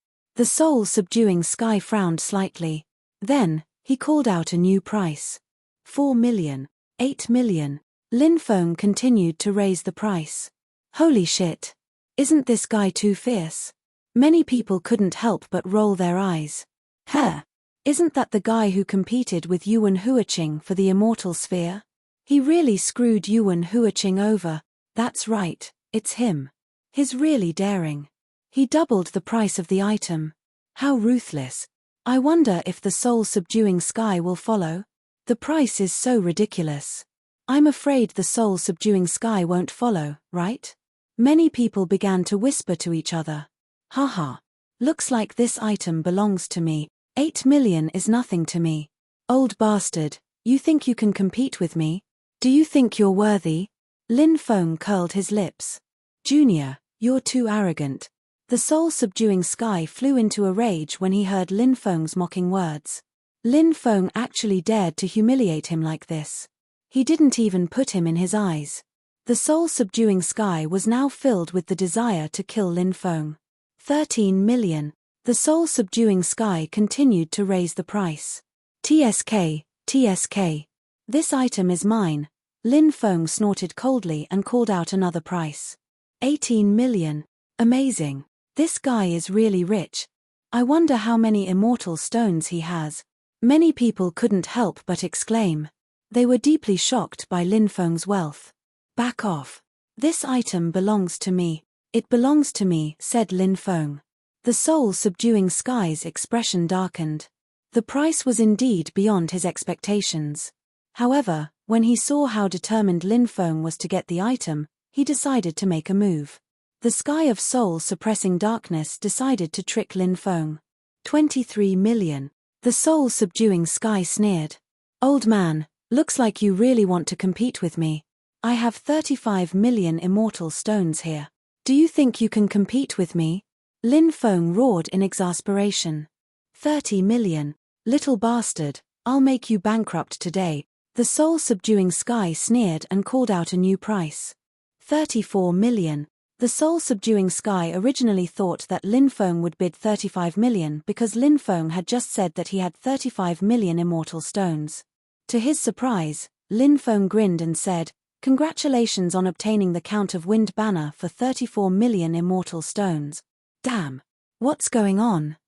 soul-subduing Sky frowned slightly. Then, he called out a new price. 4 million. 8 million. Lin Feng continued to raise the price. Holy shit. Isn't this guy too fierce? Many people couldn't help but roll their eyes. Isn't that the guy who competed with Yuan Huiqing for the Immortal Sphere? He really screwed Yuan Huiqing over. That's right, it's him. He's really daring. He doubled the price of the item. How ruthless. I wonder if the soul-subduing Sky will follow. The price is so ridiculous. I'm afraid the soul-subduing Sky won't follow, right? Many people began to whisper to each other. Haha. Looks like this item belongs to me. 8 million is nothing to me. Old bastard, you think you can compete with me? Do you think you're worthy? Lin Feng curled his lips. Junior, you're too arrogant. The soul-subduing Sky flew into a rage when he heard Lin Feng's mocking words. Lin Feng actually dared to humiliate him like this. He didn't even put him in his eyes. The soul-subduing Sky was now filled with the desire to kill Lin Feng. 13 million. The soul-subduing Sky continued to raise the price. TSK, TSK. This item is mine. Lin Feng snorted coldly and called out another price. 18 million. Amazing. This guy is really rich. I wonder how many immortal stones he has. Many people couldn't help but exclaim. They were deeply shocked by Lin Feng's wealth. Back off. This item belongs to me. It belongs to me, said Lin Feng. The soul-subduing Sky's expression darkened. The price was indeed beyond his expectations. However, when he saw how determined Lin Feng was to get the item, he decided to make a move. The sky of soul-suppressing darkness decided to trick Lin Feng. 23 million. The soul-subduing sky sneered. Old man, looks like you really want to compete with me. I have 35 million immortal stones here. Do you think you can compete with me? Lin Feng roared in exasperation. 30 million. Little bastard, I'll make you bankrupt today. The soul-subduing sky sneered and called out a new price. 34 million. The soul-subduing sky originally thought that Lin Feng would bid 35 million because Lin Feng had just said that he had 35 million immortal stones. To his surprise, Lin Feng grinned and said, "Congratulations on obtaining the Count of Wind banner for 34 million immortal stones." Damn. What's going on?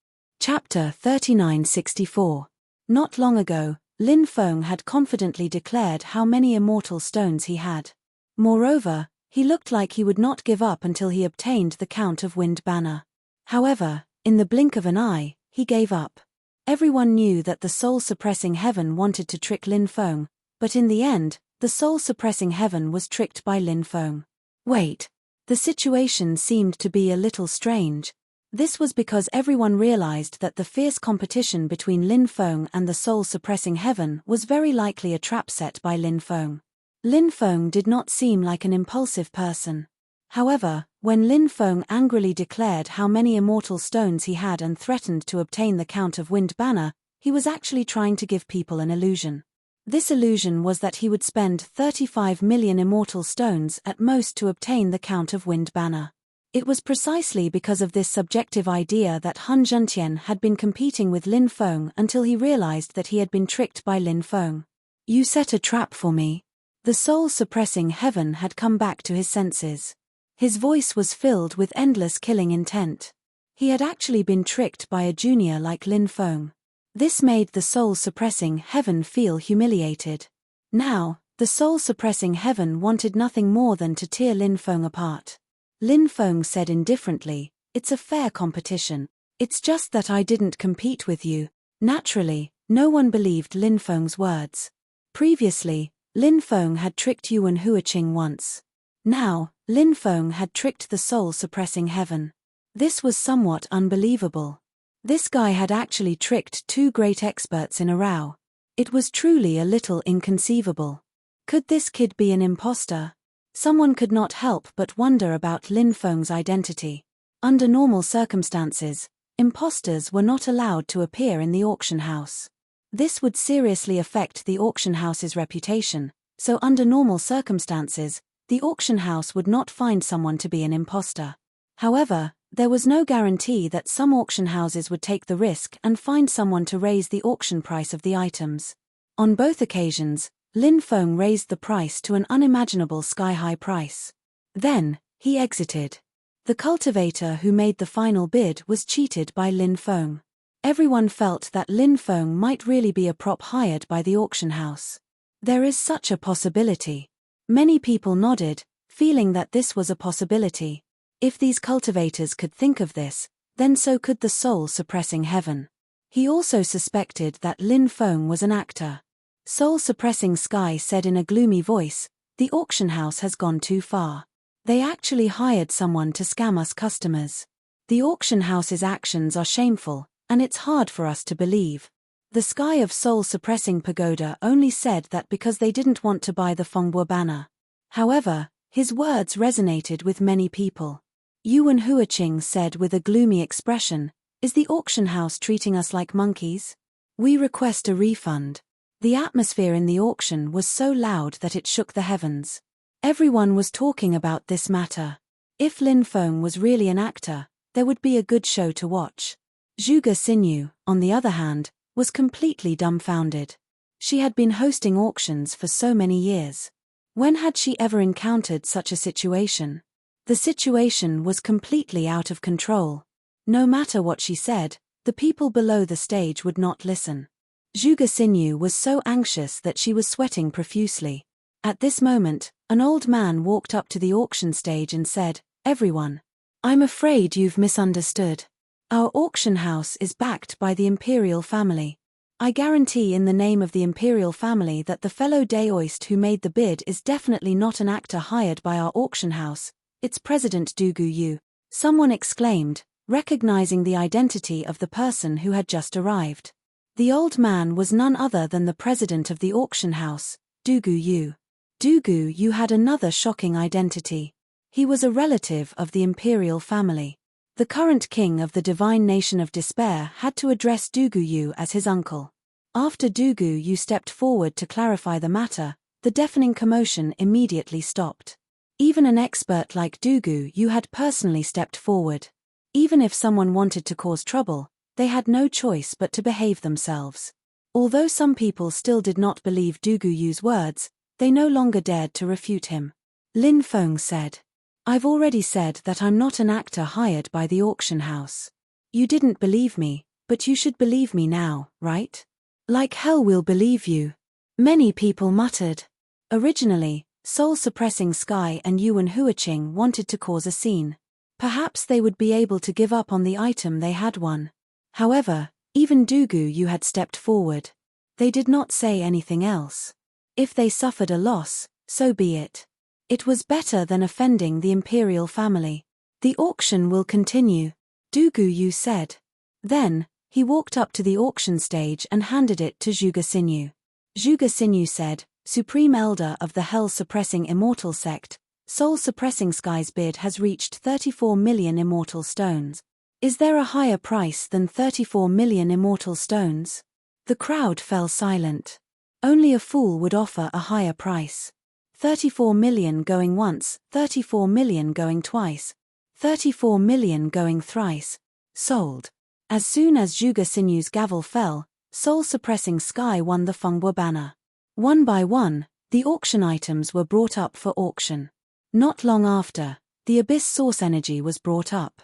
Chapter 3964. Not long ago, Lin Feng had confidently declared how many immortal stones he had. Moreover, he looked like he would not give up until he obtained the Count of Wind banner. However, in the blink of an eye, he gave up. Everyone knew that the soul-suppressing heaven wanted to trick Lin Feng, but in the end, the soul-suppressing heaven was tricked by Lin Feng. Wait. The situation seemed to be a little strange. This was because everyone realized that the fierce competition between Lin Feng and the soul-suppressing heaven was very likely a trap set by Lin Feng. Lin Feng did not seem like an impulsive person. However, when Lin Feng angrily declared how many immortal stones he had and threatened to obtain the Count of Wind banner, he was actually trying to give people an illusion. This illusion was that he would spend 35 million immortal stones at most to obtain the Count of Wind banner. It was precisely because of this subjective idea that Han Zhentian had been competing with Lin Feng until he realized that he had been tricked by Lin Feng. You set a trap for me. The soul-suppressing heaven had come back to his senses. His voice was filled with endless killing intent. He had actually been tricked by a junior like Lin Feng. This made the soul-suppressing heaven feel humiliated. Now, the soul-suppressing heaven wanted nothing more than to tear Lin Feng apart. Lin Feng said indifferently, "It's a fair competition. It's just that I didn't compete with you." Naturally, no one believed Lin Feng's words. Previously, Lin Feng had tricked Yuan Huiqing once. Now, Lin Feng had tricked the soul-suppressing heaven. This was somewhat unbelievable. This guy had actually tricked two great experts in a row. It was truly a little inconceivable. Could this kid be an imposter? Someone could not help but wonder about Lin Feng's identity. Under normal circumstances, imposters were not allowed to appear in the auction house. This would seriously affect the auction house's reputation, so under normal circumstances, the auction house would not find someone to be an imposter. However, there was no guarantee that some auction houses would take the risk and find someone to raise the auction price of the items. On both occasions, Lin Feng raised the price to an unimaginable sky-high price. Then, he exited. The cultivator who made the final bid was cheated by Lin Feng. Everyone felt that Lin Feng might really be a prop hired by the auction house. There is such a possibility. Many people nodded, feeling that this was a possibility. If these cultivators could think of this, then so could the soul-suppressing heaven. He also suspected that Lin Feng was an actor. Soul-suppressing Sky said in a gloomy voice, "The auction house has gone too far. They actually hired someone to scam us customers. The auction house's actions are shameful, and it's hard for us to believe." The Sky of Soul-suppressing Pagoda only said that because they didn't want to buy the Fengbo banner. However, his words resonated with many people. Yuan Huiqing said with a gloomy expression, "Is the auction house treating us like monkeys? We request a refund." The atmosphere in the auction was so loud that it shook the heavens. Everyone was talking about this matter. If Lin Feng was really an actor, there would be a good show to watch. Zhuge Xinyu, on the other hand, was completely dumbfounded. She had been hosting auctions for so many years. When had she ever encountered such a situation? The situation was completely out of control. No matter what she said, the people below the stage would not listen. Zhuge Xinyu was so anxious that she was sweating profusely. At this moment, an old man walked up to the auction stage and said, "Everyone, I'm afraid you've misunderstood. Our auction house is backed by the imperial family. I guarantee in the name of the imperial family that the fellow Daoist who made the bid is definitely not an actor hired by our auction house, It's President Dugu Yu, someone exclaimed, recognizing the identity of the person who had just arrived. The old man was none other than the president of the auction house, Dugu Yu. Dugu Yu had another shocking identity. He was a relative of the imperial family. The current king of the divine nation of despair had to address Dugu Yu as his uncle. After Dugu Yu stepped forward to clarify the matter, the deafening commotion immediately stopped. Even an expert like Dugu Yu had personally stepped forward. Even if someone wanted to cause trouble, they had no choice but to behave themselves. Although some people still did not believe Dugu Yu's words, they no longer dared to refute him. Lin Feng said, "I've already said that I'm not an actor hired by the auction house. You didn't believe me, but you should believe me now, right? Like hell we'll believe you." Many people muttered. Originally, soul-suppressing Sky and Yuan Huiqing wanted to cause a scene. Perhaps they would be able to give up on the item they had won. However, even Dugu Yu had stepped forward. They did not say anything else. If they suffered a loss, so be it. It was better than offending the imperial family. "The auction will continue," Dugu Yu said. Then, he walked up to the auction stage and handed it to Zhuge Xinyu. Zhuge Xinyu said, "Supreme Elder of the Hell-Suppressing Immortal Sect, Soul-Suppressing Sky's bid has reached 34 million immortal stones. Is there a higher price than 34 million immortal stones?" The crowd fell silent. Only a fool would offer a higher price. 34 million going once, 34 million going twice, 34 million going thrice. Sold. As soon as Zhuge Xinyu's gavel fell, Soul-Suppressing Sky won the Fengbo banner. One by one, the auction items were brought up for auction. Not long after, the Abyss Source Energy was brought up.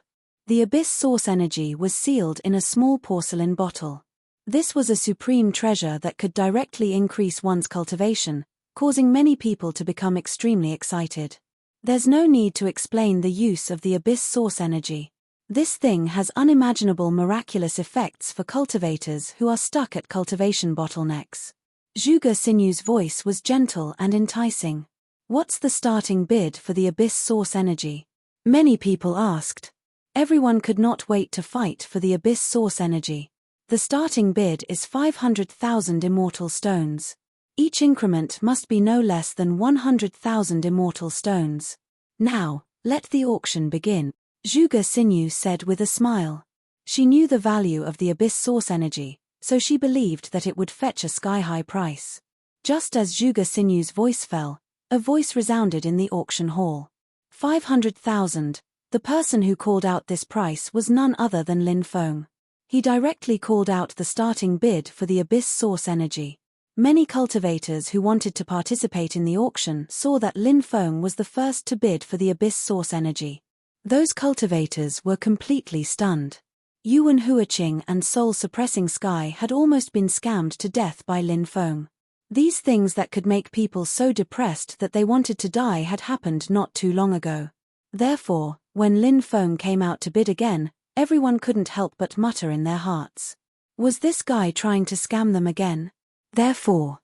The Abyss Source Energy was sealed in a small porcelain bottle. This was a supreme treasure that could directly increase one's cultivation, causing many people to become extremely excited. There's no need to explain the use of the Abyss Source Energy. This thing has unimaginable miraculous effects for cultivators who are stuck at cultivation bottlenecks. Zhuge Xinyu's voice was gentle and enticing. "What's the starting bid for the Abyss Source Energy?" Many people asked. Everyone could not wait to fight for the Abyss Source Energy. The starting bid is 500,000 immortal stones. Each increment must be no less than 100,000 immortal stones. "Now, let the auction begin," Zhuge Xinyu said with a smile. She knew the value of the Abyss Source Energy, so she believed that it would fetch a sky-high price. Just as Zhuge Xinyu's voice fell, a voice resounded in the auction hall. 500,000. The person who called out this price was none other than Lin Feng. He directly called out the starting bid for the Abyss Source Energy. Many cultivators who wanted to participate in the auction saw that Lin Feng was the first to bid for the Abyss Source Energy. Those cultivators were completely stunned. Yuan Huiqing and Soul-Suppressing Sky had almost been scammed to death by Lin Feng. These things that could make people so depressed that they wanted to die had happened not too long ago. Therefore, when Lin Feng came out to bid again, everyone couldn't help but mutter in their hearts. Was this guy trying to scam them again? Therefore.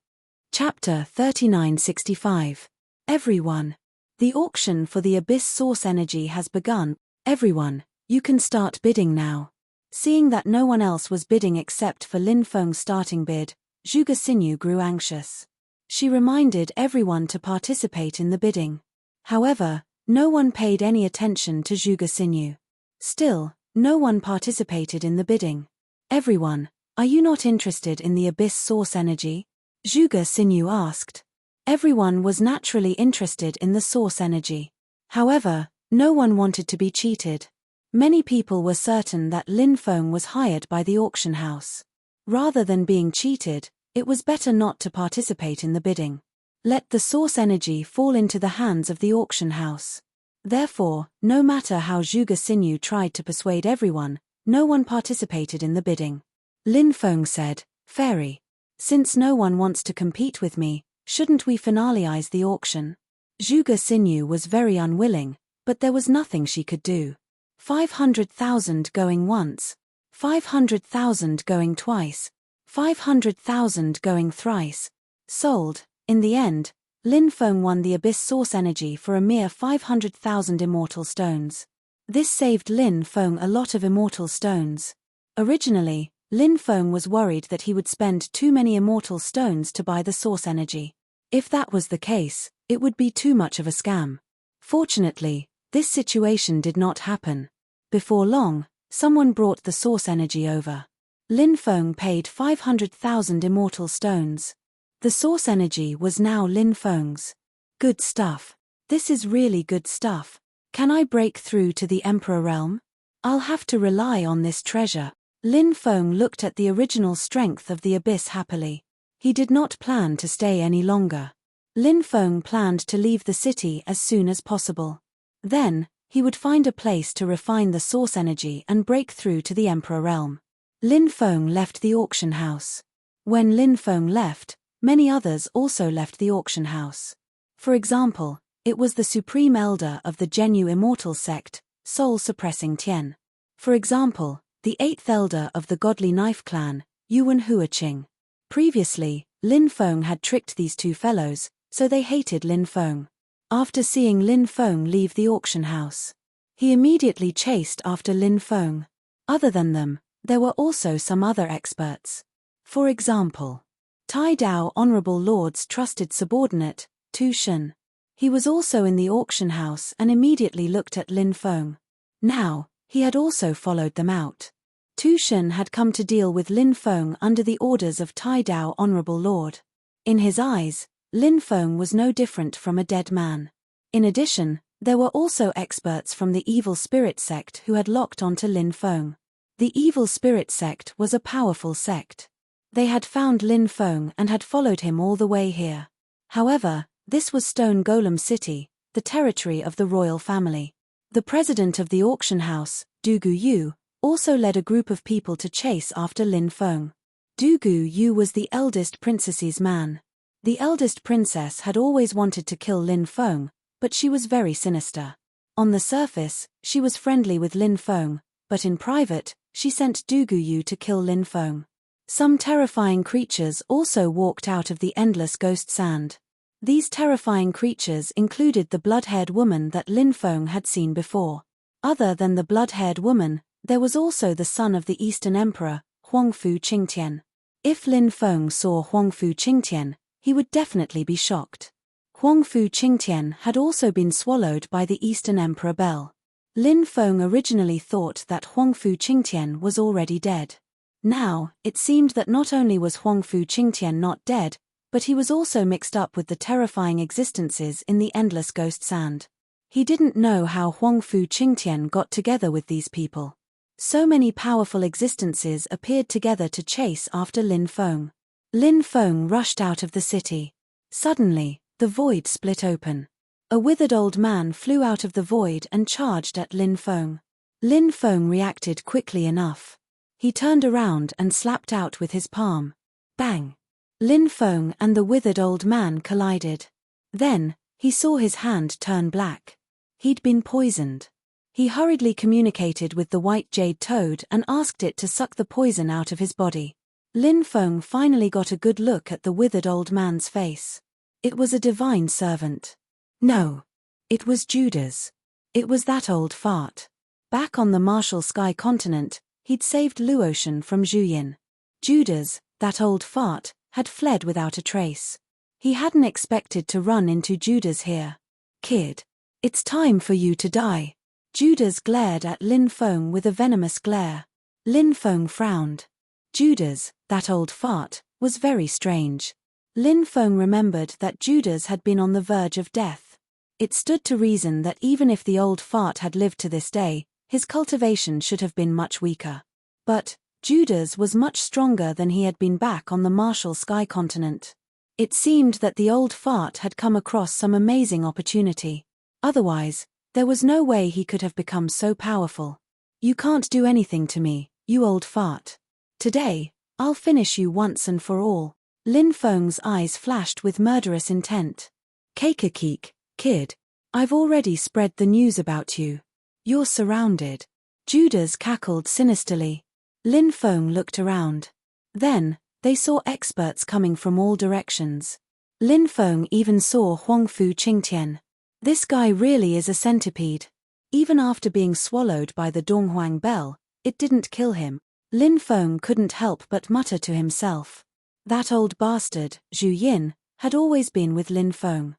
Chapter 3965. Everyone. The auction for the Abyss Source Energy has begun. Everyone, you can start bidding now. Seeing that no one else was bidding except for Lin Feng's starting bid, Zhuge Xinyu grew anxious. She reminded everyone to participate in the bidding. However, no one paid any attention to Zhuge Xinyu. Still, no one participated in the bidding. "Everyone, are you not interested in the Abyss Source Energy?" Zhuge Xinyu asked. Everyone was naturally interested in the source energy. However, no one wanted to be cheated. Many people were certain that Lin Feng was hired by the auction house. Rather than being cheated, it was better not to participate in the bidding. Let the source energy fall into the hands of the auction house. Therefore, no matter how Zhuge Xinyu tried to persuade everyone, no one participated in the bidding. Lin Feng said, "Fairy. Since no one wants to compete with me, shouldn't we finalize the auction?" Zhuge Xinyu was very unwilling, but there was nothing she could do. 500,000 going once. 500,000 going twice. 500,000 going thrice. Sold. In the end, Lin Feng won the Abyss Source Energy for a mere 500,000 immortal stones. This saved Lin Feng a lot of immortal stones. Originally, Lin Feng was worried that he would spend too many immortal stones to buy the source energy. If that was the case, it would be too much of a scam. Fortunately, this situation did not happen. Before long, someone brought the source energy over. Lin Feng paid 500,000 immortal stones. The source energy was now Lin Feng's. Good stuff. This is really good stuff. Can I break through to the Emperor realm? I'll have to rely on this treasure. Lin Feng looked at the original strength of the abyss happily. He did not plan to stay any longer. Lin Feng planned to leave the city as soon as possible. Then, he would find a place to refine the source energy and break through to the Emperor realm. Lin Feng left the auction house. When Lin Feng left, many others also left the auction house. For example, it was the Supreme Elder of the Genu Immortal Sect, Soul Suppressing Tian. For example, the 8th Elder of the Godly Knife Clan, Yuan Huaching. Previously, Lin Feng had tricked these two fellows, so they hated Lin Feng. After seeing Lin Feng leave the auction house, he immediately chased after Lin Feng. Other than them, there were also some other experts. For example, Tai Dao Honorable Lord's trusted subordinate, Tu Shen. He was also in the auction house and immediately looked at Lin Feng. Now, he had also followed them out. Tu Shen had come to deal with Lin Feng under the orders of Tai Dao Honorable Lord. In his eyes, Lin Feng was no different from a dead man. In addition, there were also experts from the Evil Spirit sect who had locked onto Lin Feng. The Evil Spirit sect was a powerful sect. They had found Lin Feng and had followed him all the way here. However, this was Stone Golem City, the territory of the royal family. The president of the auction house, Du Gu Yu, also led a group of people to chase after Lin Feng. Du Gu Yu was the eldest princess's man. The eldest princess had always wanted to kill Lin Feng, but she was very sinister. On the surface, she was friendly with Lin Feng, but in private, she sent Du Gu Yu to kill Lin Feng. Some terrifying creatures also walked out of the endless ghost sand. These terrifying creatures included the blood-haired woman that Lin Feng had seen before. Other than the blood-haired woman, there was also the son of the Eastern Emperor, Huangfu Qingtian. If Lin Feng saw Huangfu Qingtian, he would definitely be shocked. Huangfu Qingtian had also been swallowed by the Eastern Emperor Bell. Lin Feng originally thought that Huangfu Qingtian was already dead. Now, it seemed that not only was Huangfu Qingtian not dead, but he was also mixed up with the terrifying existences in the endless ghost sand. He didn't know how Huangfu Qingtian got together with these people. So many powerful existences appeared together to chase after Lin Feng. Lin Feng rushed out of the city. Suddenly, the void split open. A withered old man flew out of the void and charged at Lin Feng. Lin Feng reacted quickly enough. He turned around and slapped out with his palm. Bang! Lin Feng and the withered old man collided. Then, he saw his hand turn black. He'd been poisoned. He hurriedly communicated with the white jade toad and asked it to suck the poison out of his body. Lin Feng finally got a good look at the withered old man's face. It was a divine servant. No. It was Judas. It was that old fart. Back on the Martial Sky continent, he'd saved Luotian from Zhuyin. Judas, that old fart, had fled without a trace. He hadn't expected to run into Judas here. Kid. It's time for you to die. Judas glared at Lin Feng with a venomous glare. Lin Feng frowned. Judas, that old fart, was very strange. Lin Feng remembered that Judas had been on the verge of death. It stood to reason that even if the old fart had lived to this day, his cultivation should have been much weaker. But Judas was much stronger than he had been back on the Martial Sky continent. It seemed that the old fart had come across some amazing opportunity. Otherwise, there was no way he could have become so powerful. You can't do anything to me, you old fart. Today, I'll finish you once and for all. Lin Feng's eyes flashed with murderous intent. Keik, kid. I've already spread the news about you. You're surrounded. Judas cackled sinisterly. Lin Feng looked around. Then, they saw experts coming from all directions. Lin Feng even saw Huangfu Qingtian. This guy really is a centipede. Even after being swallowed by the Donghuang bell, it didn't kill him. Lin Feng couldn't help but mutter to himself. That old bastard, Zhu Yin, had always been with Lin Feng.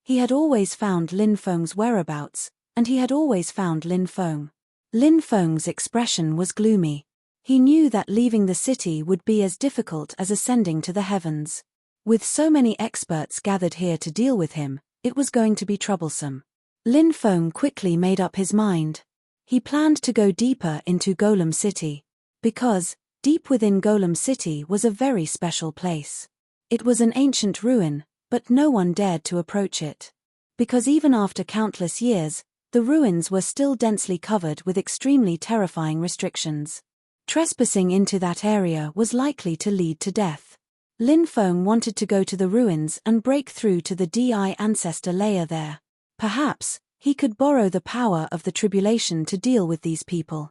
He had always found Lin Feng's whereabouts, and he had always found Lin Feng. Lin Feng's expression was gloomy. He knew that leaving the city would be as difficult as ascending to the heavens. With so many experts gathered here to deal with him, it was going to be troublesome. Lin Feng quickly made up his mind. He planned to go deeper into Golem City. Because, deep within Golem City was a very special place. It was an ancient ruin, but no one dared to approach it. Because even after countless years, the ruins were still densely covered with extremely terrifying restrictions. Trespassing into that area was likely to lead to death. Lin Feng wanted to go to the ruins and break through to the Di ancestor layer there. Perhaps, he could borrow the power of the tribulation to deal with these people.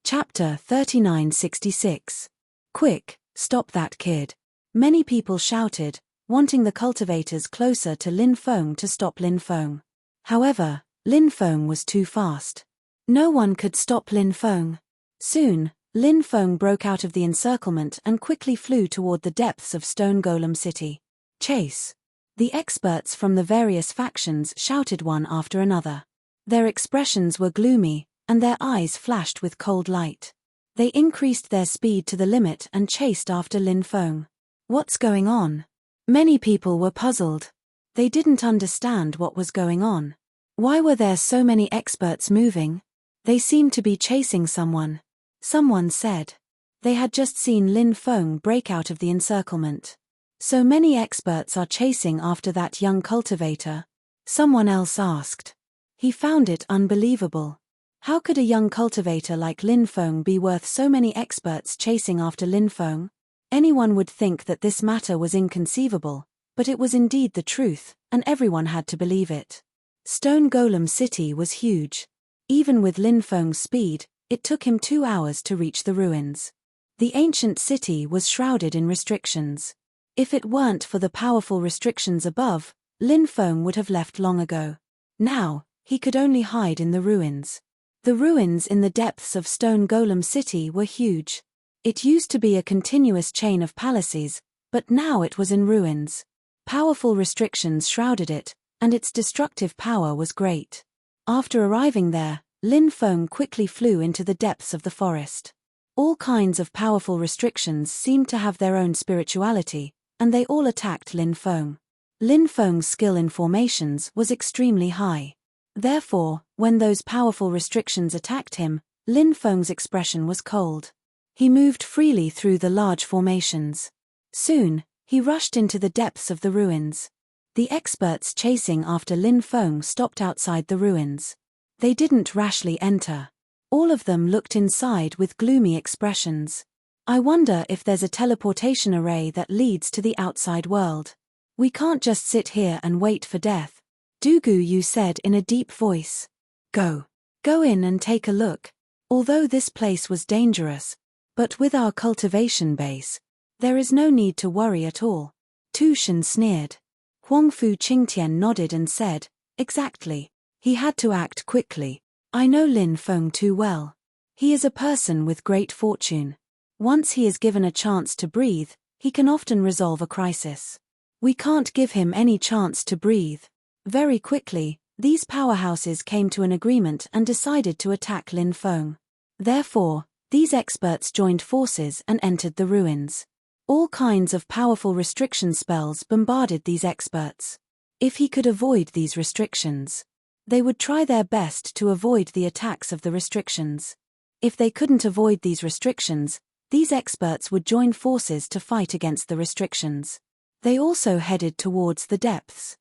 Chapter 3966. Quick, stop that kid. Many people shouted, wanting the cultivators closer to Lin Feng to stop Lin Feng. However, Lin Feng was too fast. No one could stop Lin Feng. Soon, Lin Feng broke out of the encirclement and quickly flew toward the depths of Stone Golem City. Chase! The experts from the various factions shouted one after another. Their expressions were gloomy, and their eyes flashed with cold light. They increased their speed to the limit and chased after Lin Feng. What's going on? Many people were puzzled. They didn't understand what was going on. Why were there so many experts moving? They seemed to be chasing someone. Someone said. They had just seen Lin Feng break out of the encirclement. So many experts are chasing after that young cultivator. Someone else asked. He found it unbelievable. How could a young cultivator like Lin Feng be worth so many experts chasing after Lin Feng? Anyone would think that this matter was inconceivable, but it was indeed the truth, and everyone had to believe it. Stone Golem City was huge. Even with Lin Feng's speed, it took him 2 hours to reach the ruins. The ancient city was shrouded in restrictions. If it weren't for the powerful restrictions above, Lin Feng would have left long ago. Now, he could only hide in the ruins. The ruins in the depths of Stone Golem City were huge. It used to be a continuous chain of palaces, but now it was in ruins. Powerful restrictions shrouded it, and its destructive power was great. After arriving there, Lin Feng quickly flew into the depths of the forest. All kinds of powerful restrictions seemed to have their own spirituality, and they all attacked Lin Feng. Lin Feng's skill in formations was extremely high. Therefore, when those powerful restrictions attacked him, Lin Feng's expression was cold. He moved freely through the large formations. Soon, he rushed into the depths of the ruins. The experts chasing after Lin Feng stopped outside the ruins. They didn't rashly enter. All of them looked inside with gloomy expressions. I wonder if there's a teleportation array that leads to the outside world. We can't just sit here and wait for death. Dugu Yu said in a deep voice. Go in and take a look. Although this place was dangerous, but with our cultivation base, there is no need to worry at all. Tu Shen sneered. Huangfu Qingtian nodded and said, exactly. He had to act quickly. I know Lin Feng too well. He is a person with great fortune. Once he is given a chance to breathe, he can often resolve a crisis. We can't give him any chance to breathe. Very quickly, these powerhouses came to an agreement and decided to attack Lin Feng. Therefore, these experts joined forces and entered the ruins. All kinds of powerful restriction spells bombarded these experts. If he could avoid these restrictions, they would try their best to avoid the attacks of the restrictions. If they couldn't avoid these restrictions, these experts would join forces to fight against the restrictions. They also headed towards the depths.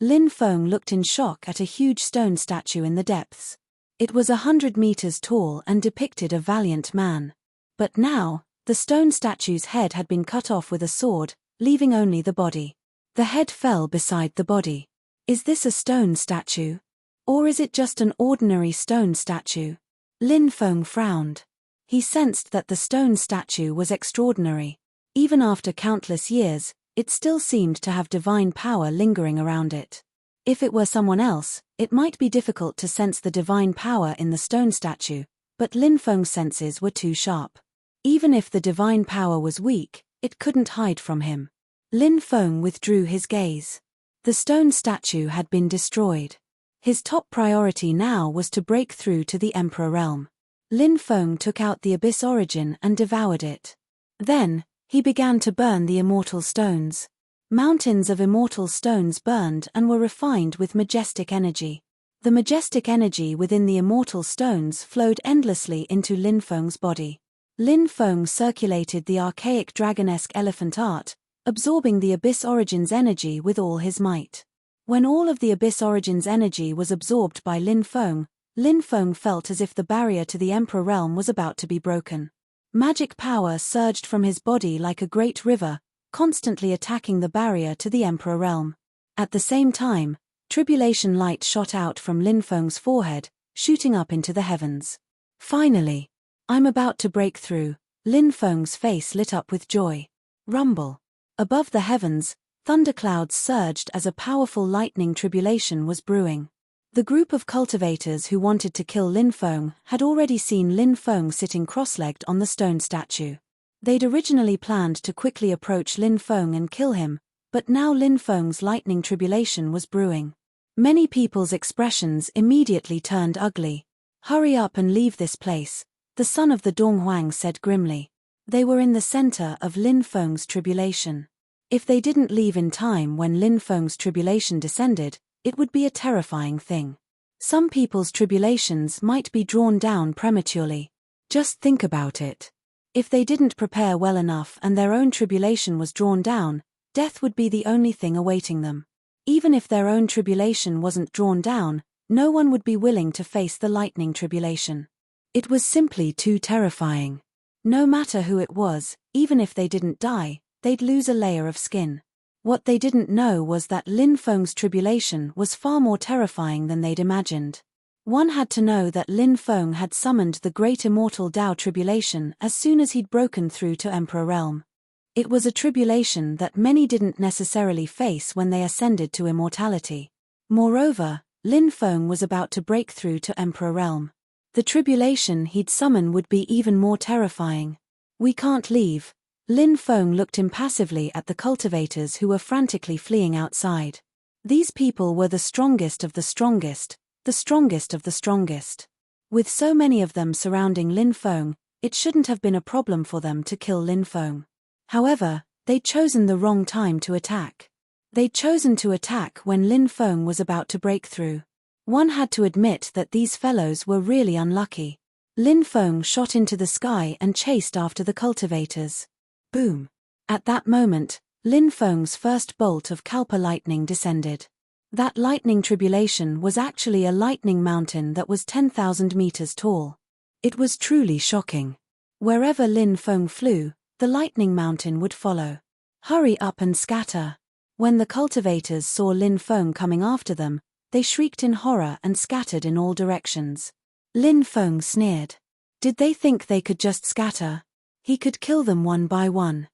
Lin Feng looked in shock at a huge stone statue in the depths. It was 100 meters tall and depicted a valiant man. But now, the stone statue's head had been cut off with a sword, leaving only the body. The head fell beside the body. Is this a stone statue? Or is it just an ordinary stone statue? Lin Feng frowned. He sensed that the stone statue was extraordinary. Even after countless years, it still seemed to have divine power lingering around it. If it were someone else, it might be difficult to sense the divine power in the stone statue, but Lin Feng's senses were too sharp. Even if the divine power was weak, it couldn't hide from him. Lin Feng withdrew his gaze. The stone statue had been destroyed. His top priority now was to break through to the Emperor realm. Lin Feng took out the Abyss Origin and devoured it. Then, he began to burn the immortal stones. Mountains of immortal stones burned and were refined with majestic energy. The majestic energy within the immortal stones flowed endlessly into Lin Feng's body. Lin Feng circulated the archaic dragonesque elephant art, absorbing the Abyss Origin's energy with all his might. When all of the Abyss Origin's energy was absorbed by Lin Feng felt as if the barrier to the Emperor realm was about to be broken. Magic power surged from his body like a great river, constantly attacking the barrier to the Emperor realm. At the same time, tribulation light shot out from Lin Feng's forehead, shooting up into the heavens. Finally, I'm about to break through. Lin Feng's face lit up with joy. Rumble. Above the heavens, thunderclouds surged as a powerful lightning tribulation was brewing. The group of cultivators who wanted to kill Lin Feng had already seen Lin Feng sitting cross-legged on the stone statue. They'd originally planned to quickly approach Lin Feng and kill him, but now Lin Feng's lightning tribulation was brewing. Many people's expressions immediately turned ugly. "Hurry up and leave this place," the son of the Donghuang said grimly. They were in the center of Lin Feng's tribulation. If they didn't leave in time when Lin Feng's tribulation descended, it would be a terrifying thing. Some people's tribulations might be drawn down prematurely. Just think about it. If they didn't prepare well enough and their own tribulation was drawn down, death would be the only thing awaiting them. Even if their own tribulation wasn't drawn down, no one would be willing to face the lightning tribulation. It was simply too terrifying. No matter who it was, even if they didn't die, they'd lose a layer of skin. What they didn't know was that Lin Feng's tribulation was far more terrifying than they'd imagined. One had to know that Lin Feng had summoned the great immortal Tao tribulation as soon as he'd broken through to Emperor realm. It was a tribulation that many didn't necessarily face when they ascended to immortality. Moreover, Lin Feng was about to break through to Emperor realm. The tribulation he'd summon would be even more terrifying. "We can't leave." Lin Feng looked impassively at the cultivators who were frantically fleeing outside. These people were the strongest of the strongest, the strongest of the strongest. With so many of them surrounding Lin Feng, it shouldn't have been a problem for them to kill Lin Feng. However, they'd chosen the wrong time to attack. They'd chosen to attack when Lin Feng was about to break through. One had to admit that these fellows were really unlucky. Lin Feng shot into the sky and chased after the cultivators. Boom! At that moment, Lin Feng's first bolt of Kalpa lightning descended. That lightning tribulation was actually a lightning mountain that was 10,000 meters tall. It was truly shocking. Wherever Lin Feng flew, the lightning mountain would follow. "Hurry up and scatter." When the cultivators saw Lin Feng coming after them, they shrieked in horror and scattered in all directions. Lin Feng sneered. Did they think they could just scatter? He could kill them one by one.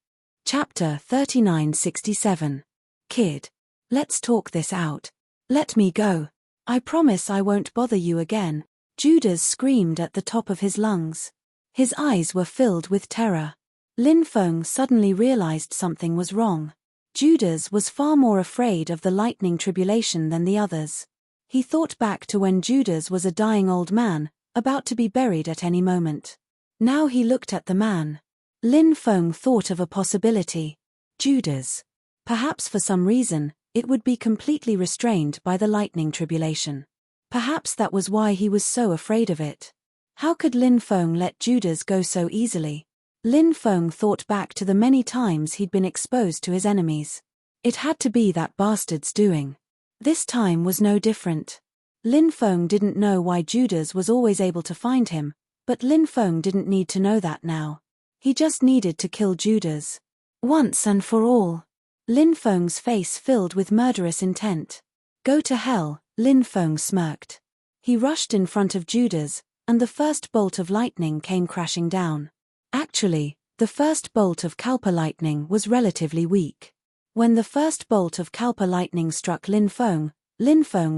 Chapter 3967. Kid. Let's talk this out. Let me go. I promise I won't bother you again. Judas screamed at the top of his lungs. His eyes were filled with terror. Lin Feng suddenly realized something was wrong. Judas was far more afraid of the lightning tribulation than the others. He thought back to when Judas was a dying old man, about to be buried at any moment. Now he looked at the man. Lin Feng thought of a possibility. Judas. Perhaps for some reason, it would be completely restrained by the lightning tribulation. Perhaps that was why he was so afraid of it. How could Lin Feng let Judas go so easily? Lin Feng thought back to the many times he'd been exposed to his enemies. It had to be that bastard's doing. This time was no different. Lin Feng didn't know why Judas was always able to find him, but Lin Feng didn't need to know that now. He just needed to kill Judas. Once and for all. Lin Feng's face filled with murderous intent. Go to hell, Lin Feng smirked. He rushed in front of Judas, and the first bolt of lightning came crashing down. Actually, the first bolt of Kalpa lightning was relatively weak. When the first bolt of Kalpa lightning struck Lin Feng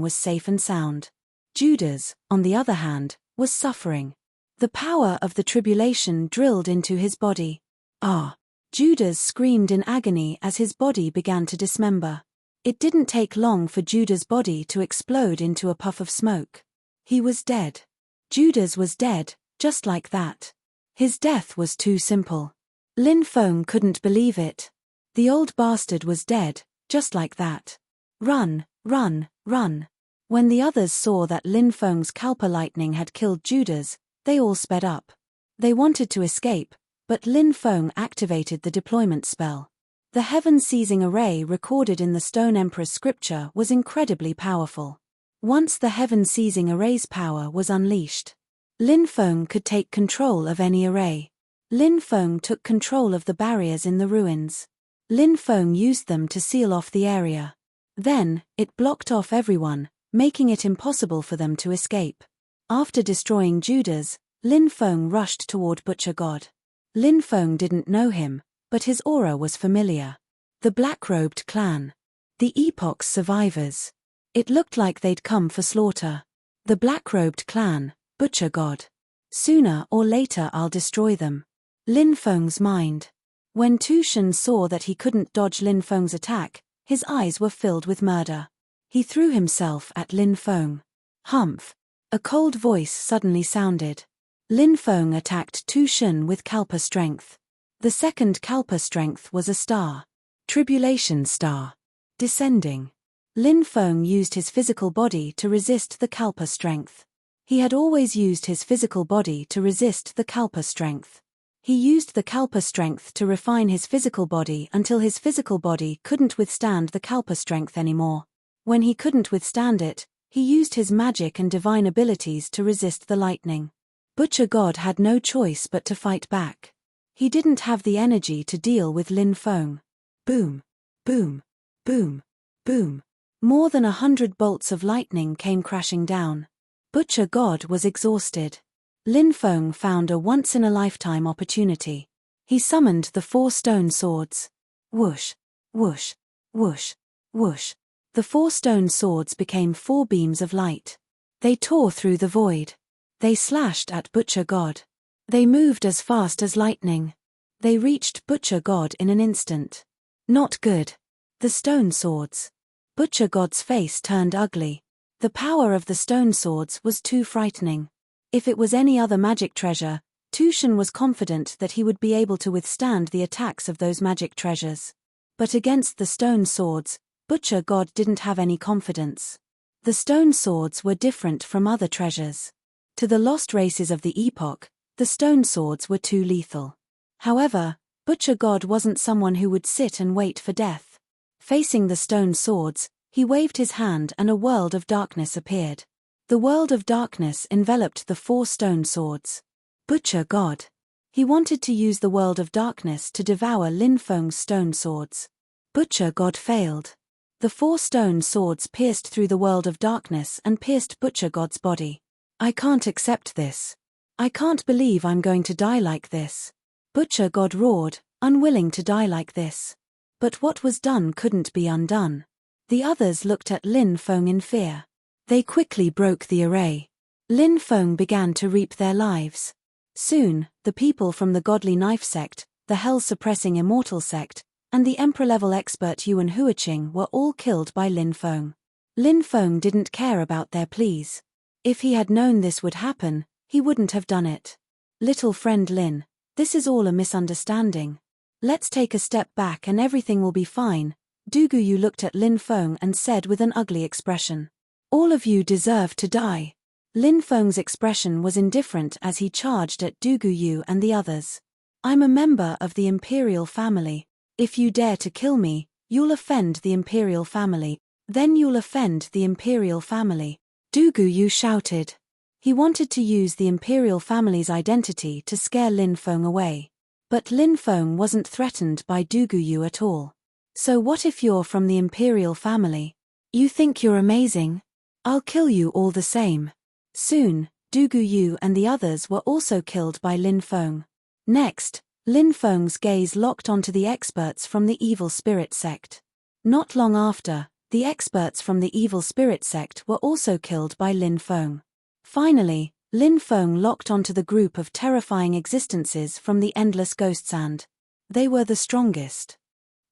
was safe and sound. Judas, on the other hand, was suffering. The power of the tribulation drilled into his body. Ah! Judas screamed in agony as his body began to dismember. It didn't take long for Judas' body to explode into a puff of smoke. He was dead. Judas was dead, just like that. His death was too simple. Lin Feng couldn't believe it. The old bastard was dead, just like that. Run, run, run. When the others saw that Lin Feng's Kalpa lightning had killed Judas, they all sped up. They wanted to escape, but Lin Feng activated the deployment spell. The heaven-seizing array recorded in the Stone Emperor's scripture was incredibly powerful. Once the heaven-seizing array's power was unleashed, Lin Feng could take control of any array. Lin Feng took control of the barriers in the ruins. Lin Feng used them to seal off the area. Then, it blocked off everyone, making it impossible for them to escape. After destroying Judas, Lin Feng rushed toward Butcher God. Lin Feng didn't know him, but his aura was familiar. The black-robed clan. The Epoch's survivors. It looked like they'd come for slaughter. The black-robed clan, Butcher God. Sooner or later I'll destroy them. Lin Feng's mind. When Tu Shen saw that he couldn't dodge Lin Feng's attack, his eyes were filled with murder. He threw himself at Lin Feng. Humph! A cold voice suddenly sounded. Lin Feng attacked Tu Shen with Kalpa strength. The second Kalpa strength was a star. Tribulation star. Descending. Lin Feng used his physical body to resist the Kalpa strength. He had always used his physical body to resist the Kalpa strength. He used the Kalpa strength to refine his physical body until his physical body couldn't withstand the Kalpa strength anymore. When he couldn't withstand it, he used his magic and divine abilities to resist the lightning. Butcher God had no choice but to fight back. He didn't have the energy to deal with Lin Feng. Boom, boom, boom, boom. More than 100 bolts of lightning came crashing down. Butcher God was exhausted. Lin Feng found a once-in-a-lifetime opportunity. He summoned the 4 stone swords. Whoosh, whoosh, whoosh, whoosh. The 4 stone swords became 4 beams of light. They tore through the void. They slashed at Butcher God. They moved as fast as lightning. They reached Butcher God in an instant. Not good. The stone swords. Butcher God's face turned ugly. The power of the stone swords was too frightening. If it was any other magic treasure, Tu Shen was confident that he would be able to withstand the attacks of those magic treasures. But against the stone swords, Butcher God didn't have any confidence. The stone swords were different from other treasures. To the lost races of the epoch, the stone swords were too lethal. However, Butcher God wasn't someone who would sit and wait for death. Facing the stone swords, he waved his hand and a world of darkness appeared. The world of darkness enveloped the 4 stone swords. Butcher God. He wanted to use the world of darkness to devour Lin Feng's stone swords. Butcher God failed. The 4 stone swords pierced through the world of darkness and pierced Butcher God's body. I can't accept this. I can't believe I'm going to die like this. Butcher God roared, unwilling to die like this. But what was done couldn't be undone. The others looked at Lin Feng in fear. They quickly broke the array. Lin Feng began to reap their lives. Soon, the people from the Godly Knife sect, the Hell-suppressing Immortal sect, and the Emperor-level expert Yuan Huiqing were all killed by Lin Feng. Lin Feng didn't care about their pleas. If he had known this would happen, he wouldn't have done it. Little friend Lin, this is all a misunderstanding. Let's take a step back and everything will be fine. Du Guyu looked at Lin Feng and said with an ugly expression. All of you deserve to die. Lin Feng's expression was indifferent as he charged at Du Guyu and the others. I'm a member of the Imperial family. If you dare to kill me, you'll offend the Imperial family. Then you'll offend the Imperial family. Du Guyu shouted. He wanted to use the Imperial family's identity to scare Lin Feng away. But Lin Feng wasn't threatened by Du Guyu at all. So what if you're from the Imperial family? You think you're amazing? I'll kill you all the same. Soon, Du Guyu and the others were also killed by Lin Feng. Next, Lin Feng's gaze locked onto the experts from the Evil Spirit sect. Not long after, the experts from the evil spirit sect were also killed by Lin Feng. Finally, Lin Feng locked onto the group of terrifying existences from the endless ghost sand. They were the strongest.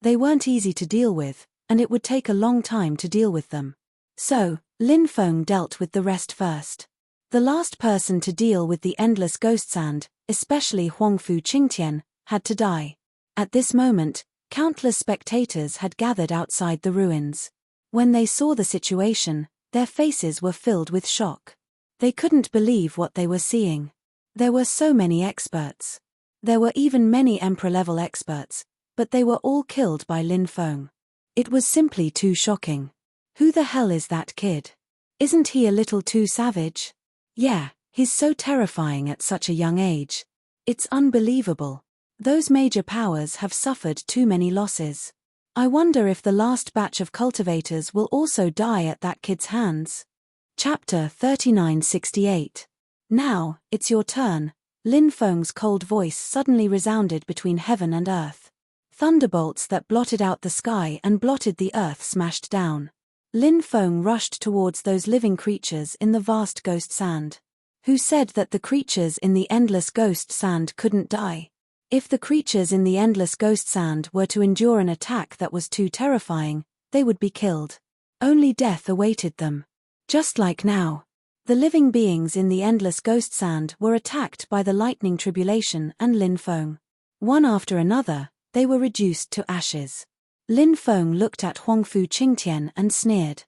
They weren't easy to deal with, and it would take a long time to deal with them. So, Lin Feng dealt with the rest first. The last person to deal with the endless ghost sand, especially Huangfu Qingtian, had to die. At this moment, countless spectators had gathered outside the ruins. When they saw the situation, their faces were filled with shock. They couldn't believe what they were seeing. There were so many experts. There were even many emperor-level experts, but they were all killed by Lin Feng. It was simply too shocking. Who the hell is that kid? Isn't he a little too savage? Yeah, he's so terrifying at such a young age. It's unbelievable. Those major powers have suffered too many losses. I wonder if the last batch of cultivators will also die at that kid's hands. Chapter 3968. Now, it's your turn. Lin Feng's cold voice suddenly resounded between heaven and earth. Thunderbolts that blotted out the sky and blotted the earth smashed down. Lin Feng rushed towards those living creatures in the vast ghost sand. Who said that the creatures in the endless ghost sand couldn't die? If the creatures in the endless ghost sand were to endure an attack that was too terrifying, they would be killed. Only death awaited them. Just like now. The living beings in the endless ghost sand were attacked by the lightning tribulation and Lin Feng. One after another, they were reduced to ashes. Lin Feng looked at Huangfu Qingtian and sneered.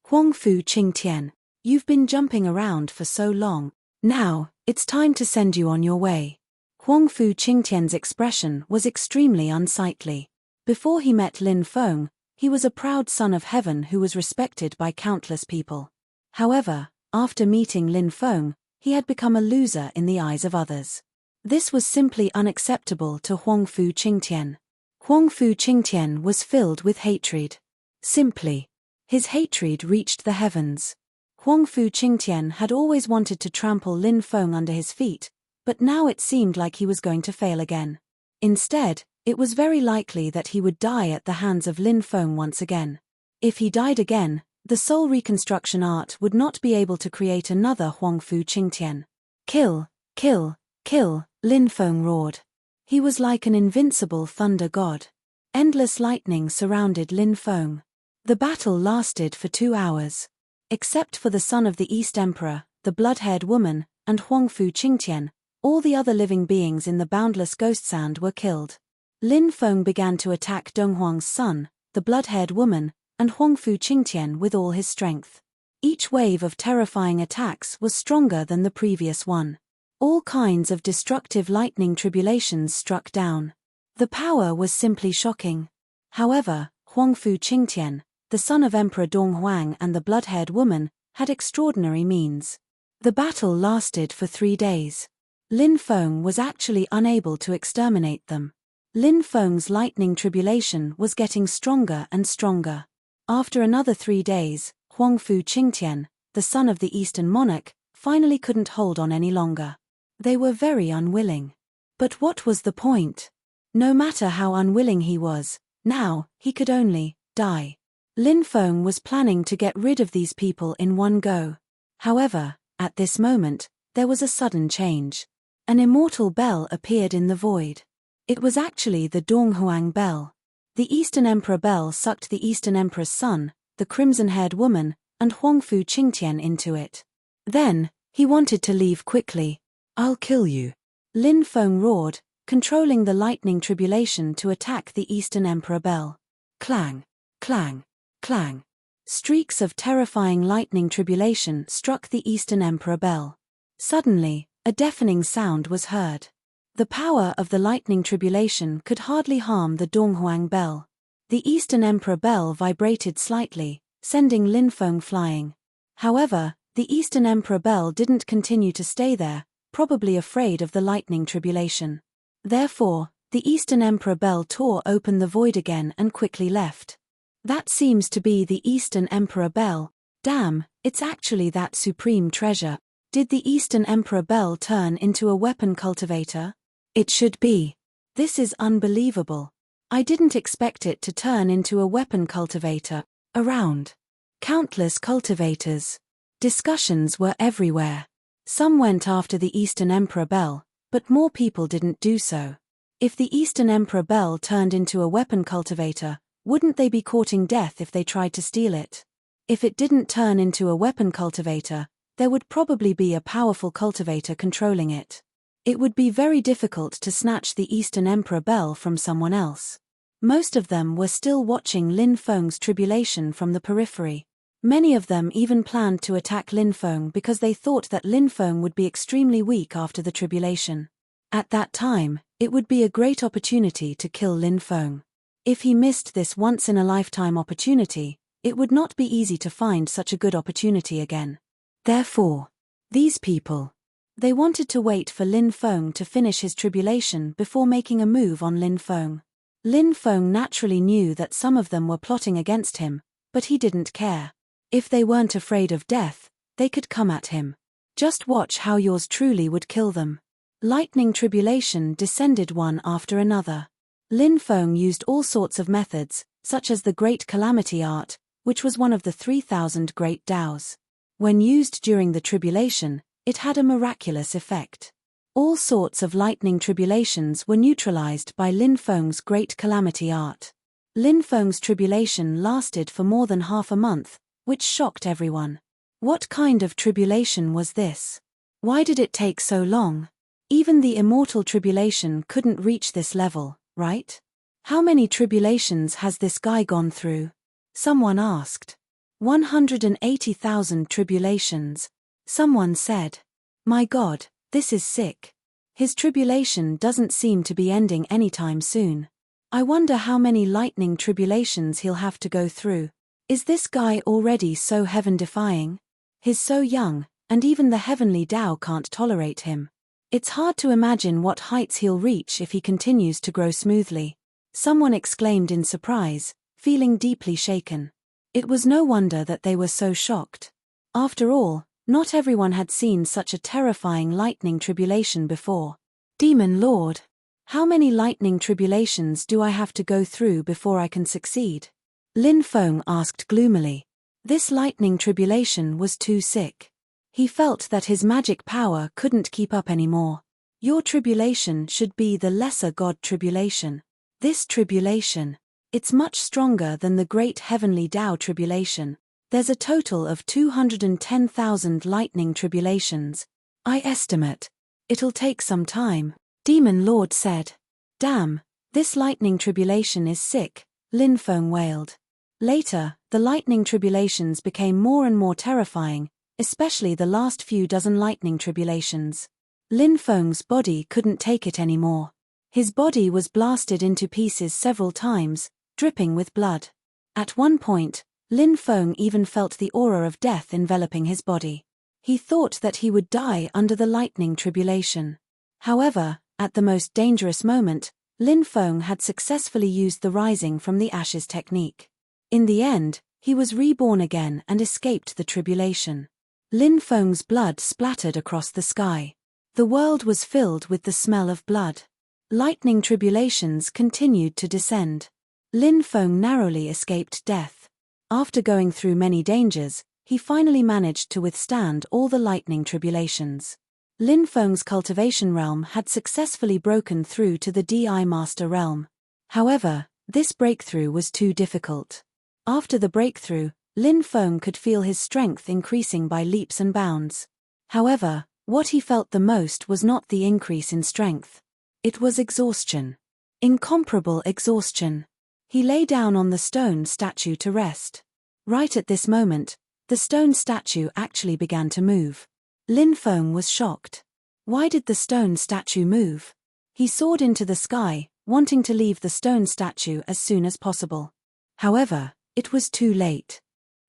Huangfu Qingtian, you've been jumping around for so long. Now, it's time to send you on your way. Huangfu Qingtian's expression was extremely unsightly. Before he met Lin Feng, he was a proud son of heaven who was respected by countless people. However, after meeting Lin Feng, he had become a loser in the eyes of others. This was simply unacceptable to Huangfu Qingtian. Huangfu Qingtian was filled with hatred. Simply. His hatred reached the heavens. Huangfu Qingtian had always wanted to trample Lin Feng under his feet, but now it seemed like he was going to fail again. Instead, it was very likely that he would die at the hands of Lin Feng once again. If he died again, the soul reconstruction art would not be able to create another Huangfu Qingtian. Kill, kill, kill, Lin Feng roared. He was like an invincible thunder god. Endless lightning surrounded Lin Feng. The battle lasted for 2 hours. Except for the son of the East Emperor, the blood-haired woman, and Huangfu Qingtian, all the other living beings in the boundless ghost sand were killed. Lin Feng began to attack Donghuang's son, the blood-haired woman, and Huangfu Qingtian with all his strength. Each wave of terrifying attacks was stronger than the previous one. All kinds of destructive lightning tribulations struck down. The power was simply shocking. However, Huangfu Qingtian, the son of Emperor Donghuang and the blood-haired woman, had extraordinary means. The battle lasted for 3 days. Lin Feng was actually unable to exterminate them. Lin Feng's lightning tribulation was getting stronger and stronger. After another 3 days, Huangfu Qingtian, the son of the Eastern monarch, finally couldn't hold on any longer. They were very unwilling. But what was the point? No matter how unwilling he was, now, he could only die. Lin Feng was planning to get rid of these people in one go. However, at this moment, there was a sudden change. An immortal bell appeared in the void. It was actually the Donghuang bell. The Eastern Emperor bell sucked the Eastern Emperor's son, the crimson-haired woman, and Huangfu Qingtian into it. Then, he wanted to leave quickly. I'll kill you. Lin Feng roared, controlling the lightning tribulation to attack the Eastern Emperor bell. Clang, clang, clang. Streaks of terrifying lightning tribulation struck the Eastern Emperor bell. Suddenly, a deafening sound was heard. The power of the lightning tribulation could hardly harm the Donghuang bell. The Eastern Emperor bell vibrated slightly, sending Lin Feng flying. However, the Eastern Emperor bell didn't continue to stay there, probably afraid of the lightning tribulation. Therefore, the Eastern Emperor bell tore open the void again and quickly left. That seems to be the Eastern Emperor bell. Damn, it's actually that supreme treasure. Did the Eastern Emperor bell turn into a weapon cultivator? It should be. This is unbelievable. I didn't expect it to turn into a weapon cultivator. Around. Countless cultivators. Discussions were everywhere. Some went after the Eastern Emperor Bell, but more people didn't do so. If the Eastern Emperor Bell turned into a weapon cultivator, wouldn't they be courting death if they tried to steal it? If it didn't turn into a weapon cultivator, there would probably be a powerful cultivator controlling it. It would be very difficult to snatch the Eastern Emperor Bell from someone else. Most of them were still watching Lin Feng's tribulation from the periphery. Many of them even planned to attack Lin Feng because they thought that Lin Feng would be extremely weak after the tribulation. At that time, it would be a great opportunity to kill Lin Feng. If he missed this once-in-a-lifetime opportunity, it would not be easy to find such a good opportunity again. Therefore, these people, they wanted to wait for Lin Feng to finish his tribulation before making a move on Lin Feng. Lin Feng naturally knew that some of them were plotting against him, but he didn't care. If they weren't afraid of death, they could come at him. Just watch how yours truly would kill them. Lightning tribulation descended one after another. Lin Feng used all sorts of methods, such as the Great Calamity Art, which was one of the 3,000 Great Taos. When used during the tribulation, it had a miraculous effect. All sorts of lightning tribulations were neutralized by Lin Feng's Great Calamity Art. Lin Feng's tribulation lasted for more than half a month, which shocked everyone. What kind of tribulation was this? Why did it take so long? Even the immortal tribulation couldn't reach this level, right? How many tribulations has this guy gone through? Someone asked. 180,000 tribulations. Someone said. My God, this is sick. His tribulation doesn't seem to be ending anytime soon. I wonder how many lightning tribulations he'll have to go through. Is this guy already so heaven-defying? He's so young, and even the heavenly Tao can't tolerate him. It's hard to imagine what heights he'll reach if he continues to grow smoothly. Someone exclaimed in surprise, feeling deeply shaken. It was no wonder that they were so shocked. After all, not everyone had seen such a terrifying lightning tribulation before. Demon Lord, how many lightning tribulations do I have to go through before I can succeed? Lin Feng asked gloomily. This lightning tribulation was too sick. He felt that his magic power couldn't keep up anymore. Your tribulation should be the lesser god tribulation. This tribulation, it's much stronger than the great heavenly Tao tribulation. There's a total of 210,000 lightning tribulations. I estimate. It'll take some time. Demon Lord said. Damn, this lightning tribulation is sick, Lin Feng wailed. Later, the lightning tribulations became more and more terrifying, especially the last few dozen lightning tribulations. Lin Feng's body couldn't take it anymore. His body was blasted into pieces several times, dripping with blood. At one point, Lin Feng even felt the aura of death enveloping his body. He thought that he would die under the lightning tribulation. However, at the most dangerous moment, Lin Feng had successfully used the rising from the ashes technique. In the end, he was reborn again and escaped the tribulation. Lin Feng's blood splattered across the sky. The world was filled with the smell of blood. Lightning tribulations continued to descend. Lin Feng narrowly escaped death. After going through many dangers, he finally managed to withstand all the lightning tribulations. Lin Feng's cultivation realm had successfully broken through to the Di Master realm. However, this breakthrough was too difficult. After the breakthrough, Lin Feng could feel his strength increasing by leaps and bounds. However, what he felt the most was not the increase in strength. It was exhaustion. Incomparable exhaustion. He lay down on the stone statue to rest. Right at this moment, the stone statue actually began to move. Lin Feng was shocked. Why did the stone statue move? He soared into the sky, wanting to leave the stone statue as soon as possible. However, it was too late.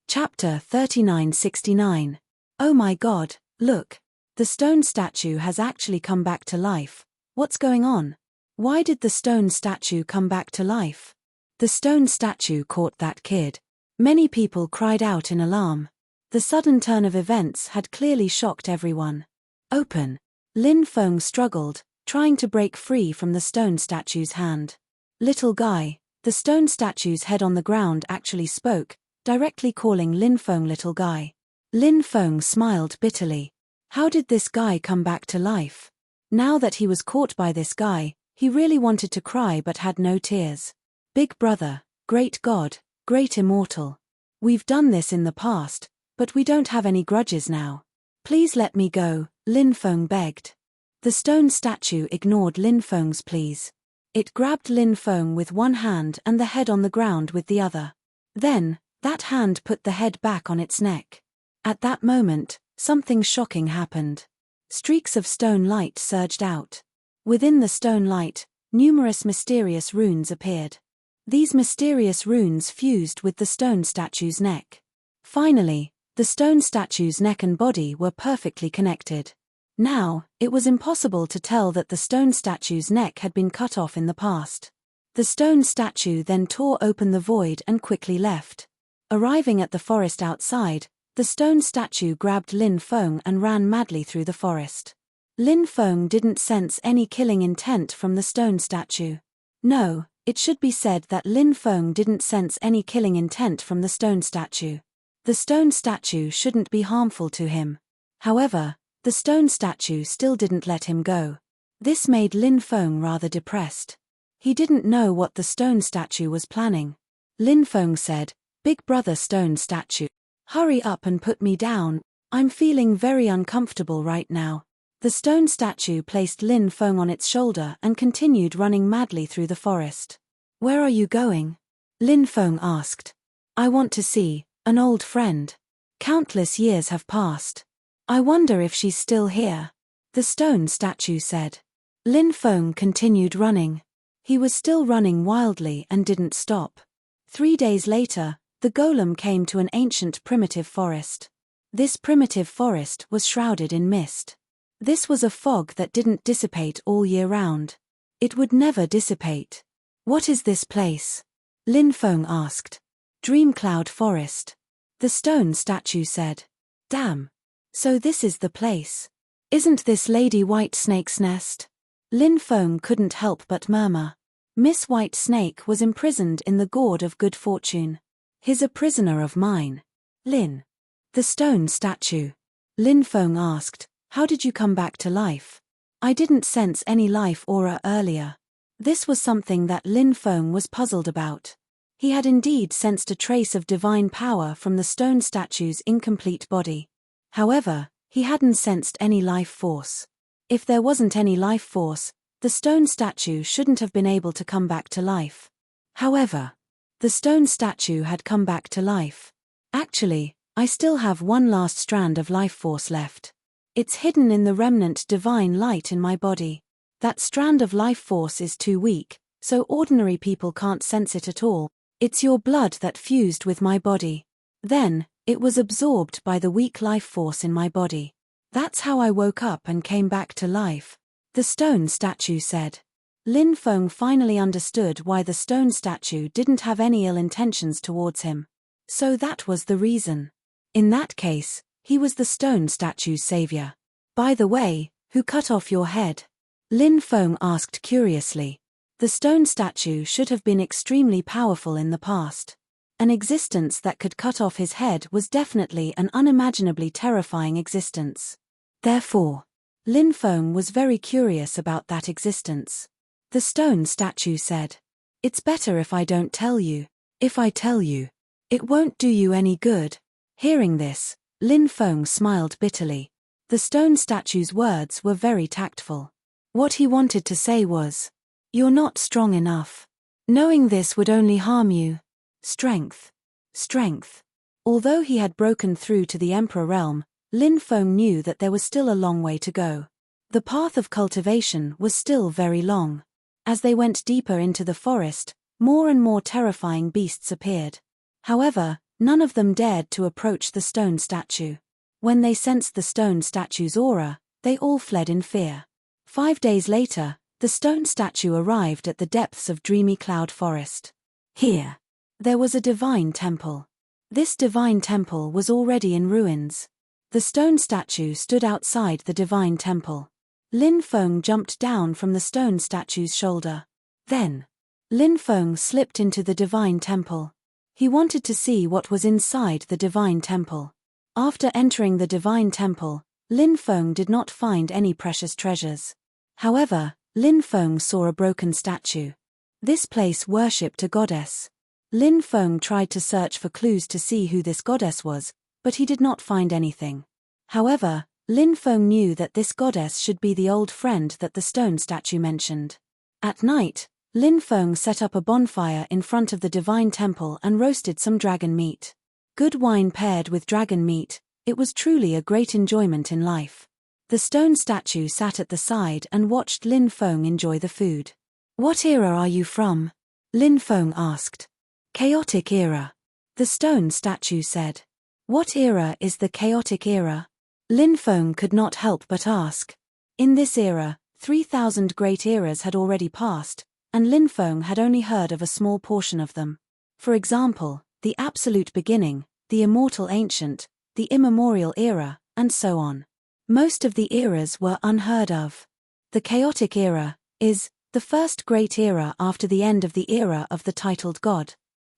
Chapter 3969. Oh my God, look. The stone statue has actually come back to life. What's going on? Why did the stone statue come back to life? The stone statue caught that kid. Many people cried out in alarm. The sudden turn of events had clearly shocked everyone. Open. Lin Feng struggled, trying to break free from the stone statue's hand. Little guy. The stone statue's head on the ground actually spoke, directly calling Lin Feng little guy. Lin Feng smiled bitterly. How did this guy come back to life? Now that he was caught by this guy, he really wanted to cry but had no tears. Big brother, great God, great immortal. We've done this in the past, but we don't have any grudges now. Please let me go, Lin Feng begged. The stone statue ignored Lin Feng's pleas. It grabbed Lin Feng with one hand and the head on the ground with the other. Then, that hand put the head back on its neck. At that moment, something shocking happened. Streaks of stone light surged out. Within the stone light, numerous mysterious runes appeared. These mysterious runes fused with the stone statue's neck. Finally, the stone statue's neck and body were perfectly connected. Now, it was impossible to tell that the stone statue's neck had been cut off in the past. The stone statue then tore open the void and quickly left. Arriving at the forest outside, the stone statue grabbed Lin Feng and ran madly through the forest. Lin Feng didn't sense any killing intent from the stone statue. No, it should be said that Lin Feng didn't sense any killing intent from the stone statue. The stone statue shouldn't be harmful to him. However, the stone statue still didn't let him go. This made Lin Feng rather depressed. He didn't know what the stone statue was planning. Lin Feng said, "Big brother stone statue, hurry up and put me down, I'm feeling very uncomfortable right now." The stone statue placed Lin Feng on its shoulder and continued running madly through the forest. "Where are you going?" Lin Feng asked. "I want to see an old friend. Countless years have passed. I wonder if she's still here," the stone statue said. Lin Feng continued running. He was still running wildly and didn't stop. 3 days later, the golem came to an ancient primitive forest. This primitive forest was shrouded in mist. This was a fog that didn't dissipate all year round. It would never dissipate. "What is this place?" Lin Feng asked. "Dream Cloud Forest," the stone statue said. "Damn. So this is the place. Isn't this Lady White Snake's nest?" Lin Feng couldn't help but murmur. Miss White Snake was imprisoned in the gourd of good fortune. "He's a prisoner of mine." "Lin." The stone statue. Lin Feng asked, "How did you come back to life? I didn't sense any life aura earlier." This was something that Lin Feng was puzzled about. He had indeed sensed a trace of divine power from the stone statue's incomplete body. However, he hadn't sensed any life force. If there wasn't any life force, the stone statue shouldn't have been able to come back to life. However, the stone statue had come back to life. "Actually, I still have one last strand of life force left. It's hidden in the remnant divine light in my body. That strand of life force is too weak, so ordinary people can't sense it at all. It's your blood that fused with my body. Then, it was absorbed by the weak life force in my body. That's how I woke up and came back to life," the stone statue said. Lin Feng finally understood why the stone statue didn't have any ill intentions towards him. So that was the reason. In that case, he was the stone statue's savior. "By the way, who cut off your head?" Lin Feng asked curiously. The stone statue should have been extremely powerful in the past. An existence that could cut off his head was definitely an unimaginably terrifying existence. Therefore, Lin Feng was very curious about that existence. The stone statue said, "It's better if I don't tell you. If I tell you, it won't do you any good." Hearing this, Lin Feng smiled bitterly. The stone statue's words were very tactful. What he wanted to say was, "You're not strong enough. Knowing this would only harm you. Strength. Strength." Although he had broken through to the Emperor realm, Lin Feng knew that there was still a long way to go. The path of cultivation was still very long. As they went deeper into the forest, more and more terrifying beasts appeared. However, none of them dared to approach the stone statue. When they sensed the stone statue's aura, they all fled in fear. 5 days later, the stone statue arrived at the depths of Dreamy Cloud Forest. Here, there was a divine temple. This divine temple was already in ruins. The stone statue stood outside the divine temple. Lin Feng jumped down from the stone statue's shoulder. Then, Lin Feng slipped into the divine temple. He wanted to see what was inside the divine temple. After entering the divine temple, Lin Feng did not find any precious treasures. However, Lin Feng saw a broken statue. This place worshipped a goddess. Lin Feng tried to search for clues to see who this goddess was, but he did not find anything. However, Lin Feng knew that this goddess should be the old friend that the stone statue mentioned. At night, Lin Feng set up a bonfire in front of the divine temple and roasted some dragon meat. Good wine paired with dragon meat, it was truly a great enjoyment in life. The stone statue sat at the side and watched Lin Feng enjoy the food. "What era are you from?" Lin Feng asked. "Chaotic era," the stone statue said. "What era is the chaotic era?" Lin Feng could not help but ask. In this era, 3,000 great eras had already passed, and Lin Feng had only heard of a small portion of them. For example, the absolute beginning, the immortal ancient, the immemorial era, and so on. Most of the eras were unheard of. The chaotic era is the first great era after the end of the era of the titled god,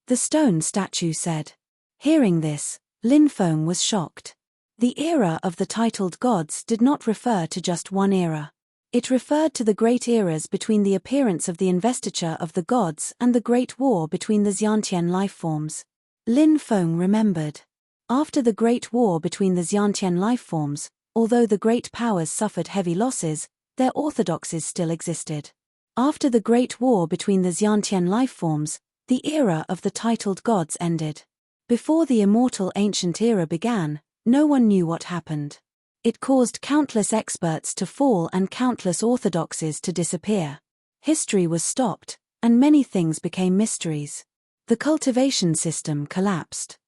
the stone statue said. Hearing this, Lin Feng was shocked. The era of the titled gods did not refer to just one era. It referred to the great eras between the appearance of the investiture of the gods and the great war between the Xiantian lifeforms. Lin Feng remembered. After the great war between the Xiantian lifeforms, although the great powers suffered heavy losses, their orthodoxies still existed. After the great war between the Xiantian lifeforms, the era of the titled gods ended. Before the immortal ancient era began, no one knew what happened. It caused countless experts to fall and countless orthodoxies to disappear. History was stopped, and many things became mysteries. The cultivation system collapsed.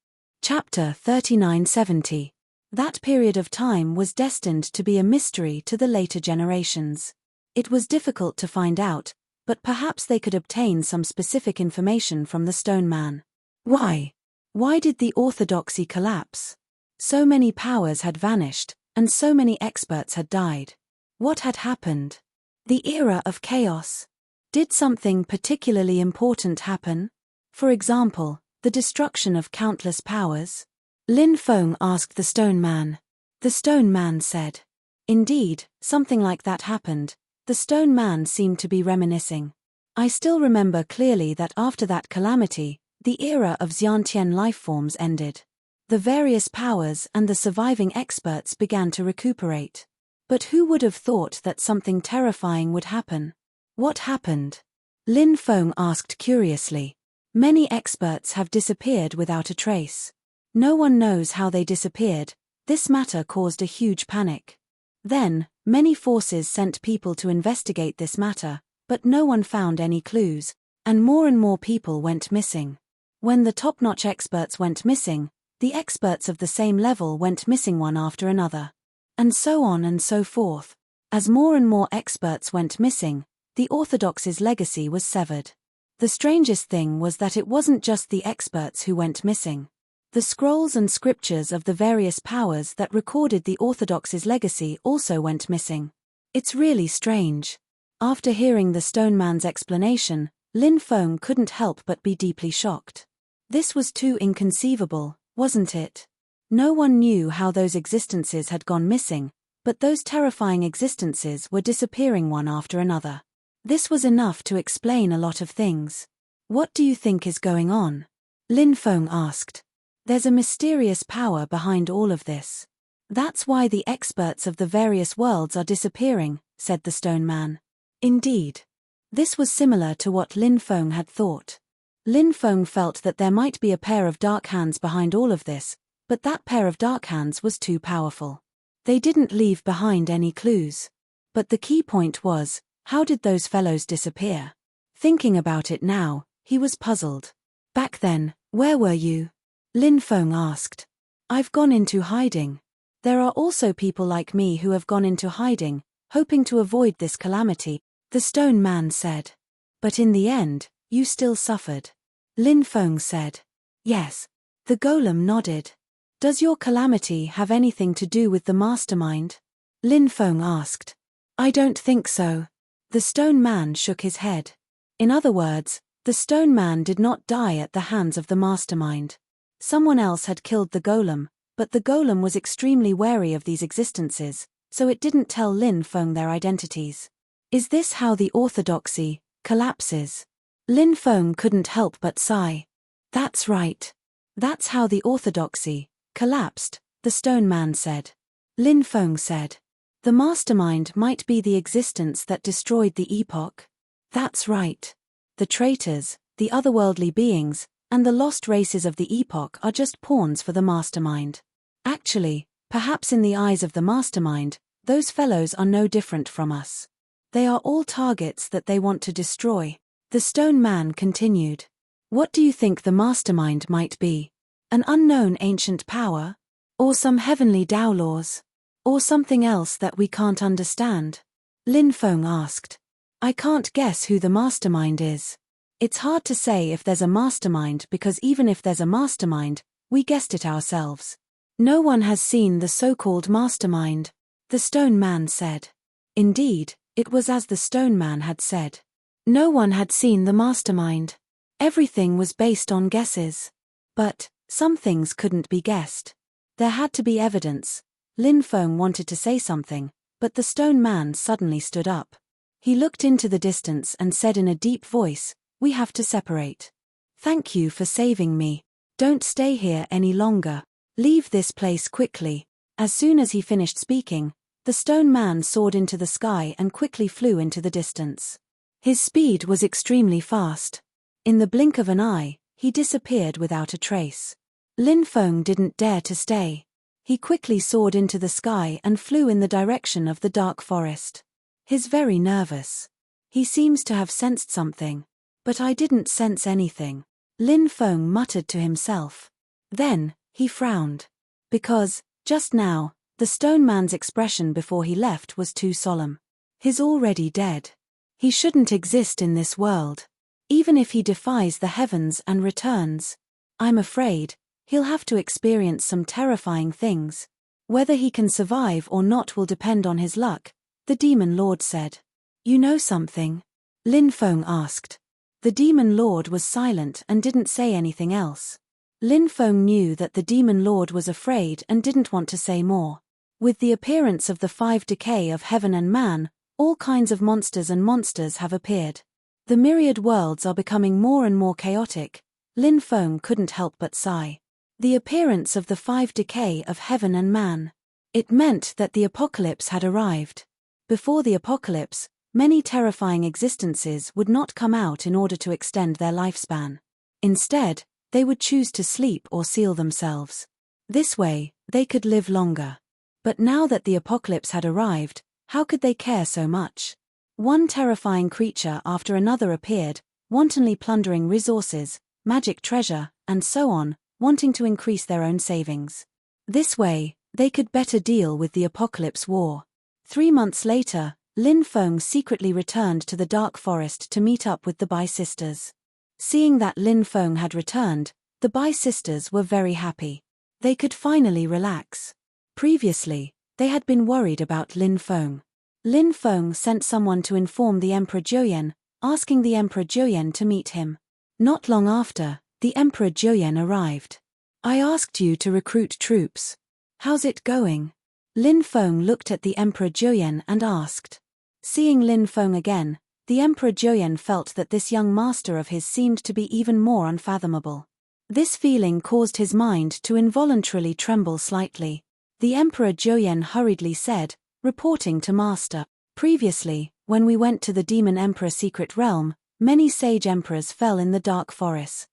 Chapter 3970. That period of time was destined to be a mystery to the later generations. It was difficult to find out, but perhaps they could obtain some specific information from the stone man. Why? Why did the orthodoxy collapse? So many powers had vanished, and so many experts had died. What had happened? The era of chaos. Did something particularly important happen? For example, the destruction of countless powers? Lin Feng asked the stone man. The stone man said. Indeed, something like that happened. The stone man seemed to be reminiscing. I still remember clearly that after that calamity, the era of Xiantian lifeforms ended. The various powers and the surviving experts began to recuperate. But who would have thought that something terrifying would happen? What happened? Lin Feng asked curiously. Many experts have disappeared without a trace. No one knows how they disappeared. This matter caused a huge panic. Then, many forces sent people to investigate this matter, but no one found any clues, and more people went missing. When the top-notch experts went missing, the experts of the same level went missing one after another. And so on and so forth. As more and more experts went missing, the orthodoxy's legacy was severed. The strangest thing was that it wasn't just the experts who went missing. The scrolls and scriptures of the various powers that recorded the orthodoxy's legacy also went missing. It's really strange. After hearing the stone man's explanation, Lin Feng couldn't help but be deeply shocked. This was too inconceivable, wasn't it? No one knew how those existences had gone missing, but those terrifying existences were disappearing one after another. This was enough to explain a lot of things. What do you think is going on? Lin Feng asked. There's a mysterious power behind all of this. That's why the experts of the various worlds are disappearing, said the stone man. Indeed. This was similar to what Lin Feng had thought. Lin Feng felt that there might be a pair of dark hands behind all of this, but that pair of dark hands was too powerful. They didn't leave behind any clues. But the key point was, how did those fellows disappear? Thinking about it now, he was puzzled. Back then, where were you? Lin Feng asked. I've gone into hiding. There are also people like me who have gone into hiding, hoping to avoid this calamity, the stone man said. But in the end, you still suffered. Lin Feng said. Yes. The golem nodded. Does your calamity have anything to do with the mastermind? Lin Feng asked. I don't think so. The stone man shook his head. In other words, The stone man did not die at the hands of the mastermind. Someone else had killed the golem, but the golem was extremely wary of these existences, so it didn't tell Lin Feng their identities. Is this how the orthodoxy collapses? Lin Feng couldn't help but sigh. That's right. That's how the orthodoxy collapsed, the stone man said. Lin Feng said. The mastermind might be the existence that destroyed the epoch. That's right. The traitors, the otherworldly beings, and the lost races of the epoch are just pawns for the mastermind. Actually, perhaps in the eyes of the mastermind, those fellows are no different from us. They are all targets that they want to destroy. The stone man continued. What do you think the mastermind might be? An unknown ancient power? Or some heavenly Tao laws? Or something else that we can't understand? Lin Feng asked. I can't guess who the mastermind is. It's hard to say if there's a mastermind because even if there's a mastermind, we guessed it ourselves. No one has seen the so-called mastermind, the stone man said. Indeed, it was as the stone man had said. No one had seen the mastermind. Everything was based on guesses. But some things couldn't be guessed. There had to be evidence. Lin Feng wanted to say something, but the stone man suddenly stood up. He looked into the distance and said in a deep voice, "We have to separate. Thank you for saving me. Don't stay here any longer. Leave this place quickly." As soon as he finished speaking, the stone man soared into the sky and quickly flew into the distance. His speed was extremely fast. In the blink of an eye, he disappeared without a trace. Lin Feng didn't dare to stay. He quickly soared into the sky and flew in the direction of the dark forest. He's very nervous. He seems to have sensed something. But I didn't sense anything. Lin Feng muttered to himself. Then, he frowned. Because, just now, the stone man's expression before he left was too solemn. He's already dead. He shouldn't exist in this world. Even if he defies the heavens and returns, I'm afraid, he'll have to experience some terrifying things. Whether he can survive or not will depend on his luck, the demon lord said. You know something? Lin Feng asked. The demon lord was silent and didn't say anything else. Lin Feng knew that the demon lord was afraid and didn't want to say more. With the appearance of the 5 decay of heaven and man, all kinds of monsters have appeared. The myriad worlds are becoming more and more chaotic. Lin Feng couldn't help but sigh. The appearance of the 5 decay of heaven and man. It meant that the apocalypse had arrived. Before the apocalypse, many terrifying existences would not come out in order to extend their lifespan. Instead, they would choose to sleep or seal themselves. This way, they could live longer. But now that the apocalypse had arrived, how could they care so much? One terrifying creature after another appeared, wantonly plundering resources, magic treasure, and so on, wanting to increase their own savings. This way, they could better deal with the apocalypse war. 3 months later, Lin Feng secretly returned to the dark forest to meet up with the Bai sisters. Seeing that Lin Feng had returned, the Bai sisters were very happy. They could finally relax. Previously, they had been worried about Lin Feng. Lin Feng sent someone to inform the Emperor Jiuyan, asking the Emperor Jiuyan to meet him. Not long after, the Emperor Jiuyan arrived. I asked you to recruit troops. How's it going? Lin Feng looked at the Emperor Jiuyan and asked. Seeing Lin Feng again, the Emperor Jiuyan felt that this young master of his seemed to be even more unfathomable. This feeling caused his mind to involuntarily tremble slightly. The Emperor Jiuyan hurriedly said, reporting to Master, previously, when we went to the Demon Emperor secret realm, many sage emperors fell in the dark forest.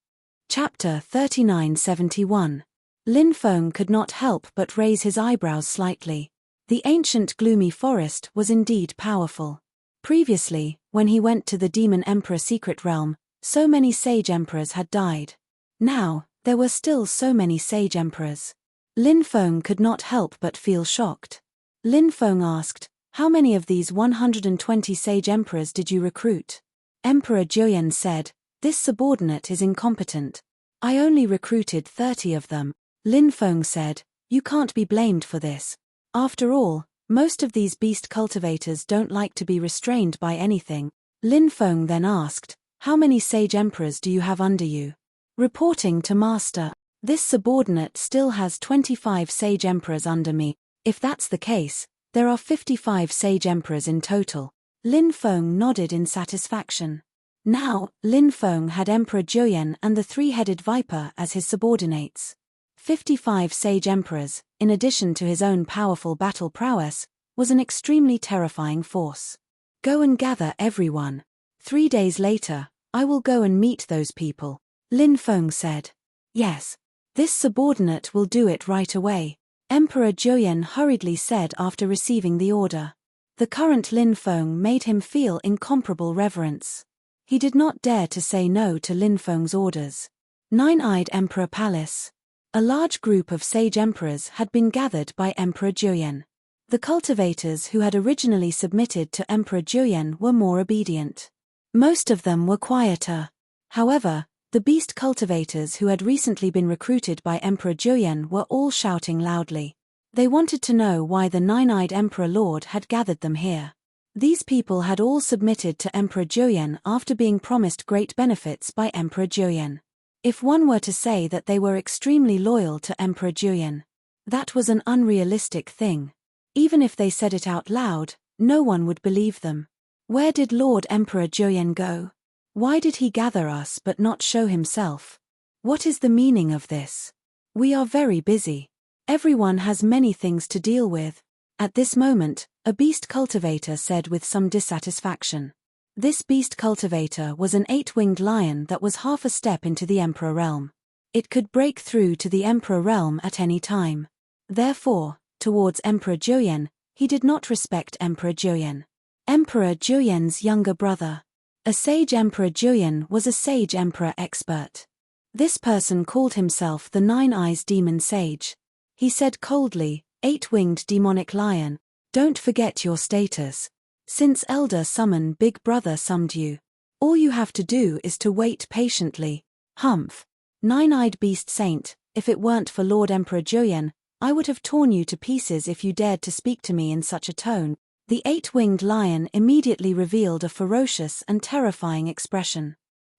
Chapter 3971. Lin Feng could not help but raise his eyebrows slightly. The ancient gloomy forest was indeed powerful. Previously, when he went to the Demon Emperor secret realm, so many sage emperors had died. Now, there were still so many sage emperors. Lin Feng could not help but feel shocked. Lin Feng asked, how many of these 120 sage emperors did you recruit? Emperor Jiuyan said, this subordinate is incompetent. I only recruited 30 of them. Lin Feng said, you can't be blamed for this. After all, most of these beast cultivators don't like to be restrained by anything. Lin Feng then asked, How many sage emperors do you have under you? Reporting to master. This subordinate still has 25 sage emperors under me. If that's the case, there are 55 sage emperors in total. Lin Feng nodded in satisfaction. Now, Lin Feng had Emperor Juoyan and the three-headed viper as his subordinates. 55 sage emperors, in addition to his own powerful battle prowess, was an extremely terrifying force. Go and gather everyone. 3 days later, I will go and meet those people, Lin Feng said. Yes. This subordinate will do it right away, Emperor Juoyan hurriedly said after receiving the order. The current Lin Feng made him feel incomparable reverence. He did not dare to say no to Lin Feng's orders. Nine-Eyed Emperor Palace. A large group of sage emperors had been gathered by Emperor Juoyan. The cultivators who had originally submitted to Emperor Juoyan were more obedient. Most of them were quieter. However, the beast cultivators who had recently been recruited by Emperor Juoyan were all shouting loudly. They wanted to know why the Nine-Eyed Emperor Lord had gathered them here. These people had all submitted to Emperor Juoyan after being promised great benefits by Emperor Juoyan. If one were to say that they were extremely loyal to Emperor Juoyan, that was an unrealistic thing. Even if they said it out loud, no one would believe them. Where did Lord Emperor Juoyan go? Why did he gather us but not show himself? What is the meaning of this? We are very busy. Everyone has many things to deal with. At this moment, a beast cultivator said with some dissatisfaction. This beast cultivator was an 8-winged lion that was half a step into the Emperor realm. It could break through to the Emperor realm at any time. Therefore, towards Emperor Juoyan, he did not respect Emperor Juoyan. Emperor Juoyan's younger brother. A sage Emperor Juoyan was a sage emperor expert. This person called himself the Nine-Eyes Demon Sage. He said coldly, 8-winged demonic lion, don't forget your status. Since Elder Summon Big Brother summoned you, all you have to do is to wait patiently. Humph. Nine-Eyed Beast Saint, if it weren't for Lord Emperor Juoyan, I would have torn you to pieces if you dared to speak to me in such a tone. The 8-winged lion immediately revealed a ferocious and terrifying expression.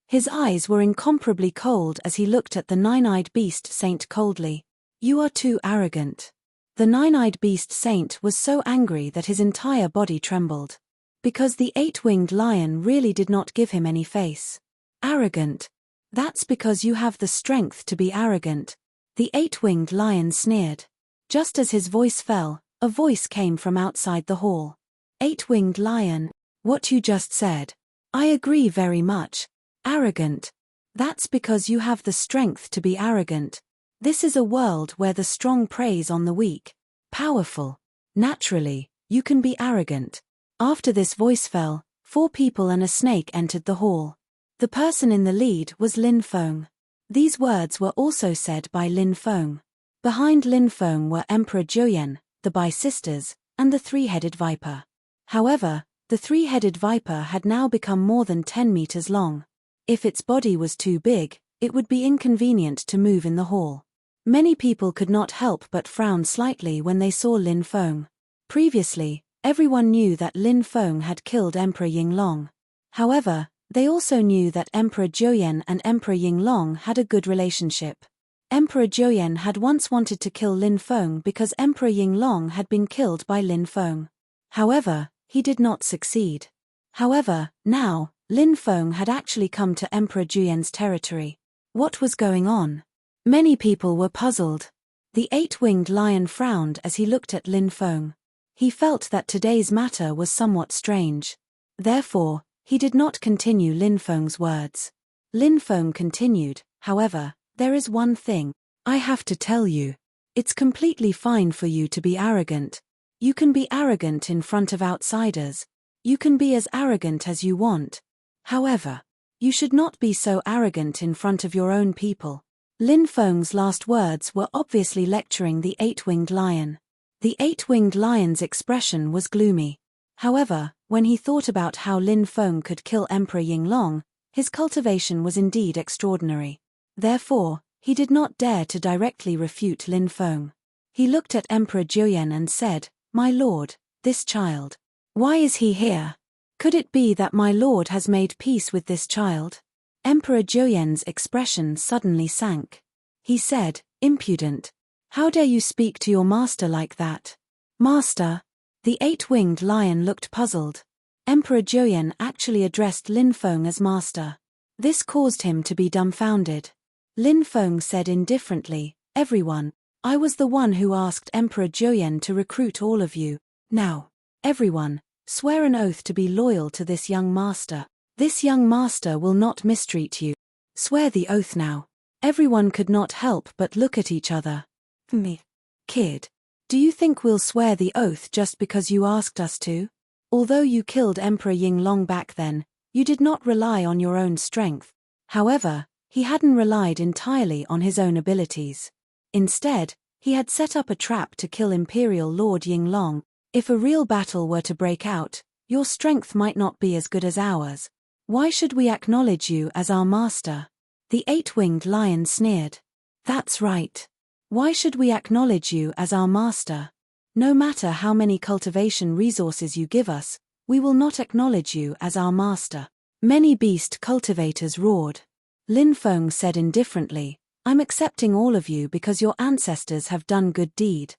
His eyes were incomparably cold as he looked at the Nine-Eyed Beast Saint coldly. You are too arrogant. The Nine-Eyed Beast Saint was so angry that his entire body trembled. Because the 8-winged lion really did not give him any face. Arrogant. That's because you have the strength to be arrogant. The 8-winged lion sneered. Just as his voice fell, a voice came from outside the hall. 8-winged lion, what you just said. I agree very much. Arrogant. That's because you have the strength to be arrogant. This is a world where the strong preys on the weak. Powerful. Naturally, you can be arrogant. After this voice fell, 4 people and a snake entered the hall. The person in the lead was Lin Feng. These words were also said by Lin Feng. Behind Lin Feng were Emperor Juoyan, the Bai sisters, and the 3-headed viper. However, the 3-headed viper had now become more than 10 meters long. If its body was too big, it would be inconvenient to move in the hall. Many people could not help but frown slightly when they saw Lin Feng. Previously, everyone knew that Lin Feng had killed Emperor Yinglong. However, they also knew that Emperor Juoyan and Emperor Yinglong had a good relationship. Emperor Juoyan had once wanted to kill Lin Feng because Emperor Yinglong had been killed by Lin Feng. However, he did not succeed. However, now, Lin Feng had actually come to Emperor Juoyan's territory. What was going on? Many people were puzzled. The 8-winged lion frowned as he looked at Lin Feng. He felt that today's matter was somewhat strange. Therefore, he did not continue Lin Feng's words. Lin Feng continued, however, there is one thing I have to tell you. It's completely fine for you to be arrogant. You can be arrogant in front of outsiders. You can be as arrogant as you want. However, you should not be so arrogant in front of your own people. Lin Feng's last words were obviously lecturing the 8-winged lion. The 8-winged lion's expression was gloomy. However, when he thought about how Lin Feng could kill Emperor Yinglong, his cultivation was indeed extraordinary. Therefore, he did not dare to directly refute Lin Feng. He looked at Emperor Juoyan and said, My lord, this child. Why is he here? Could it be that my lord has made peace with this child? Emperor Joyen's expression suddenly sank. He said, impudent. How dare you speak to your master like that? Master? The eight-winged lion looked puzzled. Emperor Joyen actually addressed Lin Feng as master. This caused him to be dumbfounded. Lin Feng said indifferently, everyone. I was the one who asked Emperor Joyen to recruit all of you. Now, everyone, swear an oath to be loyal to this young master. This young master will not mistreat you. Swear the oath now. Everyone could not help but look at each other. Me. Kid. Do you think we'll swear the oath just because you asked us to? Although you killed Emperor Yinglong back then, you did not rely on your own strength. However, he hadn't relied entirely on his own abilities. Instead, he had set up a trap to kill Imperial Lord Yinglong. If a real battle were to break out, your strength might not be as good as ours. Why should we acknowledge you as our master? The eight-winged lion sneered. That's right. Why should we acknowledge you as our master? No matter how many cultivation resources you give us, we will not acknowledge you as our master. Many beast cultivators roared. Lin Feng said indifferently, I'm accepting all of you because your ancestors have done good deed.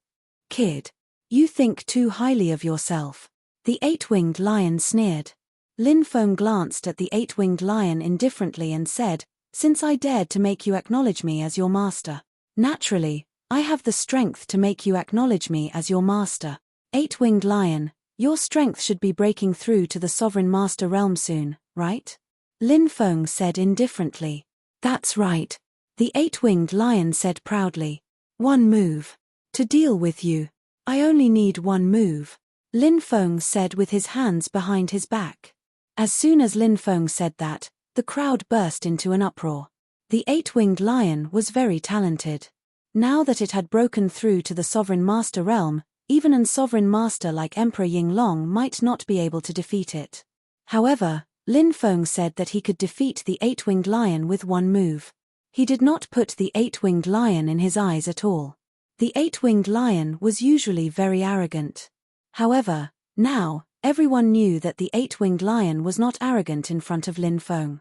Kid. You think too highly of yourself. The eight-winged lion sneered. Lin Feng glanced at the eight-winged lion indifferently and said, since I dared to make you acknowledge me as your master, naturally, I have the strength to make you acknowledge me as your master. Eight-winged lion, your strength should be breaking through to the sovereign master realm soon, right? Lin Feng said indifferently. That's right. The eight-winged lion said proudly. One move. To deal with you. I only need one move. Lin Feng said with his hands behind his back. As soon as Lin Feng said that, the crowd burst into an uproar. The eight-winged lion was very talented. Now that it had broken through to the sovereign master realm, even a sovereign master like Emperor Yinglong might not be able to defeat it. However, Lin Feng said that he could defeat the eight-winged lion with one move. He did not put the eight-winged lion in his eyes at all. The eight-winged lion was usually very arrogant. However, now, everyone knew that the eight-winged lion was not arrogant in front of Lin Feng.